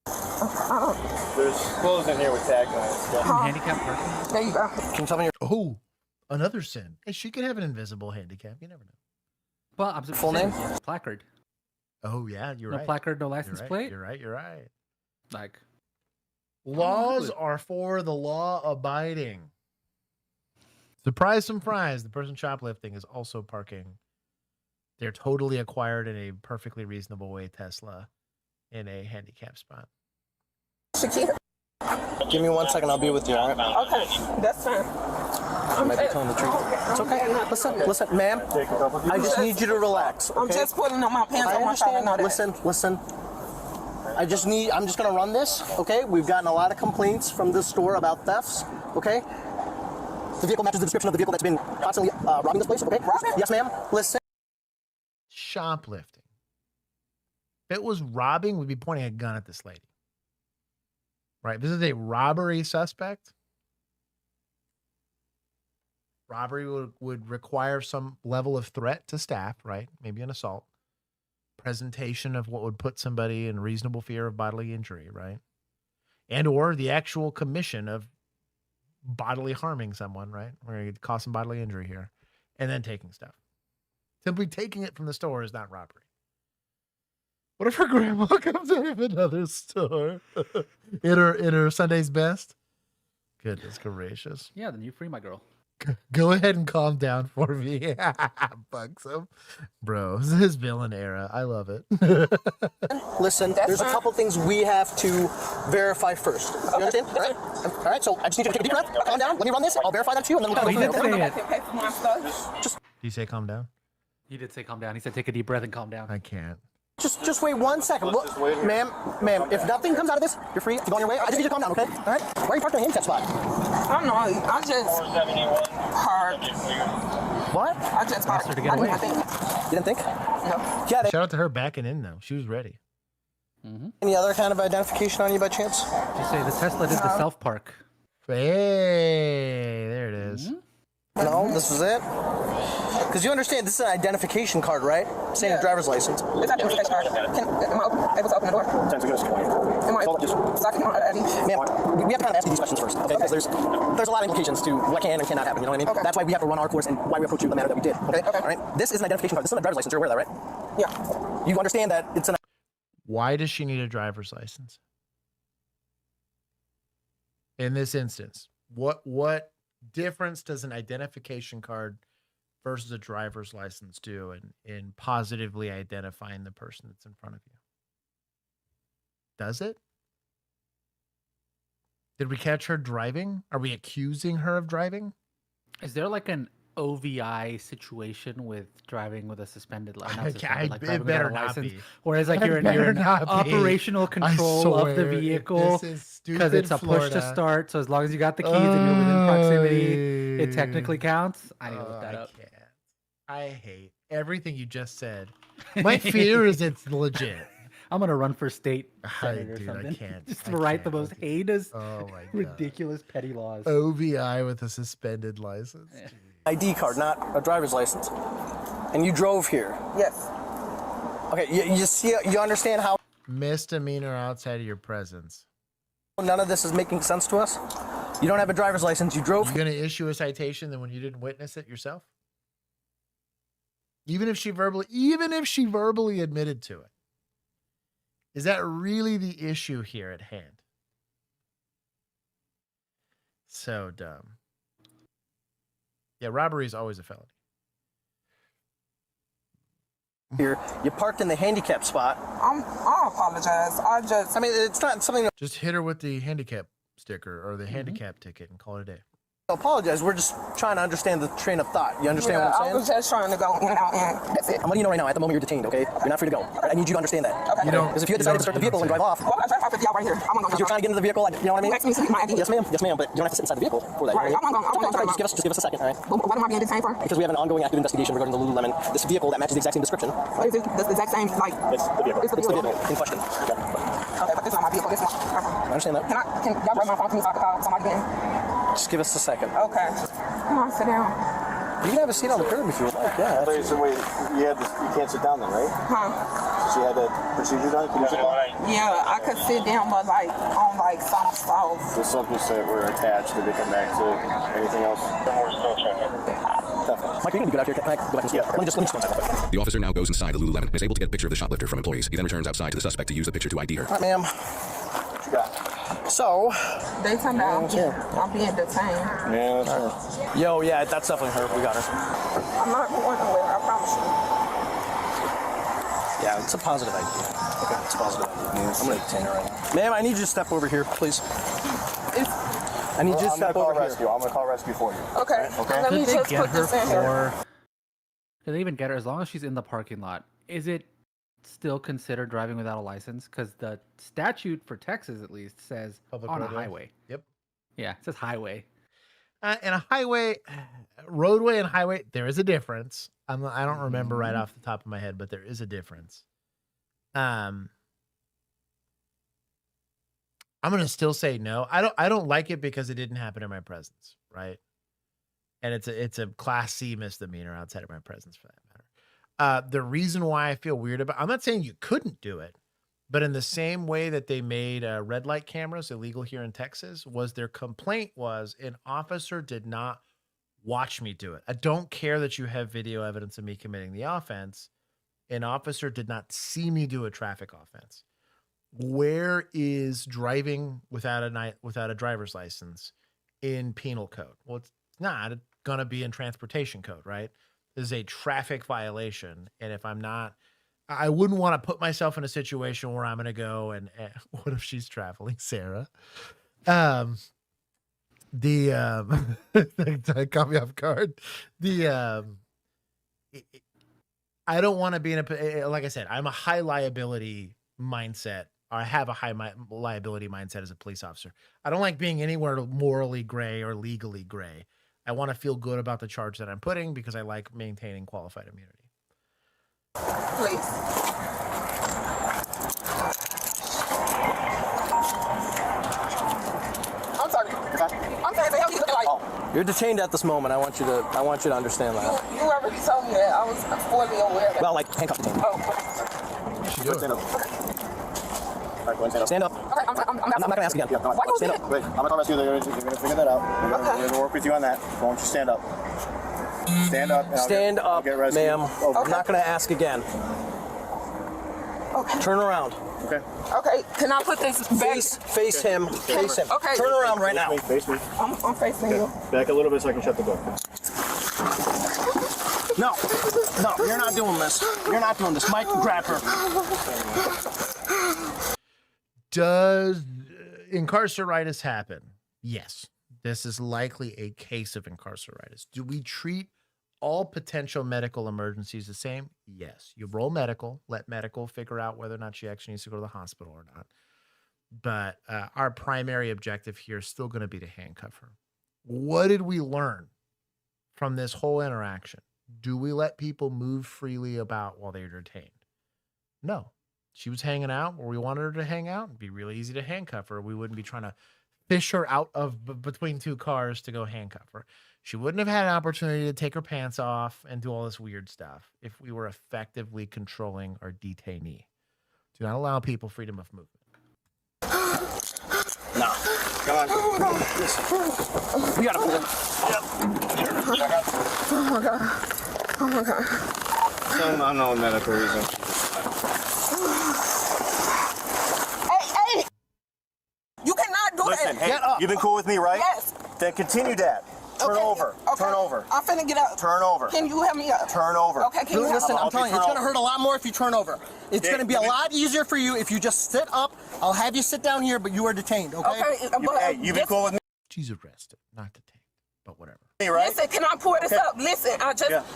[SPEAKER 18] There's clothes in here with tag lines.
[SPEAKER 3] Handicap parking.
[SPEAKER 21] There you go.
[SPEAKER 18] Can you tell me your
[SPEAKER 2] another sin. Hey, she could have an invisible handicap. You never know.
[SPEAKER 3] Well, I'm
[SPEAKER 18] full name?
[SPEAKER 3] Placard.
[SPEAKER 2] Oh yeah, you're
[SPEAKER 3] no
[SPEAKER 2] right.
[SPEAKER 3] No placard, no license plate.
[SPEAKER 2] You're right.
[SPEAKER 3] Like,
[SPEAKER 2] laws are for the law abiding. Surprise, surprise. The person shoplifting is also parking. They're totally acquired in a perfectly reasonable way Tesla in a handicap spot.
[SPEAKER 18] Give me 1 second. I'll be with you. All right?
[SPEAKER 21] Okay, that's fine.
[SPEAKER 18] I might be telling the truth. It's okay. Listen, ma'am. I just need you to relax. Okay?
[SPEAKER 21] I'm just putting on my pants.
[SPEAKER 18] I understand. Listen. I'm just gonna run this. Okay? We've gotten a lot of complaints from this store about thefts. Okay? The vehicle matches the description of the vehicle that's been constantly robbing this place. Okay? Yes, ma'am. Listen.
[SPEAKER 2] Shoplifting. If it was robbing, we'd be pointing a gun at this lady. Right? This is a robbery suspect. Robbery would require some level of threat to staff, right? Maybe an assault. Presentation of what would put somebody in reasonable fear of bodily injury, right? And or the actual commission of bodily harming someone, right? Where it cause some bodily injury here. And then taking stuff. Simply taking it from the store is not robbery. What if her grandma comes out of another store in her Sunday's best? Goodness gracious.
[SPEAKER 3] Yeah, then you free my girl.
[SPEAKER 2] Go ahead and calm down for me. Bugsome. Bro, this is villain era. I love it.
[SPEAKER 18] Listen, there's a couple things we have to verify first. You understand? All right, so I just need you to take a deep breath. Calm down. Let me run this. I'll verify that too, and then we'll
[SPEAKER 3] did say it.
[SPEAKER 2] Did you say calm down?
[SPEAKER 3] He did say calm down. He said take a deep breath and calm down.
[SPEAKER 2] I can't.
[SPEAKER 18] Just wait 1 second. Look, ma'am, if nothing comes out of this, you're free to go on your way. I just need you to calm down, okay? All right? Why are you parking in a handicap spot?
[SPEAKER 21] I don't know. I just parked.
[SPEAKER 18] What?
[SPEAKER 21] I just parked.
[SPEAKER 3] Asked her to get away.
[SPEAKER 18] You didn't think?
[SPEAKER 21] No.
[SPEAKER 18] Yeah.
[SPEAKER 2] Shout out to her backing in though. She was ready.
[SPEAKER 18] Any other kind of identification on you by chance?
[SPEAKER 3] Did you say the Tesla did the self park?
[SPEAKER 2] Hey, there it is.
[SPEAKER 18] No, this was it. Because you understand, this is an identification card, right? Saying a driver's license.
[SPEAKER 21] It's an identification card. Am I able to open the door? Am I able to?
[SPEAKER 18] Ma'am, we have to kind of ask you these questions first, okay? Because there's a lot of implications to what can and cannot happen, you know what I mean? Okay. That's why we have to run our course and why we approach you in the manner that we did, okay? All right? This is an identification card. This is a driver's license. You're aware of that, right?
[SPEAKER 21] Yeah.
[SPEAKER 18] You understand that it's an...
[SPEAKER 2] Why does she need a driver's license? In this instance, what difference does an identification card versus a driver's license do in positively identifying the person that's in front of you? Does it? Did we catch her driving? Are we accusing her of driving?
[SPEAKER 3] Is there like an OVI situation with driving with a suspended license?
[SPEAKER 2] It better not be.
[SPEAKER 3] Whereas like you're in operational control of the vehicle because it's a push to start. So as long as you got the keys and you're within proximity, it technically counts. I need to look that up.
[SPEAKER 2] I hate everything you just said. My fear is it's legit.
[SPEAKER 3] I'm gonna run for state senator or something.
[SPEAKER 2] I can't.
[SPEAKER 3] Just to write the most heinous,
[SPEAKER 2] my God.
[SPEAKER 3] ridiculous petty laws.
[SPEAKER 2] OVI with a suspended license.
[SPEAKER 3] Yeah.
[SPEAKER 18] ID card, not a driver's license. And you drove here.
[SPEAKER 21] Yes.
[SPEAKER 18] Okay, you understand how
[SPEAKER 2] misdemeanor outside of your presence.
[SPEAKER 18] None of this is making sense to us. You don't have a driver's license. You drove.
[SPEAKER 2] You're gonna issue a citation then when you didn't witness it yourself? Even if she verbally admitted to it. Is that really the issue here at hand? So dumb. Yeah, robbery is always a felony.
[SPEAKER 18] here. You parked in the handicap spot.
[SPEAKER 21] I apologize.
[SPEAKER 18] I mean, it's not something.
[SPEAKER 2] Just hit her with the handicap sticker or the handicap ticket and call it a day.
[SPEAKER 18] I apologize. We're just trying to understand the train of thought. You understand what I'm saying?
[SPEAKER 21] I was just trying to go in and out, and that's it.
[SPEAKER 18] I'm letting you know right now, at the moment you're detained, okay? You're not free to go. I need you to understand that.
[SPEAKER 21] Okay.
[SPEAKER 18] Because if you had decided to start the vehicle and drive off,
[SPEAKER 21] Well, I'm trying to out right here. I'm gonna go.
[SPEAKER 18] you're trying to get into the vehicle, you know what I mean?
[SPEAKER 21] You asked me to see my ID.
[SPEAKER 18] Yes, ma'am. Yes, ma'am. But you don't have to sit inside the vehicle for that.
[SPEAKER 21] Right. I'm gonna
[SPEAKER 18] Just give us a second, all right?
[SPEAKER 21] What am I being detained for?
[SPEAKER 18] Because we have an ongoing active investigation regarding the Lululemon. This vehicle that matches the exact same description.
[SPEAKER 21] What is it? The exact same, like.
[SPEAKER 18] It's the vehicle.
[SPEAKER 21] It's the vehicle
[SPEAKER 18] in question.
[SPEAKER 21] Okay, but this is not my vehicle. This is my.
[SPEAKER 18] I understand that.
[SPEAKER 21] Can y'all grab my phone to me so I can call somebody in?
[SPEAKER 18] Just give us a second.
[SPEAKER 21] Okay. Come on, sit down.
[SPEAKER 18] You can have a seat on the curb if you would like, yeah.
[SPEAKER 4] So wait, you can't sit down then, right?
[SPEAKER 21] Huh?
[SPEAKER 4] So you had that procedure done? Can you sit down?
[SPEAKER 21] Yeah, I could sit down, but like on like some soft.
[SPEAKER 4] The supplements that were attached, did they come back to anything else?
[SPEAKER 18] Mike, you're gonna be good out here. Can I go back and let me just one second.
[SPEAKER 16] The officer now goes inside the Lululemon and is able to get a picture of the shoplifter from employees. He then returns outside to the suspect to use the picture to ID her.
[SPEAKER 18] All right, ma'am. What you got? So,
[SPEAKER 21] They tell me I'm being detained.
[SPEAKER 4] Yeah, that's her.
[SPEAKER 18] Yo, yeah, that's definitely her. We got her.
[SPEAKER 21] I'm not going nowhere, I promise you.
[SPEAKER 18] Yeah, it's a positive idea. Okay, it's a positive idea. I'm gonna detain her right now. Ma'am, I need you to step over here, please. I need you to step over here.
[SPEAKER 4] I'm gonna call rescue for you.
[SPEAKER 21] Okay.
[SPEAKER 4] Okay.
[SPEAKER 21] Let me just put this in here.
[SPEAKER 3] Could they even get her as long as she's in the parking lot? Is it still considered driving without a license? Because the statute for Texas, at least, says
[SPEAKER 2] Public
[SPEAKER 3] on
[SPEAKER 2] roadway.
[SPEAKER 3] a highway.
[SPEAKER 2] Yep.
[SPEAKER 3] Yeah, it says highway.
[SPEAKER 2] And a highway, roadway and highway, there is a difference. I don't remember right off the top of my head, but there is a difference. I'm gonna still say no. I don't like it because it didn't happen in my presence, right? And it's a class C misdemeanor outside of my presence for that matter. The reason why I feel weird about, I'm not saying you couldn't do it, but in the same way that they made red light cameras illegal here in Texas, was their complaint was an officer did not watch me do it. I don't care that you have video evidence of me committing the offense. An officer did not see me do a traffic offense. Where is driving without a driver's license in penal code? Well, it's not going to be in transportation code, right? This is a traffic violation. And if I'm not, I wouldn't want to put myself in a situation where I'm going to go and what if she's traveling, Sarah? That caught me off guard. I don't want to be in a, like I said, I'm a high liability mindset. I have a high liability mindset as a police officer. I don't like being anywhere morally gray or legally gray. I want to feel good about the charge that I'm putting because I like maintaining qualified immunity.
[SPEAKER 21] Please. I'm sorry. I'm sorry. What you looking like?
[SPEAKER 18] You're detained at this moment. I want you to understand that.
[SPEAKER 21] You already told me that. I was fully aware of that.
[SPEAKER 18] Well, like handcuff detained.
[SPEAKER 21] Oh.
[SPEAKER 18] Stand up.
[SPEAKER 21] Okay, I'm
[SPEAKER 18] not going to ask again.
[SPEAKER 21] Why you
[SPEAKER 18] Stand
[SPEAKER 21] stand
[SPEAKER 18] up.
[SPEAKER 4] Wait, I'm gonna call rescue. They're gonna figure that out. We're gonna work with you on that. Why don't you stand up? Stand up.
[SPEAKER 18] Stand up, ma'am. I'm not going to ask again.
[SPEAKER 21] Okay.
[SPEAKER 18] Turn around.
[SPEAKER 4] Okay.
[SPEAKER 21] Okay, can I put this back?
[SPEAKER 18] Face him. Face him.
[SPEAKER 21] Okay.
[SPEAKER 18] Turn around right now.
[SPEAKER 4] Face me.
[SPEAKER 21] I'm facing you.
[SPEAKER 4] Back a little bit so I can shut the door.
[SPEAKER 18] No, you're not doing this. You're not doing this. Mike, grab her.
[SPEAKER 2] Does incarceritis happen? Yes. This is likely a case of incarceritis. Do we treat all potential medical emergencies the same? Yes. You roll medical, let medical figure out whether or not she actually needs to go to the hospital or not. But our primary objective here is still going to be to handcuff her. What did we learn from this whole interaction? Do we let people move freely about while they're detained? No. She was hanging out where we wanted her to hang out. It'd be really easy to handcuff her. We wouldn't be trying to fish her out of between two cars to go handcuff her. She wouldn't have had an opportunity to take her pants off and do all this weird stuff if we were effectively controlling our detainee. Do not allow people freedom of movement.
[SPEAKER 18] No. Come on. We gotta pull him. Yep.
[SPEAKER 21] Oh my god. Oh my god.
[SPEAKER 4] Some unknown medical reason.
[SPEAKER 21] Hey! You cannot do
[SPEAKER 4] Listen,
[SPEAKER 21] that.
[SPEAKER 4] hey, you've been cool with me, right?
[SPEAKER 21] Yes.
[SPEAKER 4] Then continue that.
[SPEAKER 18] Turn over. Turn over.
[SPEAKER 6] I'm finna get up.
[SPEAKER 18] Turn over.
[SPEAKER 6] Can you help me up?
[SPEAKER 18] Turn over.
[SPEAKER 6] Okay, can you help
[SPEAKER 18] Listen,
[SPEAKER 6] me
[SPEAKER 18] I'm
[SPEAKER 6] up?
[SPEAKER 18] telling you, it's going to hurt a lot more if you turn over. It's going to be a lot easier for you if you just sit up. I'll have you sit down here, but you are detained, okay?
[SPEAKER 6] Okay,
[SPEAKER 18] you be cool with me?
[SPEAKER 2] She's arrested, not detained, but whatever.
[SPEAKER 18] Right?
[SPEAKER 6] Listen, can I pull this up? Listen,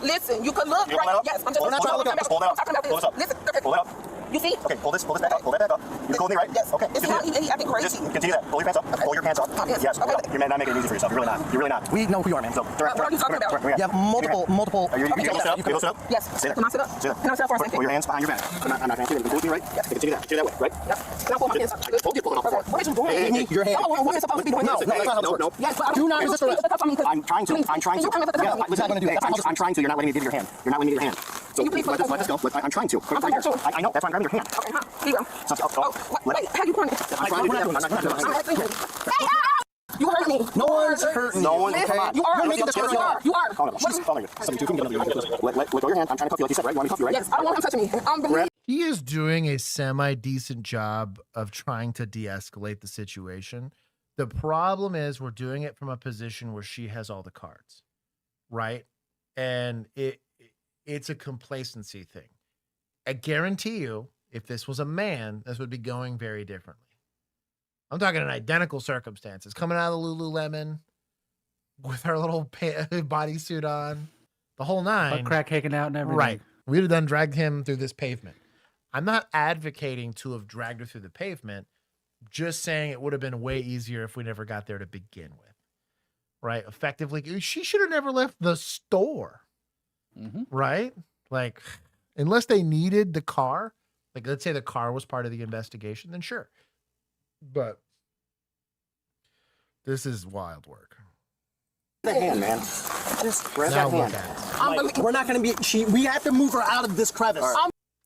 [SPEAKER 6] listen. You can look right. Yes, I'm just.
[SPEAKER 18] We're not trying to look up. Just pull that up.
[SPEAKER 6] I'm talking about this. Listen,
[SPEAKER 18] Pull it up.
[SPEAKER 6] You see?
[SPEAKER 18] Okay, pull this back up. Pull that back up. You're cool with me, right?
[SPEAKER 6] Yes.
[SPEAKER 18] Okay.
[SPEAKER 6] It's not even acting crazy.
[SPEAKER 18] Just continue that. Pull your pants up. Pull your pants up. Yes. Pull it up. You're not making it easy for yourself. You're really not. You're really not. We know who you are, man. So,
[SPEAKER 6] what are you talking about?
[SPEAKER 18] You have multiple. Are you able to sit up? You able to sit up?
[SPEAKER 6] Yes.
[SPEAKER 18] Sit up.
[SPEAKER 6] Can I sit up?
[SPEAKER 18] Sit up.
[SPEAKER 6] Can I sit up for a second?
[SPEAKER 18] Pull your hands behind your back. I'm not going to do it. You pull with me, right? Yes. Continue that. Continue that way, right?
[SPEAKER 6] Yes. Can I pull my hands up?
[SPEAKER 18] I told you to pull it up.
[SPEAKER 6] What are you doing?
[SPEAKER 18] Hey, your hand.
[SPEAKER 6] What are you supposed to be doing?
[SPEAKER 18] No, that's not how this works.
[SPEAKER 6] Yes, but
[SPEAKER 18] Do not resist arrest. I'm trying to. I'm trying to.
[SPEAKER 6] Yeah,
[SPEAKER 18] what's that going to do? I'm trying to. You're not letting me give you your hand. You're not letting me give you your hand. So let this go. I'm trying to. I know. That's why I'm grabbing your hand.
[SPEAKER 6] Okay, here you go. Wait, how you pointing?
[SPEAKER 18] I'm trying to do that. I'm not doing it.
[SPEAKER 6] Hey, you hurt me.
[SPEAKER 18] No one's hurting. No one's hurting.
[SPEAKER 6] You are making this hurt. You are.
[SPEAKER 18] She's calling you. Let go your hand. I'm trying to cuff you like you said, right? You want me to cuff you, right?
[SPEAKER 6] Yes, I don't want him touching me.
[SPEAKER 2] He is doing a semi-decent job of trying to de-escalate the situation. The problem is we're doing it from a position where she has all the cards, right? And it's a complacency thing. I guarantee you, if this was a man, this would be going very differently. I'm talking in identical circumstances. Coming out of the Lululemon with her little bodysuit on, the whole nine.
[SPEAKER 3] Butt crack hanging out and everything.
[SPEAKER 2] Right. We'd have done dragged him through this pavement. I'm not advocating to have dragged her through the pavement, just saying it would have been way easier if we never got there to begin with. Right? Effectively, she should have never left the store. Right? Like, unless they needed the car, like let's say the car was part of the investigation, then sure. But this is wild work.
[SPEAKER 18] The hand, man. Just grab
[SPEAKER 2] Now
[SPEAKER 18] that
[SPEAKER 2] look
[SPEAKER 18] hand.
[SPEAKER 2] at it.
[SPEAKER 18] We're not going to be. We have to move her out of this crevice.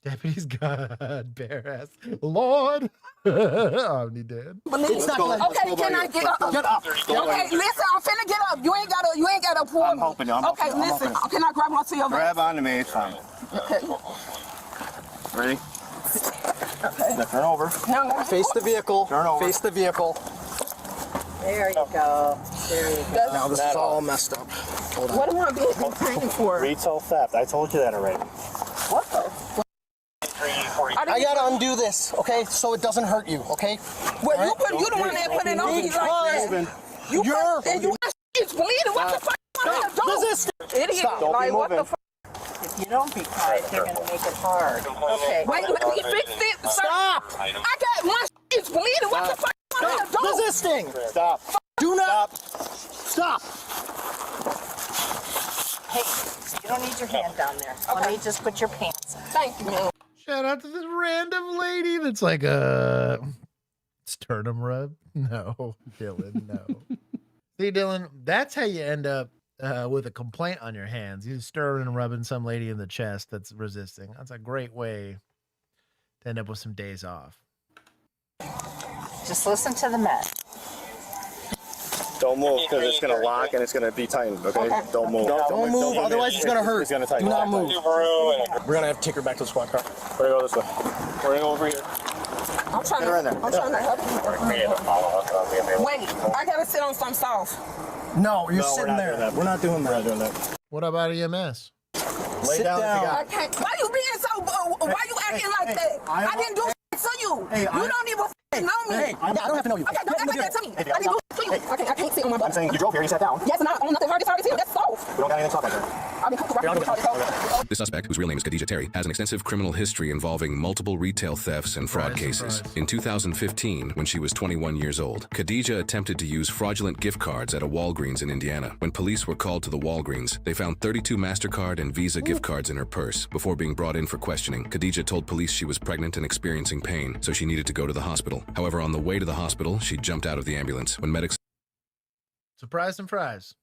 [SPEAKER 2] Deputy's God, bare ass. Lord. Omni dead.
[SPEAKER 6] It's not gonna, okay, can I get up?
[SPEAKER 18] Get up.
[SPEAKER 6] Okay, listen, I'm finna get up. You ain't gotta pull me.
[SPEAKER 18] I'm hoping.
[SPEAKER 6] Okay, listen, can I grab onto your
[SPEAKER 18] Grab onto me, it's fine.
[SPEAKER 6] Okay.
[SPEAKER 18] Ready?
[SPEAKER 6] Okay.
[SPEAKER 18] Now turn over.
[SPEAKER 6] No.
[SPEAKER 18] Face the vehicle. Turn over. Face the vehicle.
[SPEAKER 21] There you go. There you go.
[SPEAKER 18] Now this is all messed up. Hold on.
[SPEAKER 6] What am I being detained for?
[SPEAKER 18] Retail theft. I told you that already.
[SPEAKER 6] What the?
[SPEAKER 18] I gotta undo this, okay? So it doesn't hurt you, okay?
[SPEAKER 6] Well, you the one that put it on me like that. It's bleeding. What the fuck you want me to do?
[SPEAKER 18] Resist.
[SPEAKER 6] Idiot.
[SPEAKER 18] Stop. Don't
[SPEAKER 6] Like,
[SPEAKER 18] be
[SPEAKER 6] what the
[SPEAKER 18] moving.
[SPEAKER 6] fuck?
[SPEAKER 21] If you don't be quiet, they're going to make it hard. Okay.
[SPEAKER 6] Wait, let me fix it. Sir.
[SPEAKER 18] Stop.
[SPEAKER 6] I got my shit's bleeding. What the fuck you want me to do?
[SPEAKER 18] Resisting. Stop. Do not. Stop.
[SPEAKER 21] Hey, you don't need your hand down there. Let me just put your pants on.
[SPEAKER 6] Thank you, man.
[SPEAKER 2] Shout out to this random lady that's like sternum rub. No, Dylan, no. See, Dylan, that's how you end up with a complaint on your hands. You stirring and rubbing some lady in the chest that's resisting. That's a great way to end up with some days off.
[SPEAKER 21] Just listen to the men.
[SPEAKER 4] Don't move because it's going to lock and it's going to be tightened, okay? Don't move.
[SPEAKER 18] Don't move, otherwise it's gonna hurt.
[SPEAKER 4] It's going to tighten.
[SPEAKER 18] Do not move.
[SPEAKER 4] We're going to have to take her back to the squad car. We're going to go this way. We're going to go over here.
[SPEAKER 6] I'm trying to help you. Wait, I gotta sit on some sauce.
[SPEAKER 18] No, you're sitting there. We're not doing that.
[SPEAKER 4] We're not doing that.
[SPEAKER 2] What about EMS?
[SPEAKER 18] Sit down.
[SPEAKER 6] I can't. Why you being so? Why you acting like that? I didn't do shit to you. You don't even know me.
[SPEAKER 18] Hey, I don't have to know you.
[SPEAKER 6] Okay, don't act like that to me. I didn't do shit to you. I can't sit on my butt.
[SPEAKER 4] I'm saying you drove here, you sat down.
[SPEAKER 6] Yes, and I own nothing hard. It's hard to see. That's soft.
[SPEAKER 4] We don't got anything to talk about there.
[SPEAKER 6] I mean,
[SPEAKER 16] The suspect, whose real name is Khadija Terry, has an extensive criminal history involving multiple retail thefts and fraud cases. In 2015, when she was 21 years old, Khadija attempted to use fraudulent gift cards at a Walgreens in Indiana. When police were called to the Walgreens, they found 32 MasterCard and Visa gift cards in her purse. Before being brought in for questioning, Khadija told police she was pregnant and experiencing pain, so she needed to go to the hospital. However, on the way to the hospital, she jumped out of the ambulance. When medics
[SPEAKER 2] Surprise and fries.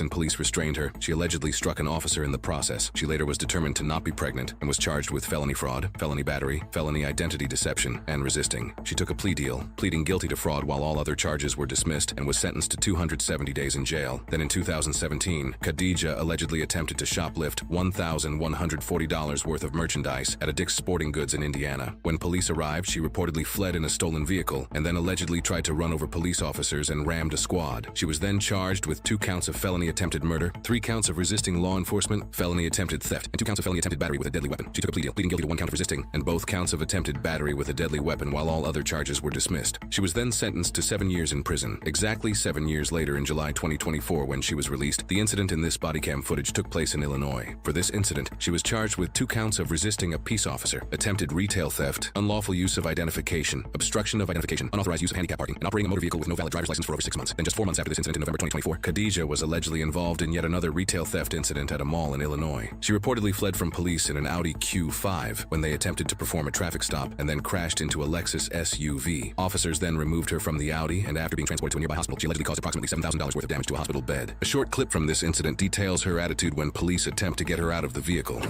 [SPEAKER 16] and police restrained her, she allegedly struck an officer in the process. She later was determined to not be pregnant and was charged with felony fraud, felony battery, felony identity deception, and resisting. She took a plea deal, pleading guilty to fraud while all other charges were dismissed, and was sentenced to 270 days in jail. Then in 2017, Khadija allegedly attempted to shoplift $1,140 worth of merchandise at a Dick's Sporting Goods in Indiana. When police arrived, she reportedly fled in a stolen vehicle and then allegedly tried to run over police officers and rammed a squad. She was then charged with 2 counts of felony attempted murder, 3 counts of resisting law enforcement, felony attempted theft, and 2 counts of felony attempted battery with a deadly weapon. She took a plea deal, pleading guilty to 1 count of resisting and both counts of attempted battery with a deadly weapon, while all other charges were dismissed. She was then sentenced to 7 years in prison. Exactly 7 years later, in July 2024, when she was released, the incident in this body cam footage took place in Illinois. For this incident, she was charged with 2 counts of resisting a peace officer, attempted retail theft, unlawful use of identification, obstruction of identification, unauthorized use of handicap parking, and operating a motor vehicle with no valid driver's license for over 6 months. Then just 4 months after this incident in November 2024, Khadijah was allegedly involved in yet another retail theft incident at a mall in Illinois. She reportedly fled from police in an Audi Q5 when they attempted to perform a traffic stop and then crashed into a Lexus SUV. Officers then removed her from the Audi, and after being transported to a nearby hospital, she allegedly caused approximately $7,000 worth of damage to a hospital bed. A short clip from this incident details her attitude when police attempt to get her out of the vehicle.
[SPEAKER 5] I'm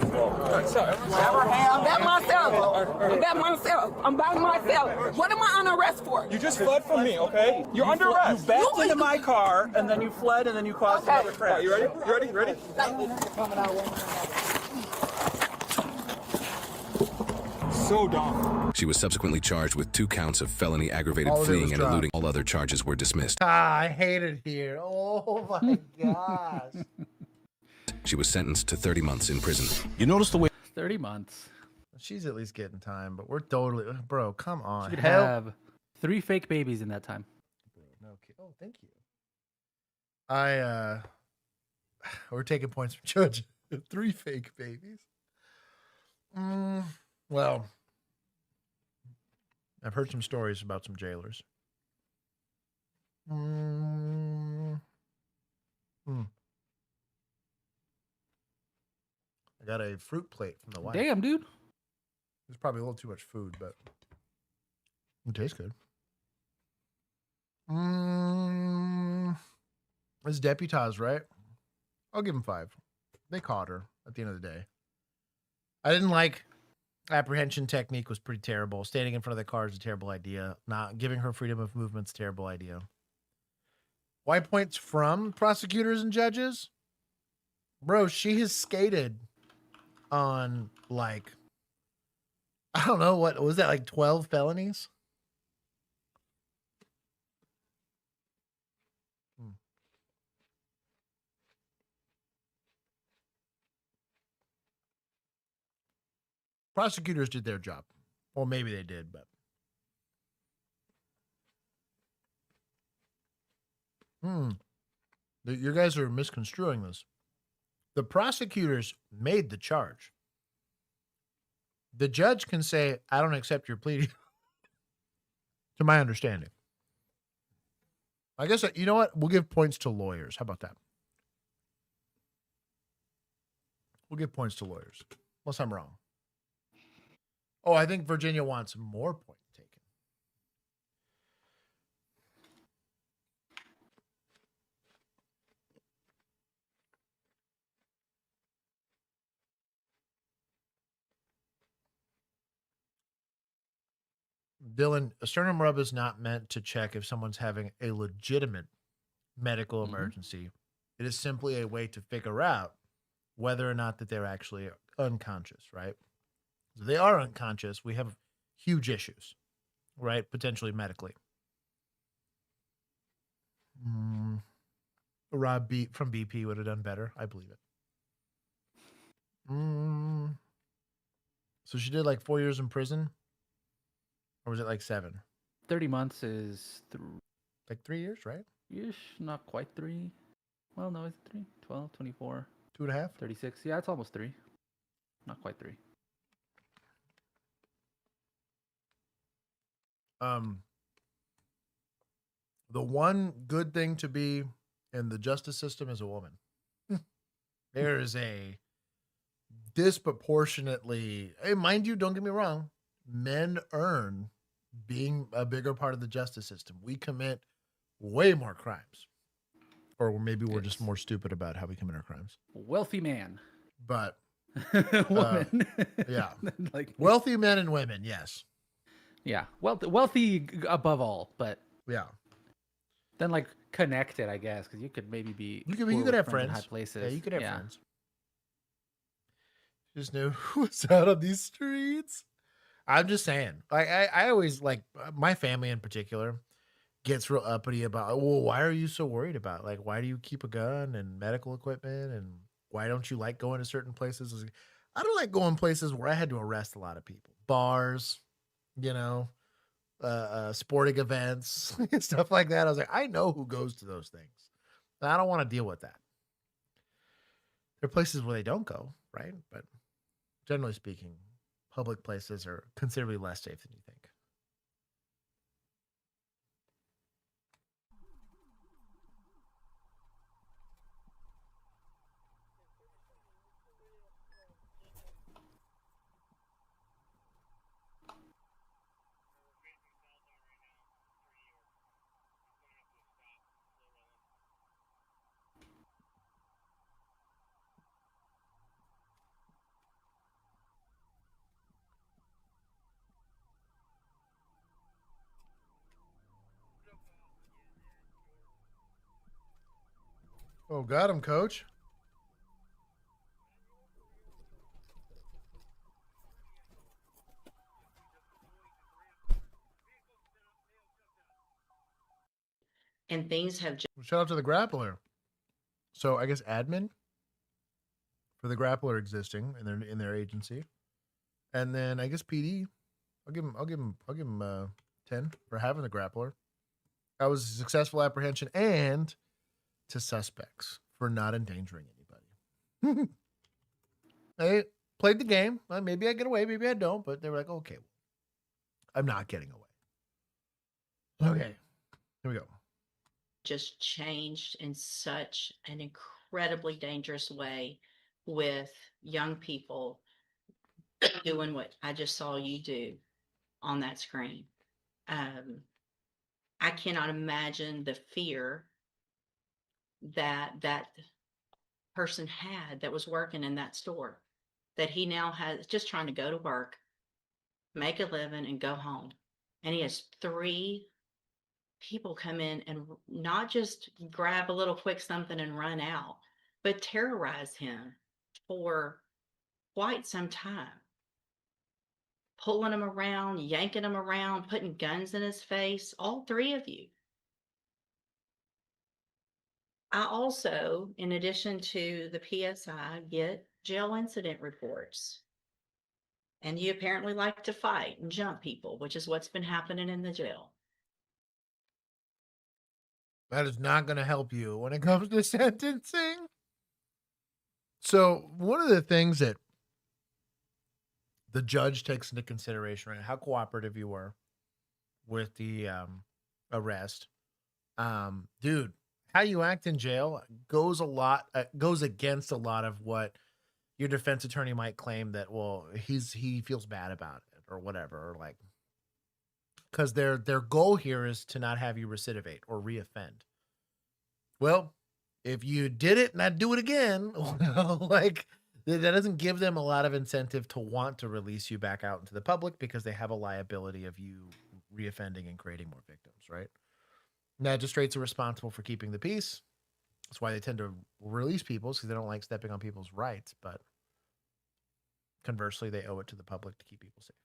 [SPEAKER 5] by myself. I'm by myself. What am I under arrest for?
[SPEAKER 7] You just fled from me, okay? You're under arrest.
[SPEAKER 5] You backed into my car, and then you fled, and then you caused another crash.
[SPEAKER 7] Right, you ready? You ready? You ready? So dumb.
[SPEAKER 16] She was subsequently charged with 2 counts of felony aggravated fleeing and eluding. All other charges were dismissed.
[SPEAKER 2] I hate it here. Oh my gosh.
[SPEAKER 16] She was sentenced to 30 months in prison.
[SPEAKER 3] You notice the way 30 months.
[SPEAKER 2] She's at least getting time, but we're totally, bro, come on.
[SPEAKER 3] She could have 3 fake babies in that time.
[SPEAKER 2] No, oh, thank you. We're taking points from Judge. 3 fake babies. Well, I've heard some stories about some jailers. I got a fruit plate from the wife.
[SPEAKER 3] Damn, dude.
[SPEAKER 2] There's probably a little too much food, but it tastes good. It's deputized, right? I'll give him 5. They caught her at the end of the day. I didn't like apprehension technique was pretty terrible. Standing in front of the car is a terrible idea. Not giving her freedom of movement is a terrible idea. Why points from prosecutors and judges? Bro, she has skated on like, I don't know, what was that, like 12 felonies? Prosecutors did their job. Well, maybe they did, but you guys are misconstruing this. The prosecutors made the charge. The judge can say, I don't accept your plea, to my understanding. I guess, you know what? We'll give points to lawyers. How about that? We'll give points to lawyers, unless I'm wrong. Oh, I think Virginia wants more points taken. Dylan, a sternum rub is not meant to check if someone's having a legitimate medical emergency. It is simply a way to figure out whether or not that they're actually unconscious, right? If they are unconscious, we have huge issues, right? Potentially medically. Rob B from BP would have done better. I believe it. So she did like 4 years in prison? Or was it like 7?
[SPEAKER 3] 30 months is
[SPEAKER 2] like 3 years, right?
[SPEAKER 3] Ish, not quite 3. Well, no, is it 3? 12, 24.
[SPEAKER 2] 2.5?
[SPEAKER 3] 36. Yeah, it's almost 3. Not quite 3.
[SPEAKER 2] The one good thing to be in the justice system is a woman. There is a disproportionately, hey, mind you, don't get me wrong, men earn being a bigger part of the justice system. We commit way more crimes. Or maybe we're just more stupid about how we commit our crimes.
[SPEAKER 3] Wealthy man.
[SPEAKER 2] But
[SPEAKER 3] woman.
[SPEAKER 2] Yeah.
[SPEAKER 3] Like
[SPEAKER 2] wealthy men and women, yes.
[SPEAKER 3] Yeah. Wealthy above all, but
[SPEAKER 2] yeah.
[SPEAKER 3] Then like connected, I guess, because you could maybe be
[SPEAKER 2] you
[SPEAKER 3] cool
[SPEAKER 2] could have
[SPEAKER 3] in
[SPEAKER 2] friends.
[SPEAKER 3] high places.
[SPEAKER 2] Yeah, you could have friends. Just know who's out on these streets. I'm just saying. Like I always like my family in particular. gets real uppity about, well, why are you so worried about it? Like, why do you keep a gun and medical equipment, and why don't you like going to certain places? I don't like going places where I had to arrest a lot of people. Bars, you know, sporting events, stuff like that. I was like, I know who goes to those things. I don't want to deal with that. There are places where they don't go, right? But generally speaking, public places are considerably less safe than you think. Oh, got him, coach.
[SPEAKER 15] And things have just...
[SPEAKER 2] Shout out to the grappler. So I guess admin for the grappler existing in their agency, and then I guess PD. I'll give him 10 for having the grappler. That was a successful apprehension, and to suspects for not endangering anybody. They played the game. Well, maybe I get away, maybe I don't, but they were like, okay, I'm not getting away. Okay, here we go.
[SPEAKER 15] Just changed in such an incredibly dangerous way with young people doing what I just saw you do on that screen. I cannot imagine the fear that person had that was working in that store, that he now has, just trying to go to work, make a living, and go home. And he has 3 people come in and not just grab a little quick something and run out, but terrorize him for quite some time. Pulling him around, yanking him around, putting guns in his face, all 3 of you. I also, in addition to the PSI, get jail incident reports. And you apparently like to fight and jump people, which is what's been happening in the jail.
[SPEAKER 2] That is not going to help you when it comes to sentencing. So one of the things that the judge takes into consideration, right, how cooperative you were with the arrest. Dude, how you act in jail goes against a lot of what your defense attorney might claim that, well, he feels bad about it or whatever, or like, because their goal here is to not have you recidivate or reoffend. Well, if you did it and I do it again, like, that doesn't give them a lot of incentive to want to release you back out into the public, because they have a liability of you reoffending and creating more victims, right? Magistrates are responsible for keeping the peace. That's why they tend to release people, because they don't like stepping on people's rights. But conversely, they owe it to the public to keep people safe.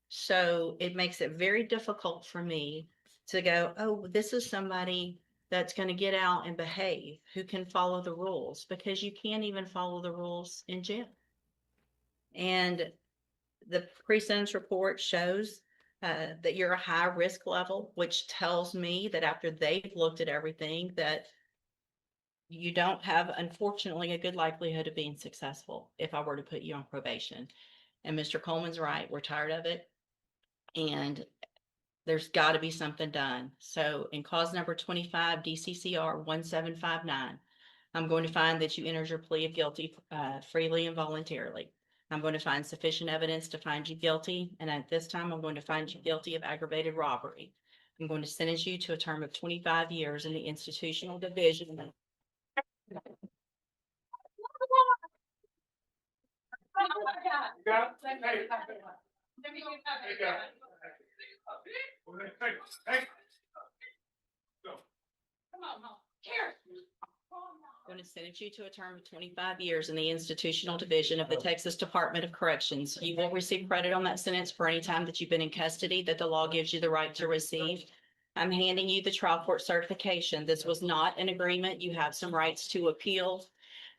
[SPEAKER 15] So it makes it very difficult for me to go, oh, this is somebody that's going to get out and behave, who can follow the rules, because you can't even follow the rules in jail. And the pre-sentence report shows that you're a high risk level, which tells me that after they've looked at everything, that you don't have, unfortunately, a good likelihood of being successful if I were to put you on probation. And Mr. Coleman's right. We're tired of it. And there's got to be something done. So in cause number 25, DCCR 1759, I'm going to find that you entered your plea of guilty freely and voluntarily. I'm going to find sufficient evidence to find you guilty. And at this time, I'm going to find you guilty of aggravated robbery. I'm going to sentence you to a term of 25 years in the institutional division. I'm going to sentence you to a term of 25 years in the institutional division of the Texas Department of Corrections. You will receive credit on that sentence for any time that you've been in custody that the law gives you the right to receive. I'm handing you the trial court certification. This was not an agreement. You have some rights to appeal.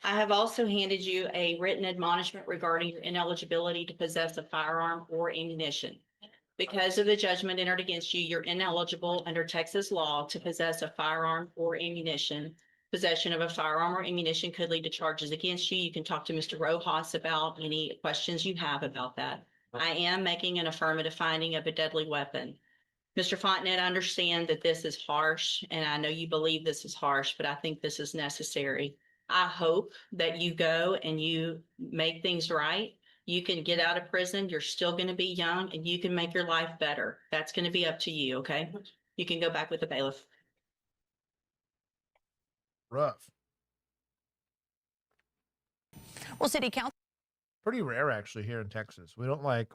[SPEAKER 15] I have also handed you a written admonishment regarding your ineligibility to possess a firearm or ammunition. Because of the judgment entered against you, you're ineligible under Texas law to possess a firearm or ammunition. Possession of a firearm or ammunition could lead to charges against you. You can talk to Mr. Rojas about any questions you have about that. I am making an affirmative finding of a deadly weapon. Mr. Fontenette, I understand that this is harsh, and I know you believe this is harsh, but I think this is necessary. I hope that you go and you make things right. You can get out of prison. You're still going to be young, and you can make your life better. That's going to be up to you, okay? You can go back with the bailiff.
[SPEAKER 2] Rough.
[SPEAKER 11] Well, City Council.
[SPEAKER 2] Pretty rare, actually, here in Texas. We don't like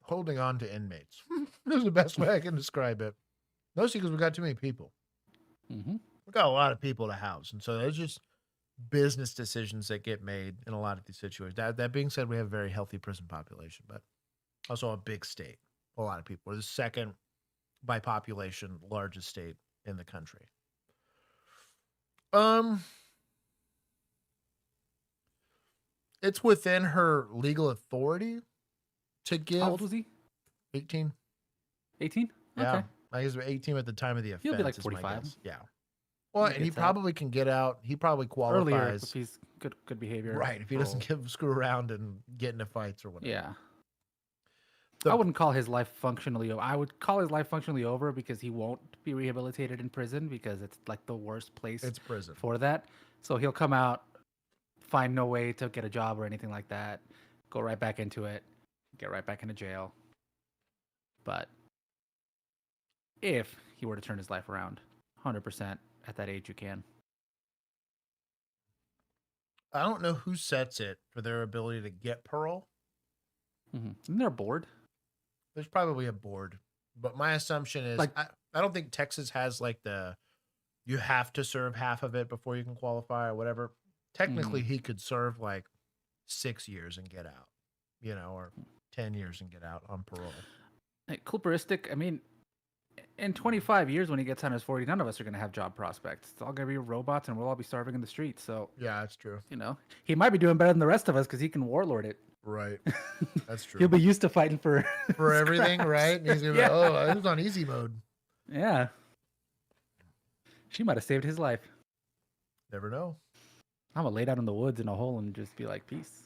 [SPEAKER 2] holding on to inmates. This is the best way I can describe it. Mostly because we got too many people.
[SPEAKER 3] Mm-hmm.
[SPEAKER 2] We got a lot of people to house. And so there's just business decisions that get made in a lot of these situations. That being said, we have a very healthy prison population, but also a big state. A lot of people. We're the second by population largest state in the country. It's within her legal authority to give.
[SPEAKER 3] How old was he?
[SPEAKER 2] 18.
[SPEAKER 3] 18?
[SPEAKER 2] Yeah.
[SPEAKER 3] Okay.
[SPEAKER 2] I guess 18 at the time of the offense.
[SPEAKER 3] He'll be like
[SPEAKER 2] is my
[SPEAKER 3] 45.
[SPEAKER 2] guess. Yeah. Well, and he probably can get out. He probably qualifies.
[SPEAKER 3] Earlier, if he's good behavior.
[SPEAKER 2] Right. If he doesn't screw around and get into fights or whatever.
[SPEAKER 3] Yeah. I wouldn't call his life functionally over. I would call his life functionally over because he won't be rehabilitated in prison because it's like the worst place
[SPEAKER 2] It's prison.
[SPEAKER 3] for that. So he'll come out, find no way to get a job or anything like that, go right back into it, get right back into jail. But if he were to turn his life around, 100% at that age you can.
[SPEAKER 2] I don't know who sets it for their ability to get parole.
[SPEAKER 3] Mm-hmm. Isn't there a board?
[SPEAKER 2] There's probably a board, but my assumption is
[SPEAKER 3] Like-
[SPEAKER 2] I don't think Texas has like you have to serve half of it before you can qualify or whatever. Technically, he could serve like 6 years and get out, or 10 years and get out on parole.
[SPEAKER 3] Hey, Cooperistic, I mean, in 25 years when he gets on his 40, none of us are going to have job prospects. It's all going to be robots and we'll all be starving in the streets. So,
[SPEAKER 2] yeah, that's true.
[SPEAKER 3] He might be doing better than the rest of us because he can warlord it.
[SPEAKER 2] Right. That's true.
[SPEAKER 3] He'll be used to fighting for
[SPEAKER 2] everything,
[SPEAKER 3] scraps.
[SPEAKER 2] right? And he's going to be like, oh, I was on easy mode.
[SPEAKER 3] Yeah. She might have saved his life.
[SPEAKER 2] Never know.
[SPEAKER 3] I'm going to lay down in the woods in a hole and just be like, peace.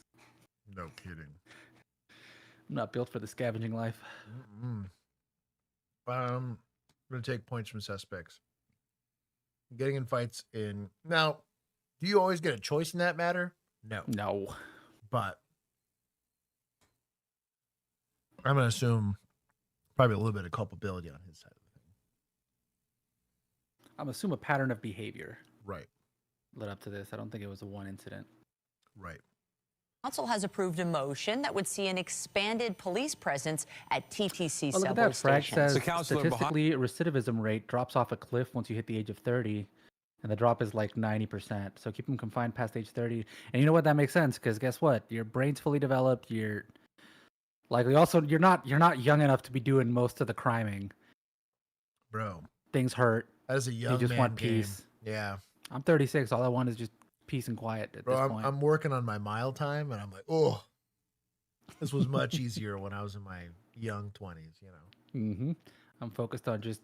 [SPEAKER 2] No kidding.
[SPEAKER 3] I'm not built for the scavenging life.
[SPEAKER 2] I'm going to take points from suspects. Getting in fights Now, do you always get a choice in that matter? No.
[SPEAKER 3] No.
[SPEAKER 2] But I'm going to assume probably a little bit of culpability on his side of the thing.
[SPEAKER 3] I'm assuming a pattern of behavior.
[SPEAKER 2] Right.
[SPEAKER 3] Led up to this. I don't think it was a one incident.
[SPEAKER 2] Right.
[SPEAKER 11] Council has approved a motion that would see an expanded police presence at TTC
[SPEAKER 3] Oh, look at
[SPEAKER 11] subway
[SPEAKER 3] that. Frag
[SPEAKER 11] stations.
[SPEAKER 3] says statistically, recidivism rate drops off a cliff once you hit the age of 30. And the drop is like 90%. So keep them confined past age 30. And you know what? That makes sense because guess what? Your brain's fully developed. You're likely also you're not young enough to be doing most of the criming.
[SPEAKER 2] Bro.
[SPEAKER 3] Things hurt.
[SPEAKER 2] As a young
[SPEAKER 3] You just
[SPEAKER 2] man
[SPEAKER 3] want
[SPEAKER 2] game.
[SPEAKER 3] peace.
[SPEAKER 2] Yeah.
[SPEAKER 3] I'm 36. All I want is just peace and quiet at this point.
[SPEAKER 2] I'm working on my mile time and I'm like, oh, this was much easier when I was in my young 20s,
[SPEAKER 3] Mm-hmm. I'm focused on just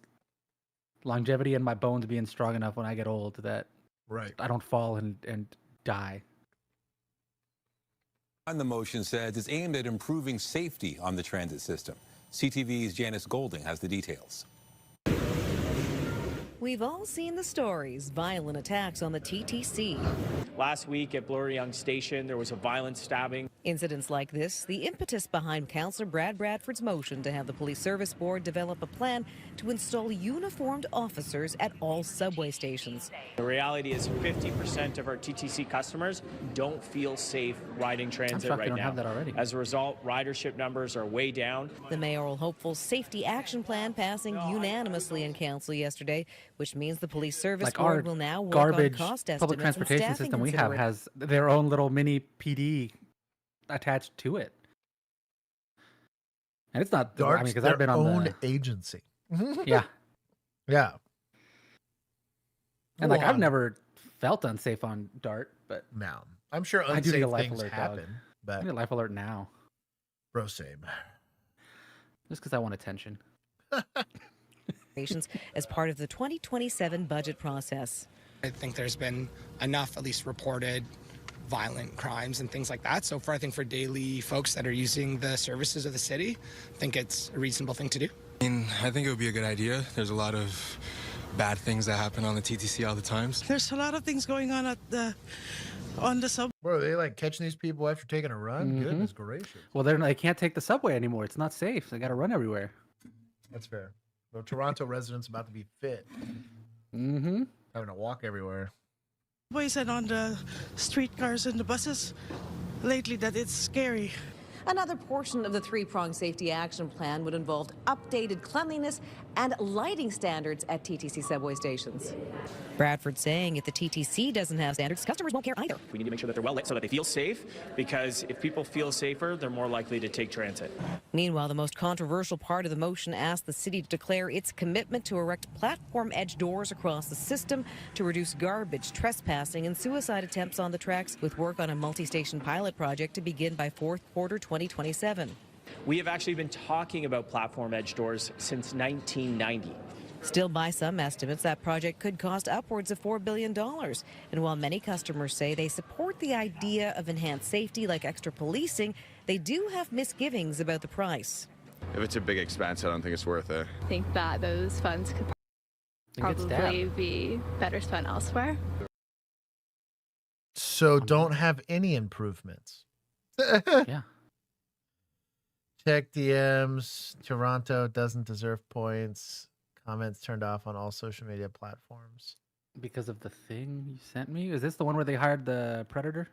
[SPEAKER 3] longevity and my bones being strong enough when I get old that I don't fall and die.
[SPEAKER 19] And the motion says it's aimed at improving safety on the transit system. CTV's Janice Golding has the details.
[SPEAKER 22] We've all seen the stories, violent attacks on the TTC.
[SPEAKER 24] Last week at Bloor Young Station, there was a violent stabbing.
[SPEAKER 22] Incidents like this, the impetus behind Councillor Brad Bradford's motion to have the Police Service Board develop a plan to install uniformed officers at all subway stations.
[SPEAKER 24] The reality is 50% of our TTC customers don't feel safe riding transit
[SPEAKER 3] shocked they
[SPEAKER 24] right
[SPEAKER 3] don't
[SPEAKER 24] now.
[SPEAKER 3] have that already.
[SPEAKER 24] As a result, ridership numbers are way down.
[SPEAKER 22] The mayoral hopeful safety action plan passing unanimously in council yesterday, which means the Police Service
[SPEAKER 3] Like our
[SPEAKER 22] Board will now work
[SPEAKER 3] garbage
[SPEAKER 22] on cost estimates
[SPEAKER 3] public
[SPEAKER 22] and
[SPEAKER 3] transportation
[SPEAKER 22] staffing
[SPEAKER 3] system we have has their own little mini PD attached to it. And it's not.
[SPEAKER 2] Dart's
[SPEAKER 3] I mean, because
[SPEAKER 2] their
[SPEAKER 3] I've been on
[SPEAKER 2] own
[SPEAKER 3] the
[SPEAKER 2] agency.
[SPEAKER 3] yeah,
[SPEAKER 2] Yeah.
[SPEAKER 3] and like I've
[SPEAKER 2] Well,
[SPEAKER 3] never felt unsafe on Dart, but
[SPEAKER 2] No, I'm sure
[SPEAKER 3] I do need a
[SPEAKER 2] unsafe
[SPEAKER 3] life
[SPEAKER 2] things
[SPEAKER 3] alert,
[SPEAKER 2] happen,
[SPEAKER 3] dog. I
[SPEAKER 2] but
[SPEAKER 3] need a life alert now,
[SPEAKER 2] bro, same.
[SPEAKER 3] just because I want attention.
[SPEAKER 22] As part of the 2027 budget process.
[SPEAKER 1] I think there's been enough, at least reported, violent crimes and things like that. So I think for daily folks that are using the services of the city, I think it's a reasonable thing to do.
[SPEAKER 12] I think it would be a good idea. There's a lot of bad things that happen on the TTC all the time.
[SPEAKER 20] There's a lot of things going on on the subway.
[SPEAKER 2] Bro, they like catching these people after taking a run?
[SPEAKER 3] Mhm.
[SPEAKER 2] Goodness gracious.
[SPEAKER 3] Well, they can't take the subway anymore. It's not safe. They got to run everywhere.
[SPEAKER 2] That's fair. Well, Toronto residents about to be fit.
[SPEAKER 3] Mm-hmm.
[SPEAKER 2] Having to walk everywhere.
[SPEAKER 20] Subways and on the streetcars and the buses lately that it's scary.
[SPEAKER 22] Another portion of the three-pronged safety action plan would involve updated cleanliness and lighting standards at TTC subway stations. Bradford saying if the TTC doesn't have standards, customers won't care either.
[SPEAKER 24] We need to make sure that they're well lit so that they feel safe, because if people feel safer, they're more likely to take transit.
[SPEAKER 22] Meanwhile, the most controversial part of the motion asked the city to declare its commitment to erect platform edge doors across the system to reduce garbage, trespassing, and suicide attempts on the tracks, with work on a multi-station pilot project to begin by fourth quarter 2027.
[SPEAKER 24] We have actually been talking about platform edge doors since 1990.
[SPEAKER 22] Still, by some estimates, that project could cost upwards of $4 billion. And while many customers say they support the idea of enhanced safety like extra policing, they do have misgivings about the price.
[SPEAKER 23] If it's a big expense, I don't think it's worth it.
[SPEAKER 25] I think that those funds could probably be better spent elsewhere.
[SPEAKER 2] So don't have any improvements.
[SPEAKER 3] Yeah.
[SPEAKER 2] Check DMs. Toronto doesn't deserve points. Comments turned off on all social media platforms.
[SPEAKER 3] Because of the thing you sent me? Is this the one where they hired the Predator?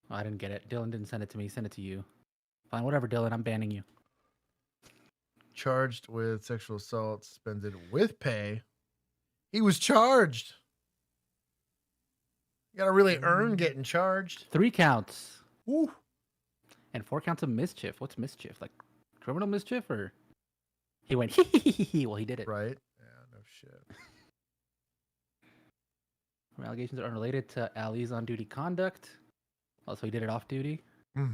[SPEAKER 3] Oh, I didn't get it. Dylan didn't send it to me. He sent it to you. Fine, whatever, Dylan. I'm banning you.
[SPEAKER 2] Charged with sexual assault, suspended with pay. He was charged. You gotta really earn getting charged.
[SPEAKER 3] 3 counts.
[SPEAKER 2] Ooh.
[SPEAKER 3] And 4 counts of mischief. What's mischief? Like criminal mischief, or he went hee. Well, he did it.
[SPEAKER 2] Right. Yeah, no shit.
[SPEAKER 3] Allegations are unrelated to Ali's on-duty conduct. Also, he did it off-duty.
[SPEAKER 2] I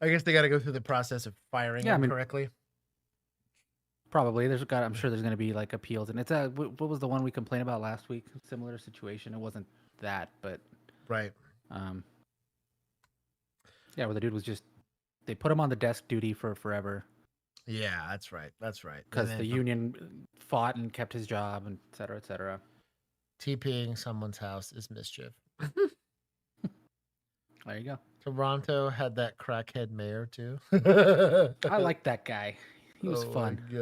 [SPEAKER 2] guess they got to go through the process of firing him correctly.
[SPEAKER 3] Probably. I'm sure there's going to be like appeals, and it's what was the one we complained about last week? Similar situation. It wasn't that, but
[SPEAKER 2] right.
[SPEAKER 3] Yeah, where the dude was they put him on the desk duty for forever.
[SPEAKER 2] Yeah, that's right. That's right.
[SPEAKER 3] Because the union fought and kept his job, and et cetera, et cetera.
[SPEAKER 2] TPing someone's house is mischief.
[SPEAKER 3] There you go.
[SPEAKER 2] Toronto had that crackhead mayor too.
[SPEAKER 3] I like that guy. He was fun.
[SPEAKER 2] My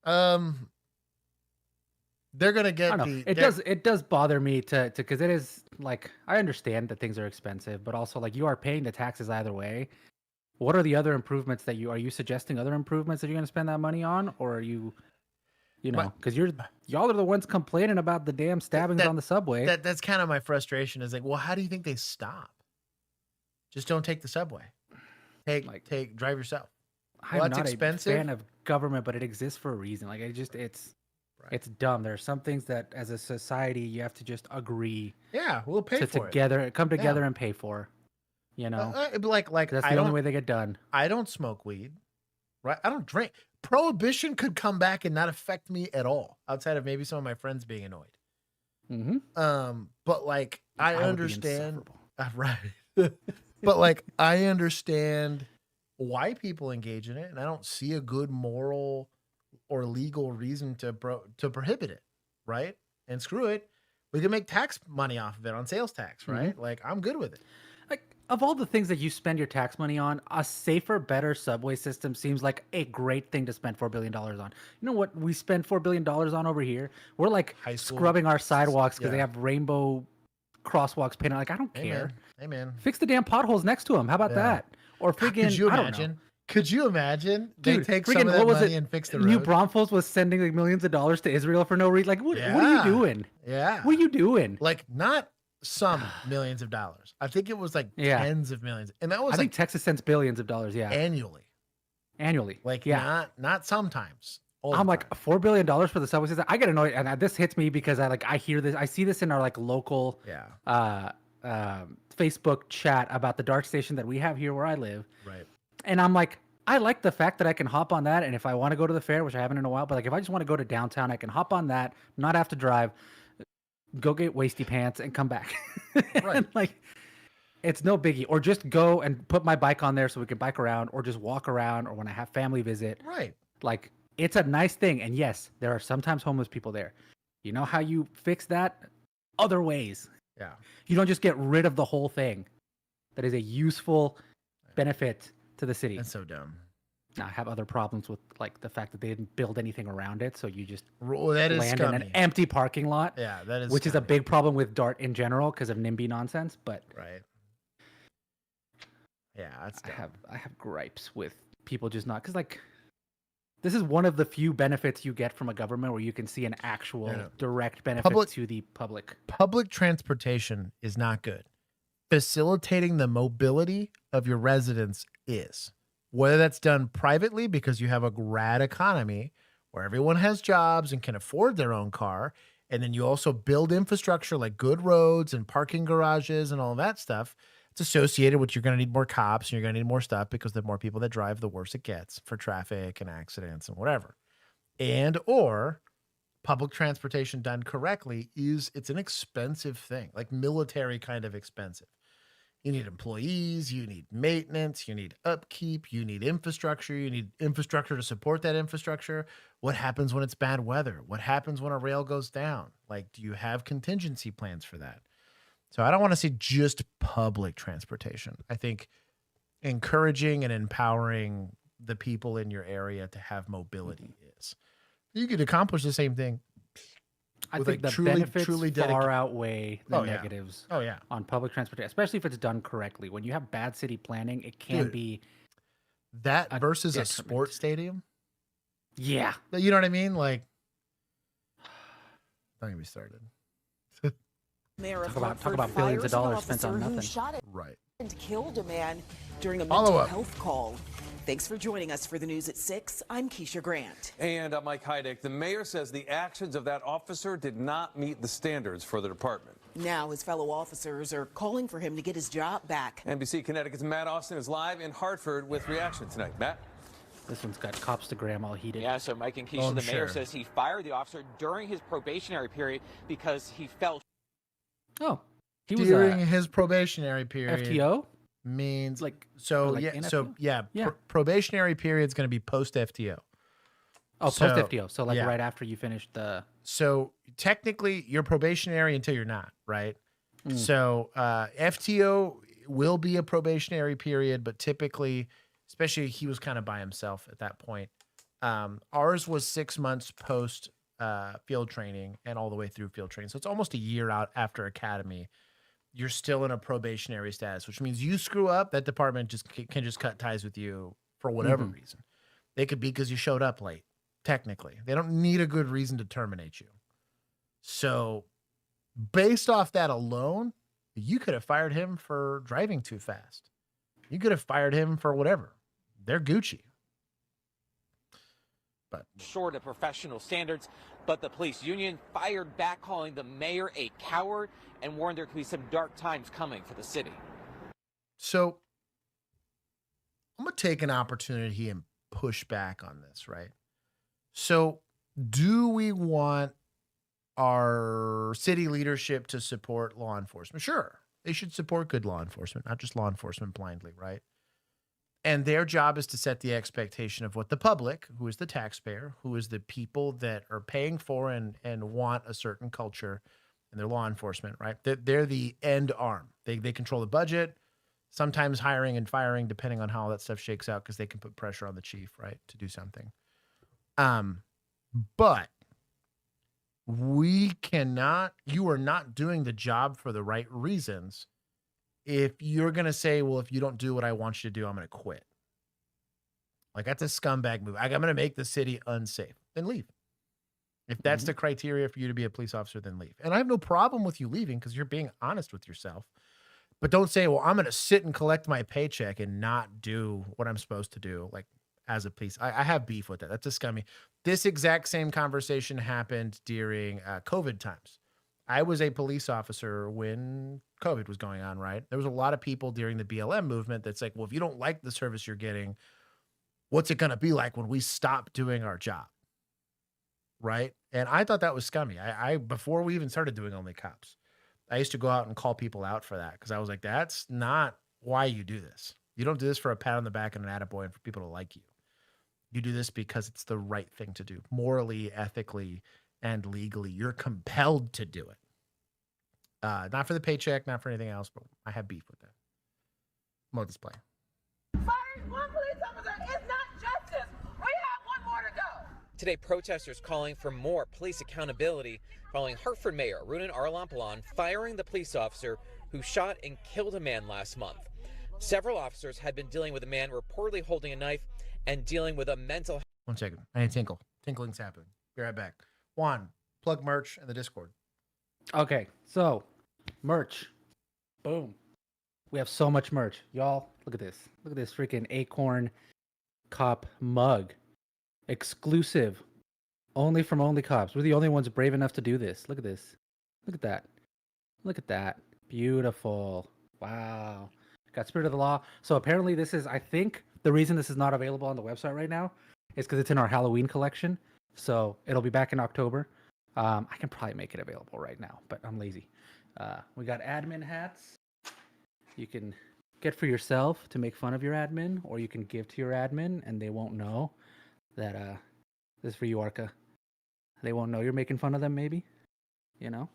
[SPEAKER 2] God. They're gonna get
[SPEAKER 3] It does bother me to because it is like, I understand that things are expensive, but also like you are paying the taxes either way. What are the other improvements that are you suggesting other improvements that you're going to spend that money on, or are you because y'all are the ones complaining about the damn stabbings on the subway.
[SPEAKER 2] That's kind of my frustration. Is like, well, how do you think they stop? Just don't take the subway. Drive yourself.
[SPEAKER 3] I'm not expensive. A fan of government, but it exists for a reason. Like it's dumb. There are some things that as a society you have to just agree.
[SPEAKER 2] Yeah, we'll pay for
[SPEAKER 3] it. Come together and pay for.
[SPEAKER 2] Like
[SPEAKER 3] that's the only way they get done.
[SPEAKER 2] I don't smoke weed, right? I don't drink. Prohibition could come back and not affect me at all, outside of maybe some of my friends being annoyed.
[SPEAKER 3] Mm-hmm.
[SPEAKER 2] But like I understand, right? But like I understand why people engage in it, and I don't see a good moral or legal reason to prohibit it, right? And screw it, we can make tax money off of it on sales tax, right?
[SPEAKER 3] Mm-hmm.
[SPEAKER 2] Like I'm good with it.
[SPEAKER 3] Like of all the things that you spend your tax money on, a safer, better subway system seems like a great thing to spend $4 billion on. You know what we spend $4 billion on over here? We're like scrubbing our sidewalks because they have rainbow crosswalks painted. Like I don't care.
[SPEAKER 2] Amen.
[SPEAKER 3] Fix the damn potholes next to them. How about that? Or freaking,
[SPEAKER 2] could you
[SPEAKER 3] I
[SPEAKER 2] imagine?
[SPEAKER 3] don't know.
[SPEAKER 2] Could you imagine? They take
[SPEAKER 3] freaking,
[SPEAKER 2] some of that money and fix the road.
[SPEAKER 3] New Braunfels was sending like millions of dollars to Israel for no reason. Like, what are you doing?
[SPEAKER 2] Yeah.
[SPEAKER 3] What are you doing?
[SPEAKER 2] Like, not some millions of dollars. I think it was like tens of millions. And that was
[SPEAKER 3] I think Texas sends billions of dollars,
[SPEAKER 2] annually.
[SPEAKER 3] Like,
[SPEAKER 2] not sometimes.
[SPEAKER 3] I'm like $4 billion for the subway system. I get annoyed, and this hits me because I hear this. I see this in our like local Facebook chat about the dark station that we have here where I live.
[SPEAKER 2] Right.
[SPEAKER 3] And I'm like, I like the fact that I can hop on that, and if I want to go to the fair, which I haven't in a while, but like if I just want to go to downtown, I can hop on that, not have to drive, go get wasty pants, and come back. Right. Like, it's no biggie. Or just go and put my bike on there so we can bike around, or just walk around, or when I have family visit.
[SPEAKER 2] Right.
[SPEAKER 3] Like, it's a nice thing. And yes, there are sometimes homeless people there. You know how you fix that? Other ways.
[SPEAKER 2] Yeah.
[SPEAKER 3] You don't just get rid of the whole thing. That is a useful benefit to the city.
[SPEAKER 2] That's so dumb.
[SPEAKER 3] I have other problems with like the fact that they didn't build anything around it, so you just
[SPEAKER 2] that is
[SPEAKER 3] land
[SPEAKER 2] scummy.
[SPEAKER 3] in an empty parking lot.
[SPEAKER 2] Yeah, that is
[SPEAKER 3] which is a
[SPEAKER 2] scummy.
[SPEAKER 3] big problem with DART in general because of NIMBY nonsense. But
[SPEAKER 2] yeah,
[SPEAKER 3] I have gripes with people just not because like this is one of the few benefits you get from a government where you can see an actual direct benefit to the public.
[SPEAKER 2] Public transportation is not good. Facilitating the mobility of your residents is. Whether that's done privately because you have a rad economy where everyone has jobs and can afford their own car, and then you also build infrastructure like good roads and parking garages and all that stuff, it's associated with you're going to need more cops and you're going to need more stuff because the more people that drive, the worse it gets for traffic and accidents and whatever. And or public transportation done correctly it's an expensive thing, like military kind of expensive. You need employees, you need maintenance, you need upkeep, you need infrastructure, you need infrastructure to support that infrastructure. What happens when it's bad weather? What happens when a rail goes down? Like, do you have contingency plans for that? So I don't want to see just public transportation. I think encouraging and empowering the people in your area to have mobility is. You could accomplish the same thing.
[SPEAKER 3] I think the benefits far outweigh the negatives
[SPEAKER 2] Oh, yeah.
[SPEAKER 3] on public transportation, especially if it's done correctly. When you have bad city planning, it can be
[SPEAKER 2] that versus a sports stadium.
[SPEAKER 3] Yeah.
[SPEAKER 2] You know what I mean? Like, don't get me started.
[SPEAKER 3] Talk about billions of dollars spent on nothing.
[SPEAKER 2] Right.
[SPEAKER 8] And killed a man during a
[SPEAKER 2] Follow
[SPEAKER 8] mental
[SPEAKER 2] up.
[SPEAKER 8] health call. Thanks for joining us for the news at 6. I'm Keisha Grant.
[SPEAKER 10] And I'm Mike Heidick. The mayor says the actions of that officer did not meet the standards for the department.
[SPEAKER 8] Now his fellow officers are calling for him to get his job back.
[SPEAKER 10] NBC Connecticut's Matt Austin is live in Hartford with reaction tonight. Matt?
[SPEAKER 3] This one's got Copstagram all heated.
[SPEAKER 13] Yeah, so Mike and Keisha, the mayor says he fired the officer during his probationary period because he felt.
[SPEAKER 3] Oh, he was
[SPEAKER 2] during his probationary period.
[SPEAKER 3] FTO
[SPEAKER 2] means
[SPEAKER 3] like
[SPEAKER 2] NFTO? Probationary period is going to be post FTO.
[SPEAKER 3] Oh, post FTO. So like right after you finish the.
[SPEAKER 2] So technically, you're probationary until you're not, right? So FTO will be a probationary period, but typically, especially he was kind of by himself at that point. Ours was 6 months post field training and all the way through field training. So it's almost a year out after academy. You're still in a probationary status, which means you screw up, that department can just cut ties with you for whatever reason. They could be because you showed up late, technically. They don't need a good reason to terminate you. So based off that alone, you could have fired him for driving too fast. You could have fired him for whatever. They're Gucci. But
[SPEAKER 13] short of professional standards, but the police union fired back, calling the mayor a coward and warned there could be some dark times coming for the city.
[SPEAKER 2] So I'm going to take an opportunity and push back on this, right? So do we want our city leadership to support law enforcement? Sure. They should support good law enforcement, not just law enforcement blindly, right? And their job is to set the expectation of what the public, who is the taxpayer, who is the people that are paying for and want a certain culture, and their law enforcement, right? They're the end arm. They control the budget, sometimes hiring and firing, depending on how all that stuff shakes out, because they can put pressure on the chief, right, to do something. But you are not doing the job for the right reasons if you're going to say, well, if you don't do what I want you to do, I'm going to quit. Like, that's a scumbag move. I'm going to make the city unsafe. Then leave. If that's the criteria for you to be a police officer, then leave. And I have no problem with you leaving because you're being honest with yourself. But don't say, well, I'm going to sit and collect my paycheck and not do what I'm supposed to do, like as a police. I have beef with that. That's a scummy. This exact same conversation happened during COVID times. I was a police officer when COVID was going on, right? There was a lot of people during the BLM movement that's like, well, if you don't like the service you're getting, what's it going to be like when we stop doing our job? Right? And I thought that was scummy. I before we even started doing OnlyCops, I used to go out and call people out for that because I was like, that's not why you do this. You don't do this for a pat on the back and an attaboy and for people to like you. You do this because it's the right thing to do. Morally, ethically, and legally. You're compelled to do it. Not for the paycheck, not for anything else, but I have beef with that. More display.
[SPEAKER 5] Firing one police officer is not justice. We have one more to go.
[SPEAKER 13] Today, protesters calling for more police accountability following Hartford Mayor Runan Arlampalon firing the police officer who shot and killed a man last month. Several officers had been dealing with a man reportedly holding a knife and dealing with a mental health.
[SPEAKER 2] 1 second. I need tinkle. Tinkling's happening. Be right back. Juan, plug merch in the Discord.
[SPEAKER 3] Okay, so merch. Boom. We have so much merch. Y'all, look at this. Look at this freaking Acorn Cop mug. Exclusive. Only from OnlyCops. We're the only ones brave enough to do this. Look at this. Look at that. Look at that. Beautiful. Wow. Got Spirit of the Law. So apparently this is, I think, the reason this is not available on the website right now is because it's in our Halloween collection. So it'll be back in October. I can probably make it available right now, but I'm lazy. We got admin hats. You can get for yourself to make fun of your admin, or you can give to your admin and they won't know that this is for you, Arca. They won't know you're making fun of them, maybe. You know?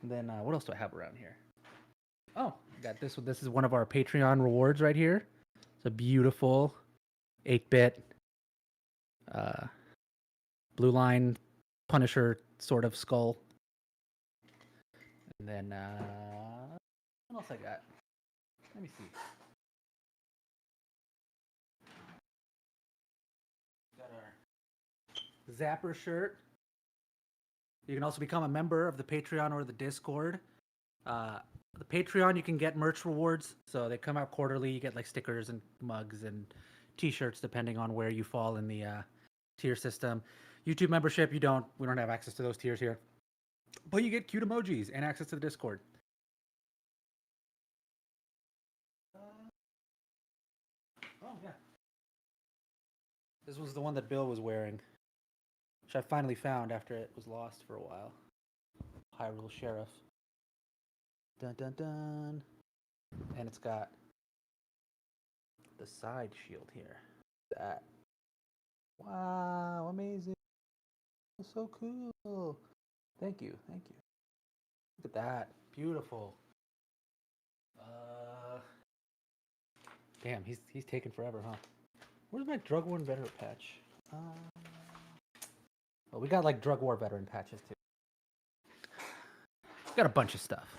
[SPEAKER 3] And then what else do I have around here? Oh, got this one. This is one of our Patreon rewards right here. It's a beautiful 8-bit blue line Punisher sort of skull. And then what else I got? Let me see. Got our Zapper shirt. You can also become a member of the Patreon or the Discord. The Patreon, you can get merch rewards. So they come out quarterly. You get like stickers and mugs and t-shirts depending on where you fall in the tier system. YouTube membership, we don't have access to those tiers here. But you get cute emojis and access to the Discord. Oh, yeah. This was the one that Bill was wearing, which I finally found after it was lost for a while. Hyrule Sheriff. Dun dun dun. And it's got the side shield here. That. Wow, amazing. So cool. Thank you. Thank you. Look at that. Beautiful. Damn, he's taking forever, huh? Where's my drug war veteran patch? Well, we got like drug war veteran patches too. We got a bunch of stuff.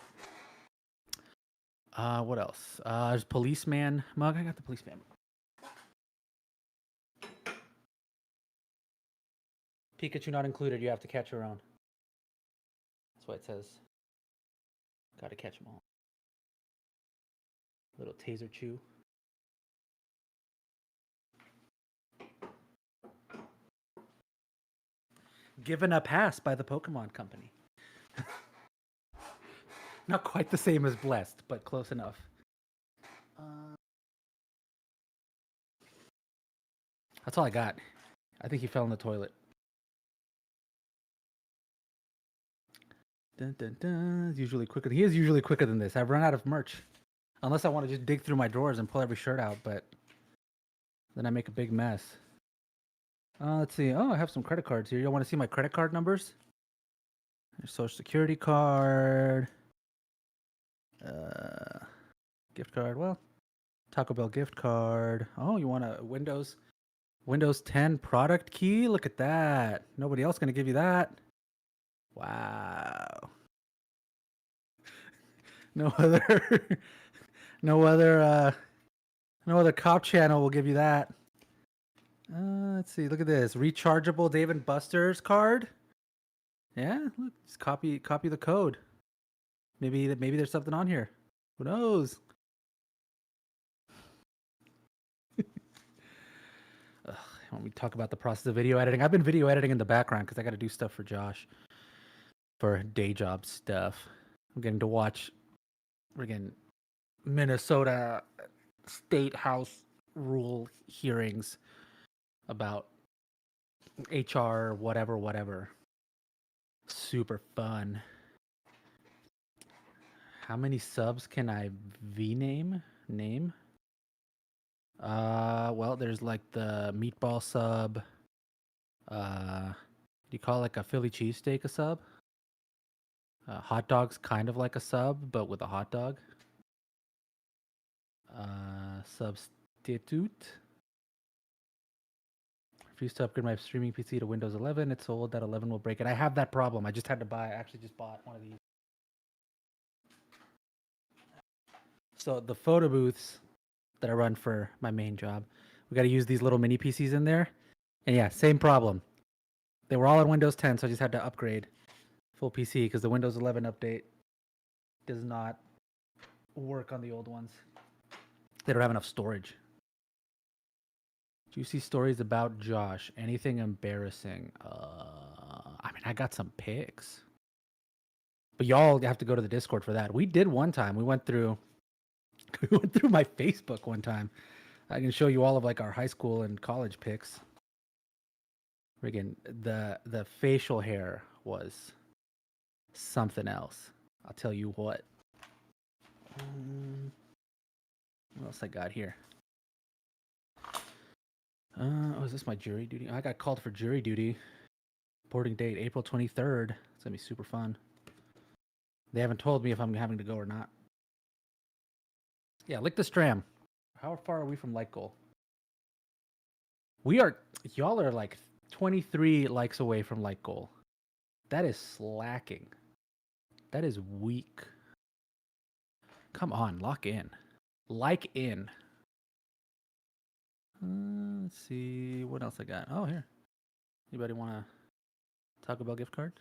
[SPEAKER 3] What else? There's policeman mug. I got the policeman mug. Pikachu not included. You have to catch your own. That's what it says. Got to catch them all. Little taser chew. Given a pass by the Pokemon Company. Not quite the same as Blessed, but close enough. That's all I got. I think he fell in the toilet. Dun, dun, dun. He's usually quicker. He is usually quicker than this. I've run out of merch. Unless I want to just dig through my drawers and pull every shirt out, but then I make a big mess. Let's see. Oh, I have some credit cards here. You want to see my credit card numbers? Your Social Security card. Gift card. Well, Taco Bell gift card. Oh, you want a Windows 10 product key? Look at that. Nobody else gonna give you that. Wow. No other cop channel will give you that. Let's see. Look at this. Rechargeable Dave & Buster's card. Yeah, look, just copy the code. Maybe there's something on here. Who knows? When we talk about the process of video editing, I've been video editing in the background because I got to do stuff for Josh for day job stuff. I'm getting to watch friggin' Minnesota State House rule hearings about HR whatever. Super fun. How many subs can I name? Well, there's like the meatball sub. Do you call like a Philly cheesesteak a sub? Hot dog's kind of like a sub, but with a hot dog. Substitute. Refuse to upgrade my streaming PC to Windows 11. It's old. That 11 will break it. I have that problem. I just had to buy. I actually just bought one of these. So the photo booths that I run for my main job, we got to use these little mini PCs in there. And yeah, same problem. They were all on Windows 10, so I just had to upgrade full PC because the Windows 11 update does not work on the old ones. They don't have enough storage. Juicy stories about Josh. Anything embarrassing? I mean, I got some pics. But y'all have to go to the Discord for that. We did one time. We went through my Facebook one time. I can show you all of like our high school and college pics. Friggin' the facial hair was something else. I'll tell you what. What else I got here? Is this my jury duty? I got called for jury duty. Reporting date April 23rd. It's gonna be super fun. They haven't told me if I'm having to go or not. Yeah, lick the stram. How far are we from like goal? Y'all are like 23 likes away from like goal. That is slacking. That is weak. Come on, lock in. Like in. Let's see what else I got. Oh, here. Anybody want a Taco Bell gift card?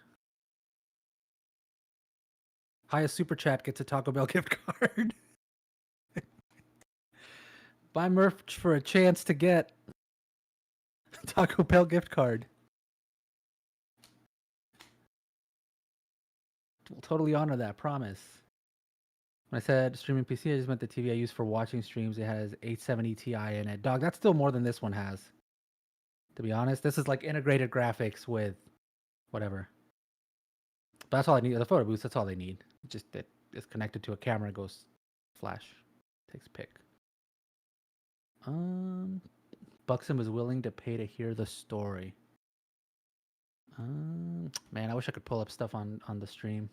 [SPEAKER 3] Highest super chat gets a Taco Bell gift card. Buy merch for a chance to get Taco Bell gift card. We'll totally honor that, promise. When I said streaming PC, I just meant the TV I use for watching streams. It has 870 Ti in it. Dog, that's still more than this one has. To be honest, this is like integrated graphics with whatever. But that's all I need. The photo booth, that's all they need. Just that it's connected to a camera, it goes flash, takes a pic. Buxom is willing to pay to hear the story. Man, I wish I could pull up stuff on the stream.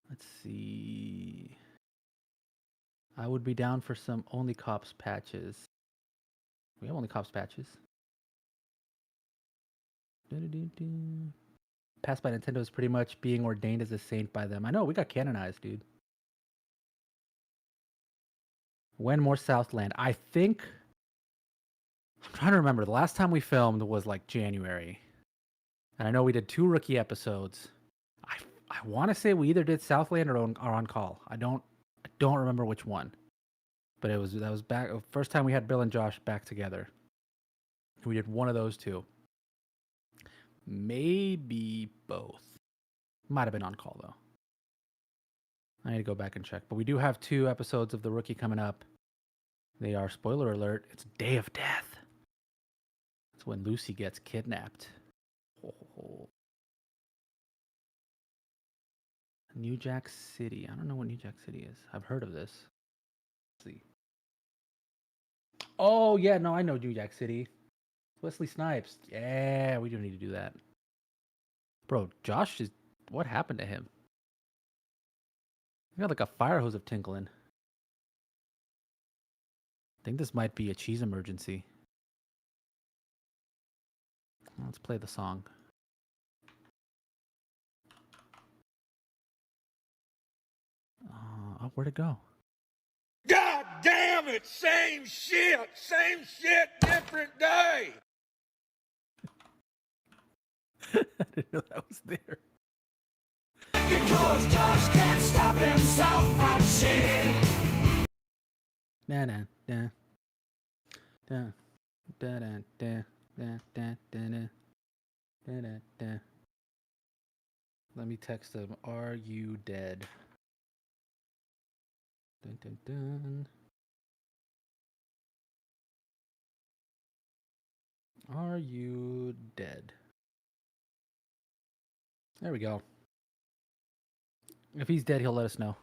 [SPEAKER 3] Let's see. I would be down for some OnlyCops patches. We have OnlyCops patches. Passed by Nintendo is pretty much being ordained as a saint by them. I know, we got canonized, dude. When more Southland? I think... I'm trying to remember. The last time we filmed was like January. And I know we did 2 rookie episodes. I want to say we either did Southland or On Call. I don't remember which one. But that was back first time we had Bill and Josh back together. We did one of those 2. Maybe both. Might have been On Call though. I need to go back and check. But we do have 2 episodes of The Rookie coming up. They are, spoiler alert, it's Day of Death. It's when Lucy gets kidnapped. Oh. New Jack City. I don't know what New Jack City is. I've heard of this. Let's see. Oh, yeah, no, I know New Jack City. Wesley Snipes. Yeah, we do need to do that. Bro, Josh is... What happened to him? He got like a fire hose of tinkling. I think this might be a cheese emergency. Let's play the song. Oh, where'd it go?
[SPEAKER 9] God damn it! Same shit, different day.
[SPEAKER 3] I didn't know that was there.
[SPEAKER 9] Because Josh can't stop himself from cheating.
[SPEAKER 3] Na na na. Da da da da da da da da da da. Let me text him. Are you dead? Dun dun dun. Are you dead? There we go. If he's dead, he'll let us know.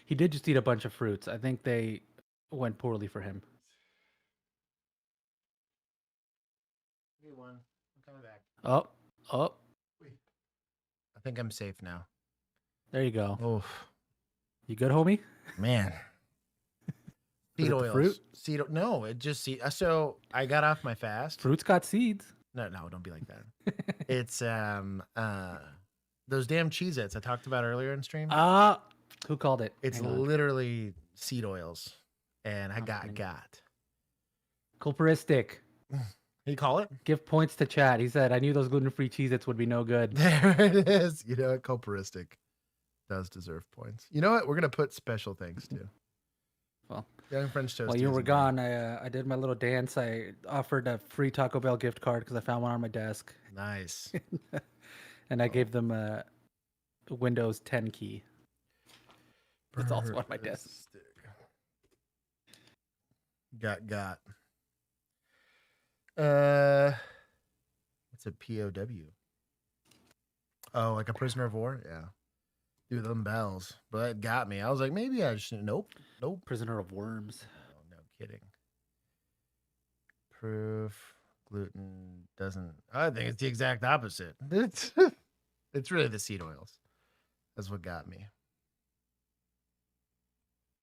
[SPEAKER 3] He did just eat a bunch of fruits. I think they went poorly for him.
[SPEAKER 2] I'm coming back.
[SPEAKER 3] Oh.
[SPEAKER 2] I think I'm safe now.
[SPEAKER 3] There you go.
[SPEAKER 2] Oh,
[SPEAKER 3] you good, homie?
[SPEAKER 2] Man.
[SPEAKER 3] Was
[SPEAKER 2] Seed
[SPEAKER 3] it the
[SPEAKER 2] oils.
[SPEAKER 3] fruit?
[SPEAKER 2] No, it just seed. So I got off my fast.
[SPEAKER 3] Fruit's got seeds.
[SPEAKER 2] No, don't be like that. It's those damn Cheez-Its I talked about earlier in stream.
[SPEAKER 3] Who called it?
[SPEAKER 2] It's literally seed oils, and I got.
[SPEAKER 3] Culperistic.
[SPEAKER 2] You call it?
[SPEAKER 3] Give points to chat. He said, I knew those gluten-free Cheez-Its would be no good.
[SPEAKER 2] There it is. You know what? Culperistic does deserve points. You know what? We're going to put special thanks to.
[SPEAKER 3] Well,
[SPEAKER 2] Young French Toast.
[SPEAKER 3] while you were gone, I did my little dance. I offered a free Taco Bell gift card because I found one on my desk.
[SPEAKER 2] Nice.
[SPEAKER 3] And I gave them a Windows 10 key. That's also on my desk.
[SPEAKER 2] Got. What's a POW? Oh, like a prisoner of war? Yeah. Dude, them bells. But it got me. I was like, maybe I should. Nope.
[SPEAKER 3] Prisoner of worms.
[SPEAKER 2] Oh, no kidding. Proof gluten doesn't. I think it's the exact opposite. It's really the seed oils. That's what got me.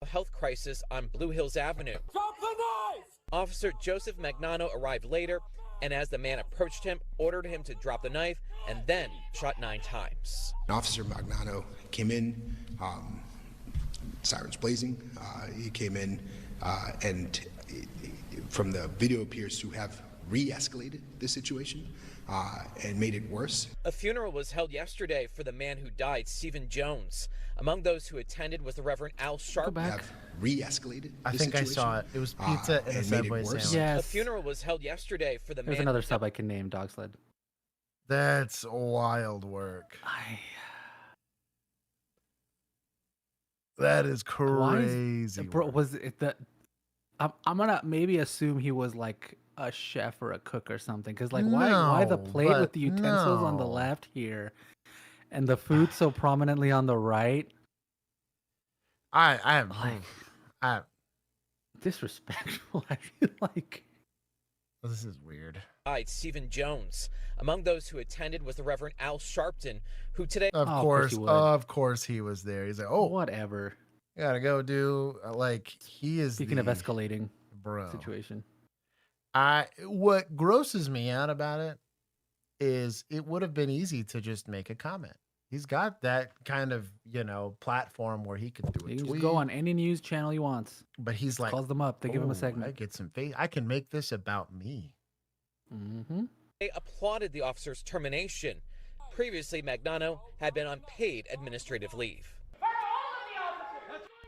[SPEAKER 13] A health crisis on Blue Hills Avenue.
[SPEAKER 9] Drop the knife!
[SPEAKER 13] Officer Joseph Magnano arrived later, and as the man approached him, ordered him to drop the knife and then shot 9 times.
[SPEAKER 4] Officer Magnano came in, sirens blazing. He came in and from the video appears to have re-escalated the situation and made it worse.
[SPEAKER 13] A funeral was held yesterday for the man who died, Stephen Jones. Among those who attended was the Reverend Al Sharp.
[SPEAKER 4] Have re-escalated.
[SPEAKER 2] I think I saw it. It was pizza and a Subway sandwich.
[SPEAKER 3] Yes.
[SPEAKER 13] A funeral was held yesterday for the
[SPEAKER 3] There's
[SPEAKER 13] man.
[SPEAKER 3] another sub I can name, Dog Sled.
[SPEAKER 2] That's wild work. That is crazy.
[SPEAKER 3] Bro, was it that? I'm gonna maybe assume he was like a chef or a cook or something. Because like, why the plate with the utensils on the left here, and the food so prominently on the right?
[SPEAKER 2] I
[SPEAKER 3] disrespectful. I feel like
[SPEAKER 2] this is weird.
[SPEAKER 13] Stephen Jones. Among those who attended was the Reverend Al Sharpton, who today.
[SPEAKER 2] Of course he was there. He's like, oh,
[SPEAKER 3] whatever.
[SPEAKER 2] Gotta go do like he is.
[SPEAKER 3] Speaking of escalating
[SPEAKER 2] situation, what grosses me out about it is it would have been easy to just make a comment. He's got that kind of platform where he can do it.
[SPEAKER 3] He can go on any news channel he wants.
[SPEAKER 2] But he's like,
[SPEAKER 3] calls them up. They give him a segment.
[SPEAKER 2] I get some face. I can make this about me.
[SPEAKER 3] Mm-hmm.
[SPEAKER 13] They applauded the officer's termination. Previously, Magnano had been on paid administrative leave.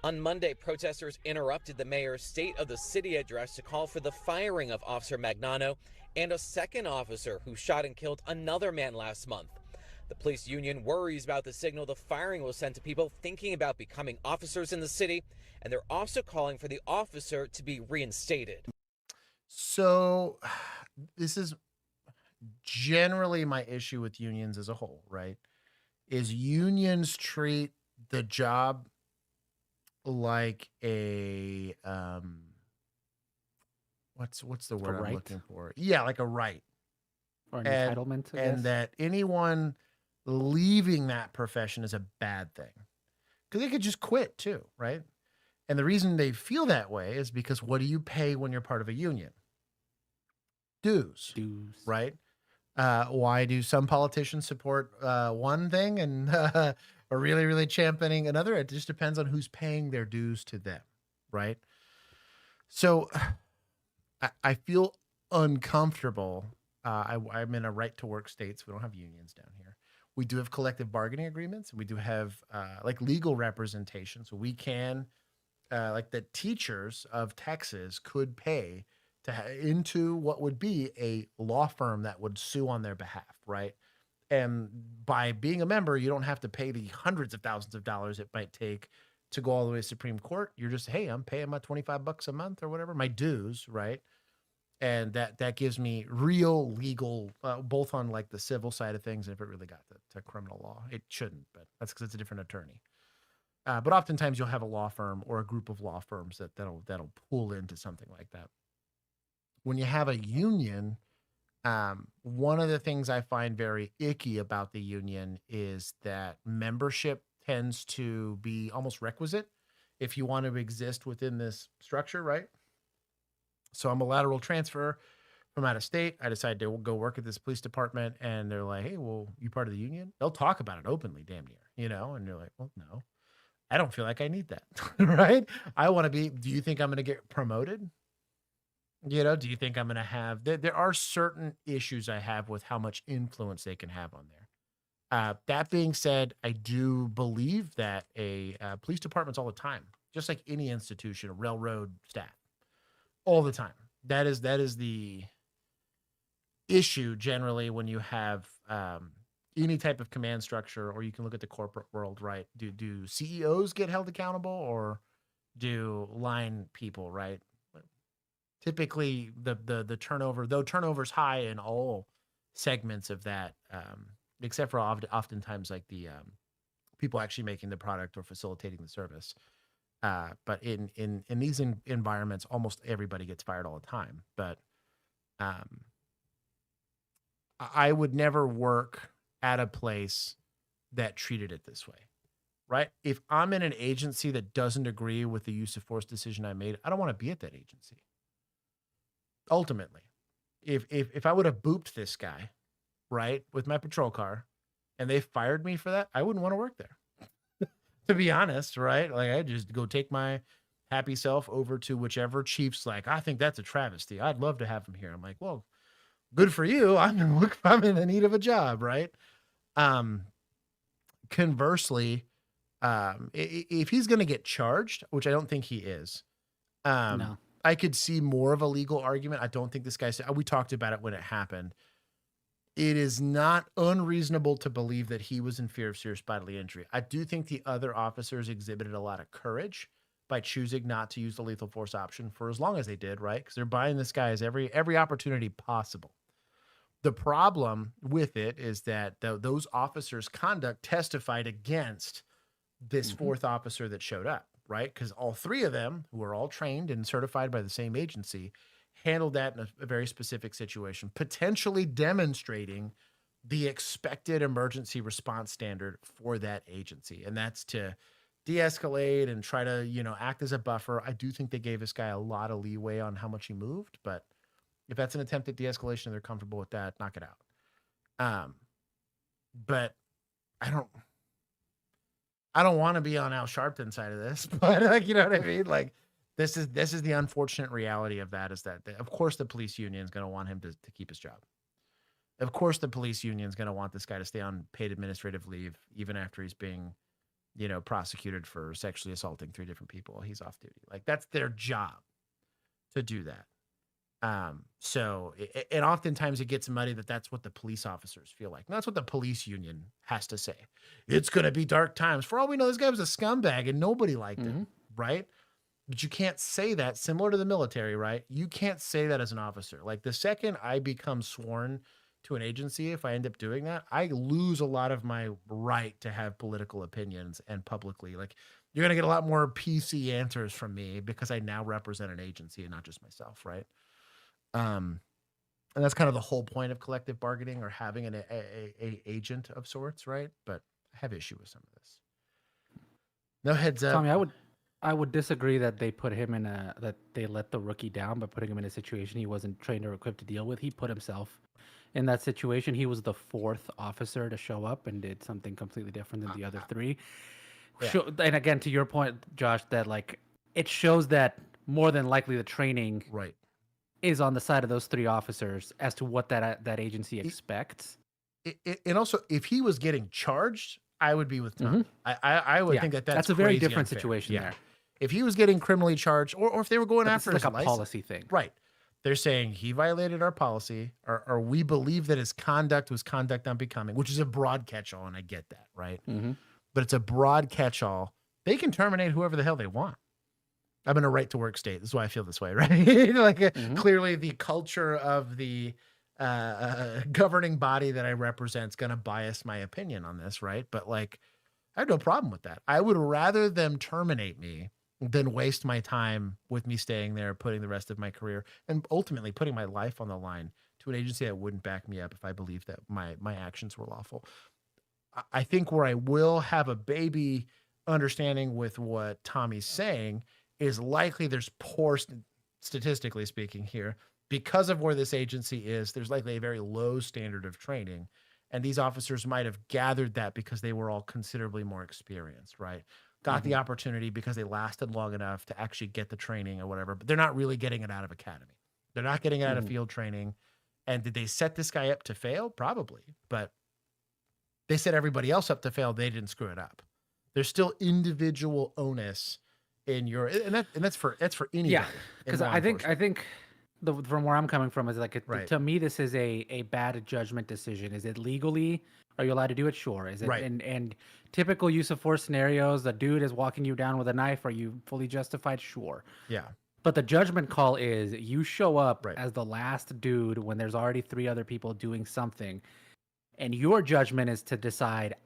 [SPEAKER 13] On Monday, protesters interrupted the mayor's State of the City address to call for the firing of Officer Magnano and a second officer who shot and killed another man last month. The police union worries about the signal the firing will send to people thinking about becoming officers in the city, and they're also calling for the officer to be reinstated.
[SPEAKER 2] So this is generally my issue with unions as a whole, right? Is unions treat the job like a what's the word I'm looking for? Yeah, like a right.
[SPEAKER 3] Or an entitlement, I guess.
[SPEAKER 2] And that anyone leaving that profession is a bad thing. Because they could just quit too, right? And the reason they feel that way is because what do you pay when you're part of a union? Dues. Right? Why do some politicians support one thing and are really, really championing another? It just depends on who's paying their dues to them, right? So I feel uncomfortable. I'm in a right to work state, so we don't have unions down here. We do have collective bargaining agreements, and we do have like legal representation. So we can, like the teachers of Texas could pay into what would be a law firm that would sue on their behalf, right? And by being a member, you don't have to pay the hundreds of thousands of dollars it might take to go all the way to Supreme Court. You're just, hey, I'm paying my $25 a month or whatever, my dues, right? And that gives me real legal, both on like the civil side of things, and if it really got to criminal law. It shouldn't, but that's because it's a different attorney. But oftentimes you'll have a law firm or a group of law firms that'll pull into something like that. When you have a union, one of the things I find very icky about the union is that membership tends to be almost requisite if you want to exist within this structure, right? So I'm a lateral transfer from out of state. I decided to go work at this police department, and they're like, hey, well, you part of the union? They'll talk about it openly, damn near, And you're like, well, no, I don't feel like I need that, right? I want to be, do you think I'm going to get promoted? Do you think I'm going to have, there are certain issues I have with how much influence they can have on there. That being said, I do believe that a police department's all the time, just like any institution, a railroad staff, all the time. That is the issue generally when you have any type of command structure, or you can look at the corporate world, right? Do CEOs get held accountable, or do line people, right? Typically the turnover, though turnover's high in all segments of that, except for oftentimes like the people actually making the product or facilitating the service. But in these environments, almost everybody gets fired all the time. But I would never work at a place that treated it this way, right? If I'm in an agency that doesn't agree with the use of force decision I made, I don't want to be at that agency. Ultimately, if I would have booped this guy, right, with my patrol car, and they fired me for that, I wouldn't want to work there. To be honest, right? Like, I'd just go take my happy self over to whichever chief's like, I think that's a travesty. I'd love to have him here. I'm like, well, good for you. I'm in the need of a job, right? Conversely, if he's going to get charged, which I don't think he is,
[SPEAKER 3] No.
[SPEAKER 2] I could see more of a legal argument. I don't think this guy said, we talked about it when it happened. It is not unreasonable to believe that he was in fear of serious bodily injury. I do think the other officers exhibited a lot of courage by choosing not to use the lethal force option for as long as they did, right? Because they're buying this guy as every opportunity possible. The problem with it is that those officers' conduct testified against this fourth officer that showed up, right? Because all three of them, who are all trained and certified by the same agency, handled that in a very specific situation, potentially demonstrating the expected emergency response standard for that agency. And that's to de-escalate and try to, act as a buffer. I do think they gave this guy a lot of leeway on how much he moved, but if that's an attempt at de-escalation and they're comfortable with that, knock it out. But I don't want to be on Al Sharpton's side of this, but you know what I mean? Like, this is the unfortunate reality of that, is that of course the police union is going to want him to keep his job. Of course the police union is going to want this guy to stay on paid administrative leave, even after he's being, prosecuted for sexually assaulting 3 different people. He's off duty. Like, that's their job to do that. So, and oftentimes it gets muddy that's what the police officers feel like. And that's what the police union has to say. It's going to be dark times. For all we know, this guy was a scumbag and nobody liked him, right? But you can't say that, similar to the military, right? You can't say that as an officer. Like, the second I become sworn to an agency, if I end up doing that, I lose a lot of my right to have political opinions and publicly. Like, you're going to get a lot more PC answers from me because I now represent an agency and not just myself, right? And that's kind of the whole point of collective bargaining, or having an agent of sorts, right? But I have issue with some of this. No heads up.
[SPEAKER 3] Tommy, I would disagree that they put him that they let the rookie down by putting him in a situation he wasn't trained or equipped to deal with. He put himself in that situation. He was the 4th officer to show up and did something completely different than the other 3. Yeah. And again, to your point, Josh, that like, it shows that more than likely the training
[SPEAKER 2] right
[SPEAKER 3] is on the side of those 3 officers as to what that agency expects.
[SPEAKER 2] And also, if he was getting charged, I would be with Tom. I would think that's
[SPEAKER 3] a very
[SPEAKER 2] crazy
[SPEAKER 3] different
[SPEAKER 2] unfair.
[SPEAKER 3] situation there.
[SPEAKER 2] If he was getting criminally charged, or if they were going
[SPEAKER 3] But
[SPEAKER 2] after
[SPEAKER 3] this is
[SPEAKER 2] his
[SPEAKER 3] like a policy thing.
[SPEAKER 2] Right. They're saying he violated our policy, or we believe that his conduct was conduct unbecoming, which is a broad catch-all, and I get that, right? But it's a broad catch-all. They can terminate whoever the hell they want. I'm in a right-to-work state. This is why I feel this way, right? Like clearly the culture of the governing body that I represent is going to bias my opinion on this, right? But like, I have no problem with that. I would rather them terminate me than waste my time with me staying there, putting the rest of my career and ultimately putting my life on the line to an agency that wouldn't back me up if I believed that my actions were lawful. I think where I will have a baby understanding with what Tommy's saying is likely there's poor, statistically speaking here, because of where this agency is, there's likely a very low standard of training. And these officers might have gathered that because they were all considerably more experienced, right? Got the opportunity because they lasted long enough to actually get the training or whatever, but they're not really getting it out of academy. They're not getting it out of field training. And did they set this guy up to fail? Probably, but they set everybody else up to fail. They didn't screw it up. There's still individual onus in your, and that's for anybody.
[SPEAKER 3] Yeah, because I think from where I'm coming from is like to me this is a bad judgment decision. Is it legally? Are you allowed to do it? Sure. Is it and typical use of force scenarios? The dude is walking you down with a knife. Are you fully justified? Sure.
[SPEAKER 2] Yeah.
[SPEAKER 3] But the judgment call is you show up as the last dude when there's already 3 other people doing something, and your judgment is to decide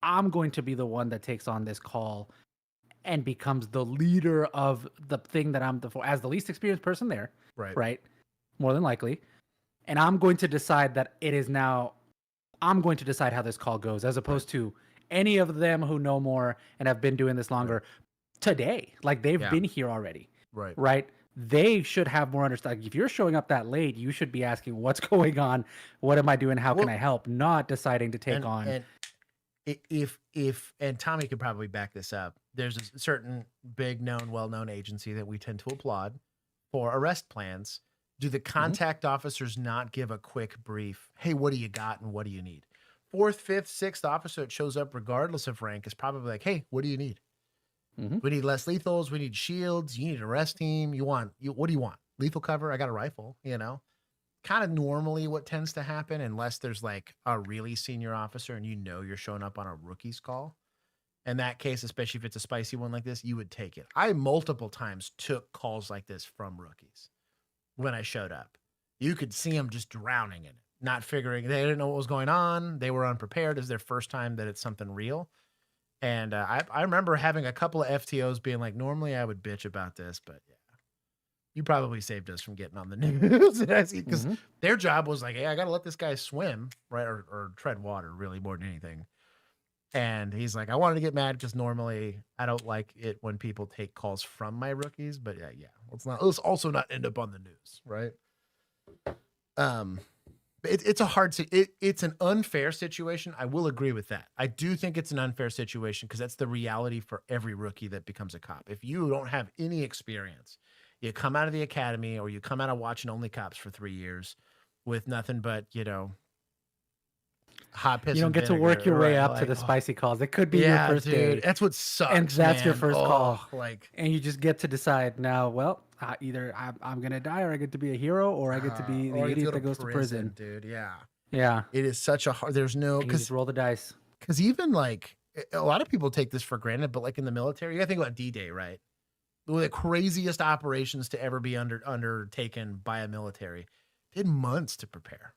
[SPEAKER 3] I'm going to be the one that takes on this call and becomes the leader of the thing that I'm as the least experienced person there. Right. More than likely. And I'm going to decide that it is now, I'm going to decide how this call goes, as opposed to any of them who know more and have been doing this longer today. Like they've been here already. Right. They should have more understanding. If you're showing up that late, you should be asking what's going on. What am I doing? How can I help? Not deciding to take on.
[SPEAKER 2] And if Tommy could probably back this up, there's a certain big known, well-known agency that we tend to applaud for arrest plans. Do the contact officers not give a quick brief? Hey, what do you got and what do you need? 4th, 5th, 6th officer that shows up regardless of rank is probably like, hey, what do you need? We need less lethals. We need shields. You need an arrest team. What do you want? Lethal cover? I got a rifle, kind of normally what tends to happen, unless there's like a really senior officer and you're showing up on a rookie's call. In that case, especially if it's a spicy one like this, you would take it. I multiple times took calls like this from rookies when I showed up. You could see them just drowning in it, not figuring, they didn't know what was going on. They were unprepared. It's their first time that it's something real. And I remember having a couple of FTOs being like, normally I would bitch about this, but yeah, you probably saved us from getting on the news. Because their job was like, hey, I got to let this guy swim, right? Or tread water, really, more than anything. And he's like, I wanted to get mad because normally I don't like it when people take calls from my rookies, but yeah, let's also not end up on the news, right? It's a hard, it's an unfair situation. I will agree with that. I do think it's an unfair situation because that's the reality for every rookie that becomes a cop. If you don't have any experience, you come out of the academy or you come out of watching OnlyCops for 3 years with nothing but, hot piss.
[SPEAKER 3] You don't get to work your way up to the spicy calls. It could be your first day.
[SPEAKER 2] That's what sucks.
[SPEAKER 3] And that's your first call.
[SPEAKER 2] Like,
[SPEAKER 3] and you just get to decide now, well, either I'm going to die or I get to be a hero or I get to be the idiot that goes to prison.
[SPEAKER 2] Dude, yeah.
[SPEAKER 3] Yeah.
[SPEAKER 2] It is such a hard, there's no,
[SPEAKER 3] because roll the dice.
[SPEAKER 2] Because even like, a lot of people take this for granted, but like in the military, you got to think about D-Day, right? One of the craziest operations to ever be undertaken by a military. They had months to prepare.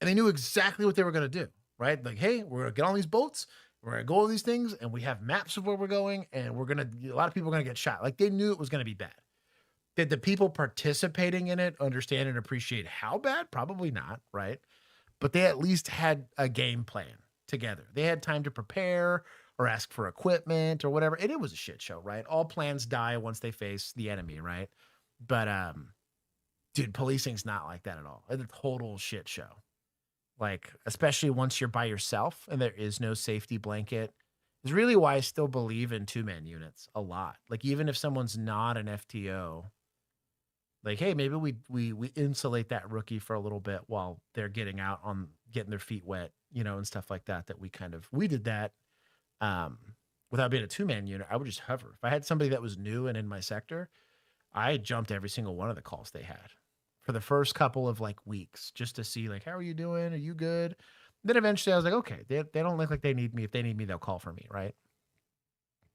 [SPEAKER 2] And they knew exactly what they were going to do, right? Like, hey, we're going to get on these boats. We're going to go on these things. And we have maps of where we're going. And a lot of people are going to get shot. Like, they knew it was going to be bad. Did the people participating in it understand and appreciate how bad? Probably not, right? But they at least had a game plan together. They had time to prepare or ask for equipment or whatever. And it was a shit show, right? All plans die once they face the enemy, right? But, dude, policing's not like that at all. It's a total shit show. Like, especially once you're by yourself and there is no safety blanket Is really why I still believe in two-man units a lot. Like, even if someone's not an FTO, like, hey, maybe we insulate that rookie for a little bit while they're getting their feet wet, and stuff like that. We did that without being a two-man unit. I would just hover. If I had somebody that was new and in my sector, I jumped every single one of the calls they had for the first couple of weeks, just to see how are you doing? Are you good? Then eventually I was like, okay, they don't look like they need me. If they need me, they'll call for me, right?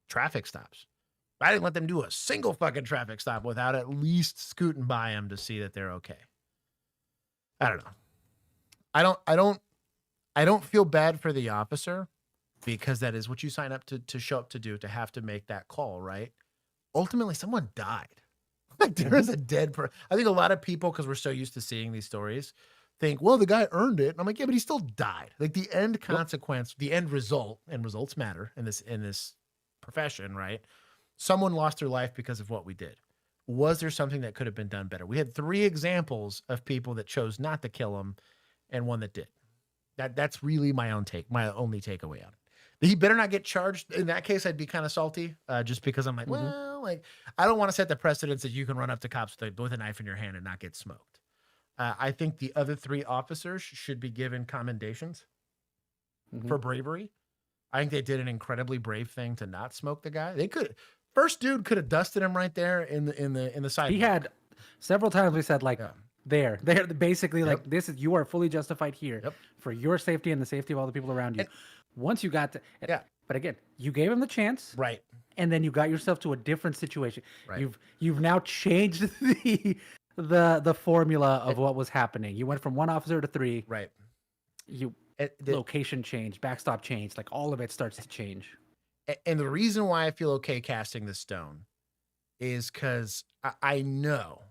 [SPEAKER 2] Traffic stops. I didn't let them do a single fucking traffic stop without at least scooting by them to see that they're okay. I don't know. I don't feel bad for the officer, because that is what you sign up to show up to do, to have to make that call, right? Ultimately, someone died. There is a dead person. I think a lot of people, because we're so used to seeing these stories, think, well, the guy earned it. And I'm like, yeah, but he still died. The end consequence, the end result, and results matter in this profession, right? Someone lost their life because of what we did. Was there something that could have been done better? We had 3 examples of people that chose not to kill him and one that did. That's really my only takeaway on it. He better not get charged. In that case, I'd be kind of salty, just because I'm like, I don't want to set the precedence that you can run up to cops with a knife in your hand and not get smoked. I think the other 3 officers should be given commendations for bravery. I think they did an incredibly brave thing to not smoke the guy. First dude could have dusted him right there in the side.
[SPEAKER 3] He had several times we said they're basically this is, you are fully justified here for your safety and the safety of all the people around you. Once you got to, but again, you gave him the chance,
[SPEAKER 2] right?
[SPEAKER 3] And then you got yourself to a different situation.
[SPEAKER 2] Right.
[SPEAKER 3] You've now changed the formula of what was happening. You went from 1 officer to 3.
[SPEAKER 2] Right.
[SPEAKER 3] Location change, backstop change, all of it starts to change.
[SPEAKER 2] And the reason why I feel okay casting the stone is because I know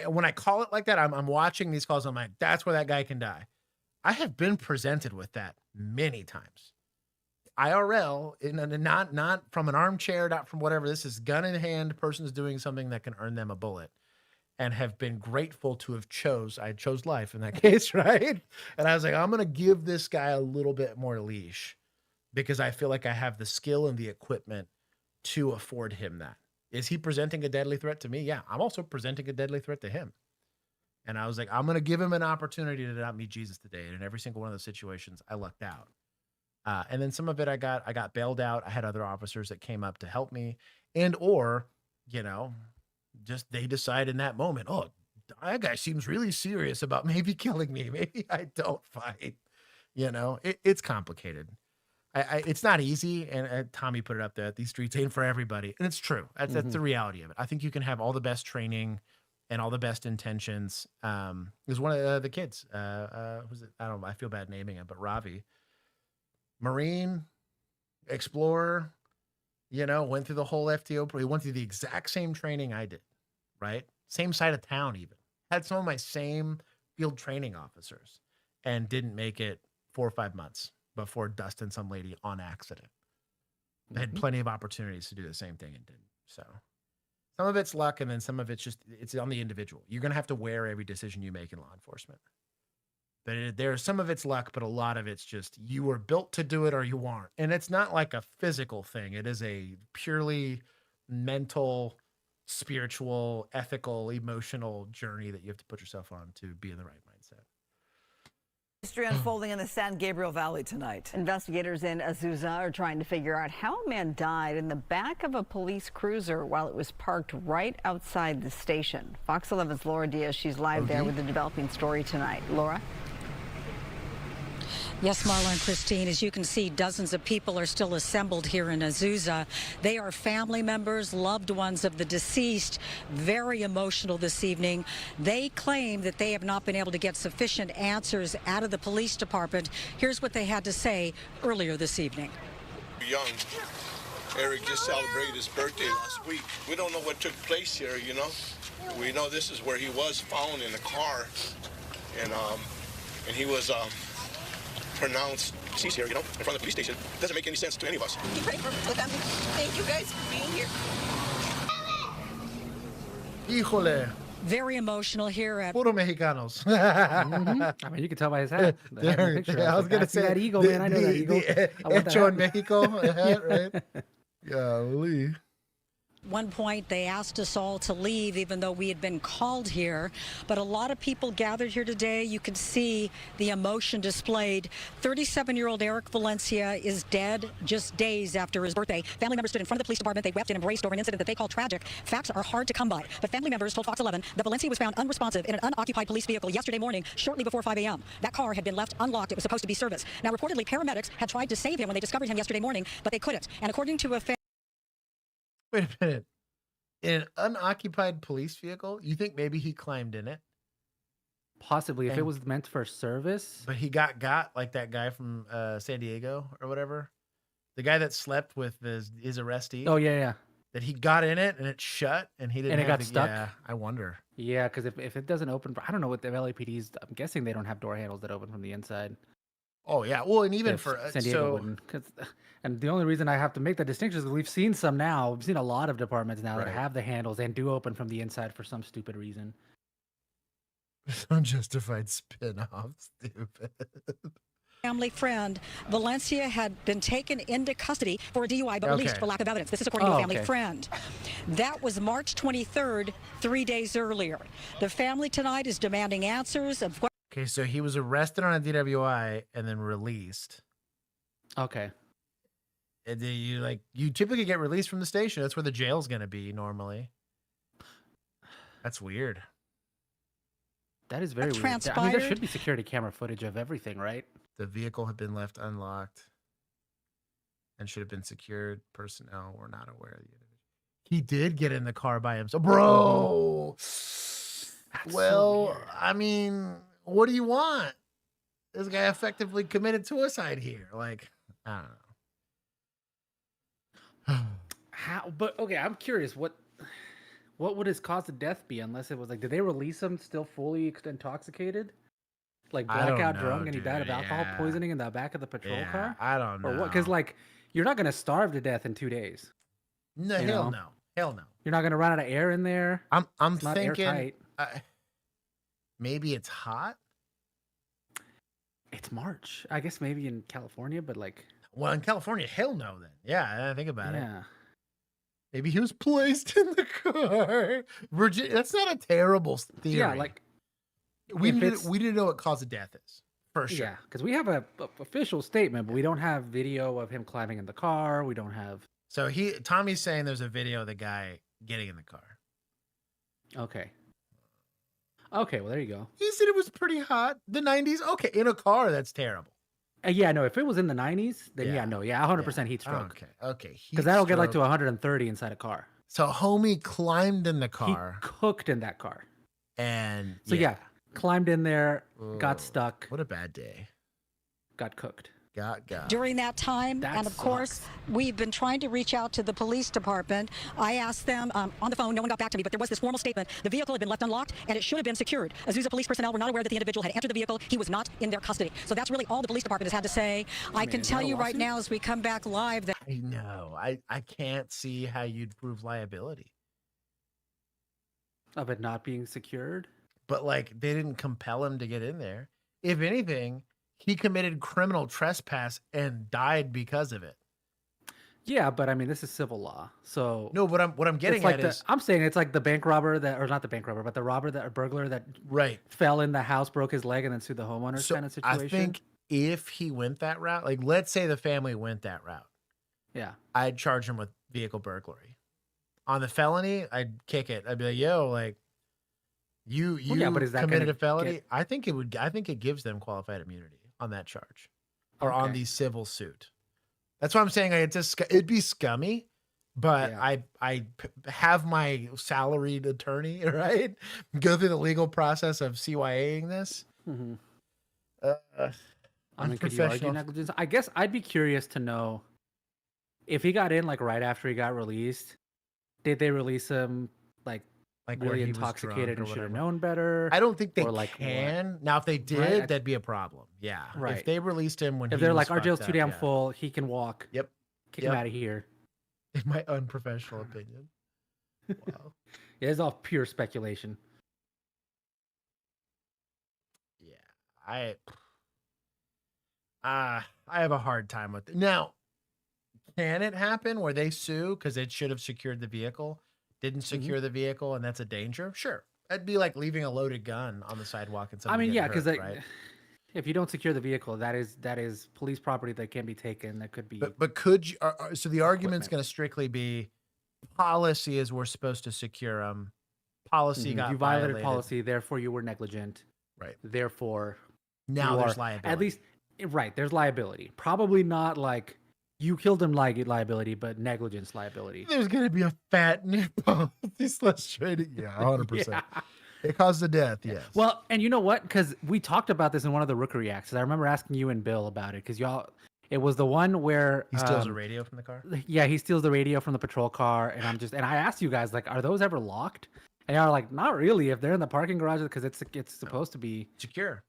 [SPEAKER 2] when I call it like that, I'm watching these calls. I'm like, that's where that guy can die. I have been presented with that many times. IRL, not from an armchair, not from whatever. This is gun in hand. Person's doing something that can earn them a bullet, and have been grateful to have I chose life in that case, right? And I was like, I'm going to give this guy a little bit more leash, because I feel like I have the skill and the equipment to afford him that. Is he presenting a deadly threat to me? Yeah, I'm also presenting a deadly threat to him. And I was like, I'm going to give him an opportunity to not meet Jesus today. And in every single one of those situations, I lucked out. And then some of it I got bailed out. I had other officers that came up to help me, just they decide in that moment, oh, that guy seems really serious about maybe killing me. Maybe I don't fight. It's complicated. It's not easy. And Tommy put it up there. These streets ain't for everybody. And it's true. That's the reality of it. I think you can have all the best training and all the best intentions. There's one of the kids, who's it? I don't know. I feel bad naming him, but Ravi, Marine, explorer, went through the whole FTO. He went through the exact same training I did, right? Same side of town, even. Had some of my same field training officers, and didn't make it 4 or 5 months before dusting some lady on accident. I had plenty of opportunities to do the same thing and didn't. So some of it's luck, and then some of it's on the individual. You're going to have to wear every decision you make in law enforcement. But there's some of it's luck, but a lot of it's just you were built to do it or you aren't. And it's not like a physical thing. It is a purely mental, spiritual, ethical, emotional journey that you have to put yourself on to be in the right mindset.
[SPEAKER 6] Mystery unfolding in the San Gabriel Valley tonight.
[SPEAKER 14] Investigators in Azusa are trying to figure out how a man died in the back of a police cruiser while it was parked right outside the station. Fox 11's Laura Diaz, she's live there with the developing story tonight. Laura?
[SPEAKER 17] Yes, Marla and Christine, as you can see, dozens of people are still assembled here in Azusa. They are family members, loved ones of the deceased, very emotional this evening. They claim that they have not been able to get sufficient answers out of the police department. Here's what they had to say earlier this evening.
[SPEAKER 18] Young. Eric just celebrated his birthday last week. We don't know what took place here, We know this is where he was found in a car, and he was pronounced deceased here, in front of the police station. It doesn't make any sense to any of us.
[SPEAKER 6] Thank you guys for being here.
[SPEAKER 2] Híjole.
[SPEAKER 17] Very emotional here at
[SPEAKER 2] Puro Mexicanos.
[SPEAKER 3] I mean, you can tell by his hat. The hat in the picture.
[SPEAKER 2] I was gonna say
[SPEAKER 3] that eagle, man. I know that eagle. I want that
[SPEAKER 2] Hecho en
[SPEAKER 3] hat.
[SPEAKER 2] Mexico hat, right? Golly.
[SPEAKER 17] one point. They asked us all to leave, even though we had been called here. But a lot of people gathered here today. You can see the emotion displayed. 37-year-old Eric Valencia is dead just days after his birthday. Family members stood in front of the police department. They wept and embraced over an incident that they call tragic. Facts are hard to come by. But family members told Fox 11 that Valencia was found unresponsive in an unoccupied police vehicle yesterday morning, shortly before 5 a.m. That car had been left unlocked. It was supposed to be serviced. Now, reportedly, paramedics had tried to save him when they discovered him yesterday morning, but they couldn't. And according to a
[SPEAKER 2] Wait a minute. In an unoccupied police vehicle, you think maybe he climbed in it?
[SPEAKER 3] Possibly, if it was meant for service.
[SPEAKER 2] But he got like that guy from San Diego or whatever. The guy that slept with his arrestee.
[SPEAKER 3] Oh, yeah.
[SPEAKER 2] That he got in it and it shut and he didn't
[SPEAKER 3] And it
[SPEAKER 2] have
[SPEAKER 3] got stuck?
[SPEAKER 2] Yeah, I wonder.
[SPEAKER 3] Yeah, because if it doesn't open, I don't know what the LAPD's, I'm guessing they don't have door handles that open from the inside.
[SPEAKER 2] Oh, yeah. Well, and even
[SPEAKER 3] If
[SPEAKER 2] for
[SPEAKER 3] San Diego
[SPEAKER 2] so
[SPEAKER 3] wouldn't. And the only reason I have to make that distinction is we've seen some now. We've seen a lot of departments now that
[SPEAKER 2] Right.
[SPEAKER 3] have the handles and do open from the inside for some stupid reason.
[SPEAKER 2] unjustified spin-off. Stupid.
[SPEAKER 17] family friend, Valencia had been taken into custody for a DUI but released
[SPEAKER 2] Okay.
[SPEAKER 17] for lack of evidence. This is according to a family
[SPEAKER 3] okay.
[SPEAKER 17] friend. That was March 23rd, 3 days earlier. The family tonight is demanding answers of what.
[SPEAKER 2] Okay, so he was arrested on a DWI and then released.
[SPEAKER 3] Okay.
[SPEAKER 2] And then you typically get released from the station. That's where the jail's gonna be normally. That's weird.
[SPEAKER 3] That is very weird. I mean, there
[SPEAKER 17] transpired?
[SPEAKER 3] should be security camera footage of everything, right?
[SPEAKER 2] The vehicle had been left unlocked and should have been secured. Personnel were not aware of the individual. He did get in the car by himself. Bro! Well, I mean, what do you want? This guy effectively committed suicide here. Like, I don't know.
[SPEAKER 3] How? But okay, I'm curious. What would his cause of death be? Unless it was like, did they release him still fully intoxicated, like
[SPEAKER 2] I don't
[SPEAKER 3] blackout
[SPEAKER 2] know,
[SPEAKER 3] drunk, and he died of
[SPEAKER 2] dude,
[SPEAKER 3] alcohol
[SPEAKER 2] yeah.
[SPEAKER 3] poisoning in the back of the patrol
[SPEAKER 2] Yeah,
[SPEAKER 3] car?
[SPEAKER 2] I don't know.
[SPEAKER 3] Or what? Because like, you're not gonna starve to death in 2 days.
[SPEAKER 2] No,
[SPEAKER 3] you
[SPEAKER 2] hell
[SPEAKER 3] know?
[SPEAKER 2] no. Hell no.
[SPEAKER 3] You're not gonna run out of air in there.
[SPEAKER 2] I'm
[SPEAKER 3] It's not
[SPEAKER 2] thinking
[SPEAKER 3] airtight.
[SPEAKER 2] maybe it's hot.
[SPEAKER 3] It's March. I guess maybe in California, but like,
[SPEAKER 2] Well, in California, hell no. Then, yeah, think about it.
[SPEAKER 3] yeah.
[SPEAKER 2] Maybe he was placed in the car. That's not a terrible theory.
[SPEAKER 3] Yeah, like
[SPEAKER 2] we
[SPEAKER 3] if it's-
[SPEAKER 2] need to know what cause of death is for sure.
[SPEAKER 3] Yeah, because we have a official statement, but we don't have video of him climbing in the car. We don't have.
[SPEAKER 2] So Tommy's saying there's a video of the guy getting in the car.
[SPEAKER 3] Okay. Okay, well there you go.
[SPEAKER 2] He said it was pretty hot. The 90s. Okay, in a car, that's terrible.
[SPEAKER 3] Yeah, no. If it was in the 90s, then
[SPEAKER 2] Yeah.
[SPEAKER 3] 100% heat stroke.
[SPEAKER 2] Okay.
[SPEAKER 3] Because that'll get like to
[SPEAKER 2] Heat stroke.
[SPEAKER 3] 130 inside a car.
[SPEAKER 2] So homie climbed in the
[SPEAKER 3] He
[SPEAKER 2] car
[SPEAKER 3] cooked in that car.
[SPEAKER 2] and
[SPEAKER 3] So yeah, climbed in there, got
[SPEAKER 2] Ooh,
[SPEAKER 3] stuck,
[SPEAKER 2] What a bad day.
[SPEAKER 3] got cooked.
[SPEAKER 2] Got.
[SPEAKER 17] During that time,
[SPEAKER 3] That
[SPEAKER 17] and of course, we've been trying to reach out to the police department. I asked them on the phone, no one got back to me, but there was this formal statement. The vehicle had been left unlocked and it should have been secured. Azusa police personnel were not aware that the individual had entered the vehicle. He was not in their custody. So that's really all the police department has had to say. I can
[SPEAKER 3] is
[SPEAKER 17] tell
[SPEAKER 3] that a
[SPEAKER 17] you right
[SPEAKER 3] lawsuit?
[SPEAKER 17] now as we come back live that
[SPEAKER 2] I know. I can't see how you'd prove liability.
[SPEAKER 3] Of it not being secured.
[SPEAKER 2] But like they didn't compel him to get in there. If anything, he committed criminal trespass and died because of it.
[SPEAKER 3] Yeah, but I mean, this is civil law. So
[SPEAKER 2] No, what I'm getting
[SPEAKER 3] it's like
[SPEAKER 2] at is
[SPEAKER 3] I'm saying it's like the bank robber that, or not the bank robber, but the robber that, or burglar that
[SPEAKER 2] right.
[SPEAKER 3] fell in the house, broke his leg, and then sued the homeowners
[SPEAKER 2] So
[SPEAKER 3] kind of situation.
[SPEAKER 2] I think if he went that route, like let's say the family went that route,
[SPEAKER 3] Yeah.
[SPEAKER 2] I'd charge him with vehicle burglary. On the felony, I'd kick it. I'd be like, yo, like you
[SPEAKER 3] yeah, but is that
[SPEAKER 2] committed
[SPEAKER 3] gonna
[SPEAKER 2] a felony.
[SPEAKER 3] get-
[SPEAKER 2] I think it gives them qualified immunity on that charge. Or on
[SPEAKER 3] Okay.
[SPEAKER 2] the civil suit. That's what I'm saying. It'd be scummy, but
[SPEAKER 3] Yeah.
[SPEAKER 2] I have my salaried attorney, right? Go through the legal process of CYAing this.
[SPEAKER 3] Mhm.
[SPEAKER 2] I'm
[SPEAKER 3] I mean, could you argue
[SPEAKER 2] professional.
[SPEAKER 3] negligence? I guess I'd be curious to know if he got in like right after he got released. Did they release him like
[SPEAKER 2] Like where
[SPEAKER 3] really
[SPEAKER 2] he was
[SPEAKER 3] intoxicated
[SPEAKER 2] drunk or
[SPEAKER 3] and should have
[SPEAKER 2] whatever.
[SPEAKER 3] known better?
[SPEAKER 2] I don't think they
[SPEAKER 3] Or, like, what?
[SPEAKER 2] can. Now, if they did,
[SPEAKER 3] Right?
[SPEAKER 2] that'd be a problem. Yeah.
[SPEAKER 3] Right.
[SPEAKER 2] If they released him when
[SPEAKER 3] If
[SPEAKER 2] he
[SPEAKER 3] they're
[SPEAKER 2] was
[SPEAKER 3] like, our jail's
[SPEAKER 2] fucked
[SPEAKER 3] too
[SPEAKER 2] up,
[SPEAKER 3] damn
[SPEAKER 2] yeah.
[SPEAKER 3] full, he can walk.
[SPEAKER 2] Yep.
[SPEAKER 3] Kick him out of here.
[SPEAKER 2] In my unprofessional opinion. Wow.
[SPEAKER 3] Yeah, it's all pure speculation.
[SPEAKER 2] have a hard time with it. Now, can it happen where they sue because it should have secured the vehicle, didn't secure the vehicle, and that's a danger? Sure. That'd be like leaving a loaded gun on the sidewalk and somebody
[SPEAKER 3] yeah,
[SPEAKER 2] because
[SPEAKER 3] right? If you don't secure the vehicle, that is police property that can be taken. That could be.
[SPEAKER 2] But could you? So the argument's going to strictly be policy is we're supposed to secure them. Policy got
[SPEAKER 3] you violated policy, therefore you were negligent.
[SPEAKER 2] Right.
[SPEAKER 3] Therefore,
[SPEAKER 2] now there's liability.
[SPEAKER 3] At least, right? There's liability. Probably not like you killed him liability, but negligence liability.
[SPEAKER 2] There's going to be a fat nipple. These illustrated. Yeah, 100%.
[SPEAKER 3] Yeah.
[SPEAKER 2] It caused the death. Yes.
[SPEAKER 3] Well, and you know what? Because we talked about this in one of the Rook Reacts. I remember asking you and Bill about it because y'all. It was the one where
[SPEAKER 2] he steals a radio from the car.
[SPEAKER 3] Yeah, he steals the radio from the patrol car, and I asked you guys like, are those ever locked? And y'all are like, not really. If they're in the parking garage, because it's supposed to be
[SPEAKER 2] secure.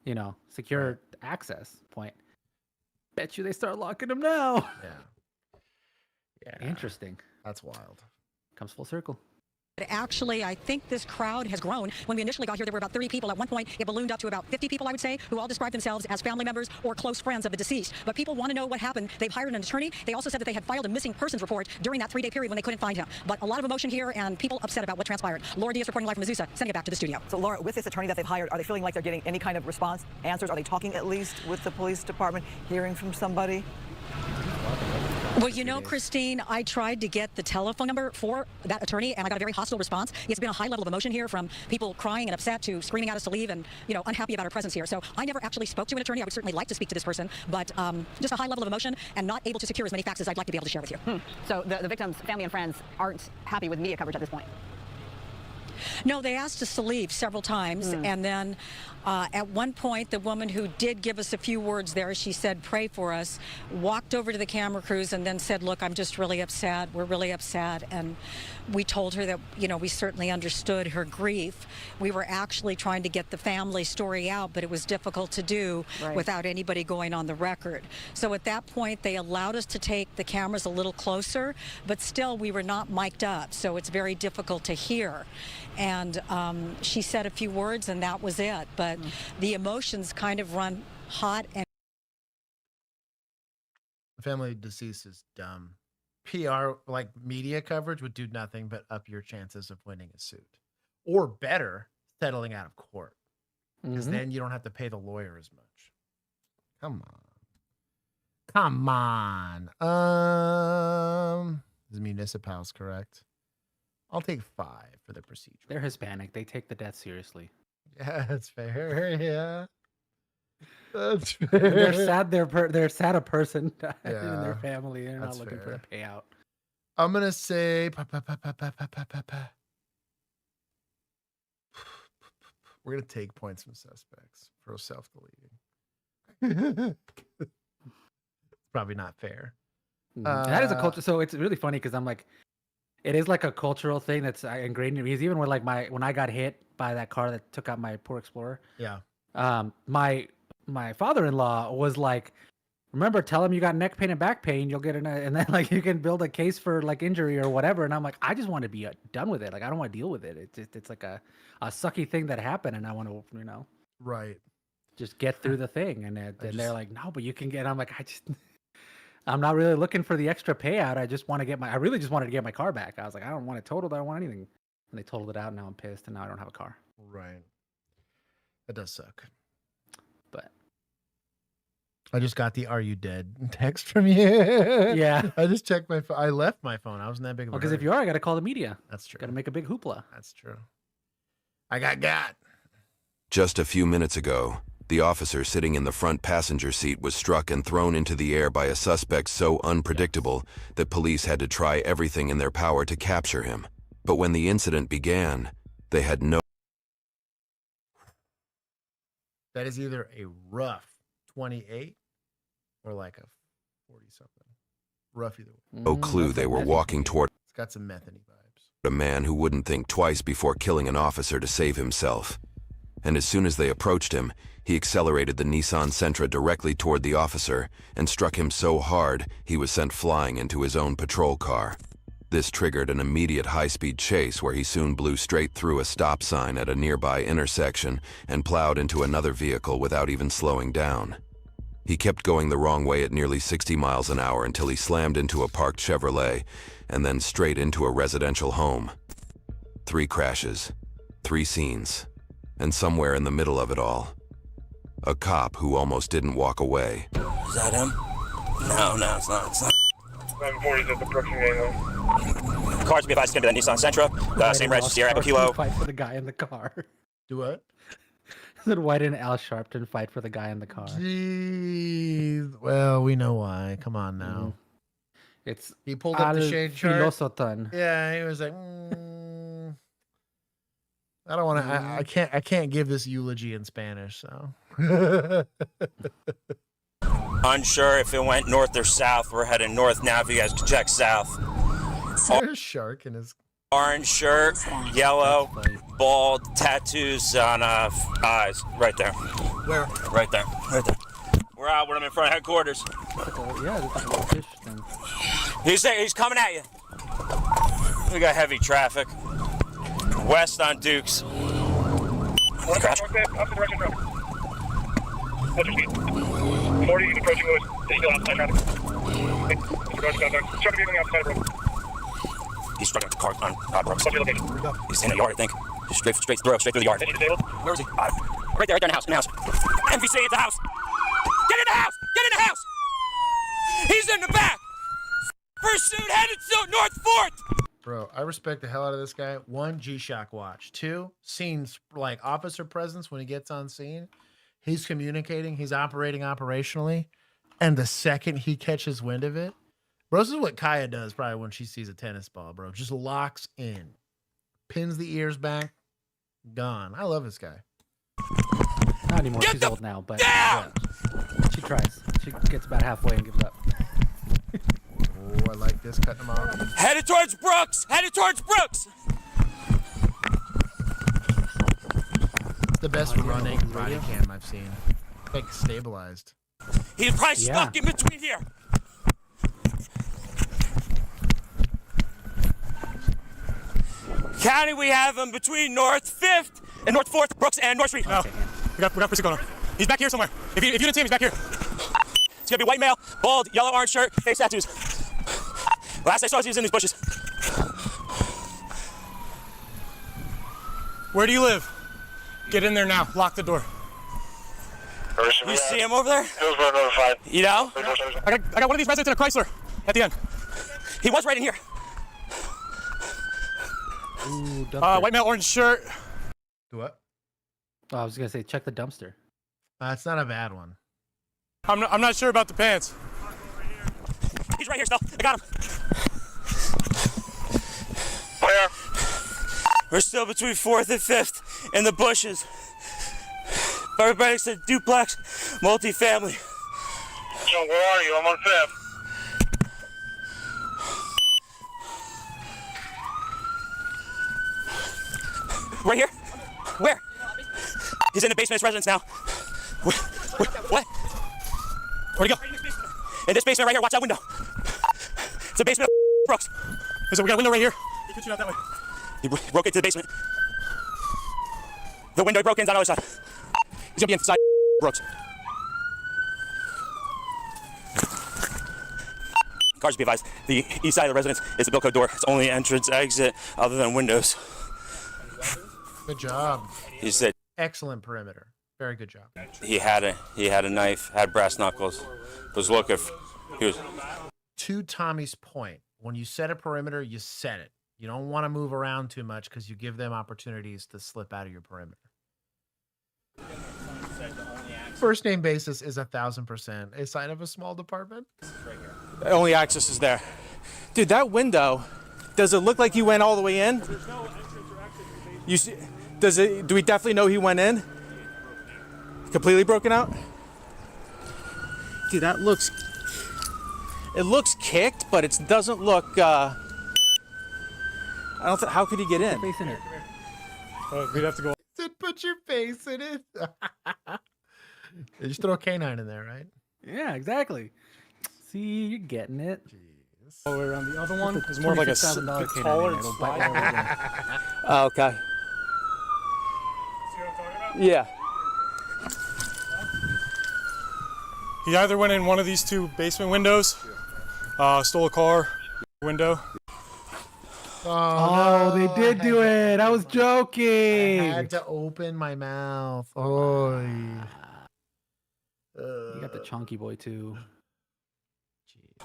[SPEAKER 3] Secure access point. Bet you they start locking them now.
[SPEAKER 2] Yeah.
[SPEAKER 3] Interesting.
[SPEAKER 2] That's wild.
[SPEAKER 3] Comes full circle.
[SPEAKER 17] Actually, I think this crowd has grown. When we initially got here, there were about 30 people. At one point, it ballooned up to about 50 people, I would say, who all described themselves as family members or close friends of the deceased. But people want to know what happened. They've hired an attorney. They also said that they had filed a missing persons report during that 3-day period when they couldn't find him. But a lot of emotion here and people upset about what transpired. Laura Diaz reporting live from Azusa, sending it back to the studio.
[SPEAKER 6] So, Laura, with this attorney that they've hired, are they feeling like they're getting any kind of response, answers? Are they talking at least with the police department, hearing from somebody?
[SPEAKER 17] Well, Christine, I tried to get the telephone number for that attorney, and I got a very hostile response. It's been a high level of emotion here, from people crying and upset to screaming at us to leave and, unhappy about our presence here. So I never actually spoke to an attorney. I would certainly like to speak to this person, but just a high level of emotion and not able to secure as many facts as I'd like to be able to share with you.
[SPEAKER 14] So the victim's family and friends aren't happy with media coverage at this point?
[SPEAKER 17] No, they asked us to leave several times, and then at one point, the woman who did give us a few words there, she said, pray for us, walked over to the camera crews and then said, look, I'm just really upset. We're really upset. And we told her that, we certainly understood her grief. We were actually trying to get the family story out, but it was difficult to do without anybody going on the record. So at that point, they allowed us to take the cameras a little closer, but still we were not mic'd up, so it's very difficult to hear. And she said a few words and that was it. But the emotions kind of run hot. And
[SPEAKER 2] the family of deceased is dumb. PR, like media coverage, would do nothing but up your chances of winning a suit. Or better, settling out of court. Because then you don't have to pay the lawyer as much. Come on. Is municipals correct? I'll take 5 for the procedure.
[SPEAKER 3] They're Hispanic. They take the death seriously.
[SPEAKER 2] Yeah, that's fair. Yeah, that's fair.
[SPEAKER 3] They're sad. They're sad a person died in their family. They're not looking for a payout.
[SPEAKER 2] I'm gonna say we're gonna take points from suspects for self-deleting. Probably not fair.
[SPEAKER 3] That is a culture. So it's really funny because I'm like, it is like a cultural thing that's ingrained in me. Because even when when I got hit by that car that took out my poor Explorer, my father-in-law was like, remember, tell him you got neck pain and back pain, you'll get and then like you can build a case for like injury or whatever. And I'm like, I just want to be done with it. Like I don't want to deal with it. It's like a sucky thing that happened, and I want to just get through the thing. And they're like, no, but you can get. I'm like, I'm not really looking for the extra payout. I really just wanted to get my car back. I was like, I don't want it totaled. I don't want anything. And they totaled it out. And now I'm pissed. And now I don't have a car.
[SPEAKER 2] Right. That does suck.
[SPEAKER 3] But
[SPEAKER 2] I just got the "Are you dead?" text from you.
[SPEAKER 3] Yeah.
[SPEAKER 2] I just checked my phone. I left my phone. I wasn't that big of a
[SPEAKER 3] because if you are, I got to call the media.
[SPEAKER 2] That's true.
[SPEAKER 3] Got to make a big hoopla.
[SPEAKER 2] That's true. I got.
[SPEAKER 7] Just a few minutes ago, the officer sitting in the front passenger seat was struck and thrown into the air by a suspect so unpredictable that police had to try everything in their power to capture him. But when the incident began, they had no...
[SPEAKER 2] That is either a rough 28 or like a 40-something. Rough either way.
[SPEAKER 7] No clue they were walking toward...
[SPEAKER 2] It's got some methany vibes.
[SPEAKER 7] A man who wouldn't think twice before killing an officer to save himself. And as soon as they approached him, he accelerated the Nissan Sentra directly toward the officer and struck him so hard he was sent flying into his own patrol car. This triggered an immediate high-speed chase where he soon blew straight through a stop sign at a nearby intersection and plowed into another vehicle without even slowing down. He kept going the wrong way at nearly 60 miles an hour until he slammed into a parked Chevrolet and then straight into a residential home. 3 crashes, 3 scenes, and somewhere in the middle of it all, a cop who almost didn't walk away.
[SPEAKER 11] Is that him? No, it's not.
[SPEAKER 15] 740 is approaching angle.
[SPEAKER 11] Cars be advised to be that Nissan Sentra, same register, Sierra Echo Kilo.
[SPEAKER 3] Fight for the guy in the car.
[SPEAKER 2] Do what?
[SPEAKER 3] Said, why didn't Al Sharpton fight for the guy in the car?
[SPEAKER 2] Jeez. Well, we know why. Come on now. He pulled up the shade chart.
[SPEAKER 3] Filosotan.
[SPEAKER 2] Yeah, he was like, I don't want to. I can't give this eulogy in Spanish. So.
[SPEAKER 11] Unsure if it went north or south. We're heading north now. If you guys can check south.
[SPEAKER 2] There's a shark in his.
[SPEAKER 11] Orange shirt, yellow, bald, tattoos on eyes. Right there.
[SPEAKER 2] Where?
[SPEAKER 11] Right there. Right there. We're out when I'm in front of headquarters.
[SPEAKER 3] Yeah, this is a fish thing.
[SPEAKER 11] He's coming at you. We got heavy traffic. West on Dukes. Crash.
[SPEAKER 15] Up the direction traffic. What's your speed? 40, he's approaching Lewis. He's still outside traffic. Truck vehicle outside the road.
[SPEAKER 11] He's struck into the car on Brooks.
[SPEAKER 15] What's your location?
[SPEAKER 11] He's in the yard, I think. Just straight through the yard.
[SPEAKER 15] Is he disabled?
[SPEAKER 11] Where is he? Right there in the house. MVC at the house. Get in the house! Get in the house! He's in the back! Pursuit headed to North 4th!
[SPEAKER 2] Bro, I respect the hell out of this guy. 1, G-Shock watch. 2, scenes, like officer presence when he gets on scene. He's communicating. He's operating operationally. And the second he catches wind of it, bro, this is what Kaya does probably when she sees a tennis ball, bro. Just locks in. Pins the ears back. Gone. I love this guy.
[SPEAKER 3] Not anymore. She's old now, but yeah, she tries. She gets about halfway and gives up.
[SPEAKER 2] Oh, I like this. Cutting him off.
[SPEAKER 11] Headed towards Brooks! Headed towards Brooks!
[SPEAKER 2] It's the best running body cam I've seen. Like stabilized.
[SPEAKER 11] He's probably stuck in between here. County, we have him between North 5th and North 4th, Brooks and North Street.
[SPEAKER 15] No, we got pursuit going on. He's back here somewhere. If you didn't see him, he's back here.
[SPEAKER 11] It's gonna be white male, bald, yellow, orange shirt, face tattoos. Last I saw, he was in these bushes.
[SPEAKER 15] Where do you live? Get in there now. Lock the door.
[SPEAKER 11] You see him over there?
[SPEAKER 15] Hillsborough notified.
[SPEAKER 11] You know?
[SPEAKER 15] I got one of these residents in a Chrysler at the end.
[SPEAKER 11] He was right in here.
[SPEAKER 3] Ooh,
[SPEAKER 15] White male, orange shirt.
[SPEAKER 2] Do what?
[SPEAKER 3] Oh, I was gonna say check the dumpster.
[SPEAKER 2] It's not a bad one.
[SPEAKER 15] I'm not sure about the pants.
[SPEAKER 11] He's right here still. I got him.
[SPEAKER 15] Where?
[SPEAKER 11] We're still between 4th and 5th in the bushes. Everybody said duplex, multifamily.
[SPEAKER 15] John, where are you? I'm on 5th.
[SPEAKER 11] Right here? Where? He's in the basement of his residence now. What?
[SPEAKER 15] Where'd he go?
[SPEAKER 11] In this basement right here. Watch that window. It's the basement of Brooks.
[SPEAKER 15] So we got a window right here. He could shoot out that way.
[SPEAKER 11] He broke into the basement. The window he broke in's on the other side. He's gonna be inside Brooks. Cars be advised. The east side of the residence is the Bilco door. It's only entrance, exit, other than windows.
[SPEAKER 2] Good job.
[SPEAKER 11] He said
[SPEAKER 2] excellent perimeter. Very good job.
[SPEAKER 11] He had a knife, had brass knuckles, was looking. He was.
[SPEAKER 2] To Tommy's point, when you set a perimeter, you set it. You don't want to move around too much because you give them opportunities to slip out of your perimeter. First name basis is 1,000% a sign of a small department.
[SPEAKER 15] The only access is there. Dude, that window, does it look like he went all the way in? You see, do we definitely know he went in? Completely broken out? Dude, that looks, it looks kicked, but it doesn't look, I don't think, how could he get in?
[SPEAKER 3] Face in it.
[SPEAKER 15] Oh, we'd have to go.
[SPEAKER 2] Said put your face in it. Just throw a canine in there, right?
[SPEAKER 3] Yeah, exactly. See, you're getting it.
[SPEAKER 2] Jeez.
[SPEAKER 15] Oh, we're on the other one. It's more like a
[SPEAKER 3] $26,000 canine.
[SPEAKER 15] taller.
[SPEAKER 3] It'll bite right over.
[SPEAKER 15] Oh, okay.
[SPEAKER 1] See what I'm talking about?
[SPEAKER 15] Yeah.
[SPEAKER 1] He either went in one of these two basement windows, stole a car window.
[SPEAKER 3] Oh, they did do it. I was joking.
[SPEAKER 2] I had to open my mouth. Oh.
[SPEAKER 3] You got the chunky boy too.
[SPEAKER 11] Jeez.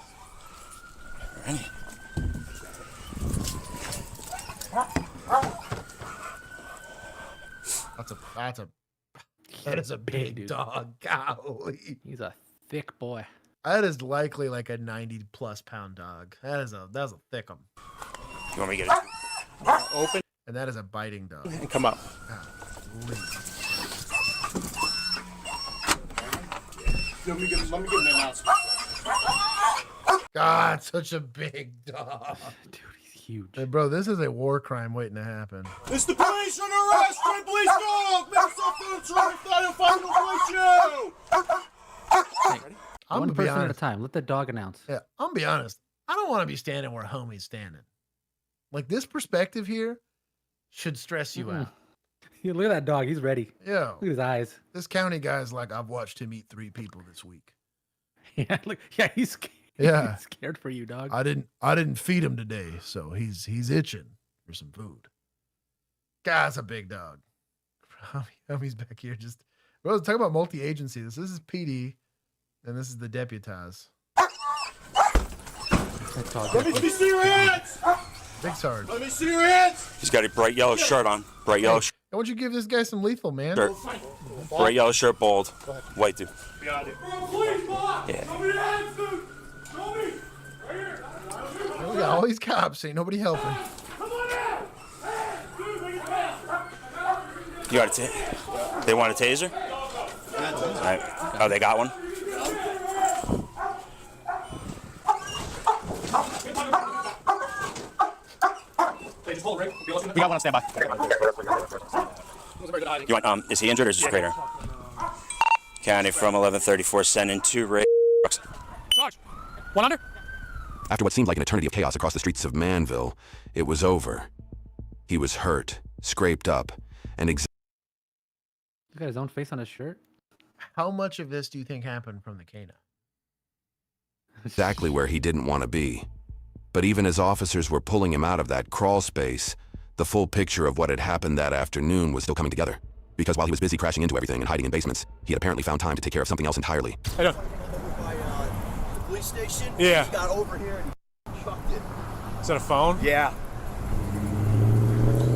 [SPEAKER 2] That is a big dog. Golly.
[SPEAKER 3] He's a thick boy.
[SPEAKER 2] That is likely like a 90+ pound dog. That's a thick one.
[SPEAKER 11] You want me to get it?
[SPEAKER 15] Open.
[SPEAKER 2] And that is a biting dog.
[SPEAKER 15] And come up.
[SPEAKER 11] Let me get an announcement.
[SPEAKER 2] God, such a big dog.
[SPEAKER 3] Dude, he's huge.
[SPEAKER 2] Hey, bro, this is a war crime waiting to happen.
[SPEAKER 11] It's the police under arrest! Try police dog! Make yourself feel if I don't find no police you!
[SPEAKER 3] One person at a time. Let the dog announce.
[SPEAKER 2] Yeah, I'm be honest. I don't want to be standing where homie's standing. Like, this perspective here should stress you out.
[SPEAKER 3] Yeah, look at that dog. He's ready.
[SPEAKER 2] Yeah.
[SPEAKER 3] Look at his eyes.
[SPEAKER 2] This county guy's like, I've watched him eat 3 people this week.
[SPEAKER 3] Yeah, look. Yeah, he's scared.
[SPEAKER 2] Yeah.
[SPEAKER 3] He's scared for you, dog.
[SPEAKER 2] I didn't feed him today, so he's itching for some food. Guy's a big dog. Homie's back here just. Bro, talk about multi-agency. This is PD, and this is the deputize.
[SPEAKER 11] Let me see your hands!
[SPEAKER 2] Big Sarge.
[SPEAKER 11] Let me see your hands!
[SPEAKER 12] He's got a bright yellow shirt on. Bright yellow shirt.
[SPEAKER 2] Why don't you give this guy some lethal, man?
[SPEAKER 12] Bright yellow shirt, bald. White dude.
[SPEAKER 11] Got it. Please,
[SPEAKER 12] yeah.
[SPEAKER 11] Show me your hands, dude! Show me! Right here!
[SPEAKER 2] We got all these cops. Ain't nobody helping.
[SPEAKER 11] Come on out! Hey, dude, make it fast!
[SPEAKER 12] You got a They want a taser? All right. Oh, they got one?
[SPEAKER 15] We got one on standby.
[SPEAKER 12] You want, is he injured or is this greater? County from 1134, sending 2 Ray.
[SPEAKER 15] Sarge, 100.
[SPEAKER 7] After what seemed like an eternity of chaos across the streets of Manville, it was over. He was hurt, scraped up, and
[SPEAKER 3] He got his own face on his shirt.
[SPEAKER 2] How much of this do you think happened from the Cana?
[SPEAKER 7] exactly where he didn't want to be. But even as officers were pulling him out of that crawl space, the full picture of what had happened that afternoon was still coming together. Because while he was busy crashing into everything and hiding in basements, he had apparently found time to take care of something else entirely.
[SPEAKER 11] Hey, look. The police station? Yeah. He got over here and he chucked it.
[SPEAKER 1] Is that a phone?
[SPEAKER 11] Yeah.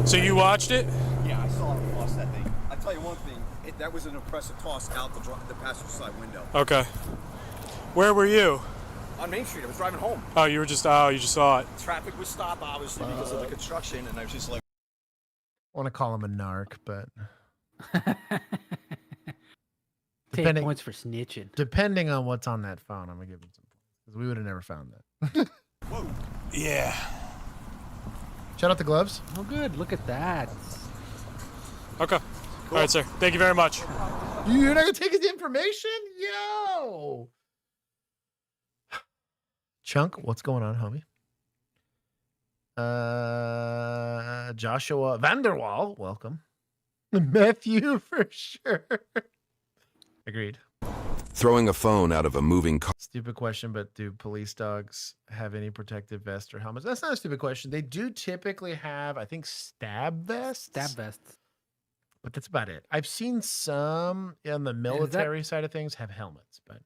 [SPEAKER 1] So you watched it?
[SPEAKER 11] Yeah, I saw him toss that thing. I'll tell you one thing. That was an impressive toss out the passenger side window.
[SPEAKER 1] Okay. Where were you?
[SPEAKER 11] On Main Street. I was driving home.
[SPEAKER 1] Oh, you just saw it.
[SPEAKER 11] Traffic was stopped, obviously, because of the construction, and I was just like...
[SPEAKER 2] I want to call him a narc, but...
[SPEAKER 3] Take points for snitching.
[SPEAKER 2] Depending on what's on that phone, I'm going to give him some points. Because we would have never found that.
[SPEAKER 11] Whoa.
[SPEAKER 1] Yeah.
[SPEAKER 2] Shout out the gloves.
[SPEAKER 3] Oh, good. Look at that.
[SPEAKER 1] Okay. Cool. All right, sir. Thank you very much.
[SPEAKER 2] You're not going to take his information? Yo! Chunk, what's going on, homie? Joshua Vanderwall, welcome. Matthew, for sure. Agreed.
[SPEAKER 7] Throwing a phone out of a moving car.
[SPEAKER 2] Stupid question, but do police dogs have any protective vests or helmets? That's not a stupid question. They do typically have, I think, stab vests.
[SPEAKER 3] Stab vests.
[SPEAKER 2] But that's about it. I've seen some on the military side of things have helmets, but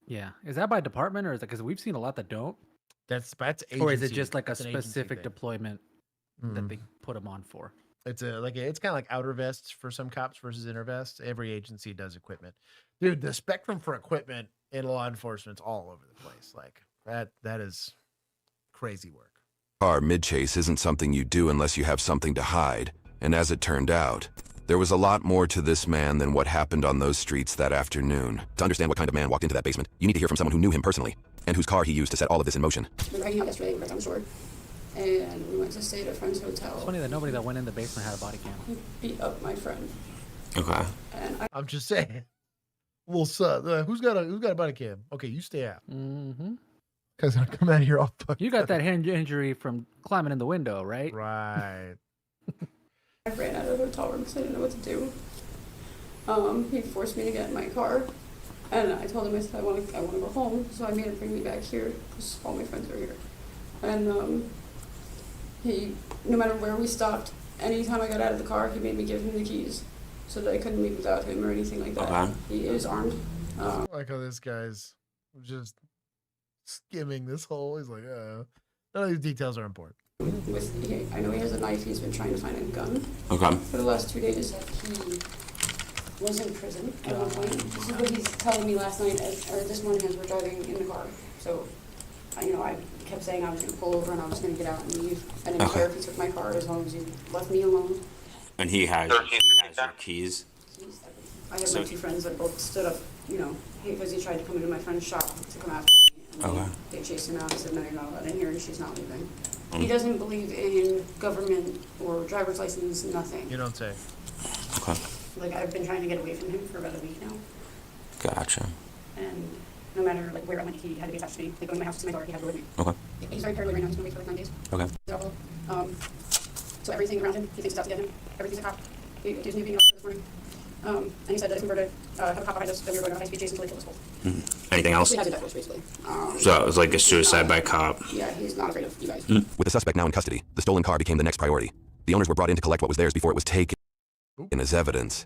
[SPEAKER 3] yeah, is that by department or is it because we've seen a lot that don't?
[SPEAKER 2] That's agency.
[SPEAKER 3] Or is it just like a specific deployment that they put them on for?
[SPEAKER 2] It's it's kind of like outer vests for some cops versus inner vests. Every agency does equipment. Dude, the spectrum for equipment in law enforcement's all over the place. Like that is crazy work.
[SPEAKER 7] Car mid-chase isn't something you do unless you have something to hide. And as it turned out, there was a lot more to this man than what happened on those streets that afternoon. To understand what kind of man walked into that basement, you need to hear from someone who knew him personally, and whose car he used to set all of this in motion.
[SPEAKER 16] We were hanging out yesterday with Tom Short, and we went to stay at a friend's hotel.
[SPEAKER 3] It's funny that nobody that went in the basement had a body cam.
[SPEAKER 16] He beat up my friend.
[SPEAKER 12] Okay.
[SPEAKER 16] And
[SPEAKER 2] I'm just saying. Well, who's got a body cam? Okay, you stay out.
[SPEAKER 3] Mm-hmm.
[SPEAKER 2] Because I'll come out here all fucked
[SPEAKER 3] You got
[SPEAKER 2] up.
[SPEAKER 3] that hand injury from climbing in the window, right?
[SPEAKER 2] Right.
[SPEAKER 16] I ran out of the hotel room because I didn't know what to do. He forced me to get in my car, and I told him, I said, I want to go home, so I made him bring me back here because all my friends are here. And he, no matter where we stopped, anytime I got out of the car, he made me give him the keys so that I couldn't leave without him or anything like that.
[SPEAKER 12] Okay.
[SPEAKER 16] He is armed.
[SPEAKER 2] I like how this guy's just skimming this whole. He's like, none of these details are important.
[SPEAKER 16] I know he has a knife. He's been trying to find a gun.
[SPEAKER 12] Okay.
[SPEAKER 16] For the last 2 days, he was in prison at one point. This is what he's telling me last night, or this morning as we're driving in the car. So, I kept saying I was going to pull over and I was going to get out and leave. I didn't care if he took my car as long as he left me alone.
[SPEAKER 12] And he has your keys.
[SPEAKER 16] I have my two friends that both stood up, because he tried to come into my friend's shop to come after me. And they chased him out and said, no, you're not allowed in here, and she's not leaving. He doesn't believe in government or driver's license, nothing.
[SPEAKER 2] You don't say.
[SPEAKER 12] Okay.
[SPEAKER 16] Like, I've been trying to get away from him for about a week now.
[SPEAKER 12] Gotcha.
[SPEAKER 16] And no matter where I went, he had to be attached to me. Like, going to my house to my daughter, he had to go with me.
[SPEAKER 12] Okay.
[SPEAKER 16] He's very paranoid right now. He's been away for like 9 days.
[SPEAKER 12] Okay.
[SPEAKER 16] So everything around him, he thinks it's out to get him. Everything's a cop. He accused me of being a cop this morning. And he said that if we were to have a cop behind us, then we were going to high-speed chase until he killed us both.
[SPEAKER 12] Anything else?
[SPEAKER 16] He has a death wish, basically.
[SPEAKER 12] So it was like a suicide by cop.
[SPEAKER 16] Yeah, he's not afraid of you guys.
[SPEAKER 7] With the suspect now in custody, the stolen car became the next priority. The owners were brought in to collect what was theirs before it was taken as evidence.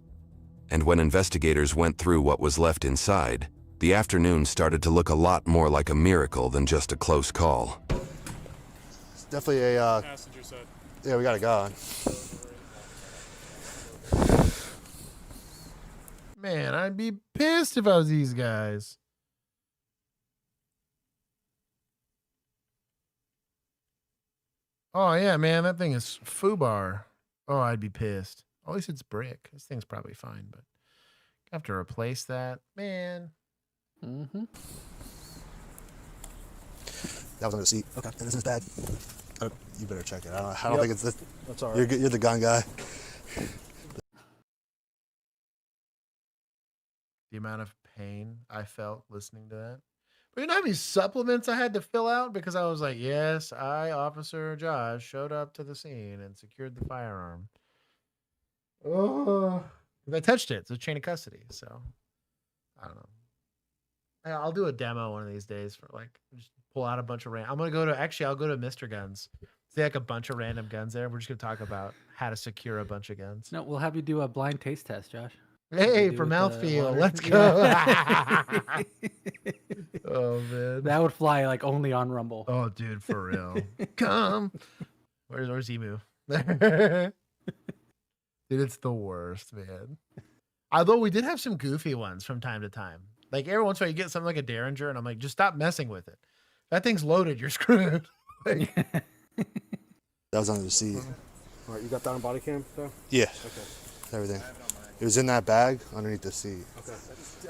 [SPEAKER 7] And when investigators went through what was left inside, the afternoon started to look a lot more like a miracle than just a close call.
[SPEAKER 19] It's definitely a
[SPEAKER 1] passenger side.
[SPEAKER 19] Yeah, we got a gun.
[SPEAKER 2] Man, I'd be pissed if I was these guys. Oh, yeah, man, that thing is FUBAR. Oh, I'd be pissed. At least it's brick. This thing's probably fine, but I have to replace that. Man.
[SPEAKER 19] Mm-hmm. That was on the seat. Okay. And this is bad. You better check it. I don't think it's this.
[SPEAKER 20] That's all right.
[SPEAKER 19] You're the gun guy.
[SPEAKER 2] The amount of pain I felt listening to that. But you know how many supplements I had to fill out because I was like, yes, I, Officer Josh, showed up to the scene and secured the firearm. Oh, I touched it. It's a chain of custody. So I don't know. I'll do a demo one of these days for just pull out a bunch of I'll go to Mr. Guns. See like a bunch of random guns there. We're just going to talk about how to secure a bunch of guns.
[SPEAKER 3] No, we'll have you do a blind taste test, Josh.
[SPEAKER 2] Hey, for mouthfeel. Let's go. Oh, man.
[SPEAKER 3] That would fly only on Rumble.
[SPEAKER 2] Oh, dude, for real. Come. Where's Emu? Dude, it's the worst, man. Although we did have some goofy ones from time to time. Like every once in a while you get something like a Derringer and I'm like, just stop messing with it. That thing's loaded, you're screwed.
[SPEAKER 19] That was under the seat.
[SPEAKER 20] All right, you got that on body cam, though?
[SPEAKER 19] Yeah.
[SPEAKER 20] Okay.
[SPEAKER 19] Everything. It was in that bag underneath the seat.
[SPEAKER 20] Okay.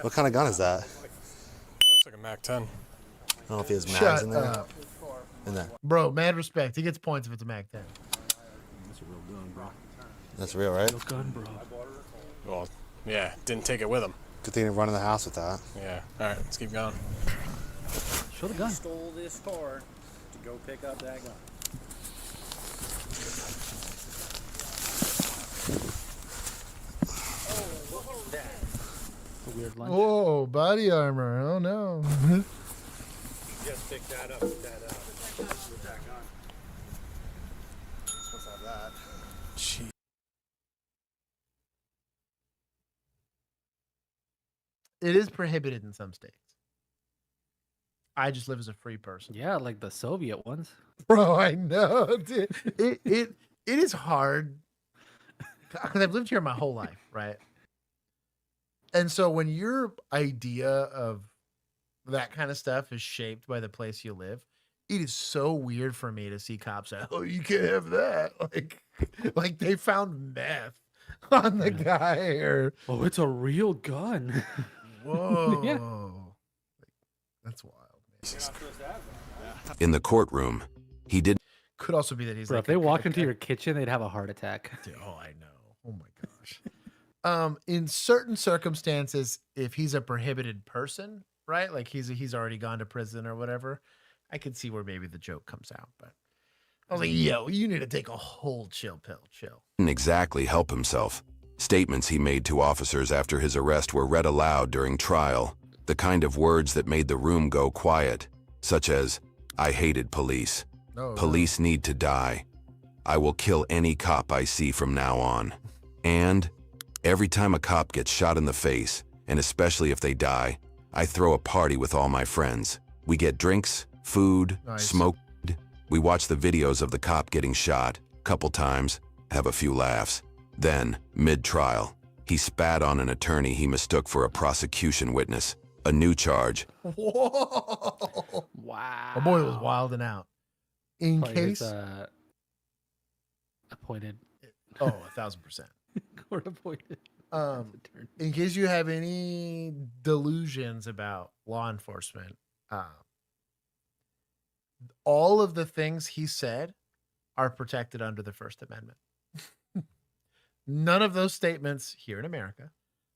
[SPEAKER 19] What kind of gun is that?
[SPEAKER 1] Looks like a Mac 10.
[SPEAKER 19] I don't know if he has mags
[SPEAKER 2] Shut
[SPEAKER 19] in there.
[SPEAKER 2] up.
[SPEAKER 19] In there.
[SPEAKER 2] Bro, mad respect. He gets points if it's a Mac 10.
[SPEAKER 20] That's a real gun, bro.
[SPEAKER 19] That's real, right?
[SPEAKER 3] Real gun, bro.
[SPEAKER 1] Well, yeah, didn't take it with him.
[SPEAKER 19] Good thing he didn't run in the house with that.
[SPEAKER 1] Yeah. All right, let's keep going.
[SPEAKER 3] Show the gun.
[SPEAKER 20] Stole this car to go pick up that gun.
[SPEAKER 3] Weird lunch.
[SPEAKER 2] Whoa, body armor. Oh no.
[SPEAKER 20] Just pick that up with that gun.
[SPEAKER 19] Supposed to have that.
[SPEAKER 1] Jeez.
[SPEAKER 2] It is prohibited in some states. I just live as a free person.
[SPEAKER 3] Yeah, like the Soviet ones.
[SPEAKER 2] Bro, I know, dude. It is hard because I've lived here my whole life, right? And so when your idea of that kind of stuff is shaped by the place you live, it is so weird for me to see cops say, "Oh, you can't have that." Like they found meth on the guy, or
[SPEAKER 3] oh, it's a real gun.
[SPEAKER 2] Whoa,
[SPEAKER 3] Yeah.
[SPEAKER 2] That's wild.
[SPEAKER 7] In the courtroom, he did.
[SPEAKER 2] Could also be that he's
[SPEAKER 3] Bro,
[SPEAKER 2] like
[SPEAKER 3] if they walk into your kitchen, they'd have a heart attack.
[SPEAKER 2] Dude, oh, I know. Oh my gosh. In certain circumstances, if he's a prohibited person, right? Like he's already gone to prison or whatever, I could see where maybe the joke comes out, but I was like, yo, you need to take a whole chill pill, chill.
[SPEAKER 7] Didn't exactly help himself. Statements he made to officers after his arrest were read aloud during trial, the kind of words that made the room go quiet, such as, "I hated police. Police need to die. I will kill any cop I see from now on. And every time a cop gets shot in the face, and especially if they die, I throw a party with all my friends. We get drinks, food, smoke. We watch the videos of the cop getting shot, couple times, have a few laughs. Then, mid-trial, he spat on an attorney he mistook for a prosecution witness. A new charge."
[SPEAKER 2] Whoa.
[SPEAKER 3] Wow.
[SPEAKER 2] My boy was wilding out. In
[SPEAKER 3] Probably
[SPEAKER 2] case...
[SPEAKER 3] his, appointed.
[SPEAKER 2] Oh, 1,000%.
[SPEAKER 3] Court appointed.
[SPEAKER 2] In case you have any delusions about law enforcement, all of the things he said are protected under the First Amendment. None of those statements here in America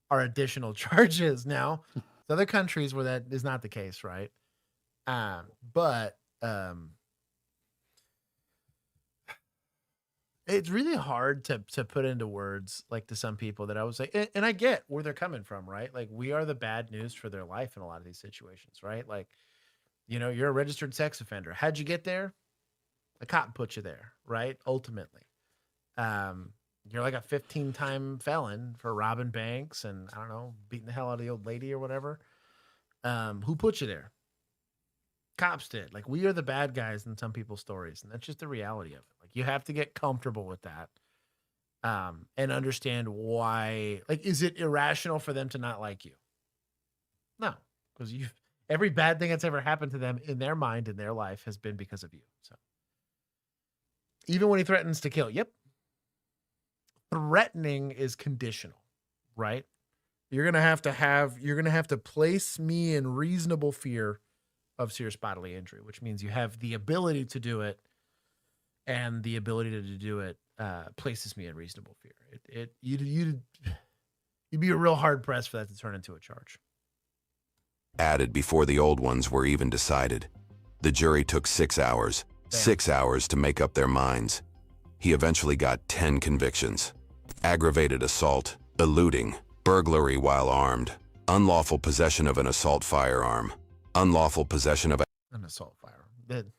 [SPEAKER 2] are additional charges. Now, there's other countries where that is not the case, right? But it's really hard to put into words, like, to some people that I was like, and I get where they're coming from, right? Like, we are the bad news for their life in a lot of these situations, right? Like, you know, you're a registered sex offender. How'd you get there? A cop put you there, right? Ultimately. You're like a 15-time felon for robbing banks and, I don't know, beating the hell out of the old lady or whatever. Who put you there? Cops did. Like, we are the bad guys in some people's stories, and that's just the reality of it. Like, you have to get comfortable with that, and understand why. Like, is it irrational for them to not like you? No, because every bad thing that's ever happened to them in their mind, in their life, has been because of you. So even when he threatens to kill, threatening is conditional, right? You're gonna have to place me in reasonable fear of serious bodily injury, which means you have the ability to do it, and the ability to do it places me in reasonable fear. You'd be a real hard pressed for that to turn into a charge.
[SPEAKER 7] Added before the old ones were even decided. The jury took 6 hours.
[SPEAKER 2] Damn.
[SPEAKER 7] 6 hours to make up their minds. He eventually got 10 convictions. Aggravated assault, eluding, burglary while armed, unlawful possession of an assault firearm, unlawful possession of
[SPEAKER 2] An assault firearm.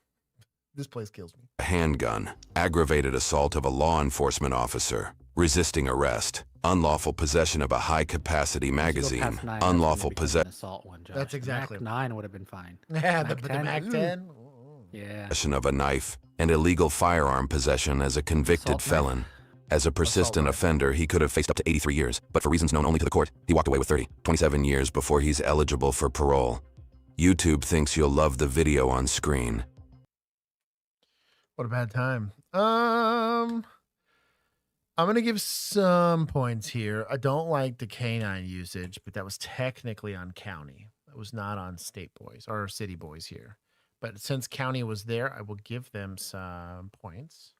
[SPEAKER 2] This place kills me.
[SPEAKER 7] a handgun, aggravated assault of a law enforcement officer, resisting arrest, unlawful possession of a high-capacity magazine, unlawful possession
[SPEAKER 3] Assault one, Josh.
[SPEAKER 2] That's exactly
[SPEAKER 3] Mac 9 would have been fine.
[SPEAKER 2] Yeah,
[SPEAKER 3] Mac
[SPEAKER 2] the
[SPEAKER 3] 10,
[SPEAKER 2] Mac 10.
[SPEAKER 3] Yeah.
[SPEAKER 7] of a knife, and illegal firearm possession as a convicted
[SPEAKER 3] Assault
[SPEAKER 7] felon. As a persistent offender, he could have faced up to 83 years, but for reasons known only to the court, he walked away with 27 years before he's eligible for parole. YouTube thinks you'll love the video on screen.
[SPEAKER 2] What a bad time. I'm going to give some points here. I don't like the canine usage, but that was technically on county. That was not on state boys or city boys here. But since county was there, I will give them some points.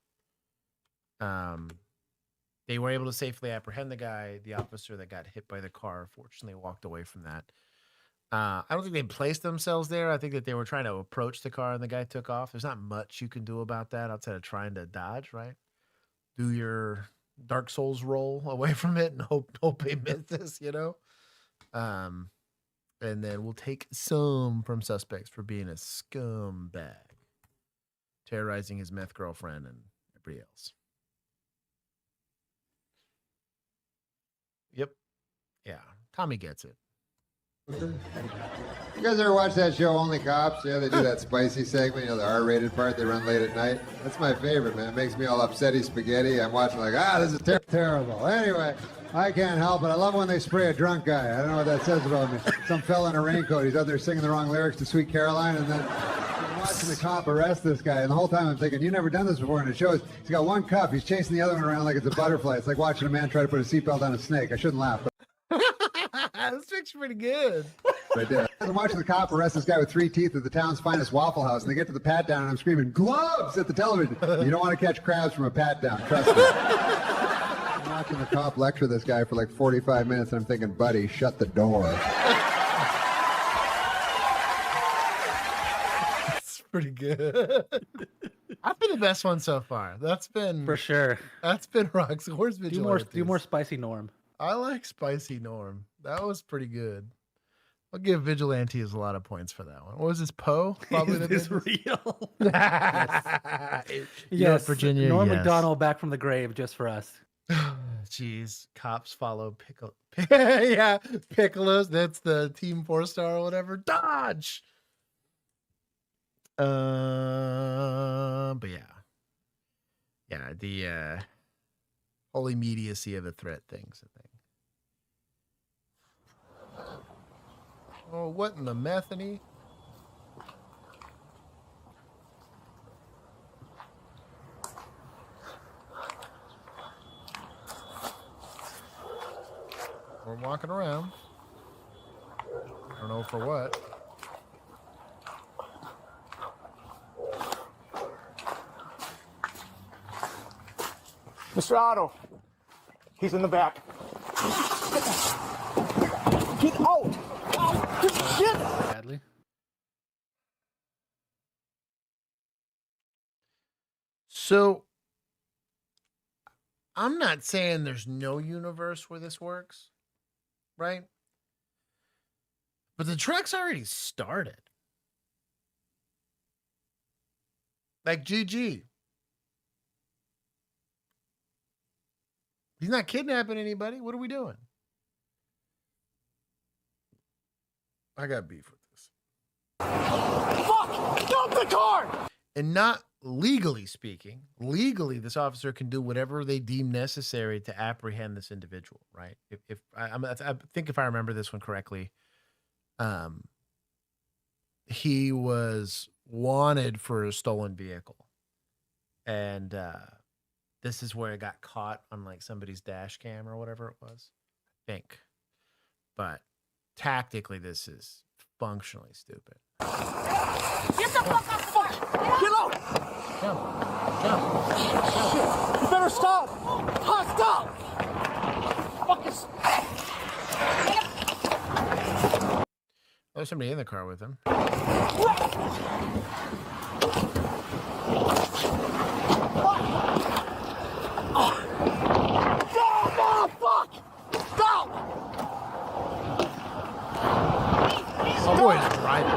[SPEAKER 2] They were able to safely apprehend the guy. The officer that got hit by the car fortunately walked away from that. I don't think they placed themselves there. I think that they were trying to approach the car and the guy took off. There's not much you can do about that outside of trying to dodge, right? Do your Dark Souls roll away from it and hope they miss this, you know? And then we'll take some from suspects for being a scumbag, terrorizing his meth girlfriend and everybody else. Yep. Yeah. Tommy gets it.
[SPEAKER 21] You guys ever watch that show, OnlyCops? Yeah, they do that spicy segment, you know, the R-rated part they run late at night. That's my favorite, man. It makes me all upsetty spaghetti. I'm watching like, this is terrible. Anyway, I can't help it. I love when they spray a drunk guy. I don't know what that says about me. Some fella in a raincoat. He's out there singing the wrong lyrics to Sweet Caroline, and then I'm watching the cop arrest this guy, and the whole time I'm thinking, you've never done this before, and it shows he's got one cup. He's chasing the other one around like it's a butterfly. It's like watching a man try to put a seatbelt on a snake. I shouldn't laugh.
[SPEAKER 2] This picture's pretty good.
[SPEAKER 21] Right there. I'm watching the cop arrest this guy with 3 teeth at the town's finest Waffle House, and they get to the pat down, and I'm screaming, gloves at the television. You don't want to catch crabs from a pat down, trust me. I'm watching the cop lecture this guy for like 45 minutes, and I'm thinking, buddy, shut the door.
[SPEAKER 2] It's pretty good. I've been the best one so far. That's been
[SPEAKER 3] For sure.
[SPEAKER 2] That's been Rock's. Where's Vigilante?
[SPEAKER 3] Do more spicy Norm.
[SPEAKER 2] I like spicy Norm. That was pretty good. I'll give Vigilantes a lot of points for that one. What was this, Poe? Probably the
[SPEAKER 3] Is this
[SPEAKER 2] business?
[SPEAKER 3] real?
[SPEAKER 2] Yes, Virginia.
[SPEAKER 3] Norm
[SPEAKER 2] yes.
[SPEAKER 3] McDonald back from the grave just for us.
[SPEAKER 2] Jeez, cops follow Piccolo. Yeah, Piccolo's. That's the Team 4-star or whatever. Dodge. But yeah, the whole immediacy of the threat things, I think. Oh, what in the methany? We're walking around. I don't know for what.
[SPEAKER 15] Mr. Otto, he's in the back. Get out! Get!
[SPEAKER 3] Badly.
[SPEAKER 2] So, I'm not saying there's no universe where this works, right? But the truck's already started. Like GG. He's not kidnapping anybody. What are we doing? I got beef with this.
[SPEAKER 15] Fuck! Dump the car!
[SPEAKER 2] And not legally speaking, legally, this officer can do whatever they deem necessary to apprehend this individual, right? If I think if I remember this one correctly, he was wanted for a stolen vehicle, and this is where it got caught on like somebody's dash cam or whatever it was, I think. But tactically, this is functionally stupid.
[SPEAKER 15] Get the fuck off the car! Get out!
[SPEAKER 2] Jump.
[SPEAKER 15] You better stop! Stop! Fucking...
[SPEAKER 2] There's somebody in the car with him. Oh boy, he's driving.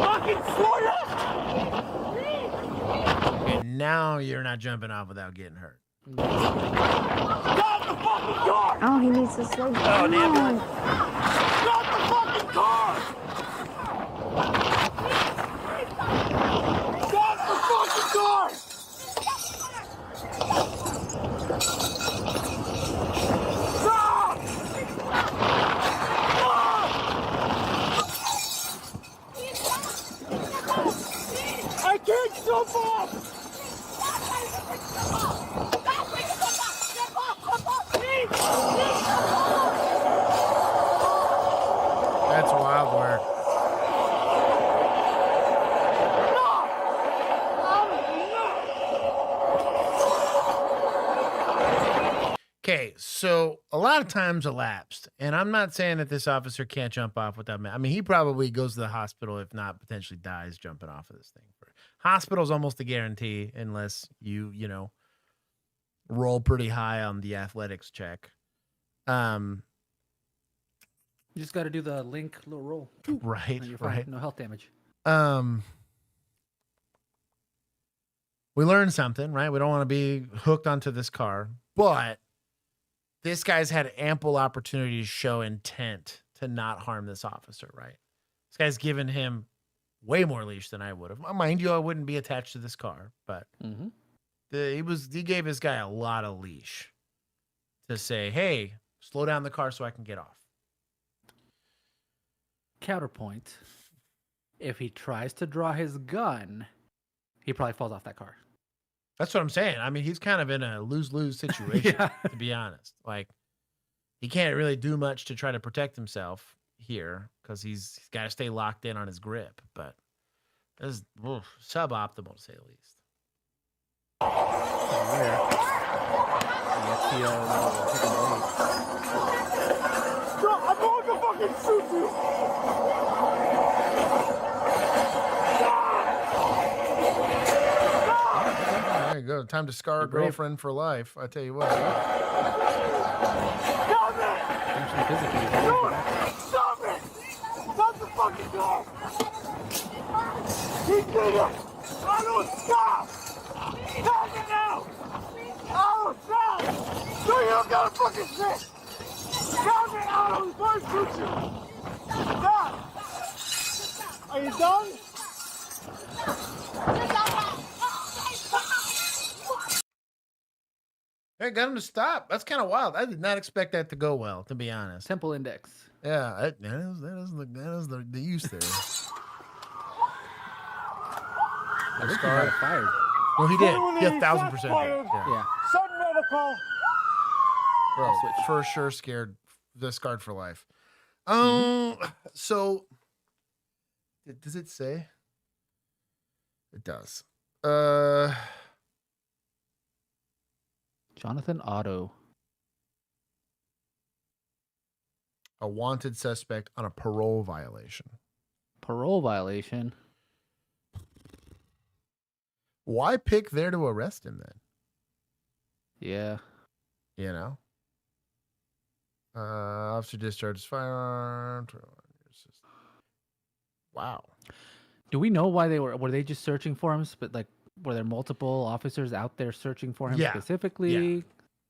[SPEAKER 15] Fucking slow down!
[SPEAKER 2] And now you're not jumping off without getting hurt.
[SPEAKER 15] Stop the fucking car!
[SPEAKER 8] Oh, he needs to slow down.
[SPEAKER 15] Oh, damn it. Stop the fucking car! Stop the fucking car! Stop! I can't jump off!
[SPEAKER 2] That's wild work. Okay, so a lot of time's elapsed, and I'm not saying that this officer can't jump off without. I mean, he probably goes to the hospital, if not potentially dies jumping off of this thing. Hospital's almost a guarantee unless you roll pretty high on the athletics check.
[SPEAKER 3] You just got to do the link little roll.
[SPEAKER 2] Right,
[SPEAKER 3] And you're fine.
[SPEAKER 2] right.
[SPEAKER 3] No health damage.
[SPEAKER 2] We learned something, right? We don't want to be hooked onto this car, but this guy's had ample opportunity to show intent to not harm this officer, right? This guy's given him way more leash than I would have. Mind you, I wouldn't be attached to this car, but he gave this guy a lot of leash to say, hey, slow down the car so I can get off.
[SPEAKER 3] Counterpoint. If he tries to draw his gun, he probably falls off that car.
[SPEAKER 2] That's what I'm saying. I mean, he's kind of in a lose-lose situation,
[SPEAKER 3] Yeah.
[SPEAKER 2] to be honest. Like, he can't really do much to try to protect himself here because he's got to stay locked in on his grip. But this is suboptimal, to say the least.
[SPEAKER 15] I'm going to fucking shoot you!
[SPEAKER 2] you go. Time to scar a girlfriend for life. I tell you what.
[SPEAKER 9] Stop it! Stop the fucking door! He did it! I don't stop! Stop it now! Oh, stop! No, you don't got a fucking shit! Stop it! Oh, where's Gucci? Stop! Are you done?
[SPEAKER 2] Hey, got him to stop. That's kind of wild. I did not expect that to go well, to be honest.
[SPEAKER 3] Temple index.
[SPEAKER 2] Yeah, that is the use there.
[SPEAKER 3] I think he got fired.
[SPEAKER 2] Well, he did. He 1,000% did.
[SPEAKER 3] Yeah.
[SPEAKER 9] Sudden medical.
[SPEAKER 2] Bro, for sure scared. Scarred for life. So does it say? It does.
[SPEAKER 3] Jonathan Otto.
[SPEAKER 2] A wanted suspect on a parole violation.
[SPEAKER 3] Parole violation.
[SPEAKER 2] Why pick there to arrest him then?
[SPEAKER 3] Yeah.
[SPEAKER 2] You know? Officer discharges firearm. Wow.
[SPEAKER 3] Do we know why were they just searching for him? But like, were there multiple officers out there searching for him specifically?
[SPEAKER 2] Yeah.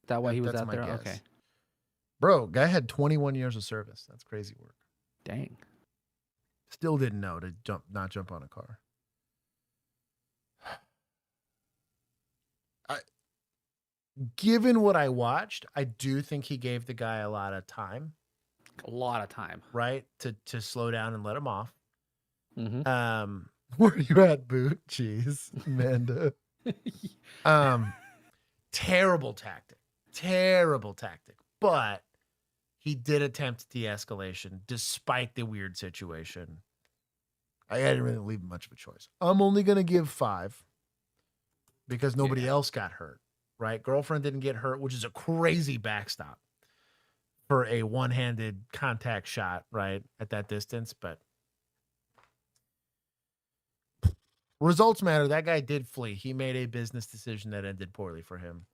[SPEAKER 3] That why he was
[SPEAKER 2] That's
[SPEAKER 3] out
[SPEAKER 2] my
[SPEAKER 3] there?
[SPEAKER 2] guess.
[SPEAKER 3] Okay.
[SPEAKER 2] Bro, guy had 21 years of service. That's crazy work.
[SPEAKER 3] Dang.
[SPEAKER 2] Still didn't know to not jump on a car. Given what I watched, I do think he gave the guy a lot of time.
[SPEAKER 3] A lot of time.
[SPEAKER 2] Right? To slow down and let him off.
[SPEAKER 3] Mm-hmm.
[SPEAKER 2] Where you at, Boot? Jeez, Amanda. Terrible tactic. Terrible tactic. But he did attempt de-escalation despite the weird situation. I didn't really leave him much of a choice. I'm only going to give 5 because nobody else got hurt, right? Girlfriend didn't get hurt, which is a crazy backstop for a one-handed contact shot, right, at that distance. But results matter. That guy did flee. He made a business decision that ended poorly for him.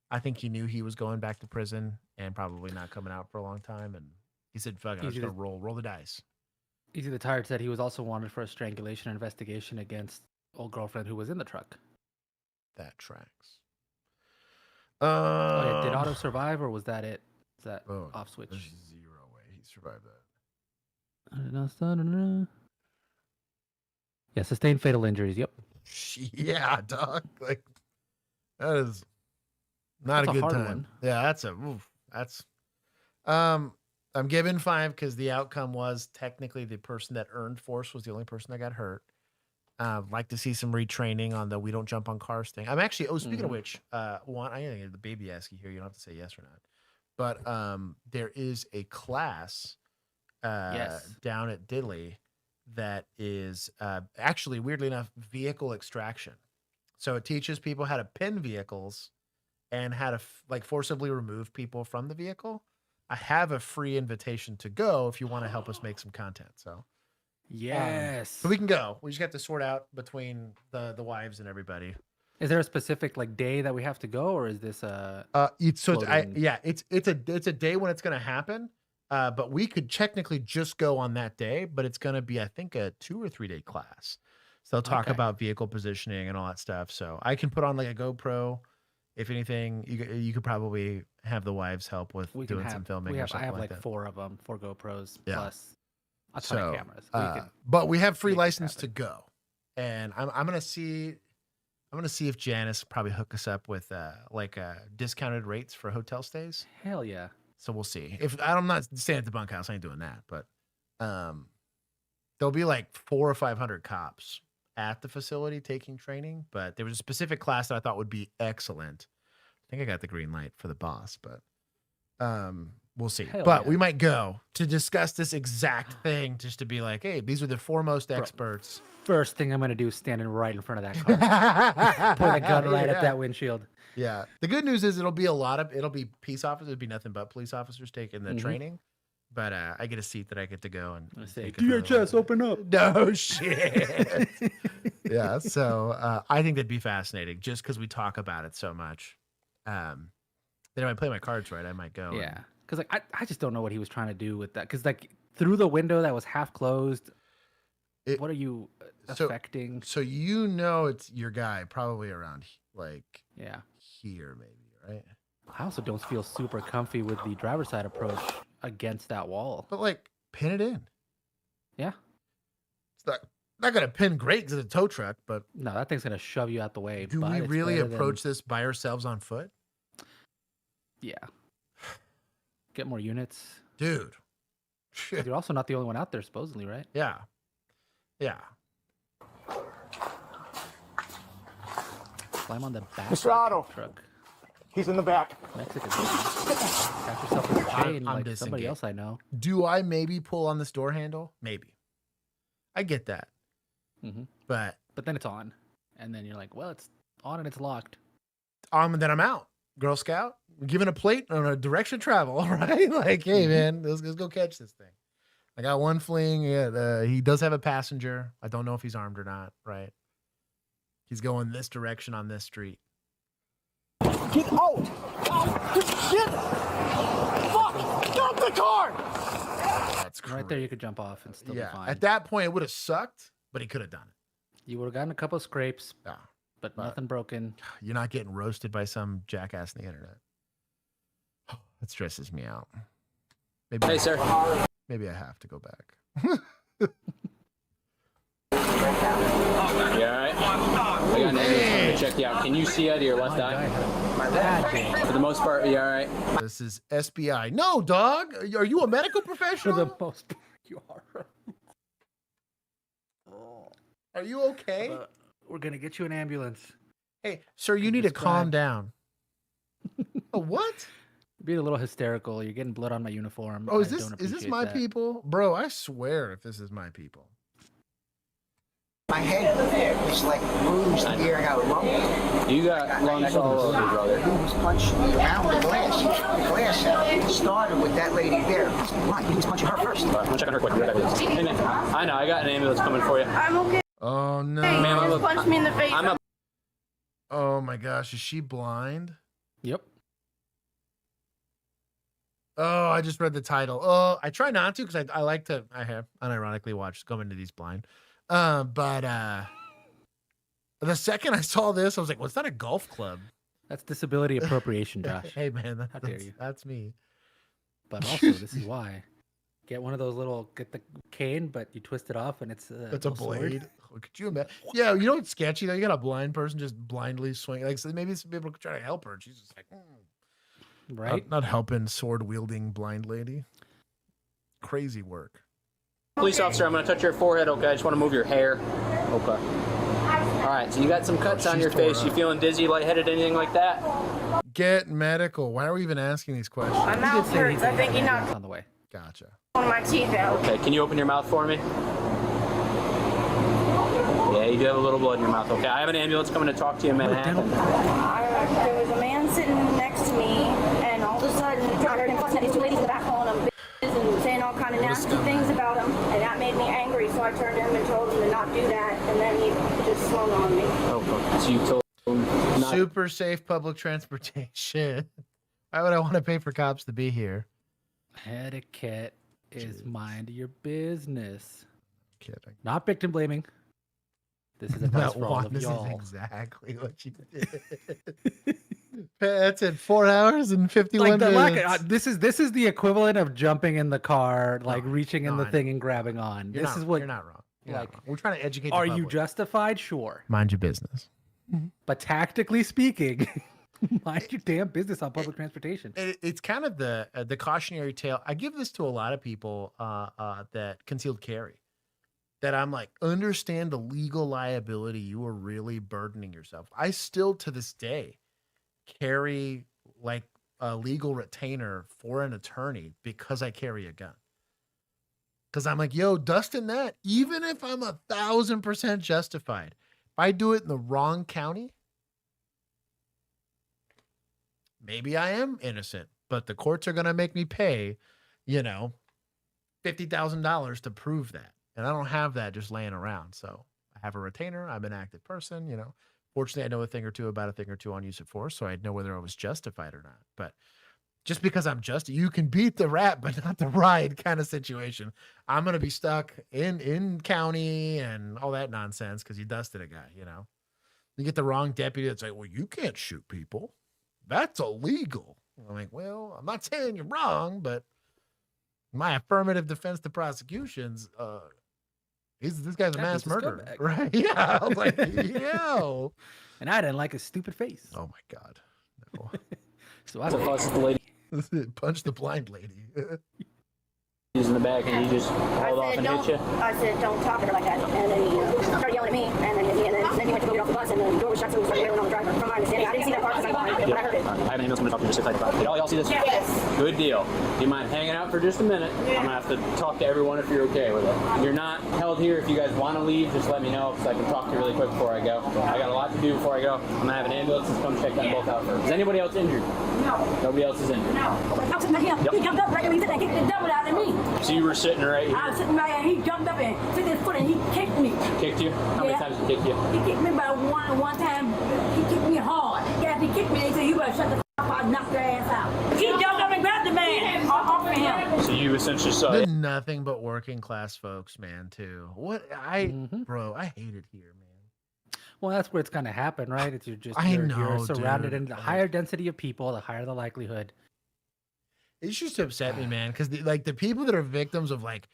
[SPEAKER 2] I think he knew he was going back to prison and probably not coming out for a long time. And he said, fuck it, I'm just going to roll the dice.
[SPEAKER 3] Easy the Tired said he was also wanted for a strangulation investigation against old girlfriend who was in the truck.
[SPEAKER 2] That tracks.
[SPEAKER 3] Did Otto survive or was that it? Is that off switch?
[SPEAKER 2] There's 0 way he survived that.
[SPEAKER 3] Yeah, sustained fatal injuries. Yep.
[SPEAKER 2] Yeah, dog. Like that is not a good
[SPEAKER 3] hard
[SPEAKER 2] time.
[SPEAKER 3] One.
[SPEAKER 2] Yeah, that's I'm giving 5 because the outcome was technically the person that earned force was the only person that got hurt. Like to see some retraining on the we don't jump on cars thing. I'm actually speaking of which, I think the baby ask you here, you don't have to say yes or not. But there is a class down at Diddley that is actually, weirdly enough, vehicle extraction. So it teaches people how to pin vehicles and how to forcibly remove people from the vehicle. I have a free invitation to go if you want to help us make some content. So
[SPEAKER 3] yes,
[SPEAKER 2] so we can go. We just have to sort out between the wives and everybody.
[SPEAKER 3] Is there a specific day that we have to go, or is this
[SPEAKER 2] it's a day when it's going to happen. But we could technically just go on that day, but it's going to be, I think, a 2 or 3 day class. So they'll talk about vehicle positioning and all that stuff. So I can put on a GoPro. If anything, you could probably have the wives help with doing some filming or something.
[SPEAKER 3] I have
[SPEAKER 2] like that.
[SPEAKER 3] 4 of them, 4 GoPros plus a ton of cameras.
[SPEAKER 2] But we have free license to go, and I'm gonna see if Janice probably hook us up with discounted rates for hotel stays.
[SPEAKER 3] Hell yeah!
[SPEAKER 2] So we'll see. If I'm not staying at the bunkhouse, I ain't doing that. But there'll be 400 or 500 cops at the facility taking training. But there was a specific class that I thought would be excellent. I think I got the green light for the boss, but we'll see. We might go to discuss this exact thing, just to be like, hey, these are the foremost experts.
[SPEAKER 3] First thing I'm going to do is standing right in front of that car. Point a gun right at that windshield.
[SPEAKER 2] Yeah. The good news is it'll be peace officers. It'll be nothing but police officers taking the training. But I get a seat that I get to go and
[SPEAKER 3] say,
[SPEAKER 2] take it for the
[SPEAKER 3] DHS, open up.
[SPEAKER 2] No shit. Yeah, so I think that'd be fascinating just because we talk about it so much. Then if I play my cards right, I might go.
[SPEAKER 3] Yeah, because like I just don't know what he was trying to do with that. Because like through the window that was half closed, what are you affecting?
[SPEAKER 2] So you know it's your guy probably around like
[SPEAKER 3] Yeah.
[SPEAKER 2] here maybe, right?
[SPEAKER 3] I also don't feel super comfy with the driver's side approach against that wall.
[SPEAKER 2] But like pin it in.
[SPEAKER 3] Yeah.
[SPEAKER 2] It's not gonna pin great because it's a tow truck, but
[SPEAKER 3] No, that thing's gonna shove you out the way.
[SPEAKER 2] do
[SPEAKER 3] but
[SPEAKER 2] we
[SPEAKER 3] it's
[SPEAKER 2] really
[SPEAKER 3] better
[SPEAKER 2] approach this by ourselves on foot?
[SPEAKER 3] Yeah. Get more units.
[SPEAKER 2] Dude.
[SPEAKER 3] You're also not the only one out there, supposedly, right?
[SPEAKER 2] Yeah. Yeah.
[SPEAKER 3] Climb on the back
[SPEAKER 20] Mr. Otto.
[SPEAKER 3] of the truck.
[SPEAKER 20] He's in the back.
[SPEAKER 3] Mexican. Got yourself in a chain
[SPEAKER 2] I'm
[SPEAKER 3] like somebody
[SPEAKER 2] disengaged.
[SPEAKER 3] else I know.
[SPEAKER 2] Do I maybe pull on this door handle? Maybe. I get that. But
[SPEAKER 3] then it's on. And then you're like, well, it's on and it's locked.
[SPEAKER 2] then I'm out. Girl Scout, we're given a plate on a direction travel, all right? Like, hey, man, let's go catch this thing. I got one fling. Yeah, he does have a passenger. I don't know if he's armed or not, right? He's going this direction on this street.
[SPEAKER 20] Get out! Get! Fuck! Stop the car!
[SPEAKER 2] That's
[SPEAKER 3] right there. You could jump off and still be fine.
[SPEAKER 2] At that point, it would have sucked, but he could have done it.
[SPEAKER 3] You would have gotten a couple of scrapes, but nothing broken.
[SPEAKER 2] You're not getting roasted by some jackass on the internet. That stresses me out. Maybe
[SPEAKER 11] Hey, sir.
[SPEAKER 2] Maybe I have to go back.
[SPEAKER 11] You alright? I got an ambulance to check you out. Can you see out of your left eye? For the most part, you alright?
[SPEAKER 2] This is SBI. No, dog. Are you a medical professional?
[SPEAKER 3] For the most part, you are.
[SPEAKER 2] Are you okay?
[SPEAKER 3] We're gonna get you an ambulance.
[SPEAKER 2] Hey, sir, you need to calm down. Oh, what?
[SPEAKER 3] Being a little hysterical. You're getting blood on my uniform.
[SPEAKER 2] Oh,
[SPEAKER 3] I
[SPEAKER 2] is this
[SPEAKER 3] don't
[SPEAKER 2] is this
[SPEAKER 3] appreciate
[SPEAKER 2] my
[SPEAKER 3] that.
[SPEAKER 2] people, bro? I swear, if this is my people.
[SPEAKER 8] My head was like bruised here and I rumbled.
[SPEAKER 11] You got lungs all over, brother.
[SPEAKER 8] He was punching me around the glass. The glass started with that lady there. Why? He was punching her first.
[SPEAKER 11] I'm checking her quick. Hey, man, I know. I got an ambulance coming for you.
[SPEAKER 16] I'm okay.
[SPEAKER 2] Oh no!
[SPEAKER 16] Hey, you just punched me in the face.
[SPEAKER 2] Oh my gosh, is she blind?
[SPEAKER 3] Yep.
[SPEAKER 2] Oh, I just read the title. Oh, I try not to because I like to. I have unironically watched Going to These Blind. But the second I saw this, I was like, "What's that? A golf club?"
[SPEAKER 3] That's disability appropriation, Josh.
[SPEAKER 2] Hey man,
[SPEAKER 3] How dare you?
[SPEAKER 2] That's me.
[SPEAKER 3] But also, this is why. Get one of those get the cane, but you twist it off and it's
[SPEAKER 2] It's a
[SPEAKER 3] little sword.
[SPEAKER 2] blade. Could you imagine? Yeah, you know what's sketchy though? You got a blind person just blindly swing. Like so maybe some people could try to help her. And she's just like,
[SPEAKER 3] right?
[SPEAKER 2] Not helping sword wielding blind lady. Crazy work.
[SPEAKER 11] Police officer, I'm going to touch your forehead, okay? I just want to move your hair. Okay. All right, so you got some cuts on your face. You feeling dizzy, lightheaded, anything like that?
[SPEAKER 2] Get medical. Why are we even asking these questions?
[SPEAKER 16] My mouth hurts. I think he knocked
[SPEAKER 3] on the way.
[SPEAKER 2] Gotcha.
[SPEAKER 16] one of my teeth out.
[SPEAKER 11] Okay, can you open your mouth for me? Yeah, you do have a little blood in your mouth, okay? I have an ambulance coming to talk to you in Manhattan.
[SPEAKER 16] There was a man sitting next to me, and all of a sudden, I heard him fussing at these two ladies in the back, calling them bitches and saying all kind of nasty things about him, and that made me angry. So I turned to him and told him to not do that, and then he just swung on me.
[SPEAKER 11] Okay, so you told him not.
[SPEAKER 2] Super safe public transportation. Why would I want to pay for cops to be here?
[SPEAKER 3] Etiquette is mind your business.
[SPEAKER 2] Kidding.
[SPEAKER 3] Not victim blaming. This is advice
[SPEAKER 2] That
[SPEAKER 3] for all
[SPEAKER 2] one,
[SPEAKER 3] of
[SPEAKER 2] this
[SPEAKER 3] y'all.
[SPEAKER 2] is exactly what you did. That's in 4 hours and 51 minutes.
[SPEAKER 3] This is the equivalent of jumping in the car, like reaching in the thing and grabbing on.
[SPEAKER 2] You're
[SPEAKER 3] This
[SPEAKER 2] not-
[SPEAKER 3] is what
[SPEAKER 2] you're not wrong. You're
[SPEAKER 3] like.
[SPEAKER 2] not wrong. We're trying to educate the
[SPEAKER 3] Are you
[SPEAKER 2] public.
[SPEAKER 3] justified? Sure,
[SPEAKER 2] Mind your business.
[SPEAKER 3] but tactically speaking, mind your damn business on public transportation.
[SPEAKER 2] It's kind of the cautionary tale. I give this to a lot of people that concealed carry. That I'm like, understand the legal liability. You are really burdening yourself. I still, to this day, carry like a legal retainer for an attorney because I carry a gun. Because I'm like, yo, Dustin, that even if I'm 1,000% justified, if I do it in the wrong county, maybe I am innocent, but the courts are gonna make me pay, $50,000 to prove that. And I don't have that just laying around. So I have a retainer. I'm an active person, you know. Fortunately, I know a thing or two on use of force, so I'd know whether I was justified or not. But just because I'm you can beat the rap, but not the ride kind of situation. I'm going to be stuck in county and all that nonsense because you dusted a guy, you know. You get the wrong deputy that's like, well, you can't shoot people. That's illegal. I'm like, well, I'm not saying you're wrong, but my affirmative defense to prosecutions, this guy's a mass murderer, right? Yeah. I was like, yo.
[SPEAKER 3] And I didn't like his stupid face.
[SPEAKER 2] Oh my God. No.
[SPEAKER 3] So I punched
[SPEAKER 2] the lady. Punch the blind lady.
[SPEAKER 10] He's in the back and he just hauled off and hit you.
[SPEAKER 22] I said, don't talk to her like that. And then he started yelling at me. And then he went to go get off the bus and the door was shut, so he started yelling on the driver. From my understanding, I didn't see that part because I was behind, but I heard it.
[SPEAKER 10] I have an ambulance coming to talk to you just excited about it. Did all y'all see this?
[SPEAKER 22] Yes.
[SPEAKER 10] Good deal. Do you mind hanging out for just a minute?
[SPEAKER 22] Yeah.
[SPEAKER 10] I'm going to have to talk to everyone if you're okay with it. You're not held here. If you guys want to leave, just let me know because I can talk to you really quick before I go. I got a lot to do before I go. I'm going to have an ambulance to come check them both out first. Is anybody else injured?
[SPEAKER 22] No.
[SPEAKER 10] Nobody else is injured?
[SPEAKER 22] No. I was sitting here. Yep. He jumped up right when he said that, kicked the devil out of me.
[SPEAKER 10] So you were sitting right here?
[SPEAKER 22] I was sitting right here. He jumped up and took his foot and he kicked me.
[SPEAKER 10] Kicked you? How many times did he kick you?
[SPEAKER 22] He kicked me about one time. He kicked me hard. After he kicked me, they said, you better shut the f up, I'll knock your ass out. He jumped up and grabbed the man off of him.
[SPEAKER 10] So you essentially saw
[SPEAKER 2] it. Nothing but working class folks, man, too. Bro, I hate it here, man.
[SPEAKER 3] Well, that's where it's going to happen, right? It's you're surrounded in the higher density of people, the higher the likelihood.
[SPEAKER 2] It's just upset me, man, because the people that are victims of like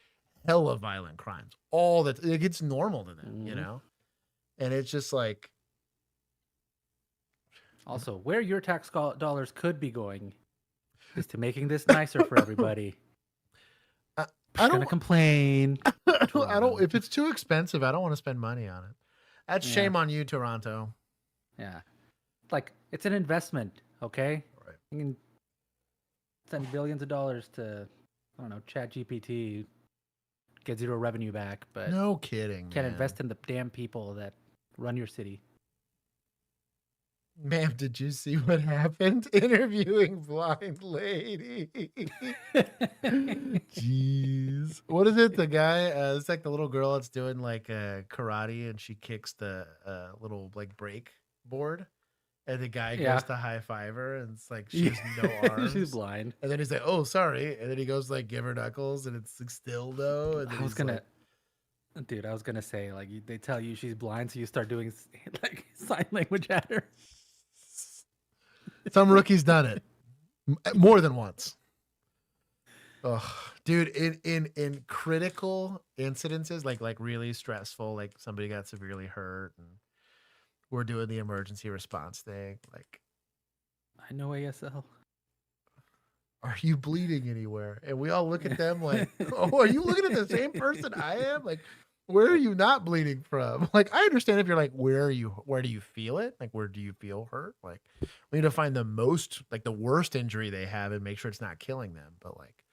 [SPEAKER 2] hella violent crimes, all that it's normal to them, you know, and it's just like.
[SPEAKER 3] Also, where your tax dollars could be going is to making this nicer for everybody.
[SPEAKER 2] I don't
[SPEAKER 3] gonna complain.
[SPEAKER 2] I don't. If it's too expensive, I don't want to spend money on it. That's shame on you, Toronto.
[SPEAKER 3] Yeah, like it's an investment. Okay,
[SPEAKER 2] right.
[SPEAKER 3] You can send billions of dollars to, I don't know, ChatGPT, get zero revenue back, but
[SPEAKER 2] no kidding.
[SPEAKER 3] Can't invest in the damn people that run your city.
[SPEAKER 2] Ma'am, did you see what happened interviewing blind lady? Jeez. What is it? The guy, it's like the little girl that's doing like karate and she kicks the little like break board. And the guy goes to high five her and it's like she has no arms.
[SPEAKER 3] She's blind.
[SPEAKER 2] And then he's like, oh, sorry. And then he goes like, give her knuckles and it's like still though. And then
[SPEAKER 3] I was gonna say, like, they tell you she's blind, so you start doing like sign language at her.
[SPEAKER 2] Some rookie's done it more than once. Oh, dude, in critical incidences, like really stressful, like somebody got severely hurt and we're doing the emergency response thing. Like,
[SPEAKER 3] I know ASL.
[SPEAKER 2] Are you bleeding anywhere? And we all look at them like, oh, are you looking at the same person I am? Like, where are you not bleeding from? Like, I understand if you're like, where do you feel it? Like, where do you feel hurt? Like, we need to find the worst injury they have and make sure it's not killing them. But like,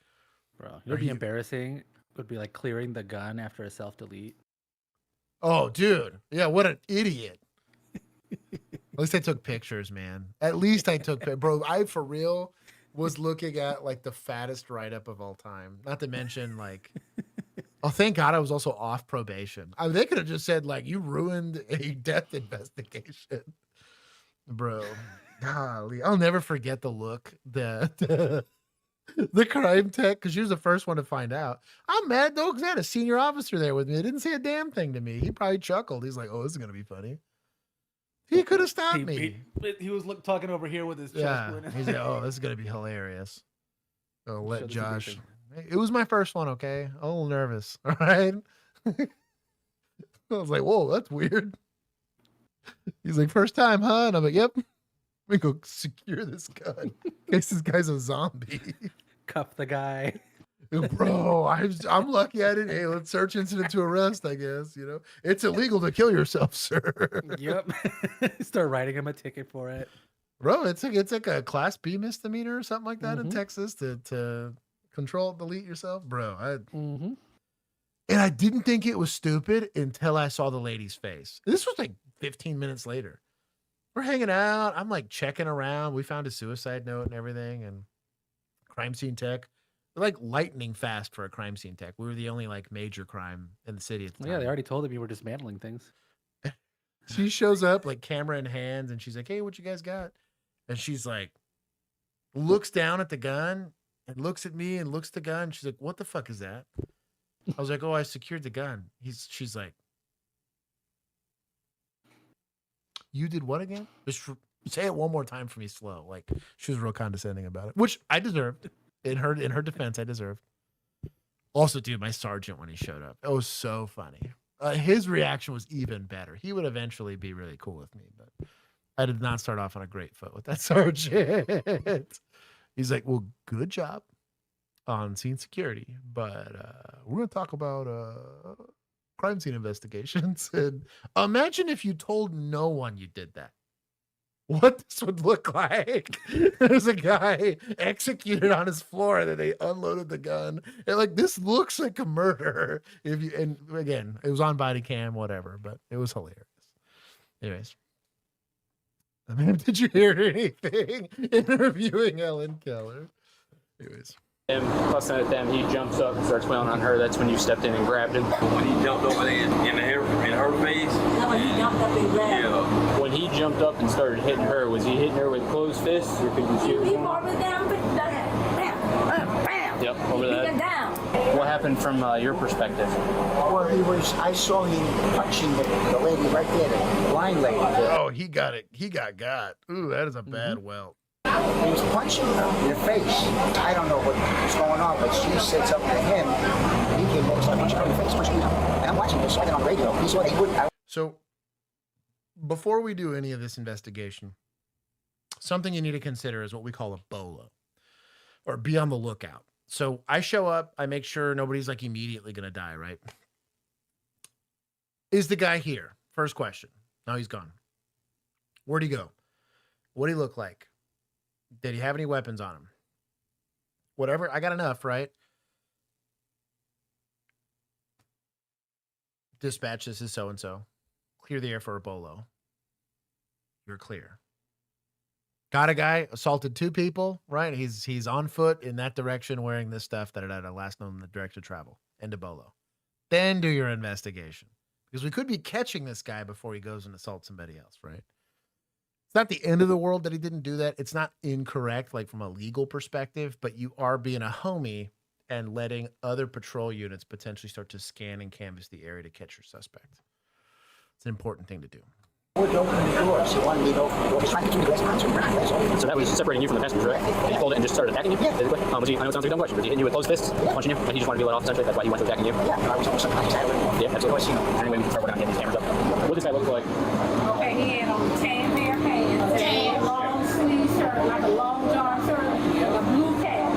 [SPEAKER 3] bro, it would be embarrassing. It would be like clearing the gun after a self-delete.
[SPEAKER 2] Oh, dude. Yeah, what an idiot. At least I took pictures, man. At least I took bro, I for real was looking at like the fattest write-up of all time. Not to mention like, oh, thank God I was also off probation. I mean, they could have just said like, you ruined a death investigation, bro. Golly, I'll never forget the look the crime tech, because she was the first one to find out. I'm mad though because I had a senior officer there with me. They didn't say a damn thing to me. He probably chuckled. He's like, oh, this is gonna be funny. He could have stopped me.
[SPEAKER 3] He was talking over here with his chest.
[SPEAKER 2] Yeah, he's like, oh, this is gonna be hilarious. Oh, let Josh. It was my first one, okay? I'm a little nervous. All right. I was like, whoa, that's weird. He's like, first time, huh? And I'm like, yep. Let me go secure this gun in case this guy's a zombie.
[SPEAKER 3] Cuff the guy.
[SPEAKER 2] Bro, I'm lucky I didn't. Hey, let's search incident to arrest, I guess. You know, it's illegal to kill yourself, sir.
[SPEAKER 3] Yep. Start writing him a ticket for it.
[SPEAKER 2] Bro, it's like a class B misdemeanor or something like that in Texas to delete yourself, bro. And I didn't think it was stupid until I saw the lady's face. This was like 15 minutes later. We're hanging out. I'm like checking around. We found a suicide note and everything, and crime scene tech They're like lightning fast for a crime scene tech. We were the only like major crime in the city at the time.
[SPEAKER 3] Yeah, they already told him you were dismantling things.
[SPEAKER 2] She shows up like camera in hands and she's like, hey, what you guys got? And she's like, looks down at the gun and looks at me and looks at the gun. She's like, what the fuck is that? I was like, oh, I secured the gun. She's like, you did what again? Just say it one more time for me slow. Like she was real condescending about it, which I deserved. In her defense, I deserved. Also, dude, my sergeant when he showed up, it was so funny. His reaction was even better. He would eventually be really cool with me, but I did not start off on a great foot with that sergeant. He's like, well, good job on scene security, but we're going to talk about crime scene investigations. And imagine if you told no one you did that. What this would look like. There's a guy executed on his floor that they unloaded the gun. And like, this looks like a murder. And again, it was on body cam, whatever, but it was hilarious. Anyways. I mean, did you hear anything interviewing Ellen Keller? Anyways.
[SPEAKER 10] Him fussing at them, he jumps up and starts wailing on her. That's when you stepped in and grabbed him.
[SPEAKER 4] When he jumped over there in her face.
[SPEAKER 22] When he jumped up and grabbed her.
[SPEAKER 4] Yeah.
[SPEAKER 10] When he jumped up and started hitting her, was he hitting her with closed fists, or could you see?
[SPEAKER 22] He brought her down, bam, bam.
[SPEAKER 10] Yep, over
[SPEAKER 22] He
[SPEAKER 10] that.
[SPEAKER 22] got down.
[SPEAKER 10] What happened from your perspective?
[SPEAKER 8] Well, I saw him punching the lady right there, the blind lady.
[SPEAKER 2] Oh, he got it. He got. Ooh, that is a bad welt.
[SPEAKER 8] He was punching her in the face. I don't know what's going on, but she said something to him. He came over and started punching her in the face, pushing me. And I'm watching this, so I get on radio. He saw they wouldn't.
[SPEAKER 2] So, before we do any of this investigation, something you need to consider is what we call a BOLO, or be on the lookout. So I show up, I make sure nobody's like immediately going to die, right? Is the guy here? First question. No, he's gone. Where'd he go? What'd he look like? Did he have any weapons on him? Whatever. I got enough, right? Dispatch, this is so-and-so. Clear the air for a BOLO. You're clear. Got a guy, assaulted 2 people, right? He's on foot in that direction wearing this stuff that had a last known in the direction of travel. End of BOLO. Then do your investigation. Because we could be catching this guy before he goes and assaults somebody else, right? It's not the end of the world that he didn't do that. It's not incorrect, like from a legal perspective, but you are being a homie and letting other patrol units potentially start to scan and canvass the area to catch your suspect. It's an important thing to do.
[SPEAKER 8] Would open the door. She wanted me to open the door. Trying to keep the rest.
[SPEAKER 10] So that was separating you from the passenger, right? And he pulled it and just started attacking you? Yeah. Basically? Was he, I know it sounds like a dumb question, was he hitting you with closed fists? Punching you? And he just wanted to be let off essentially? That's why he went to attacking you? Yeah. I was almost like, yeah, absolutely. Anyway, we can start working on getting these cameras up. What does this guy look like?
[SPEAKER 22] Okay, he had on tan bare pants, tan long sleeve shirt, like a long john shirt, and a blue cap.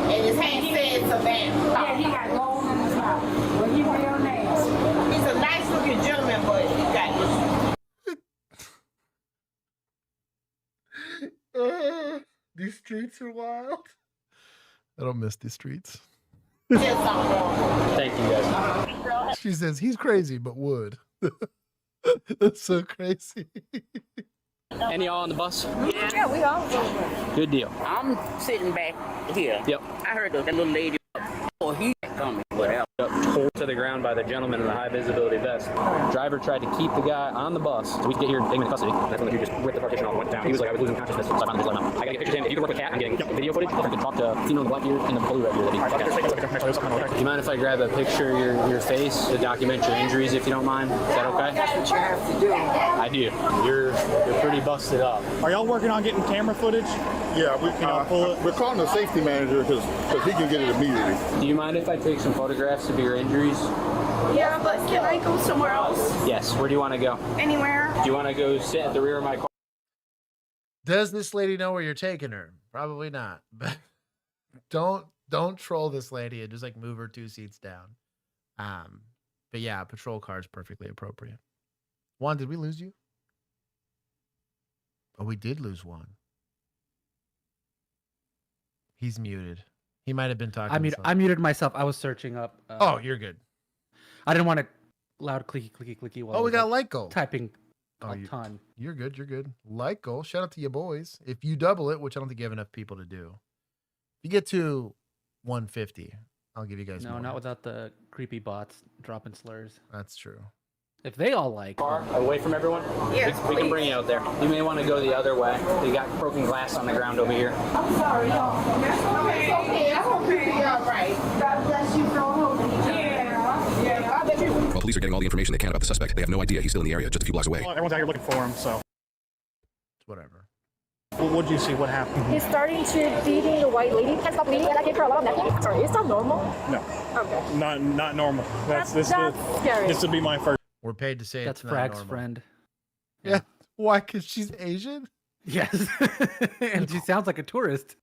[SPEAKER 22] And his hand said Savannah. Yeah, he got gold in his mouth. Well, he real nasty. He's a nice looking gentleman, but he got
[SPEAKER 2] These streets are wild. I don't miss these streets.
[SPEAKER 10] Thank you, guys.
[SPEAKER 2] She says he's crazy, but would. That's so crazy.
[SPEAKER 10] Any y'all on the bus?
[SPEAKER 22] Yeah, we all over.
[SPEAKER 10] Good deal.
[SPEAKER 5] I'm sitting back here.
[SPEAKER 10] Yep.
[SPEAKER 5] I heard that little lady. Oh, he coming. Whatever.
[SPEAKER 10] Pulled to the ground by the gentleman in the high visibility vest. Driver tried to keep the guy on the bus so we could get here and take him into custody. That's when the dude just ripped the partition off and went down. He was like, I was losing consciousness, so I finally just let him out. I gotta get pictures of him. If you can work with Kat, I'm getting video footage. If I can talk to female in the black beard and the blue red beard, that'd be. Do you mind if I grab a picture of your face to document your injuries, if you don't mind? Is that okay?
[SPEAKER 8] That's what you have to do.
[SPEAKER 10] I do. You're pretty busted up.
[SPEAKER 23] Are y'all working on getting camera footage?
[SPEAKER 18] Yeah, we're calling the safety manager because he can get it immediately.
[SPEAKER 10] Do you mind if I take some photographs of your injuries?
[SPEAKER 22] Yeah, but can I go somewhere else?
[SPEAKER 10] Yes. Where do you want to go?
[SPEAKER 22] Anywhere.
[SPEAKER 10] Do you want to go sit at the rear of my car?
[SPEAKER 2] Does this lady know where you're taking her? Probably not. But don't troll this lady and just like move her 2 seats down. But yeah, a patrol car is perfectly appropriate. Juan, did we lose you? Oh, we did lose Juan. He's muted. He might have been talking.
[SPEAKER 3] I muted myself. I was searching up.
[SPEAKER 2] Oh, you're good.
[SPEAKER 3] I didn't want to loud clicky while
[SPEAKER 2] Oh, we got a like goal.
[SPEAKER 3] Typing
[SPEAKER 2] Oh,
[SPEAKER 3] a ton.
[SPEAKER 2] You're good. You're good. Like goal. Shout out to you boys. If you double it, which I don't think you have enough people to do. If you get to 150. I'll give you guys
[SPEAKER 3] No,
[SPEAKER 2] more.
[SPEAKER 3] not without the creepy bots dropping slurs.
[SPEAKER 2] That's true.
[SPEAKER 3] If they all like
[SPEAKER 10] away from everyone, we can bring you out there. You may want to go the other way. You got broken glass on the ground over here.
[SPEAKER 22] I'm sorry, y'all. It's okay. I'm okay. All right. God bless you for holding each other. Yeah. I bet you.
[SPEAKER 7] While police are getting all the information they can about the suspect, they have no idea he's still in the area just a few blocks away.
[SPEAKER 23] Well, everyone's out here looking for him, so.
[SPEAKER 2] It's whatever.
[SPEAKER 23] Well, what did you see? What happened?
[SPEAKER 6] He's starting to beating the white lady. Can't stop beating, and I gave her a lot of necklaces. Sorry, is that normal?
[SPEAKER 23] No.
[SPEAKER 6] Okay.
[SPEAKER 23] Not normal. That's
[SPEAKER 6] scary.
[SPEAKER 23] This would be my first.
[SPEAKER 2] We're paid to say
[SPEAKER 3] that's
[SPEAKER 2] it's not
[SPEAKER 3] Frag's
[SPEAKER 2] normal.
[SPEAKER 3] friend.
[SPEAKER 2] Yeah. Why? Because she's Asian?
[SPEAKER 3] Yes. And she sounds like a tourist.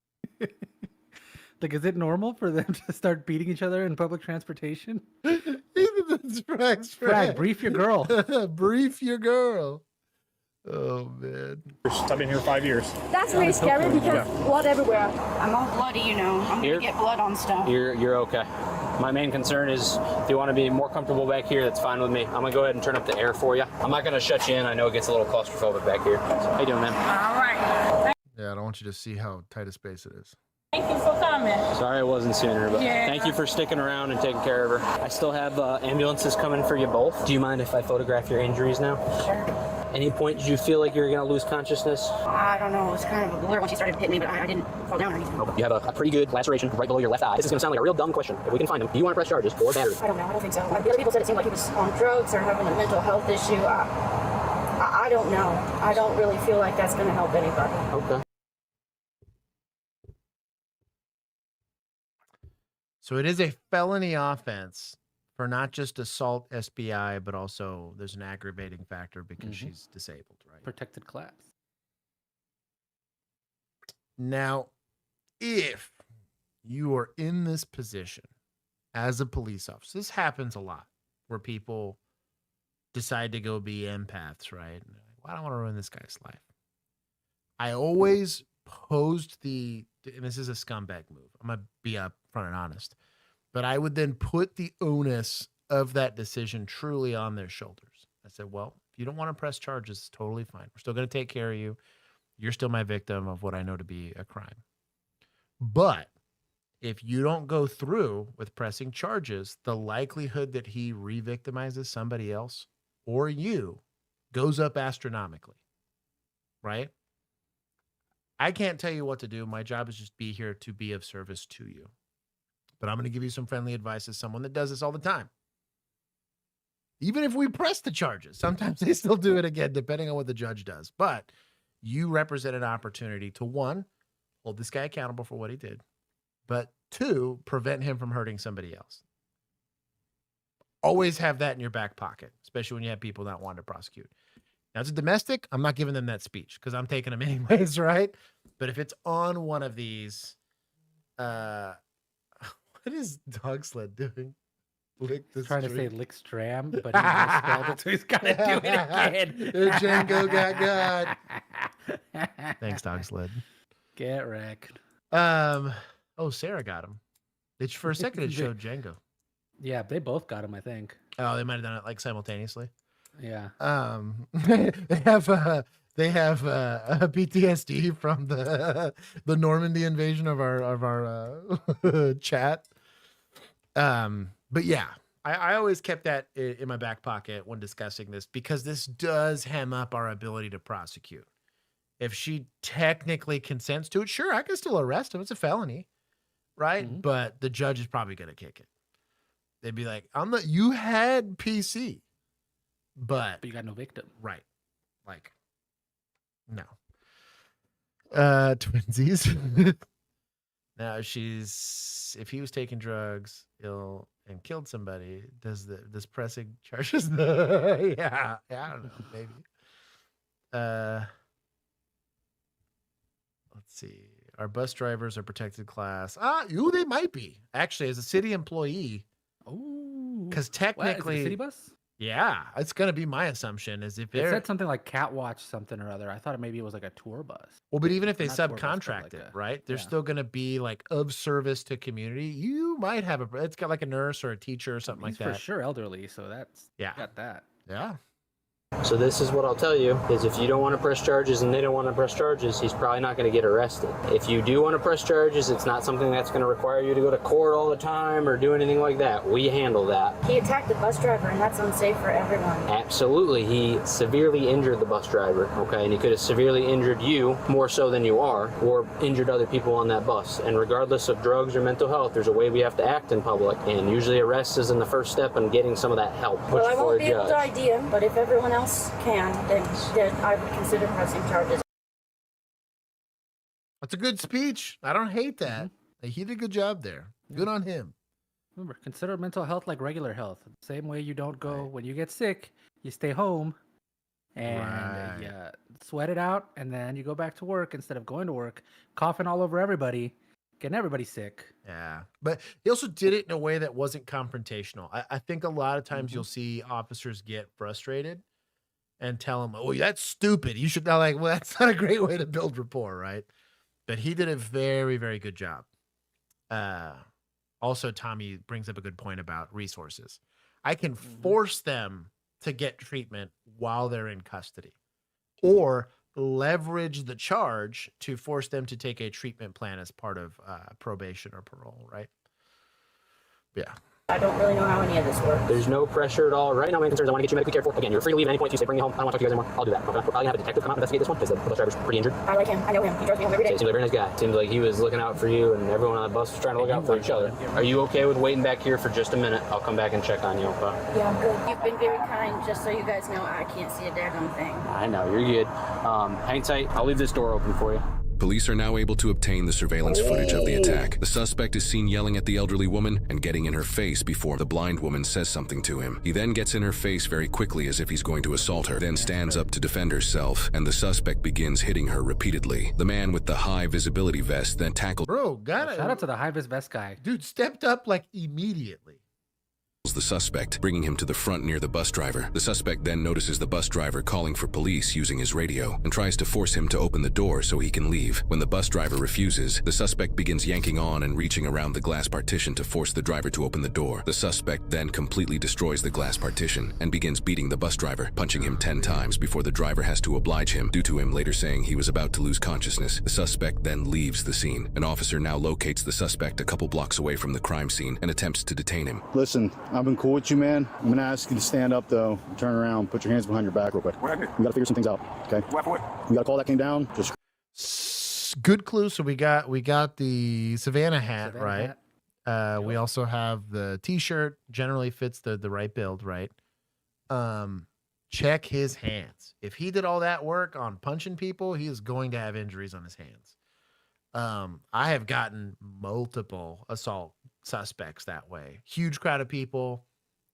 [SPEAKER 3] Like, is it normal for them to start beating each other in public transportation?
[SPEAKER 2] That's Frag's friend.
[SPEAKER 3] Frag, brief your girl.
[SPEAKER 2] Brief your girl. Oh, man.
[SPEAKER 23] I've been here 5 years.
[SPEAKER 6] That's really scary because blood everywhere.
[SPEAKER 5] I'm all bloody, you know. I'm
[SPEAKER 10] Here?
[SPEAKER 5] gonna get blood on stuff.
[SPEAKER 10] You're okay. My main concern is if you want to be more comfortable back here, that's fine with me. I'm going to go ahead and turn up the air for you. I'm not going to shut you in. I know it gets a little claustrophobic back here. How you doing, man?
[SPEAKER 5] All right.
[SPEAKER 2] Yeah, I don't want you to see how tight a space it is.
[SPEAKER 5] Thank you for coming.
[SPEAKER 10] Sorry I wasn't sooner, but
[SPEAKER 5] Yeah.
[SPEAKER 10] thank you for sticking around and taking care of her. I still have ambulances coming for you both. Do you mind if I photograph your injuries now?
[SPEAKER 5] Sure.
[SPEAKER 10] Any point did you feel like you were going to lose consciousness?
[SPEAKER 5] I don't know. It was kind of a blur when she started hitting me, but I didn't fall down or anything.
[SPEAKER 10] You have a pretty good laceration right below your left eye. This is going to sound like a real dumb question. If we can find him, do you want to press charges or battery?
[SPEAKER 6] I don't know. I don't think so. The other people said it seemed like he was on drugs or having a mental health issue. I don't know. I don't really feel like that's going to help anybody.
[SPEAKER 10] Okay.
[SPEAKER 2] So it is a felony offense for not just assault SBI, but also there's an aggravating factor because she's disabled, right?
[SPEAKER 3] Protected class.
[SPEAKER 2] Now, if you are in this position as a police officer, this happens a lot where people decide to go be empaths, right? And they're like, well, I don't want to ruin this guy's life. I always posed and this is a scumbag move. I'm going to be upfront and honest. But I would then put the onus of that decision truly on their shoulders. I said, well, if you don't want to press charges, it's totally fine. We're still going to take care of you. You're still my victim of what I know to be a crime. But if you don't go through with pressing charges, the likelihood that he re-victimizes somebody else or you goes up astronomically, right? I can't tell you what to do. My job is just be here to be of service to you. But I'm going to give you some friendly advice as someone that does this all the time. Even if we press the charges, sometimes they still do it again, depending on what the judge does. But you represent an opportunity to, one, hold this guy accountable for what he did, but two, prevent him from hurting somebody else. Always have that in your back pocket, especially when you have people not wanting to prosecute. Now, it's a domestic. I'm not giving them that speech because I'm taking them anyways, right? But if it's on one of these, what is Dog Sled doing? Lick the
[SPEAKER 3] Trying to
[SPEAKER 2] street.
[SPEAKER 3] say lick stram, but he misspelled it, so he's got to do it again.
[SPEAKER 2] Django got. Thanks, Dog Sled.
[SPEAKER 3] Get wrecked.
[SPEAKER 2] Oh, Sarah got him. For a second, it showed Django.
[SPEAKER 3] Yeah, they both got him, I think.
[SPEAKER 2] Oh, they might have done it like simultaneously.
[SPEAKER 3] Yeah.
[SPEAKER 2] They have PTSD from the Normandy invasion of our chat. But yeah, I always kept that in my back pocket when discussing this because this does hem up our ability to prosecute. If she technically consents to it, sure, I can still arrest him. It's a felony, right?
[SPEAKER 3] Mm-hmm.
[SPEAKER 2] But the judge is probably going to kick it. They'd be like, you had PC, but
[SPEAKER 3] you got no victim.
[SPEAKER 2] Right. Like, no. Twinsies. Now if he was taking drugs, ill, and killed somebody, does pressing charges? Yeah, I don't know, maybe. Let's see. Our bus drivers are protected class. They might be actually as a city employee.
[SPEAKER 3] Oh,
[SPEAKER 2] because technically,
[SPEAKER 3] city bus.
[SPEAKER 2] Yeah, it's gonna be my assumption is if
[SPEAKER 3] It
[SPEAKER 2] they're
[SPEAKER 3] said something like Cat Watch something or other. I thought maybe it was like a tour bus.
[SPEAKER 2] well, but even if they
[SPEAKER 3] Not tour bus, but
[SPEAKER 2] subcontract
[SPEAKER 3] like
[SPEAKER 2] it,
[SPEAKER 3] a-
[SPEAKER 2] right? They're
[SPEAKER 3] yeah.
[SPEAKER 2] still gonna be like of service to community. You might have it's got like a nurse or a teacher or something
[SPEAKER 3] He's
[SPEAKER 2] like that.
[SPEAKER 3] for sure elderly, so that's
[SPEAKER 2] Yeah.
[SPEAKER 3] got that.
[SPEAKER 2] Yeah.
[SPEAKER 10] So this is what I'll tell you, is if you don't want to press charges and they don't want to press charges, he's probably not going to get arrested. If you do want to press charges, it's not something that's going to require you to go to court all the time or do anything like that. We handle that.
[SPEAKER 6] He attacked the bus driver, and that's unsafe for everyone.
[SPEAKER 10] Absolutely. He severely injured the bus driver, okay? And he could have severely injured you more so than you are, or injured other people on that bus. And regardless of drugs or mental health, there's a way we have to act in public. And usually arrest is in the first step in getting some of that help.
[SPEAKER 6] Well, I won't be able to ID him, but if everyone else can, then I would consider pressing charges.
[SPEAKER 2] That's a good speech. I don't hate that. He did a good job there. Good on him.
[SPEAKER 3] Remember, consider mental health like regular health. Same way you don't go when you get sick, you stay home and you sweat it out, and then you go back to work instead of going to work, coughing all over everybody, getting everybody sick.
[SPEAKER 2] Yeah. But he also did it in a way that wasn't confrontational. I think a lot of times you'll see officers get frustrated and tell him, "Oh, that's stupid. You should not." Like, well, that's not a great way to build rapport, right? But he did a very, very good job. Also, Tommy brings up a good point about resources. I can force them to get treatment while they're in custody, or leverage the charge to force them to take a treatment plan as part of probation or parole, right? Yeah.
[SPEAKER 6] I don't really know how any of this works.
[SPEAKER 10] There's no pressure at all. Right now, main concerns, I want to get you medically cared for. Again, you're free to leave at any point. If you say, bring me home, I don't want to talk to you guys anymore, I'll do that. Okay? We're probably going to have a detective come out and investigate this one because the bus driver's pretty injured.
[SPEAKER 6] I like him. I know him. He drives me home every day.
[SPEAKER 10] Seems like a very nice guy. Seems like he was looking out for you, and everyone on the bus was trying to look out for each other. Are you okay with waiting back here for just a minute? I'll come back and check on you, okay?
[SPEAKER 6] Yeah, I'm good. You've been very kind. Just so you guys know, I can't see a daggone thing.
[SPEAKER 10] I know, you're good. Hang tight. I'll leave this door open for you.
[SPEAKER 7] Police are now able to obtain the surveillance footage of the attack. The suspect is seen yelling at the elderly woman and getting in her face before the blind woman says something to him. He then gets in her face very quickly as if he's going to assault her, then stands up to defend herself, and the suspect begins hitting her repeatedly. The man with the high visibility vest then tackled
[SPEAKER 3] Shout out to the high vis vest guy.
[SPEAKER 2] Dude stepped up like immediately.
[SPEAKER 7] the suspect, bringing him to the front near the bus driver. The suspect then notices the bus driver calling for police using his radio and tries to force him to open the door so he can leave. When the bus driver refuses, the suspect begins yanking on and reaching around the glass partition to force the driver to open the door. The suspect then completely destroys the glass partition and begins beating the bus driver, punching him 10 times before the driver has to oblige him, due to him later saying he was about to lose consciousness. The suspect then leaves the scene. An officer now locates the suspect a couple blocks away from the crime scene and attempts to detain him.
[SPEAKER 13] Listen, I've been cool with you, man. I'm gonna ask you to stand up, though. Turn around, put your hands behind your back real quick. We gotta figure some things out, okay? We got a call that came down. Just
[SPEAKER 2] good clue. So we got the Savannah hat, right? We also have the T-shirt. Generally fits the right build, right? Check his hands. If he did all that work on punching people, he is going to have injuries on his hands. I have gotten multiple assault suspects that way. Huge crowd of people,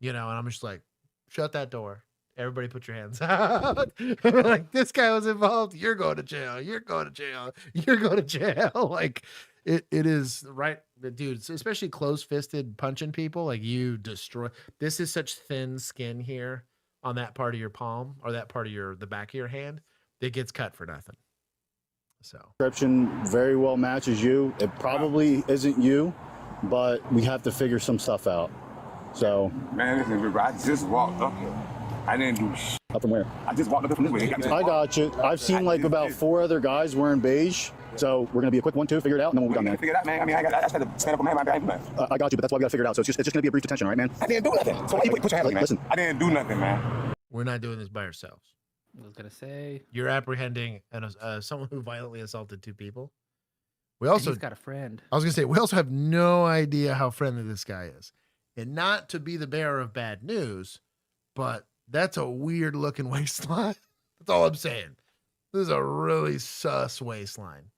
[SPEAKER 2] and I'm just like, shut that door. Everybody put your hands out. Like, this guy was involved. You're going to jail. You're going to jail. You're going to jail. Like, it is right. Dude, especially close-fisted punching people, like, you destroy. This is such thin skin here on that part of your palm or that part of the back of your hand. It gets cut for nothing. So
[SPEAKER 13] description very well matches you. It probably isn't you, but we have to figure some stuff out. So,
[SPEAKER 14] man, listen, I just walked up here. I didn't do shit.
[SPEAKER 13] Up from where?
[SPEAKER 14] I just walked up from this way.
[SPEAKER 13] I got you. I've seen like about 4 other guys wearing beige. So we're gonna be a quick 1, 2, figure it out, and then we'll be done, man.
[SPEAKER 14] Figure it out, man. I mean, I just had to stand up on my hand. I didn't do nothing.
[SPEAKER 13] I got you, but that's why we gotta figure it out. So it's just gonna be a brief detention, all right, man?
[SPEAKER 14] I didn't do nothing. So why you put your hand up, man?
[SPEAKER 13] Listen,
[SPEAKER 14] I didn't do nothing, man.
[SPEAKER 2] We're not doing this by ourselves.
[SPEAKER 3] I was gonna say
[SPEAKER 2] you're apprehending someone who violently assaulted 2 people. We also
[SPEAKER 3] he's got a friend.
[SPEAKER 2] I was gonna say we also have no idea how friendly this guy is, and not to be the bearer of bad news, but that's a weird looking waistline. That's all I'm saying. This is a really sus waistline.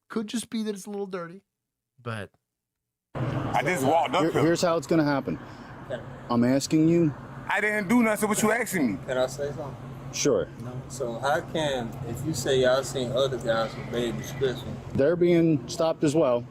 [SPEAKER 2] Could just be that it's a little dirty, but
[SPEAKER 14] I just walked up here.
[SPEAKER 13] Here's how it's gonna happen. I'm asking you.
[SPEAKER 14] I didn't do nothing. What you asking me?
[SPEAKER 17] Can I say something?
[SPEAKER 13] Sure.
[SPEAKER 17] So how can, if you say y'all seen other guys with bad description?
[SPEAKER 13] They're being stopped as well.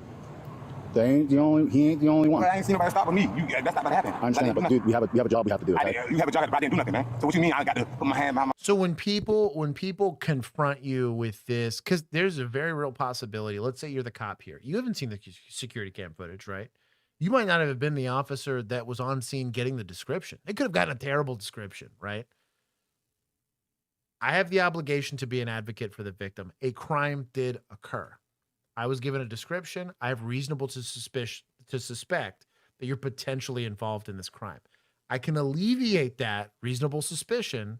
[SPEAKER 13] He ain't the only one.
[SPEAKER 14] I ain't seen nobody stop me. That's not gonna happen.
[SPEAKER 13] I understand, but dude, we have a job we have to do. Okay?
[SPEAKER 14] You have a job, but I didn't do nothing, man. So what you mean I got to put my hand behind my...
[SPEAKER 2] So when people confront you with this, because there's a very real possibility, let's say you're the cop here. You haven't seen the security cam footage, right? You might not have been the officer that was on scene getting the description. They could have gotten a terrible description, right? I have the obligation to be an advocate for the victim. A crime did occur. I was given a description. I have reasonable to suspect that you're potentially involved in this crime. I can alleviate that reasonable suspicion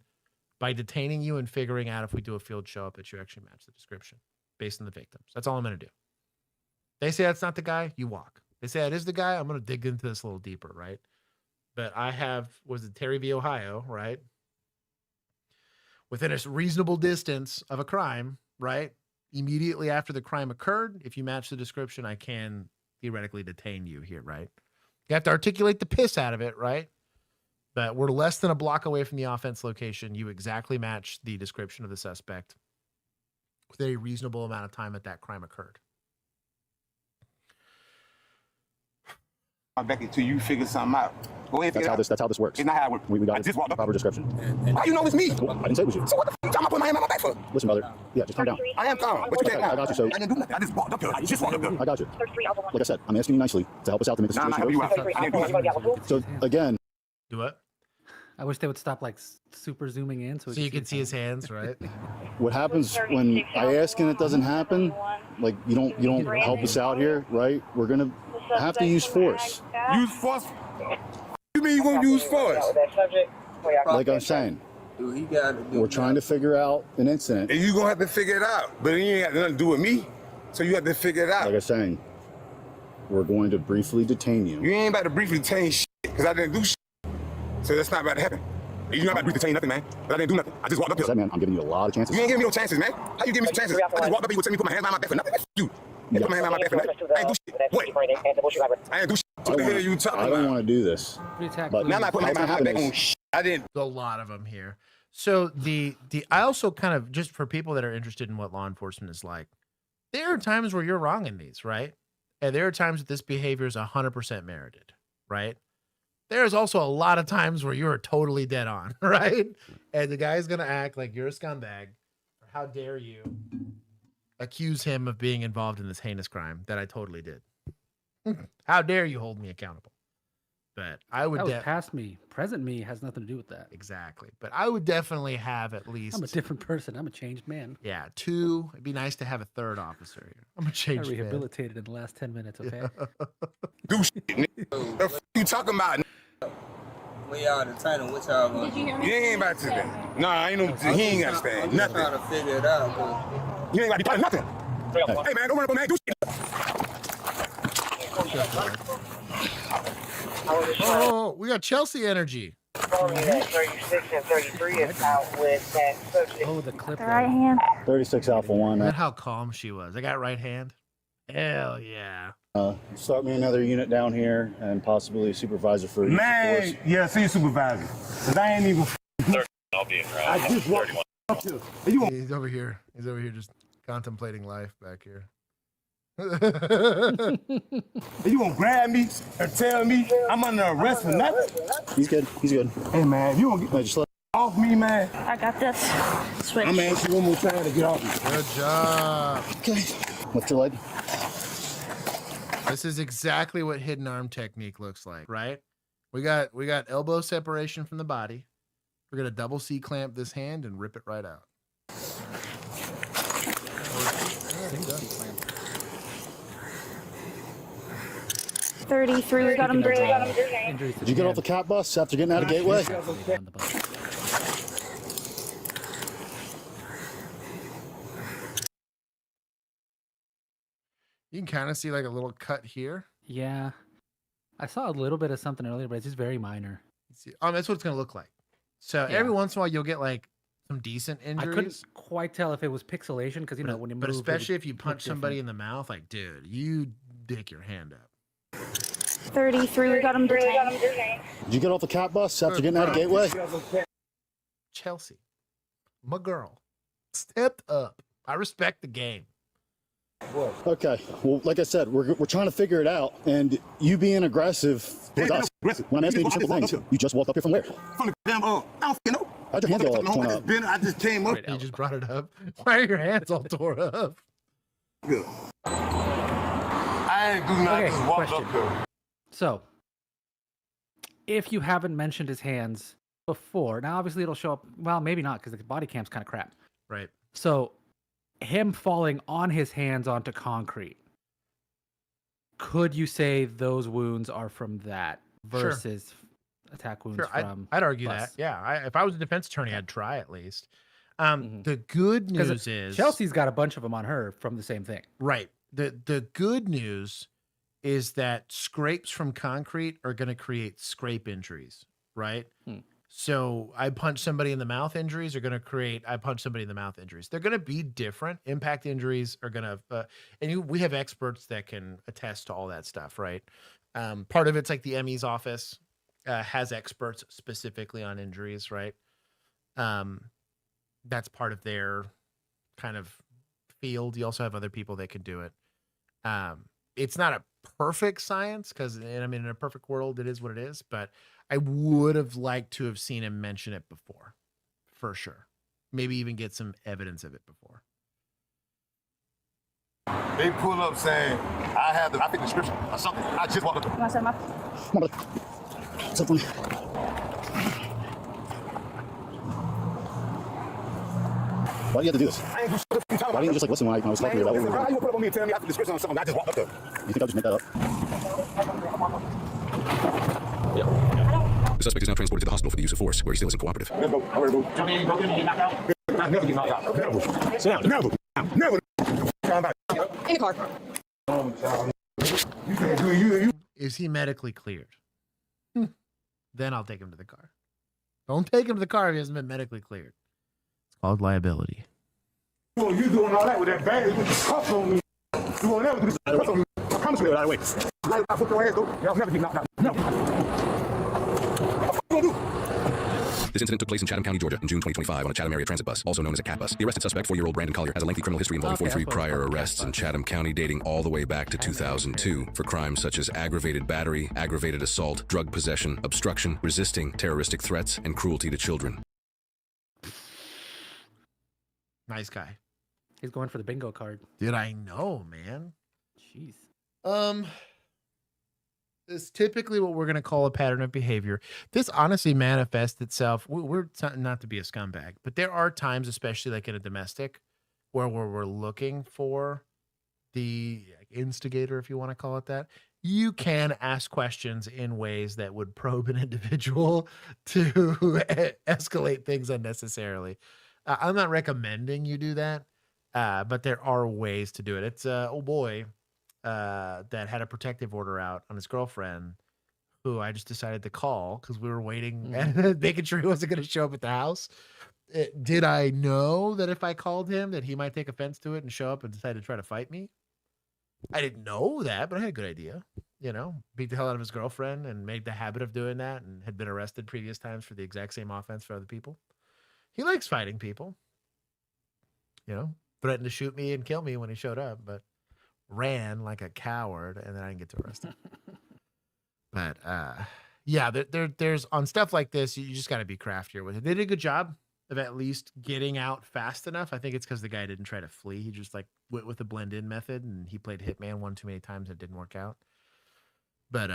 [SPEAKER 2] by detaining you and figuring out if we do a field show up that you actually match the description based on the victims. That's all I'm going to do. They say that's not the guy, you walk. They say that is the guy, I'm going to dig into this a little deeper, right? But I have, was it Terry v. Ohio, right? Within a reasonable distance of a crime, right? Immediately after the crime occurred, if you match the description, I can theoretically detain you here, right? You have to articulate the piss out of it, right? But we're less than a block away from the offense location. You exactly match the description of the suspect with a reasonable amount of time that that crime occurred.
[SPEAKER 14] Back until you figure something out. Go ahead.
[SPEAKER 13] That's how this works.
[SPEAKER 14] It's not how it works.
[SPEAKER 13] We got
[SPEAKER 14] I just walked up.
[SPEAKER 13] proper description.
[SPEAKER 14] How you know it's me?
[SPEAKER 13] Well, I didn't say it was you.
[SPEAKER 14] So what the f*** you talking about putting my hand on my back for?
[SPEAKER 13] Listen, brother. Yeah, just calm down.
[SPEAKER 14] I am calm. But you
[SPEAKER 13] Okay,
[SPEAKER 14] can't
[SPEAKER 13] I got you. So
[SPEAKER 14] I didn't do nothing. I just walked up here. I just walked up here.
[SPEAKER 13] I got you. Like I said, I'm asking you nicely to help us out to make the situation work. So again,
[SPEAKER 2] do what?
[SPEAKER 3] I wish they would stop like super zooming in so
[SPEAKER 2] you can see his hands, right?
[SPEAKER 13] What happens when I ask and it doesn't happen? Like you don't help us out here, right? We're gonna have to use force.
[SPEAKER 14] Use force? You mean you gonna use force?
[SPEAKER 13] Like I'm saying, we're trying to figure out an incident.
[SPEAKER 14] And you gonna have to figure it out. But you ain't got nothing to do with me. So you have to figure it out.
[SPEAKER 13] Like I'm saying, we're going to briefly detain you.
[SPEAKER 14] You ain't about to briefly detain shit, because I didn't do shit. So that's not about to happen. You're not about to briefly detain nothing, man. But I didn't do nothing. I just walked up here.
[SPEAKER 13] Man, I'm giving you a lot of chances.
[SPEAKER 14] You ain't giving me no chances, man. How you give me some chances? I just walked up here, you would tell me to put my hands behind my back for nothing. That's you. You put my hands behind my back for nothing. I ain't do shit. What? I ain't do shit. What the hell are you talking about?
[SPEAKER 13] I don't want to do this.
[SPEAKER 14] But now I'm not putting my hands behind my back on shit. I didn't.
[SPEAKER 2] A lot of them here. So I also kind of, just for people that are interested in what law enforcement is like, there are times where you're wrong in these, right? And there are times that this behavior is 100% merited, right? There's also a lot of times where you're totally dead on, right? And the guy's going to act like you're a scumbag. How dare you accuse him of being involved in this heinous crime that I totally did? How dare you hold me accountable? But I would...
[SPEAKER 3] That was past me. Present me has nothing to do with that.
[SPEAKER 2] Exactly. But I would definitely have at least...
[SPEAKER 3] I'm a different person. I'm a changed man.
[SPEAKER 2] Yeah, 2. It'd be nice to have a 3rd officer here. I'm a changed man.
[SPEAKER 3] I rehabilitated in the last 10 minutes, okay?
[SPEAKER 14] Do shit, nigga. The f*** you talking about, nigga?
[SPEAKER 17] We are the title. What y'all gonna do?
[SPEAKER 14] You ain't about to that. Nah, ain't no. He ain't got to stand nothing.
[SPEAKER 17] I'm trying to figure it out, but
[SPEAKER 14] you ain't got to be talking nothing. Hey man, don't run up on man. Do shit.
[SPEAKER 2] Oh, we got Chelsea energy.
[SPEAKER 8] 36 and 33 is out with that subject.
[SPEAKER 3] Oh, the clip.
[SPEAKER 6] Right hand.
[SPEAKER 13] 36 Alpha 1.
[SPEAKER 2] Look at how calm she was. I got right hand. Hell yeah.
[SPEAKER 13] Start me another unit down here and possibly a supervisor for each
[SPEAKER 14] Man,
[SPEAKER 13] force.
[SPEAKER 14] yeah, see a supervisor. Cause I ain't even.
[SPEAKER 20] I'll be in route.
[SPEAKER 14] I just walked up here.
[SPEAKER 2] He's over here. He's over here just contemplating life back here.
[SPEAKER 14] You gonna grab me and tell me I'm under arrest for nothing?
[SPEAKER 13] He's good. He's good.
[SPEAKER 14] Hey man, you gonna get
[SPEAKER 13] just let
[SPEAKER 14] off me, man?
[SPEAKER 6] I got this. Switch.
[SPEAKER 14] I'm gonna ask you one more time to get off me.
[SPEAKER 2] Good job.
[SPEAKER 13] Okay. Lift your leg.
[SPEAKER 2] This is exactly what hidden arm technique looks like, right? We got elbow separation from the body. We're gonna double C clamp this hand and rip it right out.
[SPEAKER 6] 33. We got him.
[SPEAKER 13] Did you get off the cat bus after getting out of Gateway?
[SPEAKER 2] You can kind of see like a little cut here.
[SPEAKER 3] Yeah. I saw a little bit of something earlier, but it's just very minor.
[SPEAKER 2] That's what it's going to look like. So every once in a while, you'll get like some decent injuries.
[SPEAKER 3] I couldn't quite tell if it was pixelation because, you know, when you move.
[SPEAKER 2] But especially if you punch somebody in the mouth, like, dude, you dick your hand up.
[SPEAKER 6] 33. We got him detained.
[SPEAKER 13] Did you get off the cat bus after getting out of Gateway?
[SPEAKER 2] Chelsea, my girl, stepped up. I respect the game.
[SPEAKER 13] Okay. Well, like I said, we're trying to figure it out, and you being aggressive with us. When I'm asking you simple things, you just walked up here from where?
[SPEAKER 14] From the damn, I don't know.
[SPEAKER 13] How'd your hands all torn up?
[SPEAKER 14] I just came up.
[SPEAKER 2] You just brought it up. Why are your hands all tore up?
[SPEAKER 14] Good. I ain't do nothing. Just walked up here.
[SPEAKER 3] So, if you haven't mentioned his hands before. Now, obviously, it'll show up. Well, maybe not because the body cam's kind of crap.
[SPEAKER 2] Right.
[SPEAKER 3] So, him falling on his hands onto concrete. Could you say those wounds are from that versus attack wounds from?
[SPEAKER 2] I'd argue
[SPEAKER 3] bus?
[SPEAKER 2] that. Yeah. If I was a defense attorney, I'd try at least. The good news is
[SPEAKER 3] Chelsea's got a bunch of them on her from the same thing.
[SPEAKER 2] Right. The good news is that scrapes from concrete are going to create scrape injuries, right? So I punch somebody in the mouth injuries are going to create I punch somebody in the mouth injuries. They're going to be different. Impact injuries are going to we have experts that can attest to all that stuff, right? Part of it's like the ME's office has experts specifically on injuries, right? That's part of their kind of field. You also have other people that can do it. It's not a perfect science because, I mean, in a perfect world, it is what it is. But I would have liked to have seen him mention it before, for sure. Maybe even get some evidence of it before.
[SPEAKER 14] They pull up saying, I think description or something. I just walked up.
[SPEAKER 6] You want to set him up?
[SPEAKER 13] Why do you have to do this?
[SPEAKER 14] I ain't do shit. What you talking
[SPEAKER 13] Why didn't you just like listen when I was talking to you about
[SPEAKER 14] How you put up on me and tell me I have the description on something? I just walked up there.
[SPEAKER 13] You think I'll just make that up?
[SPEAKER 7] The suspect is now transported to the hospital for the use of force, where he still isn't cooperative.
[SPEAKER 14] Let's go. I'm ready to go. Jump in, broken, get knocked out. I never get knocked out. Never. Sit down. Never.
[SPEAKER 6] In the car.
[SPEAKER 2] Is he medically cleared? Then I'll take him to the car. Don't take him to the car if he hasn't been medically cleared. It's called liability.
[SPEAKER 14] Well, you doing all that with that bag, you put the cuffs on me. You won't never do this cuffs on me. I promise you that way. I put your ass, though. Y'all never get knocked out. Never.
[SPEAKER 7] This incident took place in Chatham County, Georgia in June 2025 on a Chatham area transit bus, also known as a cat bus. The arrested suspect, 4-year-old Brandon Collier, has a lengthy criminal history involving 43 prior arrests in Chatham County dating all the way back to 2002 for crimes such as aggravated battery, aggravated assault, drug possession, obstruction, resisting, terroristic threats, and cruelty to children.
[SPEAKER 2] Nice guy.
[SPEAKER 3] He's going for the bingo card.
[SPEAKER 2] Did I know, man?
[SPEAKER 3] Jeez.
[SPEAKER 2] Is typically what we're going to call a pattern of behavior. This honestly manifests itself. We're not to be a scumbag, but there are times, especially like in a domestic, where we're looking for the instigator, if you want to call it that. You can ask questions in ways that would probe an individual to escalate things unnecessarily. I'm not recommending you do that, but there are ways to do it. It's old boy that had a protective order out on his girlfriend, who I just decided to call because we were waiting and making sure he wasn't going to show up at the house. Did I know that if I called him that he might take offense to it and show up and decide to try to fight me? I didn't know that, but I had a good idea. You know, beat the hell out of his girlfriend and made the habit of doing that and had been arrested previous times for the exact same offense for other people. He likes fighting people. You know, threatened to shoot me and kill me when he showed up, but ran like a coward, and then I didn't get to arrest him. But yeah, there's on stuff like this, you just got to be craftier with it. They did a good job of at least getting out fast enough. I think it's because the guy didn't try to flee. He just like went with the blend in method, and he played hitman one too many times. It didn't work out. But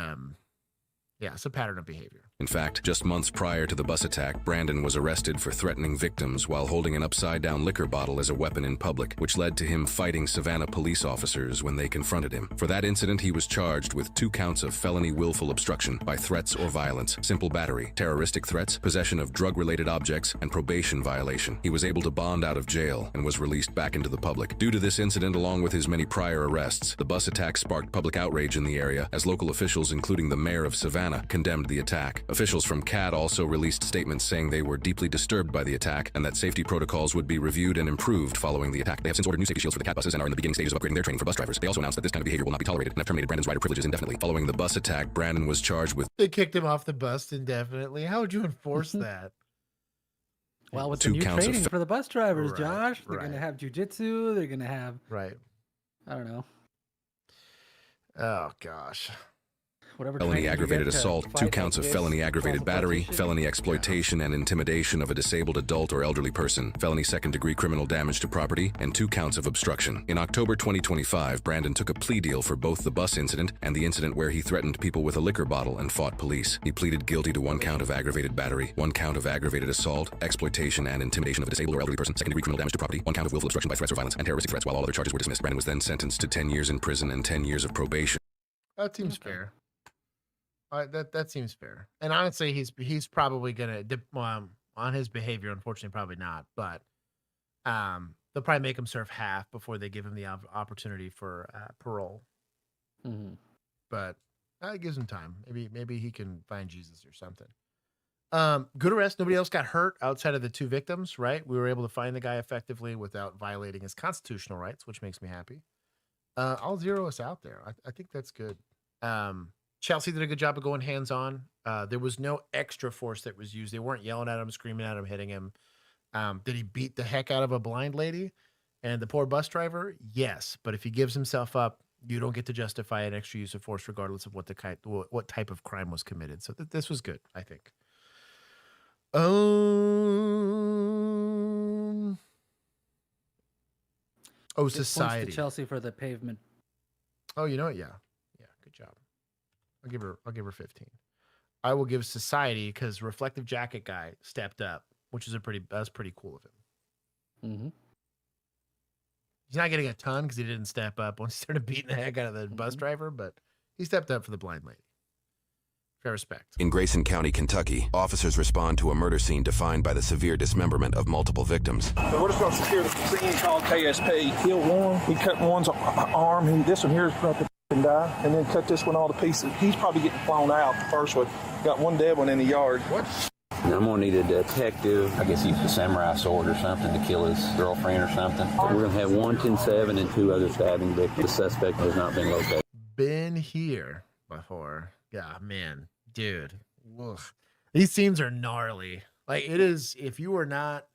[SPEAKER 2] yeah, it's a pattern of behavior.
[SPEAKER 7] In fact, just months prior to the bus attack, Brandon was arrested for threatening victims while holding an upside-down liquor bottle as a weapon in public, which led to him fighting Savannah police officers when they confronted him. For that incident, he was charged with 2 counts of felony willful obstruction by threats or violence, simple battery, terroristic threats, possession of drug-related objects, and probation violation. He was able to bond out of jail and was released back into the public. Due to this incident, along with his many prior arrests, the bus attack sparked public outrage in the area as local officials, including the mayor of Savannah, condemned the attack. Officials from CAD also released statements saying they were deeply disturbed by the attack and that safety protocols would be reviewed and improved following the attack. They have since ordered new safety shields for the CAD buses and are in the beginning stages of upgrading their training for bus drivers. They also announced that this kind of behavior will not be tolerated and have terminated Brandon's rider privileges indefinitely. Following the bus attack, Brandon was charged with...
[SPEAKER 2] They kicked him off the bus indefinitely. How would you enforce that?
[SPEAKER 3] Well, with
[SPEAKER 7] 2
[SPEAKER 3] the new
[SPEAKER 7] counts
[SPEAKER 3] training
[SPEAKER 7] of...
[SPEAKER 3] for the bus drivers,
[SPEAKER 2] Right,
[SPEAKER 3] Josh, they're
[SPEAKER 2] right.
[SPEAKER 3] going to have jujitsu. They're going to have...
[SPEAKER 2] Right.
[SPEAKER 3] I don't know.
[SPEAKER 2] Oh, gosh.
[SPEAKER 3] Whatever.
[SPEAKER 7] felony
[SPEAKER 3] training you
[SPEAKER 7] aggravated
[SPEAKER 3] get to
[SPEAKER 7] assault,
[SPEAKER 3] fight
[SPEAKER 7] 2 counts
[SPEAKER 3] like
[SPEAKER 7] of
[SPEAKER 3] this,
[SPEAKER 7] felony aggravated battery,
[SPEAKER 3] confrontation.
[SPEAKER 7] felony exploitation and intimidation of a disabled adult or elderly person, felony second-degree criminal damage to property, and 2 counts of obstruction. In October 2025, Brandon took a plea deal for both the bus incident and the incident where he threatened people with a liquor bottle and fought police. He pleaded guilty to 1 count of aggravated battery, 1 count of aggravated assault, exploitation and intimidation of a disabled or elderly person, second-degree criminal damage to property, 1 count of willful obstruction by threats or violence, and terroristic threats. While all other charges were dismissed, Brandon was then sentenced to 10 years in prison and 10 years of probation.
[SPEAKER 2] That seems fair. That seems fair. And honestly, he's probably gonna on his behavior. Unfortunately, probably not. But they'll probably make him serve half before they give him the opportunity for parole.
[SPEAKER 3] Mm-hmm.
[SPEAKER 2] But it gives him time. Maybe he can find Jesus or something. Good arrest. Nobody else got hurt outside of the 2 victims. Right? We were able to find the guy effectively without violating his constitutional rights, which makes me happy. I'll zero us out there. I think that's good. Chelsea did a good job of going hands-on. There was no extra force that was used. They weren't yelling at him, screaming at him, hitting him. Did he beat the heck out of a blind lady and the poor bus driver? Yes. But if he gives himself up, you don't get to justify an extra use of force regardless of what type of crime was committed. So this was good, I think. Society.
[SPEAKER 3] Points to Chelsea for the pavement.
[SPEAKER 2] Oh, you know what? Yeah. Good job. I'll give her 15. I will give society because reflective jacket guy stepped up, which is that's pretty cool of him.
[SPEAKER 3] Mm-hmm.
[SPEAKER 2] He's not getting a ton because he didn't step up once he started beating the heck out of the bus driver, but he stepped up for the blind lady. Fair respect.
[SPEAKER 7] In Grayson County, Kentucky, officers respond to a murder scene defined by the severe dismemberment of multiple victims.
[SPEAKER 1] So we're just going to secure the scene called KSP. Killed one. He cut one's arm, and this one here is about to die, and then cut this one all to pieces. He's probably getting flown out. The first one. Got one dead one in the yard.
[SPEAKER 2] What?
[SPEAKER 5] And I'm going to need a detective. I guess he used a samurai sword or something to kill his girlfriend or something. So we're going to have 110-7 and 2 other stabbing victims. The suspect has not been located.
[SPEAKER 2] Been here before. Yeah, man. Dude. Ugh. These scenes are gnarly. Like, it is, if you were not...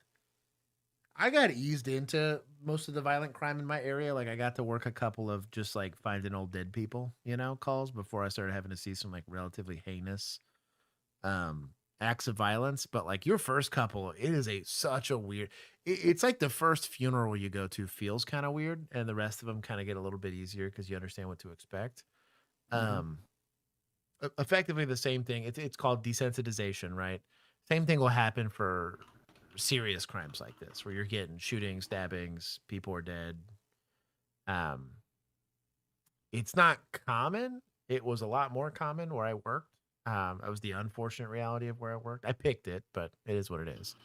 [SPEAKER 2] I got eased into most of the violent crime in my area. Like, I got to work a couple of just, like, finding old dead people, calls before I started having to see some, like, relatively heinous acts of violence. But, like, your first couple, it is such a weird... It's like the first funeral you go to feels kind of weird, and the rest of them kind of get a little bit easier because you understand what to expect. Effectively the same thing. It's called desensitization, right? Same thing will happen for serious crimes like this, where you're getting shootings, stabbings, people are dead. It's not common. It was a lot more common where I worked. That was the unfortunate reality of where I worked. I picked it, but it is what it is.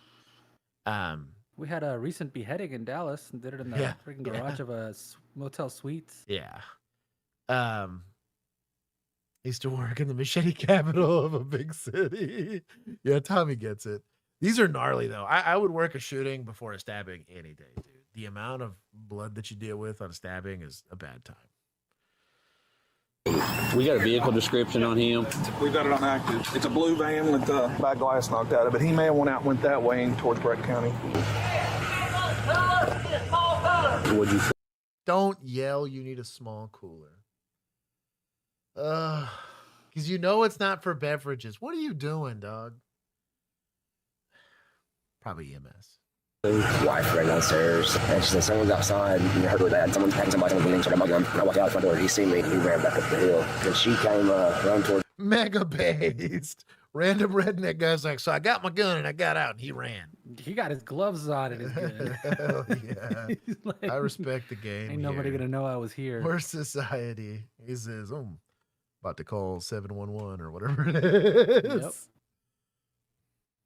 [SPEAKER 3] We had a recent beheading in Dallas and did it in the freaking garage of a Motel Suites.
[SPEAKER 2] Yeah. Used to work in the machete capital of a big city. Yeah, Tommy gets it. These are gnarly, though. I would work a shooting before a stabbing any day, dude. The amount of blood that you deal with on a stabbing is a bad time.
[SPEAKER 5] We got a vehicle description on him.
[SPEAKER 1] We got it on active. It's a blue van with the back glass knocked out of it. He may have went that way in towards Brett County.
[SPEAKER 5] What'd you say?
[SPEAKER 2] Don't yell, you need a small cooler. Because it's not for beverages. What are you doing, dog? Probably EMS.
[SPEAKER 8] Wife ran downstairs, and she said, someone's outside, and you heard her dad. Someone's attacking somebody, someone's bleeding, so I mug him. And I walked out the front door, he seen me, he ran back up the hill. And she came run towards...
[SPEAKER 2] Mega based. Random redneck guy's like, so I got my gun and I got out, and he ran.
[SPEAKER 3] He got his gloves on and his gun.
[SPEAKER 2] Hell yeah. Like, I respect the game.
[SPEAKER 3] Ain't nobody gonna know I was here.
[SPEAKER 2] We're society. He says, about to call 711 or whatever it is.
[SPEAKER 3] Yep.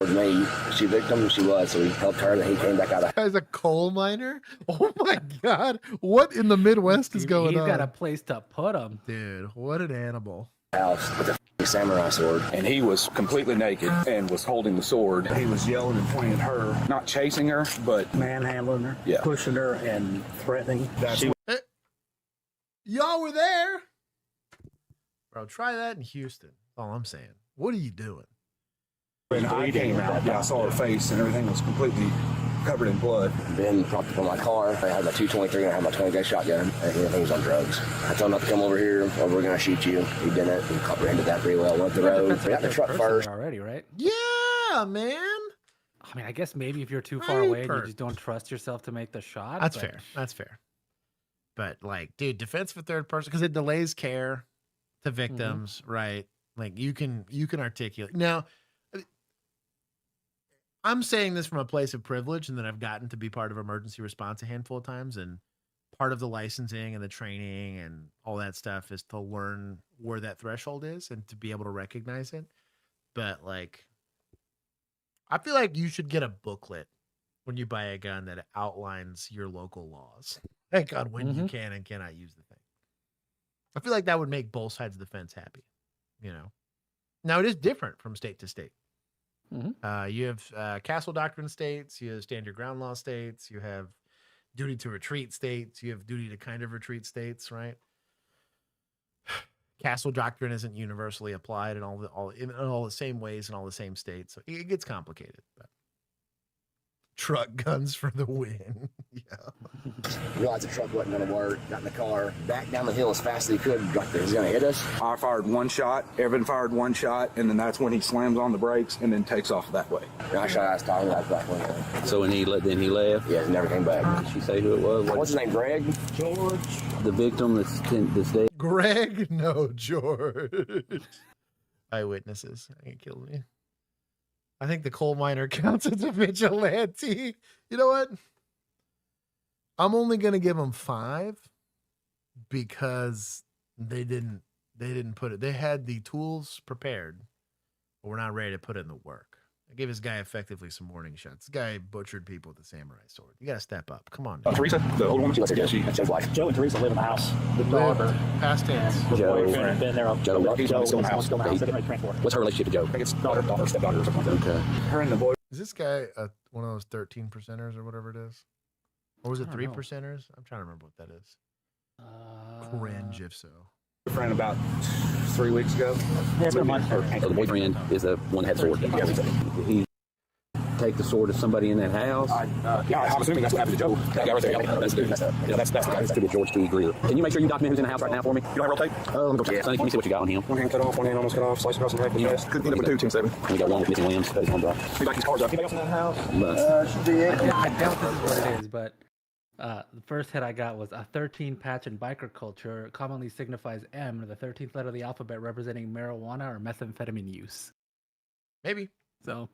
[SPEAKER 8] Me, she victim, she was, so he helped her, and he came back out of...
[SPEAKER 2] Guy's a coal miner? Oh my God. What in the Midwest is going on?
[SPEAKER 3] He's got a place to put him.
[SPEAKER 2] Dude, what an animal.
[SPEAKER 8] House with a samurai sword.
[SPEAKER 1] And he was completely naked and was holding the sword. He was yelling and pointing at her, not chasing her, but
[SPEAKER 12] manhandling her, pushing her, and threatening.
[SPEAKER 2] Y'all were there. Bro, try that in Houston. That's all I'm saying. What are you doing?
[SPEAKER 1] And I came out, I saw her face, and everything was completely
[SPEAKER 14] covered in blood.
[SPEAKER 8] Ben propped up on my car. I had my 223 and I had my 20 gauge shotgun. And he was on drugs. I told him not to come over here or we're going to shoot you. He didn't. He comprehended that pretty well. Went the road. We got in the truck first.
[SPEAKER 3] Already, right?
[SPEAKER 2] Yeah, man.
[SPEAKER 3] I mean, I guess maybe if you're too far away and you just don't trust yourself to make the shot.
[SPEAKER 2] That's fair. That's fair. But like, dude, defense for third person, because it delays care to victims, right? Like you can articulate. Now, I'm saying this from a place of privilege and that I've gotten to be part of emergency response a handful of times, and part of the licensing and the training and all that stuff is to learn where that threshold is and to be able to recognize it. But like, I feel like you should get a booklet when you buy a gun that outlines your local laws, like on when you can and cannot use the thing. I feel like that would make both sides of the fence happy, you know. Now it is different from state to state. You have castle doctrine states, you have stand your ground law states, you have duty to retreat states, you have duty to kind of retreat states, right? Castle doctrine isn't universally applied in all the same ways in all the same states, so it gets complicated. But truck guns for the win. Yeah.
[SPEAKER 8] Realized the truck wasn't going to work. Got in the car, back down the hill as fast as he could. Like he's going to hit us.
[SPEAKER 14] I fired one shot. Evan fired one shot, and then that's when he slams on the brakes and then takes off that way.
[SPEAKER 8] And I shot out his tire. That's that way.
[SPEAKER 5] So when then he left?
[SPEAKER 8] Yeah, he never came back.
[SPEAKER 5] Did she say who it was?
[SPEAKER 8] What's his name, Greg?
[SPEAKER 5] George. The victim that's dead?
[SPEAKER 2] Greg? No, George. Eyewitnesses. It killed me. I think the coal miner counts as a vigilante. You know what? I'm only going to give them 5 because they didn't put it. They had the tools prepared, but we're not ready to put in the work. I gave this guy effectively some warning shots. This guy butchered people with a samurai sword. You got to step up. Come on. Dude.
[SPEAKER 14] Teresa, the old woman,
[SPEAKER 8] that's his wife.
[SPEAKER 12] Joe and Teresa live in the house. The daughter.
[SPEAKER 2] Past tense.
[SPEAKER 5] Joe.
[SPEAKER 12] Been there.
[SPEAKER 5] Joe.
[SPEAKER 12] Joe still in the house. Still in the house. They're getting ready to transport.
[SPEAKER 5] What's her relationship to Joe?
[SPEAKER 14] I think it's daughter, stepdaughter or something like that.
[SPEAKER 5] Okay.
[SPEAKER 14] Her and the boy.
[SPEAKER 2] Is this guy one of those 13 percenters or whatever it is? Or was it 3 percenters? I'm trying to remember what that is. Cringe if so.
[SPEAKER 14] Friend about 3 weeks ago.
[SPEAKER 12] Yeah, it's been a month.
[SPEAKER 5] So the boyfriend is the one that had sword. Did he take the sword of somebody in that house?
[SPEAKER 14] Yeah, I'm assuming that's what happened to Joe. That guy right there. That's the guy.
[SPEAKER 5] Could be George T. Greer. Can you make sure you document who's in the house right now for me?
[SPEAKER 14] You don't have roll tape?
[SPEAKER 5] Let me go check. Sonny, can you see what you got on him?
[SPEAKER 14] One hand cut off, one hand almost cut off, sliced across the neck. Yes. Could end up with 2-10-7.
[SPEAKER 5] We got one with missing limbs. That is one, bro.
[SPEAKER 14] He back his cars up. Anybody else in that house?
[SPEAKER 8] Should be it.
[SPEAKER 3] I doubt this is what it is, but the first hit I got was a 13 patch in biker culture commonly signifies M, the 13th letter of the alphabet representing marijuana or methamphetamine use.
[SPEAKER 2] Maybe.
[SPEAKER 3] So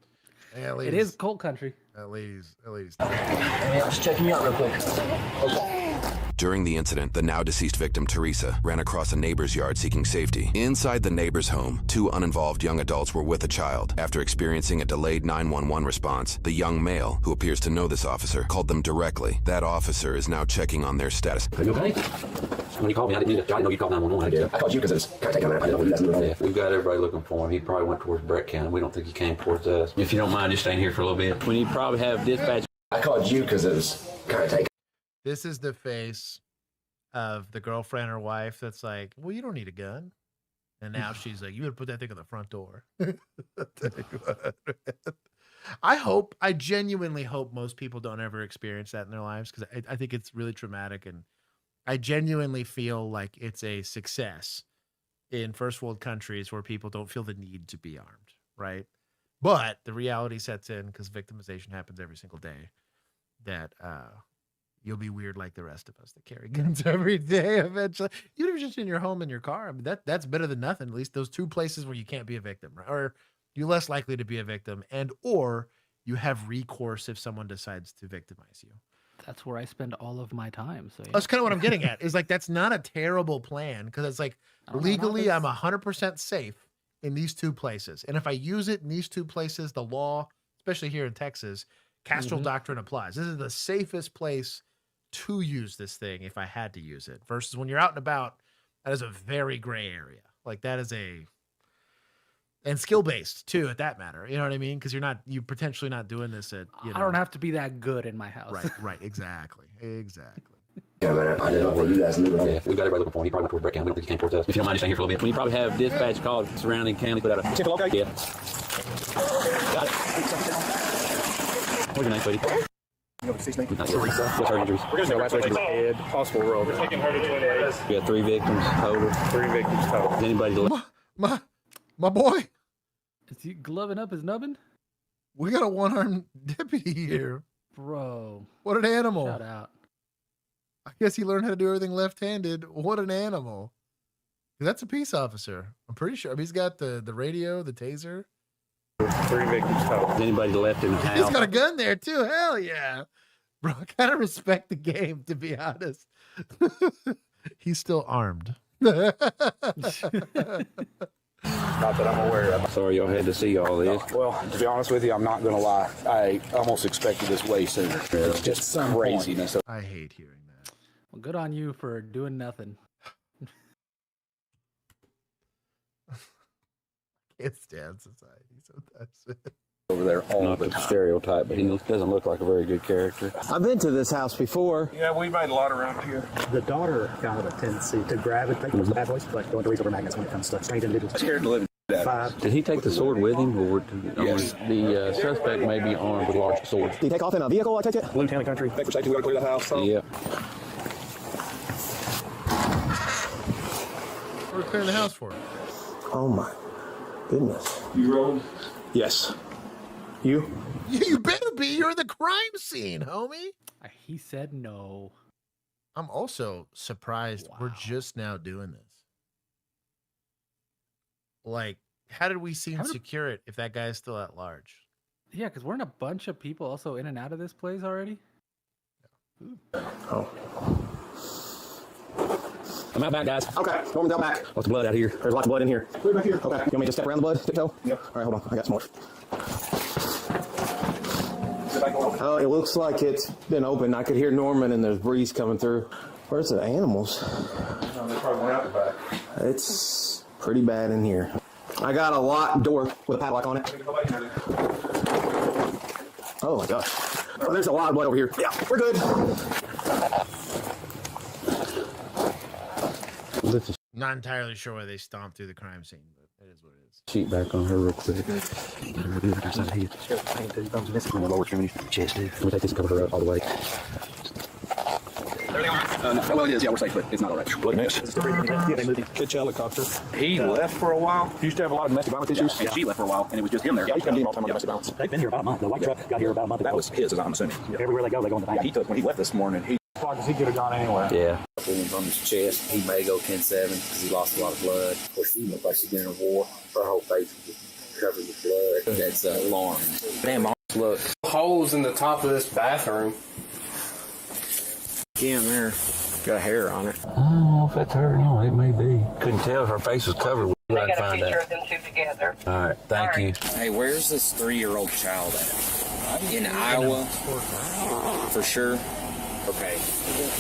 [SPEAKER 2] yeah,
[SPEAKER 3] it is cold country.
[SPEAKER 2] That lady's.
[SPEAKER 8] Hey, let's check me out real quick. Okay.
[SPEAKER 7] During the incident, the now deceased victim, Teresa, ran across a neighbor's yard seeking safety. Inside the neighbor's home, 2 uninvolved young adults were with a child. After experiencing a delayed 911 response, the young male, who appears to know this officer, called them directly. That officer is now checking on their status.
[SPEAKER 5] Are you okay? When you called me, I didn't know you called 911. I did.
[SPEAKER 8] I called you because it's kind of taking a minute.
[SPEAKER 5] We've got everybody looking for him. He probably went towards Brett County. We don't think he came towards us. If you don't mind just staying here for a little bit. We need to probably have dispatch.
[SPEAKER 8] I called you because it was kind of taking.
[SPEAKER 2] This is the face of the girlfriend or wife that's like, well, you don't need a gun. And now she's like, you better put that thing on the front door. I genuinely hope most people don't ever experience that in their lives, because I think it's really traumatic. And I genuinely feel like it's a success in first world countries where people don't feel the need to be armed, right? But the reality sets in, because victimization happens every single day, that you'll be weird like the rest of us that carry guns every day eventually. Even if it's just in your home and your car, I mean, that's better than nothing. At least those 2 places where you can't be a victim, right? Or you're less likely to be a victim, and or you have recourse if someone decides to victimize you.
[SPEAKER 3] That's where I spend all of my time. So yeah.
[SPEAKER 2] That's kind of what I'm getting at. Is like, that's not a terrible plan, because it's like legally I'm 100% safe in these 2 places. And if I use it in these 2 places, the law, especially here in Texas, Castro doctrine applies. This is the safest place to use this thing if I had to use it, versus when you're out and about, that is a very gray area. Like that is and skill based too, at that matter. You know what I mean? Because you're potentially not doing this at.
[SPEAKER 3] I don't have to be that good in my house.
[SPEAKER 2] Right. Exactly.
[SPEAKER 8] Yeah, man, I don't know where you guys live.
[SPEAKER 5] Yeah, we've got everybody looking for him. He probably went towards Brett County. We don't think he came towards us. If you don't mind just staying here for a little bit. We probably have dispatch called surrounding county. Put out a tip. Okay. Yeah. Got it. What's your name, sweetie? Not yet. What's her injuries?
[SPEAKER 23] We're going to say laceration to the head, possible roll. We're taking her to Twin Lakes.
[SPEAKER 5] We got 3 victims total.
[SPEAKER 23] 3 victims total.
[SPEAKER 5] Is anybody
[SPEAKER 2] My boy.
[SPEAKER 3] Is he gloving up his nubbin?
[SPEAKER 2] We got a one-armed deputy here.
[SPEAKER 3] Bro.
[SPEAKER 2] What an animal.
[SPEAKER 3] Shout out.
[SPEAKER 2] I guess he learned how to do everything left-handed. What an animal. That's a peace officer. I'm pretty sure. I mean, he's got the radio, the taser.
[SPEAKER 23] 3 victims total.
[SPEAKER 5] Is anybody left in the house?
[SPEAKER 2] He's got a gun there, too. Hell yeah. Bro, I kind of respect the game, to be honest. He's still armed.
[SPEAKER 15] Not that I'm aware of.
[SPEAKER 5] Sorry y'all had to see all this.
[SPEAKER 15] Well, to be honest with you, I'm not going to lie. I almost expected this way sooner. It's just craziness.
[SPEAKER 2] I hate hearing that.
[SPEAKER 3] Well, good on you for doing nothing.
[SPEAKER 2] Can't stand society sometimes.
[SPEAKER 5] Over there all the time. Stereotype, but he doesn't look like a very good character.
[SPEAKER 19] I've been to this house before.
[SPEAKER 18] Yeah, we made a lot around here.
[SPEAKER 12] The daughter kind of a tendency to grab it, take those bad boys, like going to reach over magnets when it comes to strange individuals.
[SPEAKER 15] Scared to live in that.
[SPEAKER 12] 5.
[SPEAKER 5] Did he take the sword with him? Or
[SPEAKER 15] Yes.
[SPEAKER 5] The suspect may be armed with a large sword.
[SPEAKER 19] Did he take off in a vehicle, I take it?
[SPEAKER 12] Blue Town Country.
[SPEAKER 15] Thanks for safety. We got to clear the house.
[SPEAKER 5] Yeah.
[SPEAKER 2] What are we clearing the house for?
[SPEAKER 19] Oh my goodness.
[SPEAKER 18] You rolling?
[SPEAKER 15] Yes. You?
[SPEAKER 2] You better be. You're in the crime scene, homie.
[SPEAKER 3] He said no.
[SPEAKER 2] I'm also surprised we're just now doing this. Like, how did we seem secure it if that guy's still at large?
[SPEAKER 3] Yeah, because weren't a bunch of people also in and out of this place already?
[SPEAKER 19] Oh.
[SPEAKER 5] I'm out back, guys.
[SPEAKER 19] Okay, going down back.
[SPEAKER 5] Lots of blood out here.
[SPEAKER 19] There's lots of blood in here. Right back here. Okay, you want me to step around the blood, tiptoe?
[SPEAKER 15] Yep.
[SPEAKER 19] All right, hold on. I got some more. Oh, it looks like it's been open. I could hear Norman and there's breeze coming through. Where's the animals?
[SPEAKER 18] They probably went out the back.
[SPEAKER 19] It's pretty bad in here. I got a locked door with a padlock on it. Oh my gosh. Oh, there's a lot of blood over here. Yeah, we're good.
[SPEAKER 2] Not entirely sure why they stomped through the crime scene, but it is what it is.
[SPEAKER 5] Sheet back on her real quick. Lower extremity, chest, dude. I'm gonna take this and cover her up all the way.
[SPEAKER 15] Well, it is. Yeah, we're safe, but it's not all right. Blood mess.
[SPEAKER 18] Pitch helicopter.
[SPEAKER 15] He left for a while. He used to have a lot of domestic violence issues. And she left for a while, and it was just him there. Yeah, he come to him all the time on domestic violence.
[SPEAKER 12] They've been here about a month. The white truck got here about a month ago.
[SPEAKER 15] That was his, as I'm assuming.
[SPEAKER 12] Everywhere they go in the bank.
[SPEAKER 15] Yeah, he took, when he left this morning, he
[SPEAKER 18] He could have gone anywhere.
[SPEAKER 5] Yeah. Wounds on his chest. He may go 10-7 because he lost a lot of blood. Of course, he looked like she's been in a war. Her whole face was just covered with blood. That's alarming. Damn, look.
[SPEAKER 17] Holes in the top of this bathroom.
[SPEAKER 5] Again, there.
[SPEAKER 17] Got hair on it.
[SPEAKER 5] I don't know if that's her. No, it may be. Couldn't tell if her face was covered. We'll
[SPEAKER 21] I got a
[SPEAKER 5] find
[SPEAKER 21] picture
[SPEAKER 5] out.
[SPEAKER 21] of them two together.
[SPEAKER 5] All right, thank you.
[SPEAKER 10] Hey, where's this 3-year-old child at? In Iowa? For sure? Okay.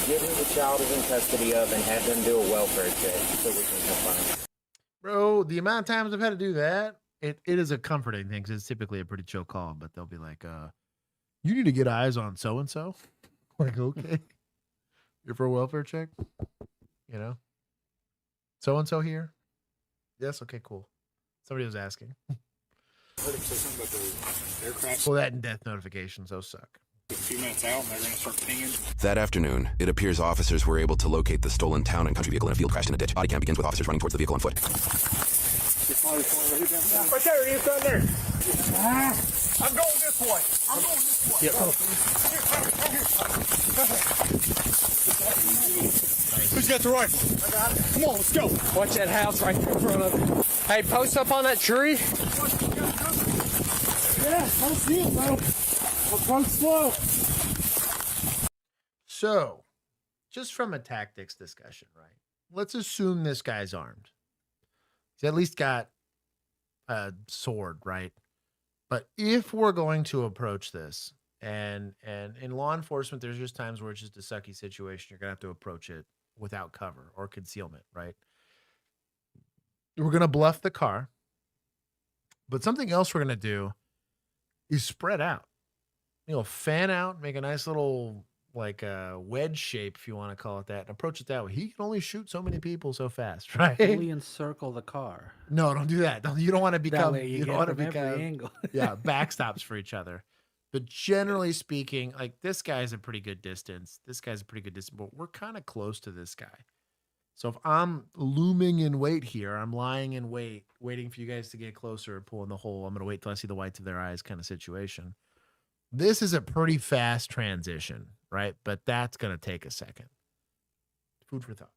[SPEAKER 10] Give me the child is in custody of and have them do a welfare check so we can come find him.
[SPEAKER 2] Bro, the amount of times I've had to do that, it is a comforting thing because it's typically a pretty chill call, but they'll be like, you need to get eyes on so-and-so. Like, okay. You're for a welfare check? You know? So-and-so here? Yes? Okay, cool. Somebody was asking.
[SPEAKER 23] I heard him say something about the aircraft.
[SPEAKER 2] Well, that and death notifications, those suck.
[SPEAKER 23] A few minutes out, and they're going to start pinging.
[SPEAKER 7] That afternoon, it appears officers were able to locate the stolen town and country vehicle in a field crashed in a ditch. Body cam begins with officers running towards the vehicle on foot.
[SPEAKER 18] Right there, he is down there. I'm going this way. I'm going this way. Who's got the rifle? I got it. Come on, let's go.
[SPEAKER 17] Watch that house right there in front of it. Hey, post up on that tree.
[SPEAKER 18] Yeah, I see it, bro. Approach slow.
[SPEAKER 2] So, just from a tactics discussion, right? Let's assume this guy's armed. He's at least got a sword, right? But if we're going to approach this, and in law enforcement, there's just times where it's just a sucky situation. You're going to have to approach it without cover or concealment, right? We're going to bluff the car. But something else we're going to do is spread out. You know, fan out, make a nice little like a wedge shape, if you want to call it that, and approach it that way. He can only shoot so many people so fast, right?
[SPEAKER 3] Fully encircle the car.
[SPEAKER 2] No, don't do that. You don't want to become.
[SPEAKER 3] Way you
[SPEAKER 2] don't
[SPEAKER 3] get
[SPEAKER 2] want to
[SPEAKER 3] from every
[SPEAKER 2] become.
[SPEAKER 3] angle.
[SPEAKER 2] Yeah, backstops for each other. But generally speaking, like this guy's a pretty good distance. This guy's a pretty good distance, but we're kind of close to this guy. So if I'm looming in wait here, I'm lying in wait, waiting for you guys to get closer, pulling the hole. I'm going to wait till I see the whites of their eyes kind of situation. This is a pretty fast transition, right? But that's going to take a second. Food for thought.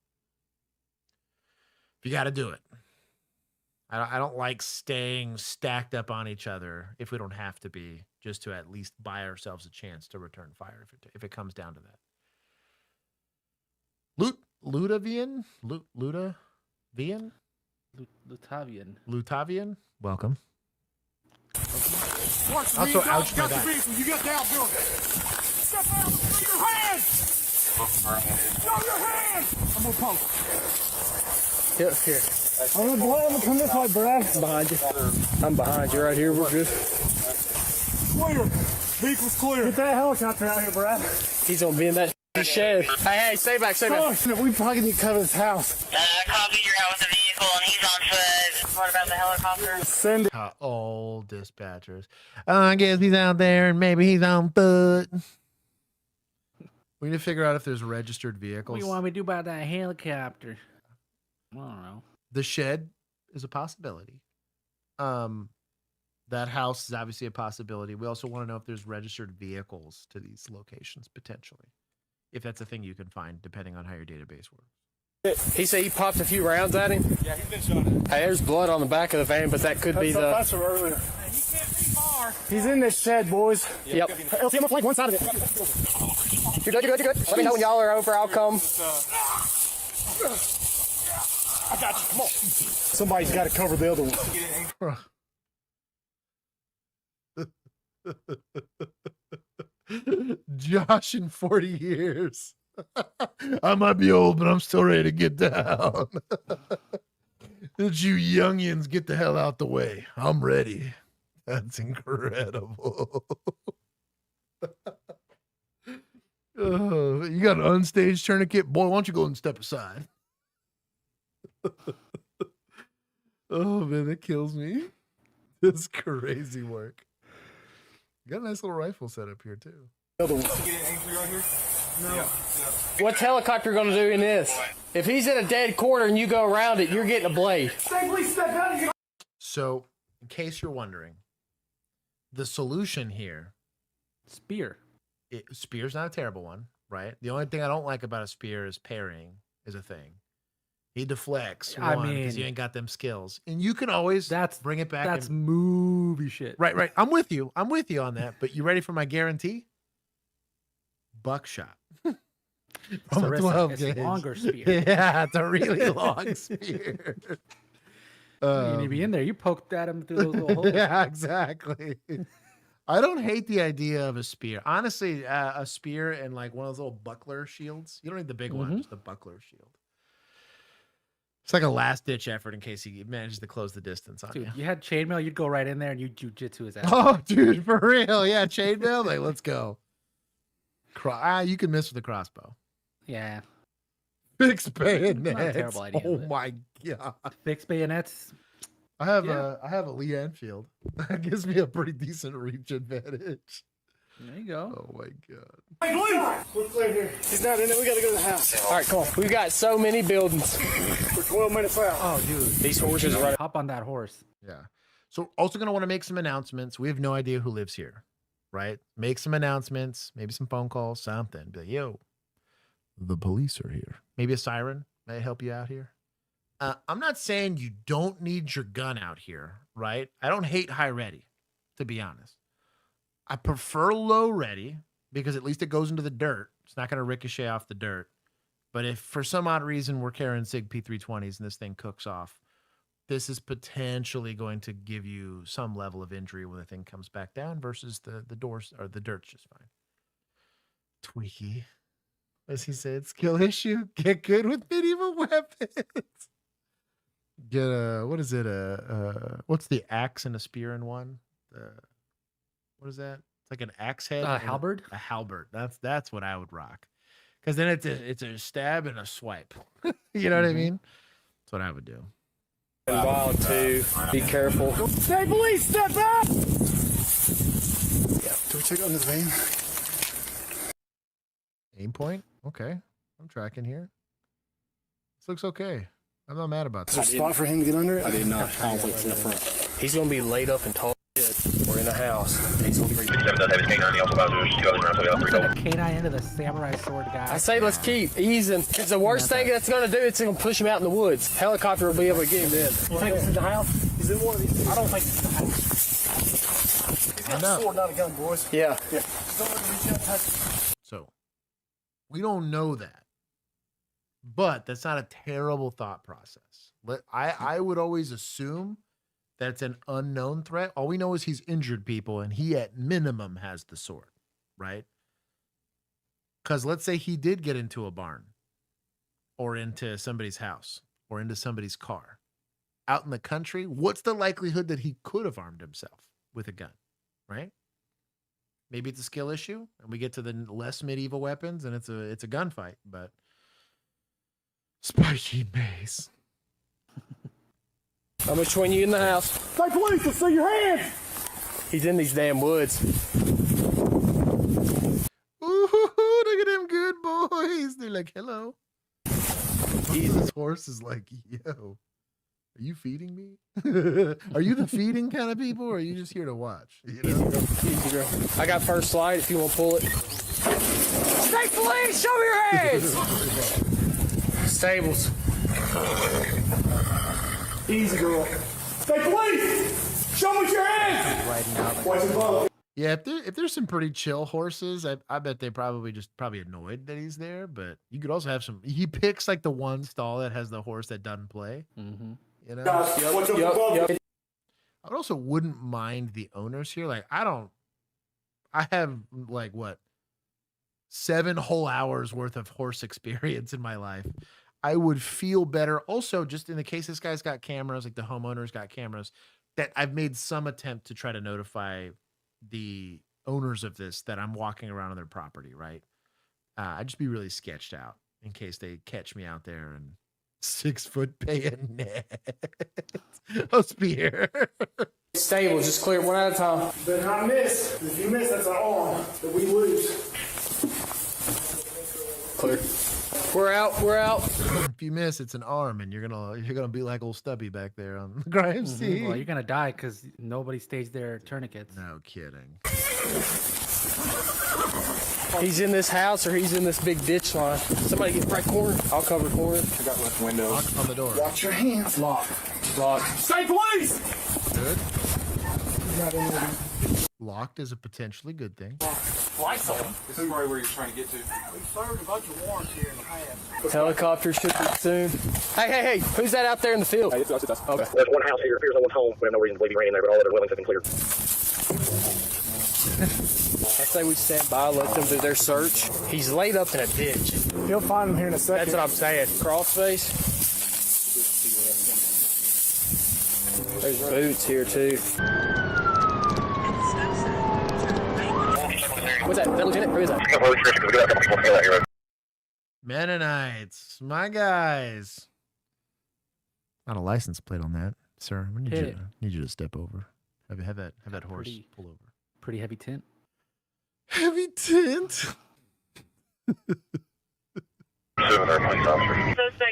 [SPEAKER 2] You got to do it. I don't like staying stacked up on each other if we don't have to be, just to at least buy ourselves a chance to return fire if it comes down to that. Lutavian? Lutavian? Welcome. Also, ouch my back.
[SPEAKER 14] You got the outbuilding. Step out. Show your hand. Show your hand. I'm gonna poke.
[SPEAKER 12] Here. I'm gonna come this way, Brad. I'm behind you. I'm behind you right here. We're good.
[SPEAKER 14] Clear. Vehicle's clear.
[SPEAKER 12] Get that helicopter out here, Brad. He's gonna be in that shed. Hey, stay back.
[SPEAKER 14] Oh, we probably need to cover this house.
[SPEAKER 9] Copy, you're out with the vehicle and he's on foot. What about the helicopter?
[SPEAKER 14] Send it.
[SPEAKER 2] All dispatchers. I guess he's out there and maybe he's on foot. We need to figure out if there's registered vehicles.
[SPEAKER 3] What do you want me to do about that helicopter? I don't know.
[SPEAKER 2] The shed is a possibility. That house is obviously a possibility. We also want to know if there's registered vehicles to these locations potentially. If that's a thing you can find, depending on how your database works.
[SPEAKER 12] He said he popped a few rounds at him.
[SPEAKER 14] Yeah, he's been shot.
[SPEAKER 12] Hey, there's blood on the back of the van, but that could be the.
[SPEAKER 14] That's from earlier.
[SPEAKER 9] He can't be far.
[SPEAKER 14] He's in this shed, boys.
[SPEAKER 12] Yep.
[SPEAKER 14] LT, I'm gonna flank one side of it.
[SPEAKER 12] You're good. Let me know when y'all are over. I'll come.
[SPEAKER 14] I got you. Come on. Somebody's got to cover the other one.
[SPEAKER 2] Josh in 40 years. I might be old, but I'm still ready to get down. Let you youngins get the hell out the way. I'm ready. That's incredible. You got an unstaged tourniquet? Boy, why don't you go and step aside? Oh, man, that kills me. That's crazy work. You got a nice little rifle set up here, too.
[SPEAKER 14] Other one.
[SPEAKER 12] No. What's helicopter going to do in this? If he's in a dead corner and you go around it, you're getting a blade.
[SPEAKER 2] So, in case you're wondering, the solution here...
[SPEAKER 3] Spear.
[SPEAKER 2] Spear's not a terrible one, right? The only thing I don't like about a spear is parrying is a thing. He deflects because you ain't got them skills. And you can always bring it back.
[SPEAKER 3] That's movie shit.
[SPEAKER 2] Right. I'm with you on that. But you ready for my guarantee? Buckshot.
[SPEAKER 3] It's a longer spear.
[SPEAKER 2] Yeah, it's a really long spear.
[SPEAKER 3] You need to be in there. You poked at him through those little holes.
[SPEAKER 2] Yeah, exactly. I don't hate the idea of a spear. Honestly, a spear and like one of those little buckler shields. You don't need the big one, just a buckler shield. It's like a last-ditch effort in case he manages to close the distance on you.
[SPEAKER 3] Dude, you had chainmail, you'd go right in there and you'd jujitsu his ass.
[SPEAKER 2] Oh, dude, for real. Yeah, chainmail. Like, let's go. You can miss with a crossbow.
[SPEAKER 3] Yeah.
[SPEAKER 2] Fixed bayonets.
[SPEAKER 3] Not a terrible idea.
[SPEAKER 2] Oh, my God.
[SPEAKER 3] Fixed bayonets.
[SPEAKER 2] I have a Lee Enfield. That gives me a pretty decent reach advantage.
[SPEAKER 3] There you go.
[SPEAKER 2] Oh, my God.
[SPEAKER 14] Hey, Luke! We're clear here. He's not in there. We got to go to the house.
[SPEAKER 12] All right, come on. We've got so many buildings.
[SPEAKER 14] We're 12 minutes out.
[SPEAKER 3] Oh, dude.
[SPEAKER 12] These horses are right.
[SPEAKER 3] Hop on that horse.
[SPEAKER 2] Yeah. So also going to want to make some announcements. We have no idea who lives here, right? Make some announcements, maybe some phone calls, something. Be like, yo, the police are here. Maybe a siren may help you out here. I'm not saying you don't need your gun out here, right? I don't hate high ready, to be honest. I prefer low ready because at least it goes into the dirt. It's not going to ricochet off the dirt. But if for some odd reason we're carrying SIG P320s and this thing cooks off, this is potentially going to give you some level of injury when the thing comes back down versus the doors or the dirt's just fine. Tweaky. As he said, skill issue. Get good with medieval weapons. Get what is it? What's the axe and a spear in one? What is that? It's like an axe head.
[SPEAKER 3] Halberd?
[SPEAKER 2] A halberd. That's what I would rock. Because then it's a stab and a swipe. You know what I mean? That's what I would do.
[SPEAKER 12] Wild too. Be careful.
[SPEAKER 14] Stay police, step out!
[SPEAKER 13] Check under the van.
[SPEAKER 2] Aim point? Okay. I'm tracking here. This looks okay. I'm not mad about
[SPEAKER 13] Is
[SPEAKER 2] this.
[SPEAKER 13] there a spot for him to get under it?
[SPEAKER 12] I did not. I don't think it's in the front. He's going to be laid up and tall shit. We're in the house. He's going to be
[SPEAKER 3] Put a canine into the samurai sword guy.
[SPEAKER 12] I say let's keep easing. It's the worst thing that's going to do. It's going to push him out in the woods. Helicopter will be able to get him in.
[SPEAKER 3] You think this is the house? He's in one of these. I don't think this is the house. He's got a sword, not a gun, boys.
[SPEAKER 12] Yeah.
[SPEAKER 3] Just don't let him reach out and touch it.
[SPEAKER 2] So, we don't know that. But that's not a terrible thought process. I would always assume that it's an unknown threat. All we know is he's injured people, and he at minimum has the sword, right? Because let's say he did get into a barn or into somebody's house or into somebody's car. Out in the country, what's the likelihood that he could have armed himself with a gun, right? Maybe it's a skill issue, and we get to the less medieval weapons, and it's a gunfight, but spiky mace.
[SPEAKER 12] I'm between you in the house.
[SPEAKER 13] Hey, police, I see your hands.
[SPEAKER 12] He's in these damn woods.
[SPEAKER 2] Ooh, look at them good boys. They're like, hello. This horse is like, yo, are you feeding me? Are you the feeding kind of people, or are you just here to watch? You know?
[SPEAKER 12] Easy, girl. I got first slide if you want to pull it. State police, show me your hands. Stables.
[SPEAKER 13] Easy, girl. Hey, police! Show me your hands!
[SPEAKER 2] Yeah, if there's some pretty chill horses, I bet they probably annoyed that he's there. But you could also have some. He picks like the one stall that has the horse that doesn't play.
[SPEAKER 12] Mm-hmm.
[SPEAKER 2] You know.
[SPEAKER 12] Yep.
[SPEAKER 2] I also wouldn't mind the owners here. Like I have like what 7 whole hours worth of horse experience in my life. I would feel better. Also, just in the case this guy's got cameras, like the homeowner's got cameras, that I've made some attempt to try to notify the owners of this that I'm walking around on their property, right? I'd just be really sketched out in case they catch me out there and 6-foot bayonet. A spear.
[SPEAKER 12] Stables, just clear one at a time.
[SPEAKER 13] You better not miss. If you miss, that's an arm that we lose.
[SPEAKER 12] Clear. We're out.
[SPEAKER 2] If you miss, it's an arm, and you're gonna be like old Stubby back there on the crime scene.
[SPEAKER 3] Well, you're gonna die because nobody staged their tourniquets.
[SPEAKER 2] No kidding.
[SPEAKER 12] He's in this house or he's in this big ditch line. Somebody get right corner. I'll cover corner.
[SPEAKER 15] I got left window.
[SPEAKER 2] Lock on the door.
[SPEAKER 13] Watch your hands.
[SPEAKER 12] Lock.
[SPEAKER 13] Say police!
[SPEAKER 2] Good. Locked is a potentially good thing.
[SPEAKER 15] Lights on. This is probably where you're trying to get to.
[SPEAKER 13] We served a bunch of warrants here in the past.
[SPEAKER 12] Helicopter should be soon. Hey, who's that out there in the field?
[SPEAKER 15] Hey, it's us. Okay.
[SPEAKER 10] There's one house here. It appears no one's home. We have no reason to believe he ran in there, but all other dwellings have been cleared.
[SPEAKER 12] I say we stand by, let them do their search. He's laid up in a ditch.
[SPEAKER 13] He'll find him here in a second.
[SPEAKER 12] That's what I'm saying. Crossface. There's boots here too. What's that? Is that Lieutenant? Who is that?
[SPEAKER 2] Mennonites, my guys. Not a license plate on that, sir. I need you to step over. Have that horse pull over.
[SPEAKER 3] Pretty heavy tint.
[SPEAKER 2] Heavy tint.
[SPEAKER 9] Suspect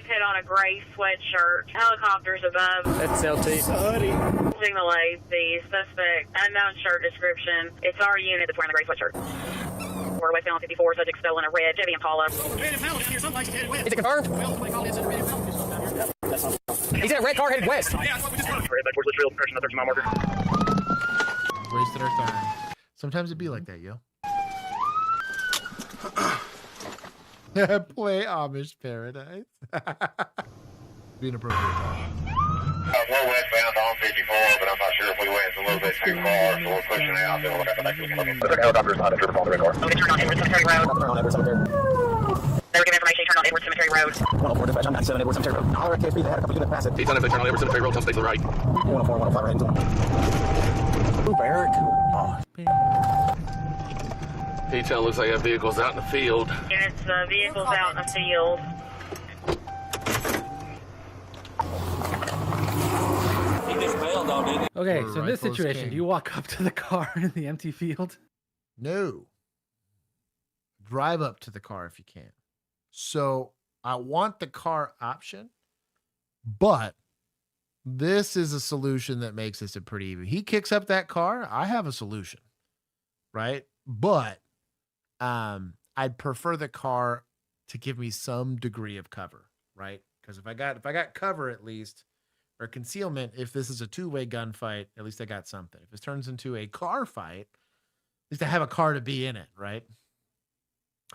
[SPEAKER 9] had on a gray sweatshirt. Helicopters above.
[SPEAKER 12] That's LT.
[SPEAKER 9] Signal A, the suspect, unknown shirt description. It's our unit that's wearing the gray sweatshirt. We're westbound 54, subject stolen a red Chevy Impala.
[SPEAKER 12] Is it confirmed? He's in a red car headed west.
[SPEAKER 2] Wasted our time. Sometimes it be like that, yo. Play Amish Paradise. Be an appropriate time.
[SPEAKER 18] We're westbound on 54, but I'm not sure if we went a little bit too far, so we're pushing out. Then we'll look at the next one. Helicopter's not a trip on the red car.
[SPEAKER 9] Oh, they turned on Edward Cemetery Road. They were given information, he turned on Edward Cemetery Road.
[SPEAKER 10] 104 dispatch, I'm 97 Edward Cemetery Road. Holler at KSB, they had a couple units pass it.
[SPEAKER 15] He's on if they turn on Edward Cemetery Road, tell them to the right.
[SPEAKER 10] 104, 105 right into him. Ooh, Barrick. Oh.
[SPEAKER 15] Detail looks like they have vehicles out in the field.
[SPEAKER 9] Units, vehicles out in the field.
[SPEAKER 3] Okay, so in this situation, do you walk up to the car in the empty field?
[SPEAKER 2] No. Drive up to the car if you can. So I want the car option, but this is a solution that makes this a pretty even. He kicks up that car, I have a solution, right? But I'd prefer the car to give me some degree of cover, right? Because if I got cover at least, or concealment, if this is a two-way gunfight, at least I got something. If this turns into a car fight, at least I have a car to be in it, right?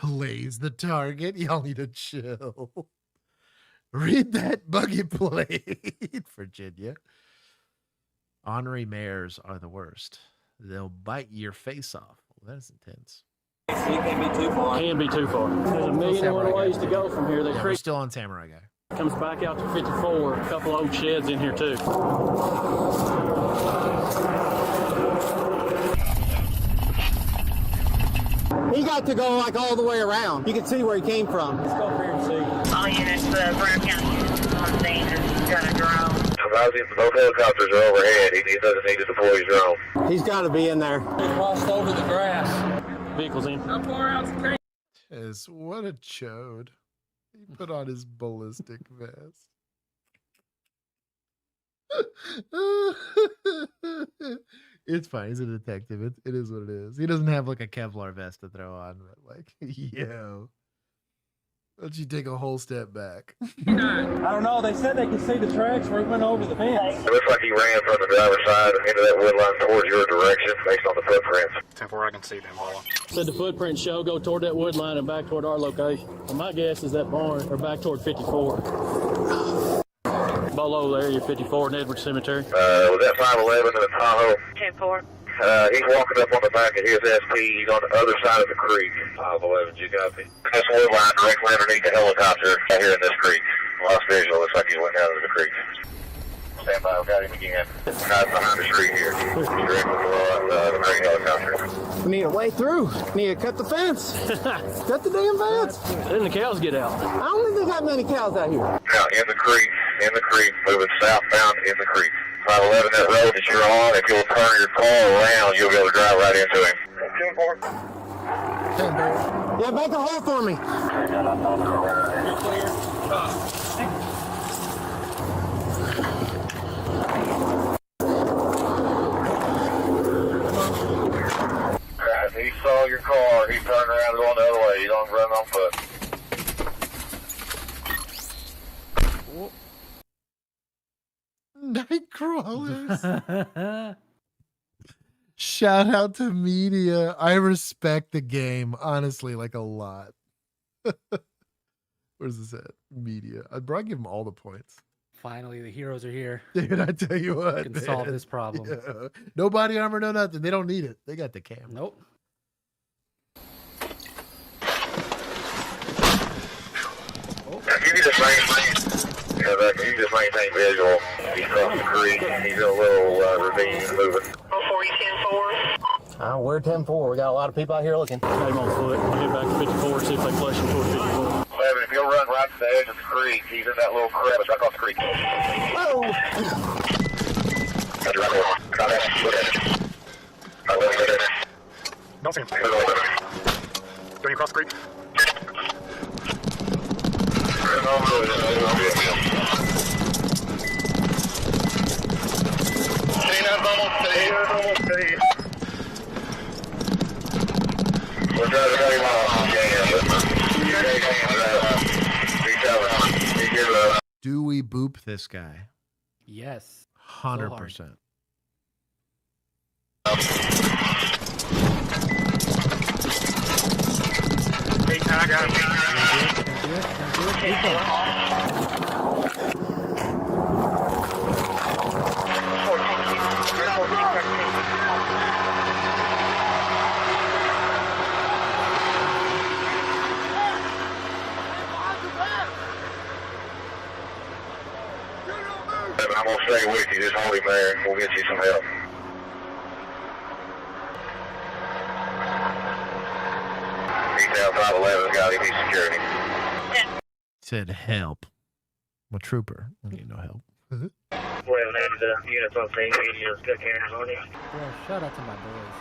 [SPEAKER 2] Lays the target. Y'all need to chill. Read that buggy plate, Virginia. Honorary mayors are the worst. They'll bite your face off. Well, that's intense.
[SPEAKER 10] It can be too far. Can be too far. There's a million and one ways to go from here.
[SPEAKER 2] Yeah, we're still on Samurai Guy.
[SPEAKER 10] Comes back out to 54. A couple old sheds in here too.
[SPEAKER 19] He got to go like all the way around. You can see where he came from.
[SPEAKER 10] Let's go over here and see.
[SPEAKER 9] All units, Brown County on scene. He's got a drone.
[SPEAKER 14] Both helicopters are overhead. He doesn't need to deploy his drone.
[SPEAKER 19] He's got to be in there.
[SPEAKER 10] He crossed over the grass. Vehicles in.
[SPEAKER 22] How far out's the train?
[SPEAKER 2] Yes, what a chode. He put on his ballistic vest. It's fine. He's a detective. It is what it is. He doesn't have like a Kevlar vest to throw on, but like, yo. Why don't you take a whole step back?
[SPEAKER 12] I don't know. They said they could see the tracks where he went over the fence.
[SPEAKER 14] It looks like he ran from the driver's side into that wood line towards your direction based on the footprints.
[SPEAKER 23] 10-4, I can see them, Bolo.
[SPEAKER 10] Said the footprints show go toward that wood line and back toward our location. Well, my guess is that barn or back toward 54. Bolo there, you're 54 in Edward Cemetery.
[SPEAKER 14] Was that 511 in the Tahoe?
[SPEAKER 9] 10-4.
[SPEAKER 14] He's walking up on the back of his SP. He's on the other side of the creek. 511, you copy? This wood line directly underneath the helicopter out here in this creek. Lost visual. Looks like he went down to the creek. Stand by. I've got him again. Guy's behind the tree here. He's directly below the Marine helicopter.
[SPEAKER 19] We need a way through. We need to cut the fence. Cut the damn fence.
[SPEAKER 10] Then the cows get out.
[SPEAKER 19] I don't think they got many cows out here.
[SPEAKER 14] Now, in the creek, moving southbound in the creek. 511, that road that you're on, if you'll turn your car around, you'll be able to drive right into him.
[SPEAKER 19] 10-4. Yeah, make a hole for me.
[SPEAKER 14] He saw your car, he turned around going the other way. You don't run on foot.
[SPEAKER 2] Night crawlers. Shout out to media. I respect the game, honestly, like a lot. Where's this at? Media. I'd probably give them all the points.
[SPEAKER 3] Finally, the heroes are here.
[SPEAKER 2] Dude, I tell you what,
[SPEAKER 3] we can solve this problem.
[SPEAKER 2] Yeah. No body armor, no nothing. They don't need it. They got the cam.
[SPEAKER 3] Nope.
[SPEAKER 14] You can just maintain visual. He's across the creek. He's in a little ravine moving.
[SPEAKER 9] 410-4.
[SPEAKER 19] We're 10-4. We got a lot of people out here looking.
[SPEAKER 10] Got him on foot. We'll get back to 54, see if they flush him toward 54.
[SPEAKER 14] If he'll run right to the edge of the creek, he's in that little crevice right across the creek.
[SPEAKER 19] Whoa!
[SPEAKER 23] Don't see him. Going across the creek.
[SPEAKER 2] Do we boop this guy?
[SPEAKER 3] Yes.
[SPEAKER 2] 100%.
[SPEAKER 23] I got him.
[SPEAKER 14] I'm going to stay with you. Just hold him there and we'll get you some help. Detail 511's got him. He's security.
[SPEAKER 2] Said help. I'm a trooper. I need no help.
[SPEAKER 9] Well, and units on scene. Media's good cameras on you.
[SPEAKER 3] Bro, shout out to my boys.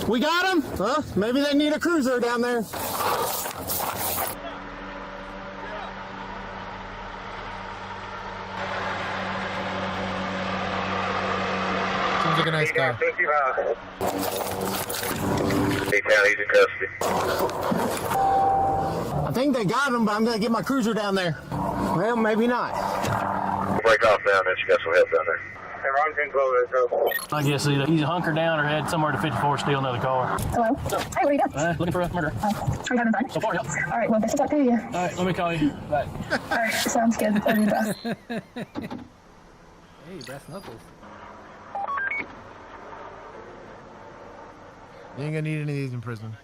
[SPEAKER 19] We got him? Huh? Maybe they need a cruiser down there.
[SPEAKER 2] Seems like a nice guy.
[SPEAKER 14] He's in custody.
[SPEAKER 19] I think they got him, but I'm going to get my cruiser down there. Well, maybe not.
[SPEAKER 14] We'll break off down there. You got some help down there. Hey, Ron, can close this.
[SPEAKER 10] I guess he's hunkered down or head somewhere to 54 steal another car.
[SPEAKER 22] Hello? Hi, what are you doing?
[SPEAKER 10] Looking for a murder.
[SPEAKER 22] Are you having fun?
[SPEAKER 10] So far, yep.
[SPEAKER 22] All right, well, best of luck to you.
[SPEAKER 10] All right, let me call you. Bye.
[SPEAKER 22] All right, sounds good. Love you, best.
[SPEAKER 3] Hey, brass knuckles.
[SPEAKER 2] You ain't gonna need any of these in prison.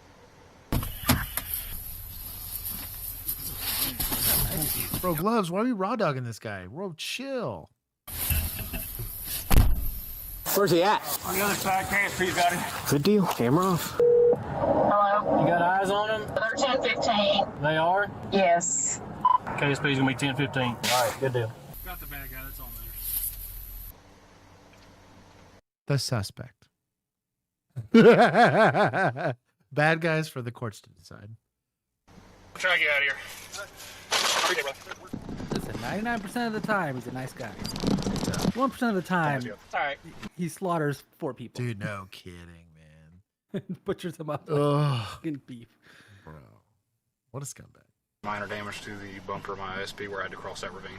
[SPEAKER 2] Bro, Gloves, why are we raw dogging this guy? Bro, chill.
[SPEAKER 19] Where's he at?
[SPEAKER 23] On the other side, KSP's got him.
[SPEAKER 19] Good deal. Camera off.
[SPEAKER 22] Hello?
[SPEAKER 10] You got eyes on him?
[SPEAKER 22] They're 10:15.
[SPEAKER 10] They are?
[SPEAKER 22] Yes.
[SPEAKER 10] KSP's gonna be 10-15. All right, good deal.
[SPEAKER 23] Got the bad guy, that's on there.
[SPEAKER 2] The suspect. Bad guys for the courts to decide.
[SPEAKER 23] I'm trying to get out of here.
[SPEAKER 3] Listen, 99% of the time, he's a nice guy. 1% of the time, he slaughters 4 people.
[SPEAKER 2] Dude, no kidding, man.
[SPEAKER 3] Butchers them up
[SPEAKER 2] Ugh.
[SPEAKER 3] like fucking beef.
[SPEAKER 2] Bro, what a scumbag.
[SPEAKER 23] Minor damage to the bumper of my SP where I had to cross that ravine.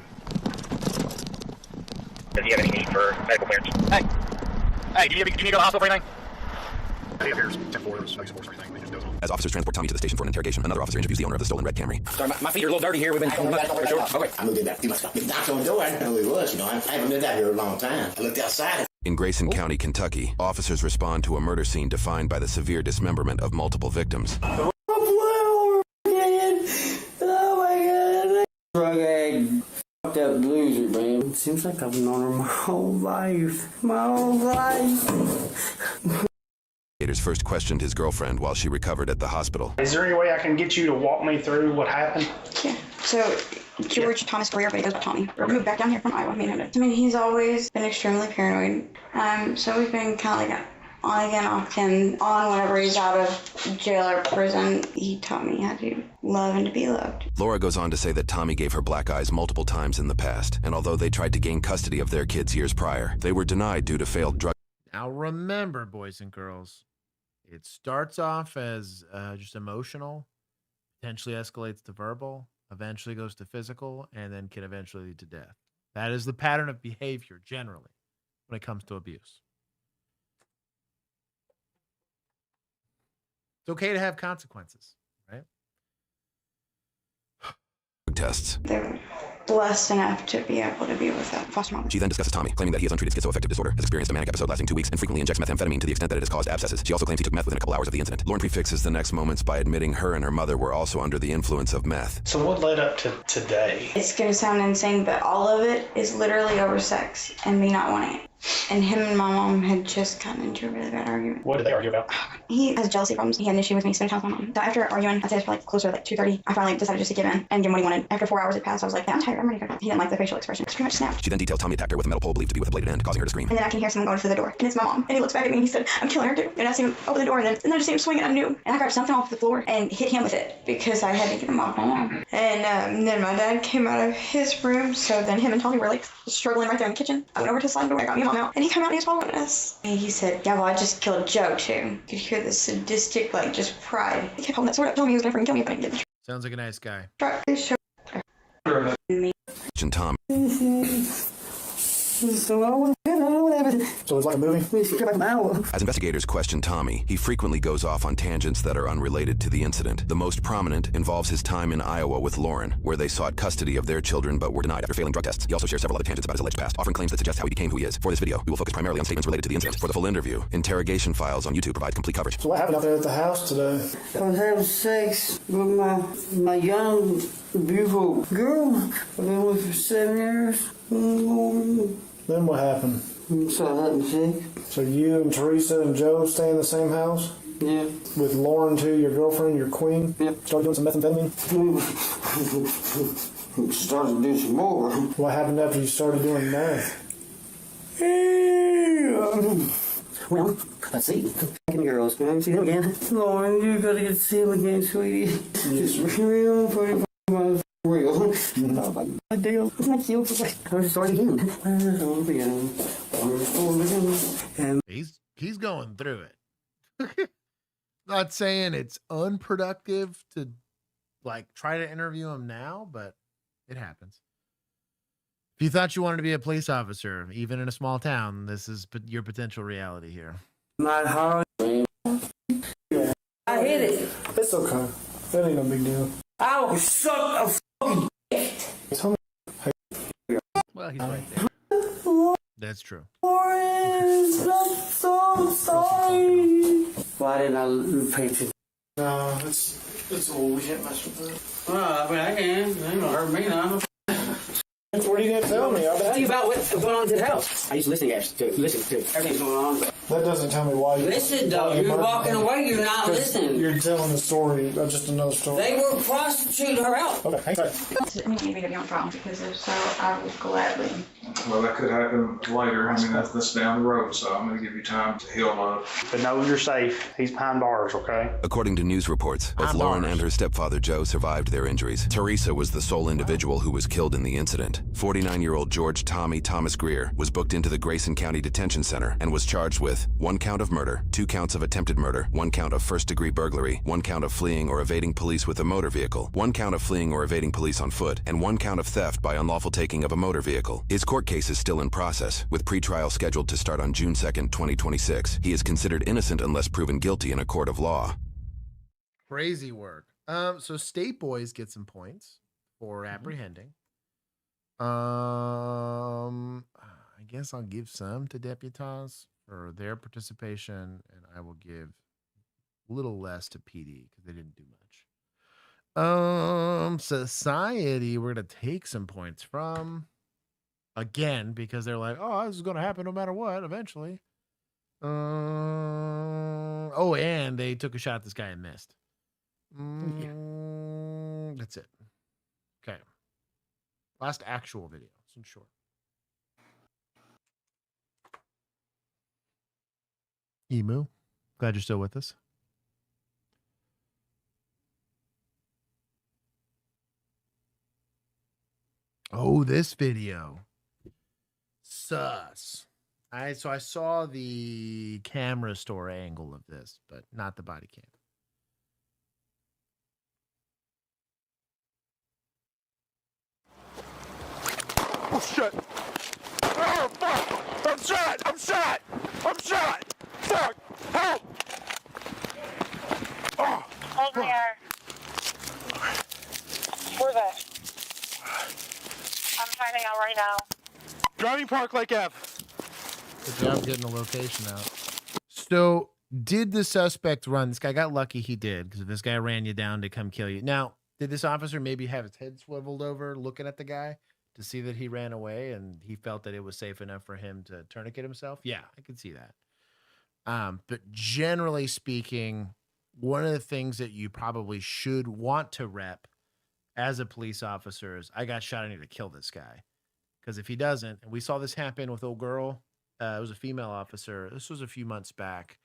[SPEAKER 14] Does he have any need for medical clearance?
[SPEAKER 23] Hey, do you need to go to the hospital for anything?
[SPEAKER 7] As officers transport Tommy to the station for an interrogation, another officer interviews the owner of the stolen red Camry.
[SPEAKER 8] Sorry, my feet are a little dirty here. We've been going back over sure. Okay, I moved in that. He must have knocked on the door. I didn't know who he was. You know, I haven't lived out here a long time. I looked outside.
[SPEAKER 7] In Grayson County, Kentucky, officers respond to a murder scene defined by the severe dismemberment of multiple victims.
[SPEAKER 11] Oh my god. Drug addict. Fucked up loser, man. It seems like I've known her my whole life. My whole life.
[SPEAKER 7] Investigators first questioned his girlfriend while she recovered at the hospital.
[SPEAKER 23] Is there any way I can get you to walk me through what happened?
[SPEAKER 6] Yeah. So, George Thomas Greer, but he goes by Tommy. We moved back down here from Iowa, me and him. I mean, he's always been extremely paranoid. So we've been kind of like on again, off again, on whenever he's out of jail or prison. He taught me how to love and to be loved.
[SPEAKER 7] Laura goes on to say that Tommy gave her black eyes multiple times in the past, and although they tried to gain custody of their kids years prior, they were denied due to failed drug.
[SPEAKER 2] Now remember, boys and girls, it starts off as just emotional, potentially escalates to verbal, eventually goes to physical, and then can eventually lead to death. That is the pattern of behavior generally when it comes to abuse. It's okay to have consequences, right?
[SPEAKER 7] Tests.
[SPEAKER 6] They're blessed enough to be able to be with a foster mom.
[SPEAKER 7] She then discusses Tommy, claiming that he has untreated schizoaffective disorder, has experienced a manic episode lasting 2 weeks, and frequently injects methamphetamine to the extent that it has caused abscesses. She also claims he took meth within a couple hours of the incident. Lauren prefixes the next moments by admitting her and her mother were also under the influence of meth.
[SPEAKER 23] So what led up to today?
[SPEAKER 6] It's going to sound insane, but all of it is literally over sex and me not wanting it. And him and my mom had just gotten into a really bad argument.
[SPEAKER 23] What did they argue about?
[SPEAKER 6] He has jealousy problems. He had an issue with me spending time with my mom. So after arguing, I'd say it's probably closer to like 2:30. I finally decided just to give in and give him what he wanted. After 4 hours had passed, I was like, yeah, I'm tired. I'm ready to go. He didn't like the facial expression. It's pretty much snapped.
[SPEAKER 7] She then details Tommy attacked her with a metal pole believed to be with a bladed end, causing her to scream.
[SPEAKER 6] And then I can hear someone going through the door. And it's my mom. And he looks back at me and he said, I'm killing her too. And I see him open the door and then I just see him swinging at a new. And I grabbed something off the floor and hit him with it because I had to get him off my mom. And then my dad came out of his room. So then him and Tommy were like struggling right there in the kitchen. I went over to the sliding door. I got me mom out. And he came out and he was following us. And he said, yeah, well, I just killed Joe too. You could hear the sadistic, like, just pride. He kept holding that sword up, telling me he was going to freaking kill me if I didn't get the
[SPEAKER 2] Sounds like a nice guy.
[SPEAKER 7] Tom.
[SPEAKER 11] So it's like a movie?
[SPEAKER 7] As investigators question Tommy, he frequently goes off on tangents that are unrelated to the incident. The most prominent involves his time in Iowa with Lauren, where they sought custody of their children but were denied after failing drug tests. He also shares several other tangents about his alleged past, offering claims that suggest how he became who he is. For this video, we will focus primarily on statements related to the incident. For the full interview, interrogation files on YouTube provide complete coverage.
[SPEAKER 11] So what happened out there at the house today? I was having sex with my young, beautiful girl. I've been with her for 7 years.
[SPEAKER 16] Then what happened?
[SPEAKER 11] So let me see.
[SPEAKER 16] So you and Teresa and Joe stay in the same house?
[SPEAKER 11] Yeah.
[SPEAKER 16] With Lauren too, your girlfriend, your queen?
[SPEAKER 11] Yep.
[SPEAKER 16] Started doing some methamphetamine?
[SPEAKER 11] Started to do some more.
[SPEAKER 16] What happened after you started doing meth?
[SPEAKER 11] Well, Let's see. Fucking girls. Can I see them again? Lauren, you gotta get to see them again, sweetie. Just real pretty real. Oh my god, damn. Isn't that cute? I'm just starting again. And
[SPEAKER 2] He's going through it. Not saying it's unproductive to like try to interview him now, but it happens. If you thought you wanted to be a police officer, even in a small town, this is your potential reality here.
[SPEAKER 11] not hard. I hit it.
[SPEAKER 16] It's okay. That ain't no big deal.
[SPEAKER 11] I will suck a fucking dick.
[SPEAKER 3] Well, he's right there.
[SPEAKER 2] That's true.
[SPEAKER 11] I'm so sorry. Why didn't I pay attention?
[SPEAKER 16] No, it's old. We can't mess with that.
[SPEAKER 11] Well, I mean, I can. It ain't gonna hurt me now.
[SPEAKER 16] What are you gonna tell me?
[SPEAKER 11] Think about what's going on to the house. I used to listen to everything's going on.
[SPEAKER 16] That doesn't tell me why you
[SPEAKER 11] listen, though. You're walking away. You're not listening.
[SPEAKER 16] You're telling the story, just another story.
[SPEAKER 11] They were prostituting her out.
[SPEAKER 16] Okay, thanks.
[SPEAKER 6] It needs to be on trial because if so, I will gladly.
[SPEAKER 1] Well, that could happen later. I mean, that's down the road, so I'm going to give you time to heal up.
[SPEAKER 4] But know you're safe. He's behind bars, okay?
[SPEAKER 7] According to news reports, both Lauren and her stepfather Joe survived their injuries. Teresa was the sole individual who was killed in the incident. 49-year-old George Thomas Greer was booked into the Grayson County Detention Center and was charged with 1 count of murder, 2 counts of attempted murder, 1 count of first-degree burglary, 1 count of fleeing or evading police with a motor vehicle, 1 count of fleeing or evading police on foot, and 1 count of theft by unlawful taking of a motor vehicle. His court case is still in process, with pretrial scheduled to start on June 2nd, 2026. He is considered innocent unless proven guilty in a court of law.
[SPEAKER 2] Crazy work. So State Boys get some points for apprehending. I guess I'll give some to Deputas for their participation, and I will give a little less to PD because they didn't do much. Society, we're gonna take some points from. Again, because they're like, oh, this is going to happen no matter what, eventually. Oh, and they took a shot at this guy and missed. That's it. Okay. Last actual video. It's in short. Emu, glad you're still with us. Oh, this video. Sus. So I saw the camera store angle of this, but not the body cam.
[SPEAKER 18] Oh, shit. Oh, fuck. I'm shot. I'm shot. I'm shot. Fuck. Help. Oh.
[SPEAKER 9] Hold the air. Where's that? I'm finding out right now.
[SPEAKER 18] Driving Park Lake Ave.
[SPEAKER 2] Good job getting the location out. So, did the suspect run? This guy got lucky he did, because this guy ran you down to come kill you. Now, did this officer maybe have his head swiveled over looking at the guy to see that he ran away and he felt that it was safe enough for him to tourniquet himself? Yeah, I could see that. But generally speaking, one of the things that you probably should want to rep as a police officer is, I got shot, I need to kill this guy. Because if he doesn't, and we saw this happen with old girl, it was a female officer. This was a few months back.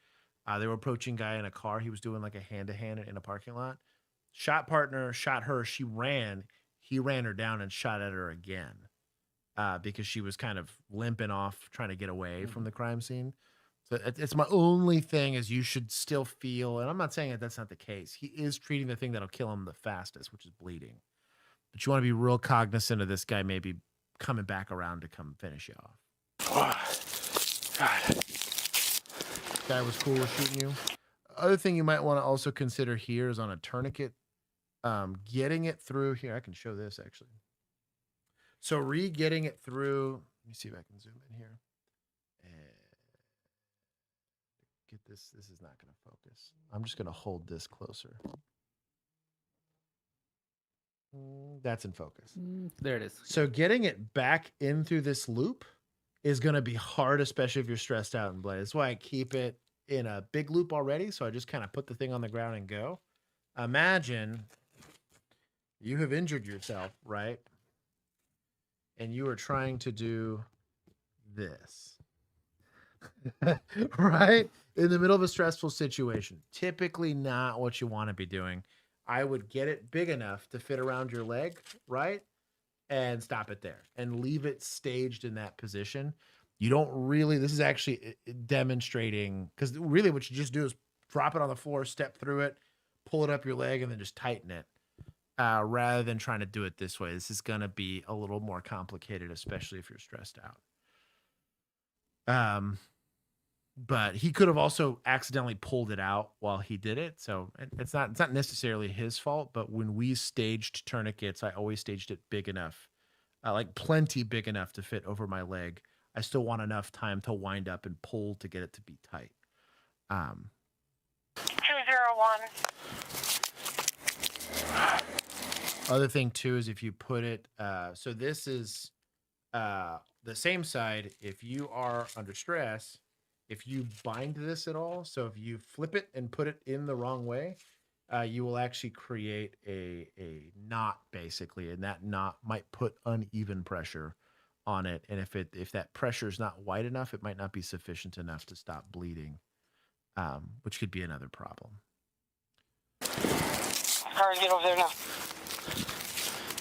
[SPEAKER 2] They were approaching a guy in a car. He was doing like a hand-to-hand in a parking lot. Shot partner shot her. She ran. He ran her down and shot at her again because she was kind of limping off, trying to get away from the crime scene. So it's my only thing is you should still feel, and I'm not saying that that's not the case. He is treating the thing that'll kill him the fastest, which is bleeding. But you want to be real cognizant of this guy maybe coming back around to come finish you off.
[SPEAKER 18] God.
[SPEAKER 2] Guy was cool with shooting you. Other thing you might want to also consider here is on a tourniquet, getting it through here. I can show this actually. So getting it through. Let me see if I can zoom in here. Get this. This is not going to focus. I'm just going to hold this closer. That's in focus.
[SPEAKER 3] There it is.
[SPEAKER 2] So getting it back in through this loop is going to be hard, especially if you're stressed out and bloody. That's why I keep it in a big loop already. So I just kind of put the thing on the ground and go. Imagine you have injured yourself, right? And you are trying to do this. right? In the middle of a stressful situation. Typically not what you want to be doing. I would get it big enough to fit around your leg, right? And stop it there and leave it staged in that position. You don't really, this is actually demonstrating, because really what you just do is drop it on the floor, step through it, pull it up your leg, and then just tighten it. Rather than trying to do it this way. This is going to be a little more complicated, especially if you're stressed out. But he could have also accidentally pulled it out while he did it. So it's not necessarily his fault, but when we staged tourniquets, I always staged it big enough, like plenty big enough to fit over my leg. I still want enough time to wind up and pull to get it to be tight.
[SPEAKER 22] 201.
[SPEAKER 2] Other thing too is if you put it, so this is the same side. If you are under stress, if you bind this at all, so if you flip it and put it in the wrong way, you will actually create a knot basically, and that knot might put uneven pressure on it. And if that pressure is not wide enough, it might not be sufficient enough to stop bleeding, which could be another problem.
[SPEAKER 22] All right, get over there now.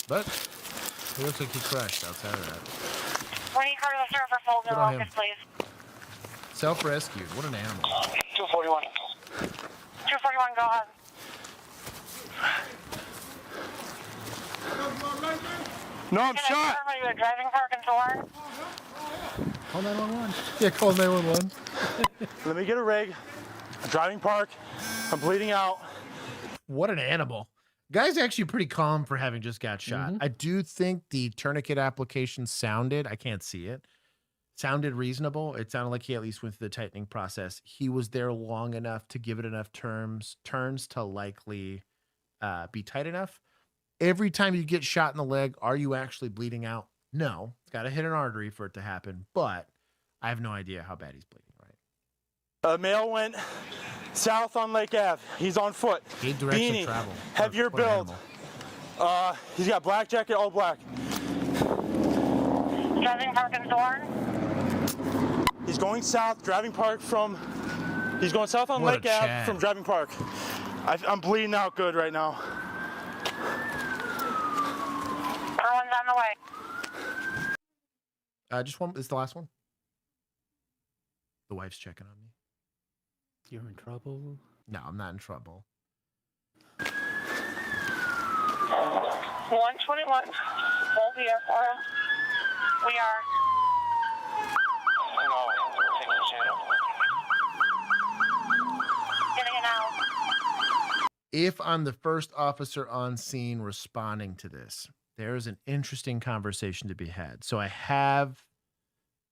[SPEAKER 2] But it looks like he crashed outside of that.
[SPEAKER 22] When you car to the surface, hold
[SPEAKER 2] Good
[SPEAKER 22] in
[SPEAKER 2] on
[SPEAKER 22] locus,
[SPEAKER 2] him.
[SPEAKER 22] please.
[SPEAKER 2] Self-rescued. What an animal.
[SPEAKER 22] 241. 241, go ahead.
[SPEAKER 23] No, I'm
[SPEAKER 22] Can
[SPEAKER 23] shot.
[SPEAKER 22] I you a driving park and Thorn?
[SPEAKER 2] Call 911. Yeah, call 911.
[SPEAKER 23] Let me get a rig. Driving park. I'm bleeding out.
[SPEAKER 2] What an animal. Guy's actually pretty calm for having just got shot. I do think the tourniquet application sounded, I can't see it, sounded reasonable. It sounded like he at least went through the tightening process. He was there long enough to give it enough turns to likely be tight enough. Every time you get shot in the leg, are you actually bleeding out? No. It's got to hit an artery for it to happen, but I have no idea how bad he's bleeding, right?
[SPEAKER 23] A male went south on Lake Ave. He's on foot.
[SPEAKER 2] Gave direction
[SPEAKER 23] Beanie,
[SPEAKER 2] of travel.
[SPEAKER 23] heavier
[SPEAKER 2] What an
[SPEAKER 23] build. He's got black jacket, all black.
[SPEAKER 22] Driving park and Thorn?
[SPEAKER 23] He's going south, driving park from. He's going south on
[SPEAKER 2] What a
[SPEAKER 23] Lake Ave
[SPEAKER 2] Chad.
[SPEAKER 23] from driving park. I'm bleeding out good right now.
[SPEAKER 22] Everyone's on the way.
[SPEAKER 2] Just one. This is the last one. The wife's checking on me.
[SPEAKER 3] You're in trouble.
[SPEAKER 2] No, I'm not in trouble.
[SPEAKER 22] 121. Hold here for him. We are. No, taking the channel. Getting it out.
[SPEAKER 2] If I'm the first officer on scene responding to this, there is an interesting conversation to be had. So I have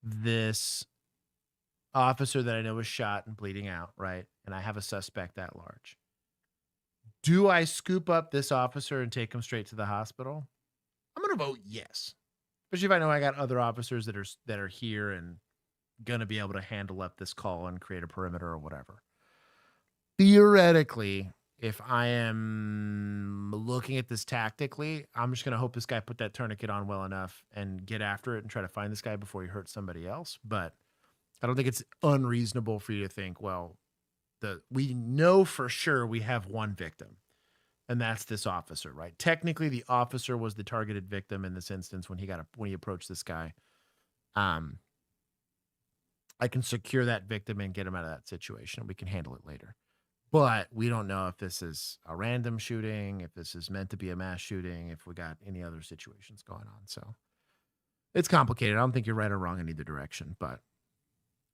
[SPEAKER 2] this officer that I know was shot and bleeding out, right? And I have a suspect that large. Do I scoop up this officer and take him straight to the hospital? I'm going to vote yes. Especially if I know I got other officers that are here and going to be able to handle up this call and create a perimeter or whatever. Theoretically, if I am looking at this tactically, I'm just going to hope this guy put that tourniquet on well enough and get after it and try to find this guy before he hurts somebody else. But I don't think it's unreasonable for you to think, well, we know for sure we have one victim, and that's this officer, right? Technically, the officer was the targeted victim in this instance when he approached this guy. I can secure that victim and get him out of that situation. We can handle it later. But we don't know if this is a random shooting, if this is meant to be a mass shooting, if we got any other situations going on. So it's complicated. I don't think you're right or wrong in either direction, but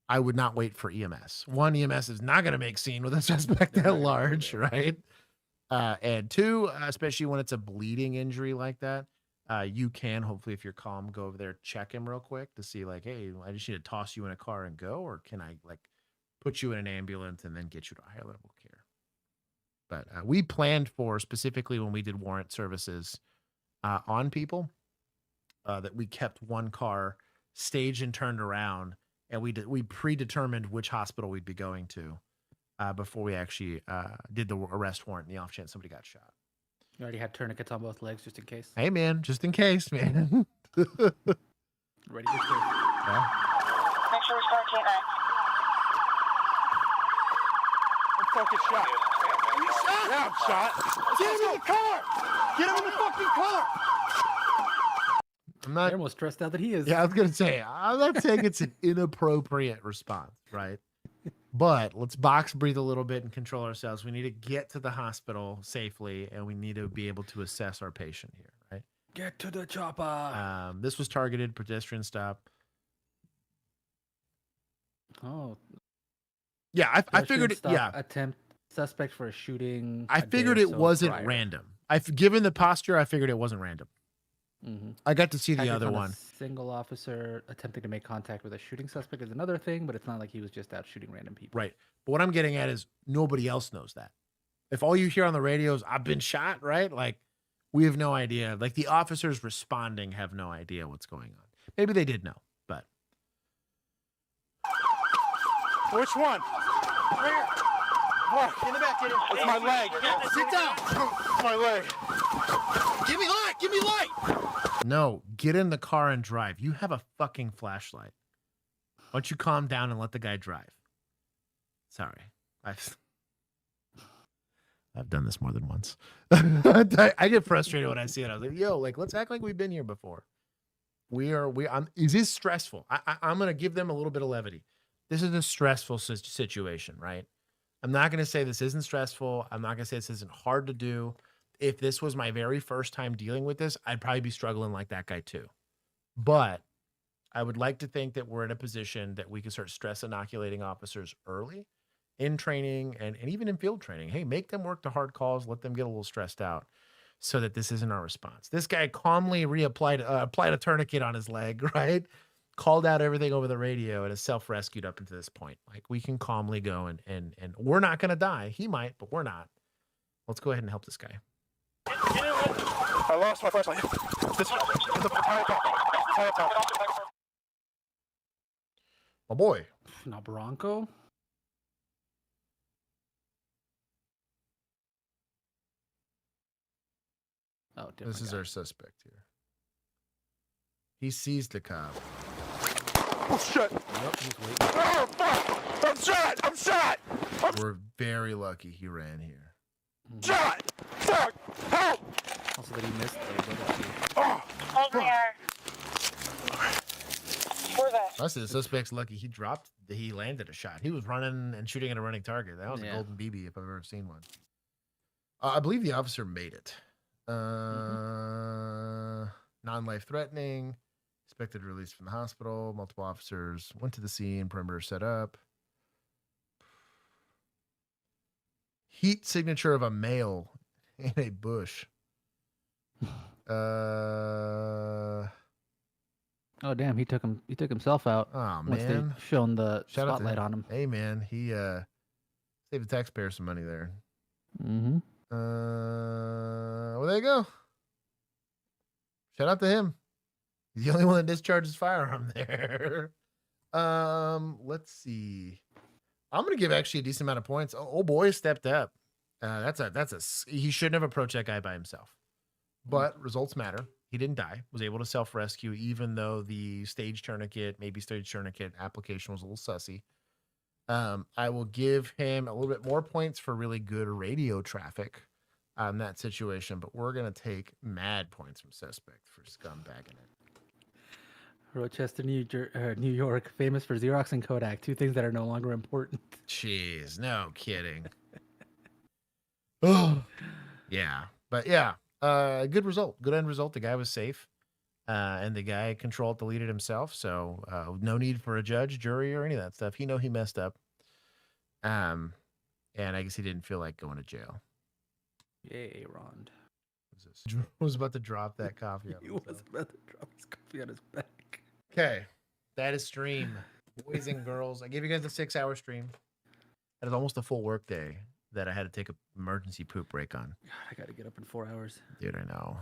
[SPEAKER 2] I would not wait for EMS. One, EMS is not going to make scene with a suspect that large, right? And two, especially when it's a bleeding injury like that, you can, hopefully, if you're calm, go over there, check him real quick to see, like, hey, I just need to toss you in a car and go, or can I, like, put you in an ambulance and then get you to a higher level care? But we planned for, specifically when we did warrant services on people, that we kept one car staged and turned around, and we predetermined which hospital we'd be going to before we actually did the arrest warrant in the off chance somebody got shot.
[SPEAKER 3] You already had tourniquets on both legs just in case.
[SPEAKER 2] Hey, man, just in case, man.
[SPEAKER 3] Ready to go.
[SPEAKER 2] Yeah.
[SPEAKER 22] Make sure we start K9.
[SPEAKER 23] fucking shot. Are you shot? Yeah, I'm shot. Get him in the car. Get him in the fucking car.
[SPEAKER 2] I'm not.
[SPEAKER 3] They're more stressed out than he is.
[SPEAKER 2] Yeah, I was gonna say I'm not saying it's an inappropriate response, right? But let's box breathe a little bit and control ourselves. We need to get to the hospital safely, and we need to be able to assess our patient here, right?
[SPEAKER 3] Get to the chopper.
[SPEAKER 2] This was targeted pedestrian stop.
[SPEAKER 3] Oh.
[SPEAKER 2] Yeah, I figured it.
[SPEAKER 3] Stop,
[SPEAKER 2] Yeah,
[SPEAKER 3] attempt suspect for a shooting.
[SPEAKER 2] I figured it wasn't random. Given the posture, I figured it wasn't random.
[SPEAKER 3] Mm-hmm.
[SPEAKER 2] I got to see the
[SPEAKER 3] Tactics
[SPEAKER 2] other
[SPEAKER 3] on a
[SPEAKER 2] one.
[SPEAKER 3] Single officer attempting to make contact with a shooting suspect is another thing, but it's not like he was just out shooting random people.
[SPEAKER 2] Right. But what I'm getting at is nobody else knows that. If all you hear on the radio is I've been shot, right? Like we have no idea. Like the officers responding have no idea what's going on. Maybe they did know, but
[SPEAKER 23] Which one?
[SPEAKER 16] Where?
[SPEAKER 23] What?
[SPEAKER 16] In the back, get him.
[SPEAKER 23] It's my leg.
[SPEAKER 16] Sit down.
[SPEAKER 23] It's my leg.
[SPEAKER 16] Give me light. Give me light.
[SPEAKER 2] no, get in the car and drive. You have a fucking flashlight. Why don't you calm down and let the guy drive? Sorry. I've done this more than once. I get frustrated when I see it. I was like, yo, like, let's act like we've been here before. Is this stressful? I'm going to give them a little bit of levity. This is a stressful situation, right? I'm not going to say this isn't stressful. I'm not going to say this isn't hard to do. If this was my very first time dealing with this, I'd probably be struggling like that guy too. But I would like to think that we're in a position that we can start stress inoculating officers early in training and even in field training. Hey, make them work the hard calls. Let them get a little stressed out so that this isn't our response. This guy calmly applied a tourniquet on his leg, right? Called out everything over the radio and is self-rescued up until this point. Like we can calmly go and we're not going to die. He might, but we're not. Let's go ahead and help this guy.
[SPEAKER 23] I lost my flashlight. This one. Tire top.
[SPEAKER 2] My boy.
[SPEAKER 3] Not Bronco. Oh,
[SPEAKER 2] this is our suspect here. He sees the cop.
[SPEAKER 23] Oh, shit.
[SPEAKER 2] Yep, he's waiting.
[SPEAKER 23] Oh, fuck. I'm shot.
[SPEAKER 2] We're very lucky he ran here.
[SPEAKER 23] Shot. Fuck. Help.
[SPEAKER 3] Also that he missed.
[SPEAKER 23] Oh.
[SPEAKER 9] Over there. Where's that?
[SPEAKER 2] Honestly, the suspect's lucky he landed a shot. He was running and shooting at a running target. That was a golden BB if I've ever seen one. I believe the officer made it. Non-life threatening. Expected release from the hospital. Multiple officers went to the scene. Perimeter set up. Heat signature of a male in a bush.
[SPEAKER 3] Oh damn, he took himself out.
[SPEAKER 2] Oh
[SPEAKER 3] once
[SPEAKER 2] man,
[SPEAKER 3] they shone the
[SPEAKER 2] Shout out to
[SPEAKER 3] spotlight on him.
[SPEAKER 2] Hey man, he saved the taxpayer some money there.
[SPEAKER 3] Mm-hmm.
[SPEAKER 2] Well, there you go. Shout out to him. He's the only one that discharges firearm there. Let's see. I'm gonna give actually a decent amount of points. Oh boy, stepped up. He shouldn't have approached that guy by himself. But results matter. He didn't die. Was able to self-rescue, even though the stage tourniquet application was a little sussy. I will give him a little bit more points for really good radio traffic on that situation, but we're going to take mad points from suspect for scumbagging it.
[SPEAKER 3] Rochester, New York, famous for Xerox and Kodak, two things that are no longer important.
[SPEAKER 2] Jeez, no kidding. Oh, yeah. But yeah, good result. Good end result. The guy was safe. And the guy controlled, deleted himself. So no need for a judge, jury, or any of that stuff. He messed up. And I guess he didn't feel like going to jail.
[SPEAKER 3] Yay, Rond.
[SPEAKER 2] Drew was about to drop that coffee.
[SPEAKER 3] He was about to drop his coffee on his back.
[SPEAKER 2] Okay. That is stream. Boys and girls. I gave you guys a 6-hour stream. That is almost a full work day that I had to take an emergency poop break on.
[SPEAKER 3] God, I got to get up in 4 hours.
[SPEAKER 2] Dude, I know.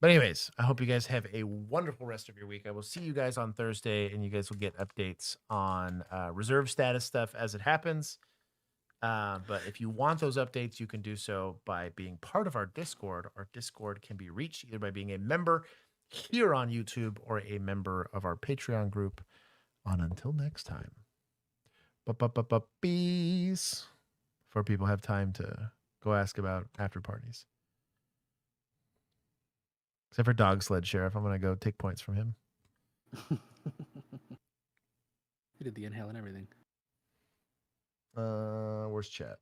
[SPEAKER 2] But anyways, I hope you guys have a wonderful rest of your week. I will see you guys on Thursday, and you guys will get updates on reserve status stuff as it happens. But if you want those updates, you can do so by being part of our Discord. Our Discord can be reached either by being a member here on YouTube or a member of our Patreon group. Until next time. Bees. Before people have time to go ask about after parties. Except for Dog Sled Sheriff. I'm going to go take points from him.
[SPEAKER 3] He did the inhale and everything.
[SPEAKER 2] Where's chat?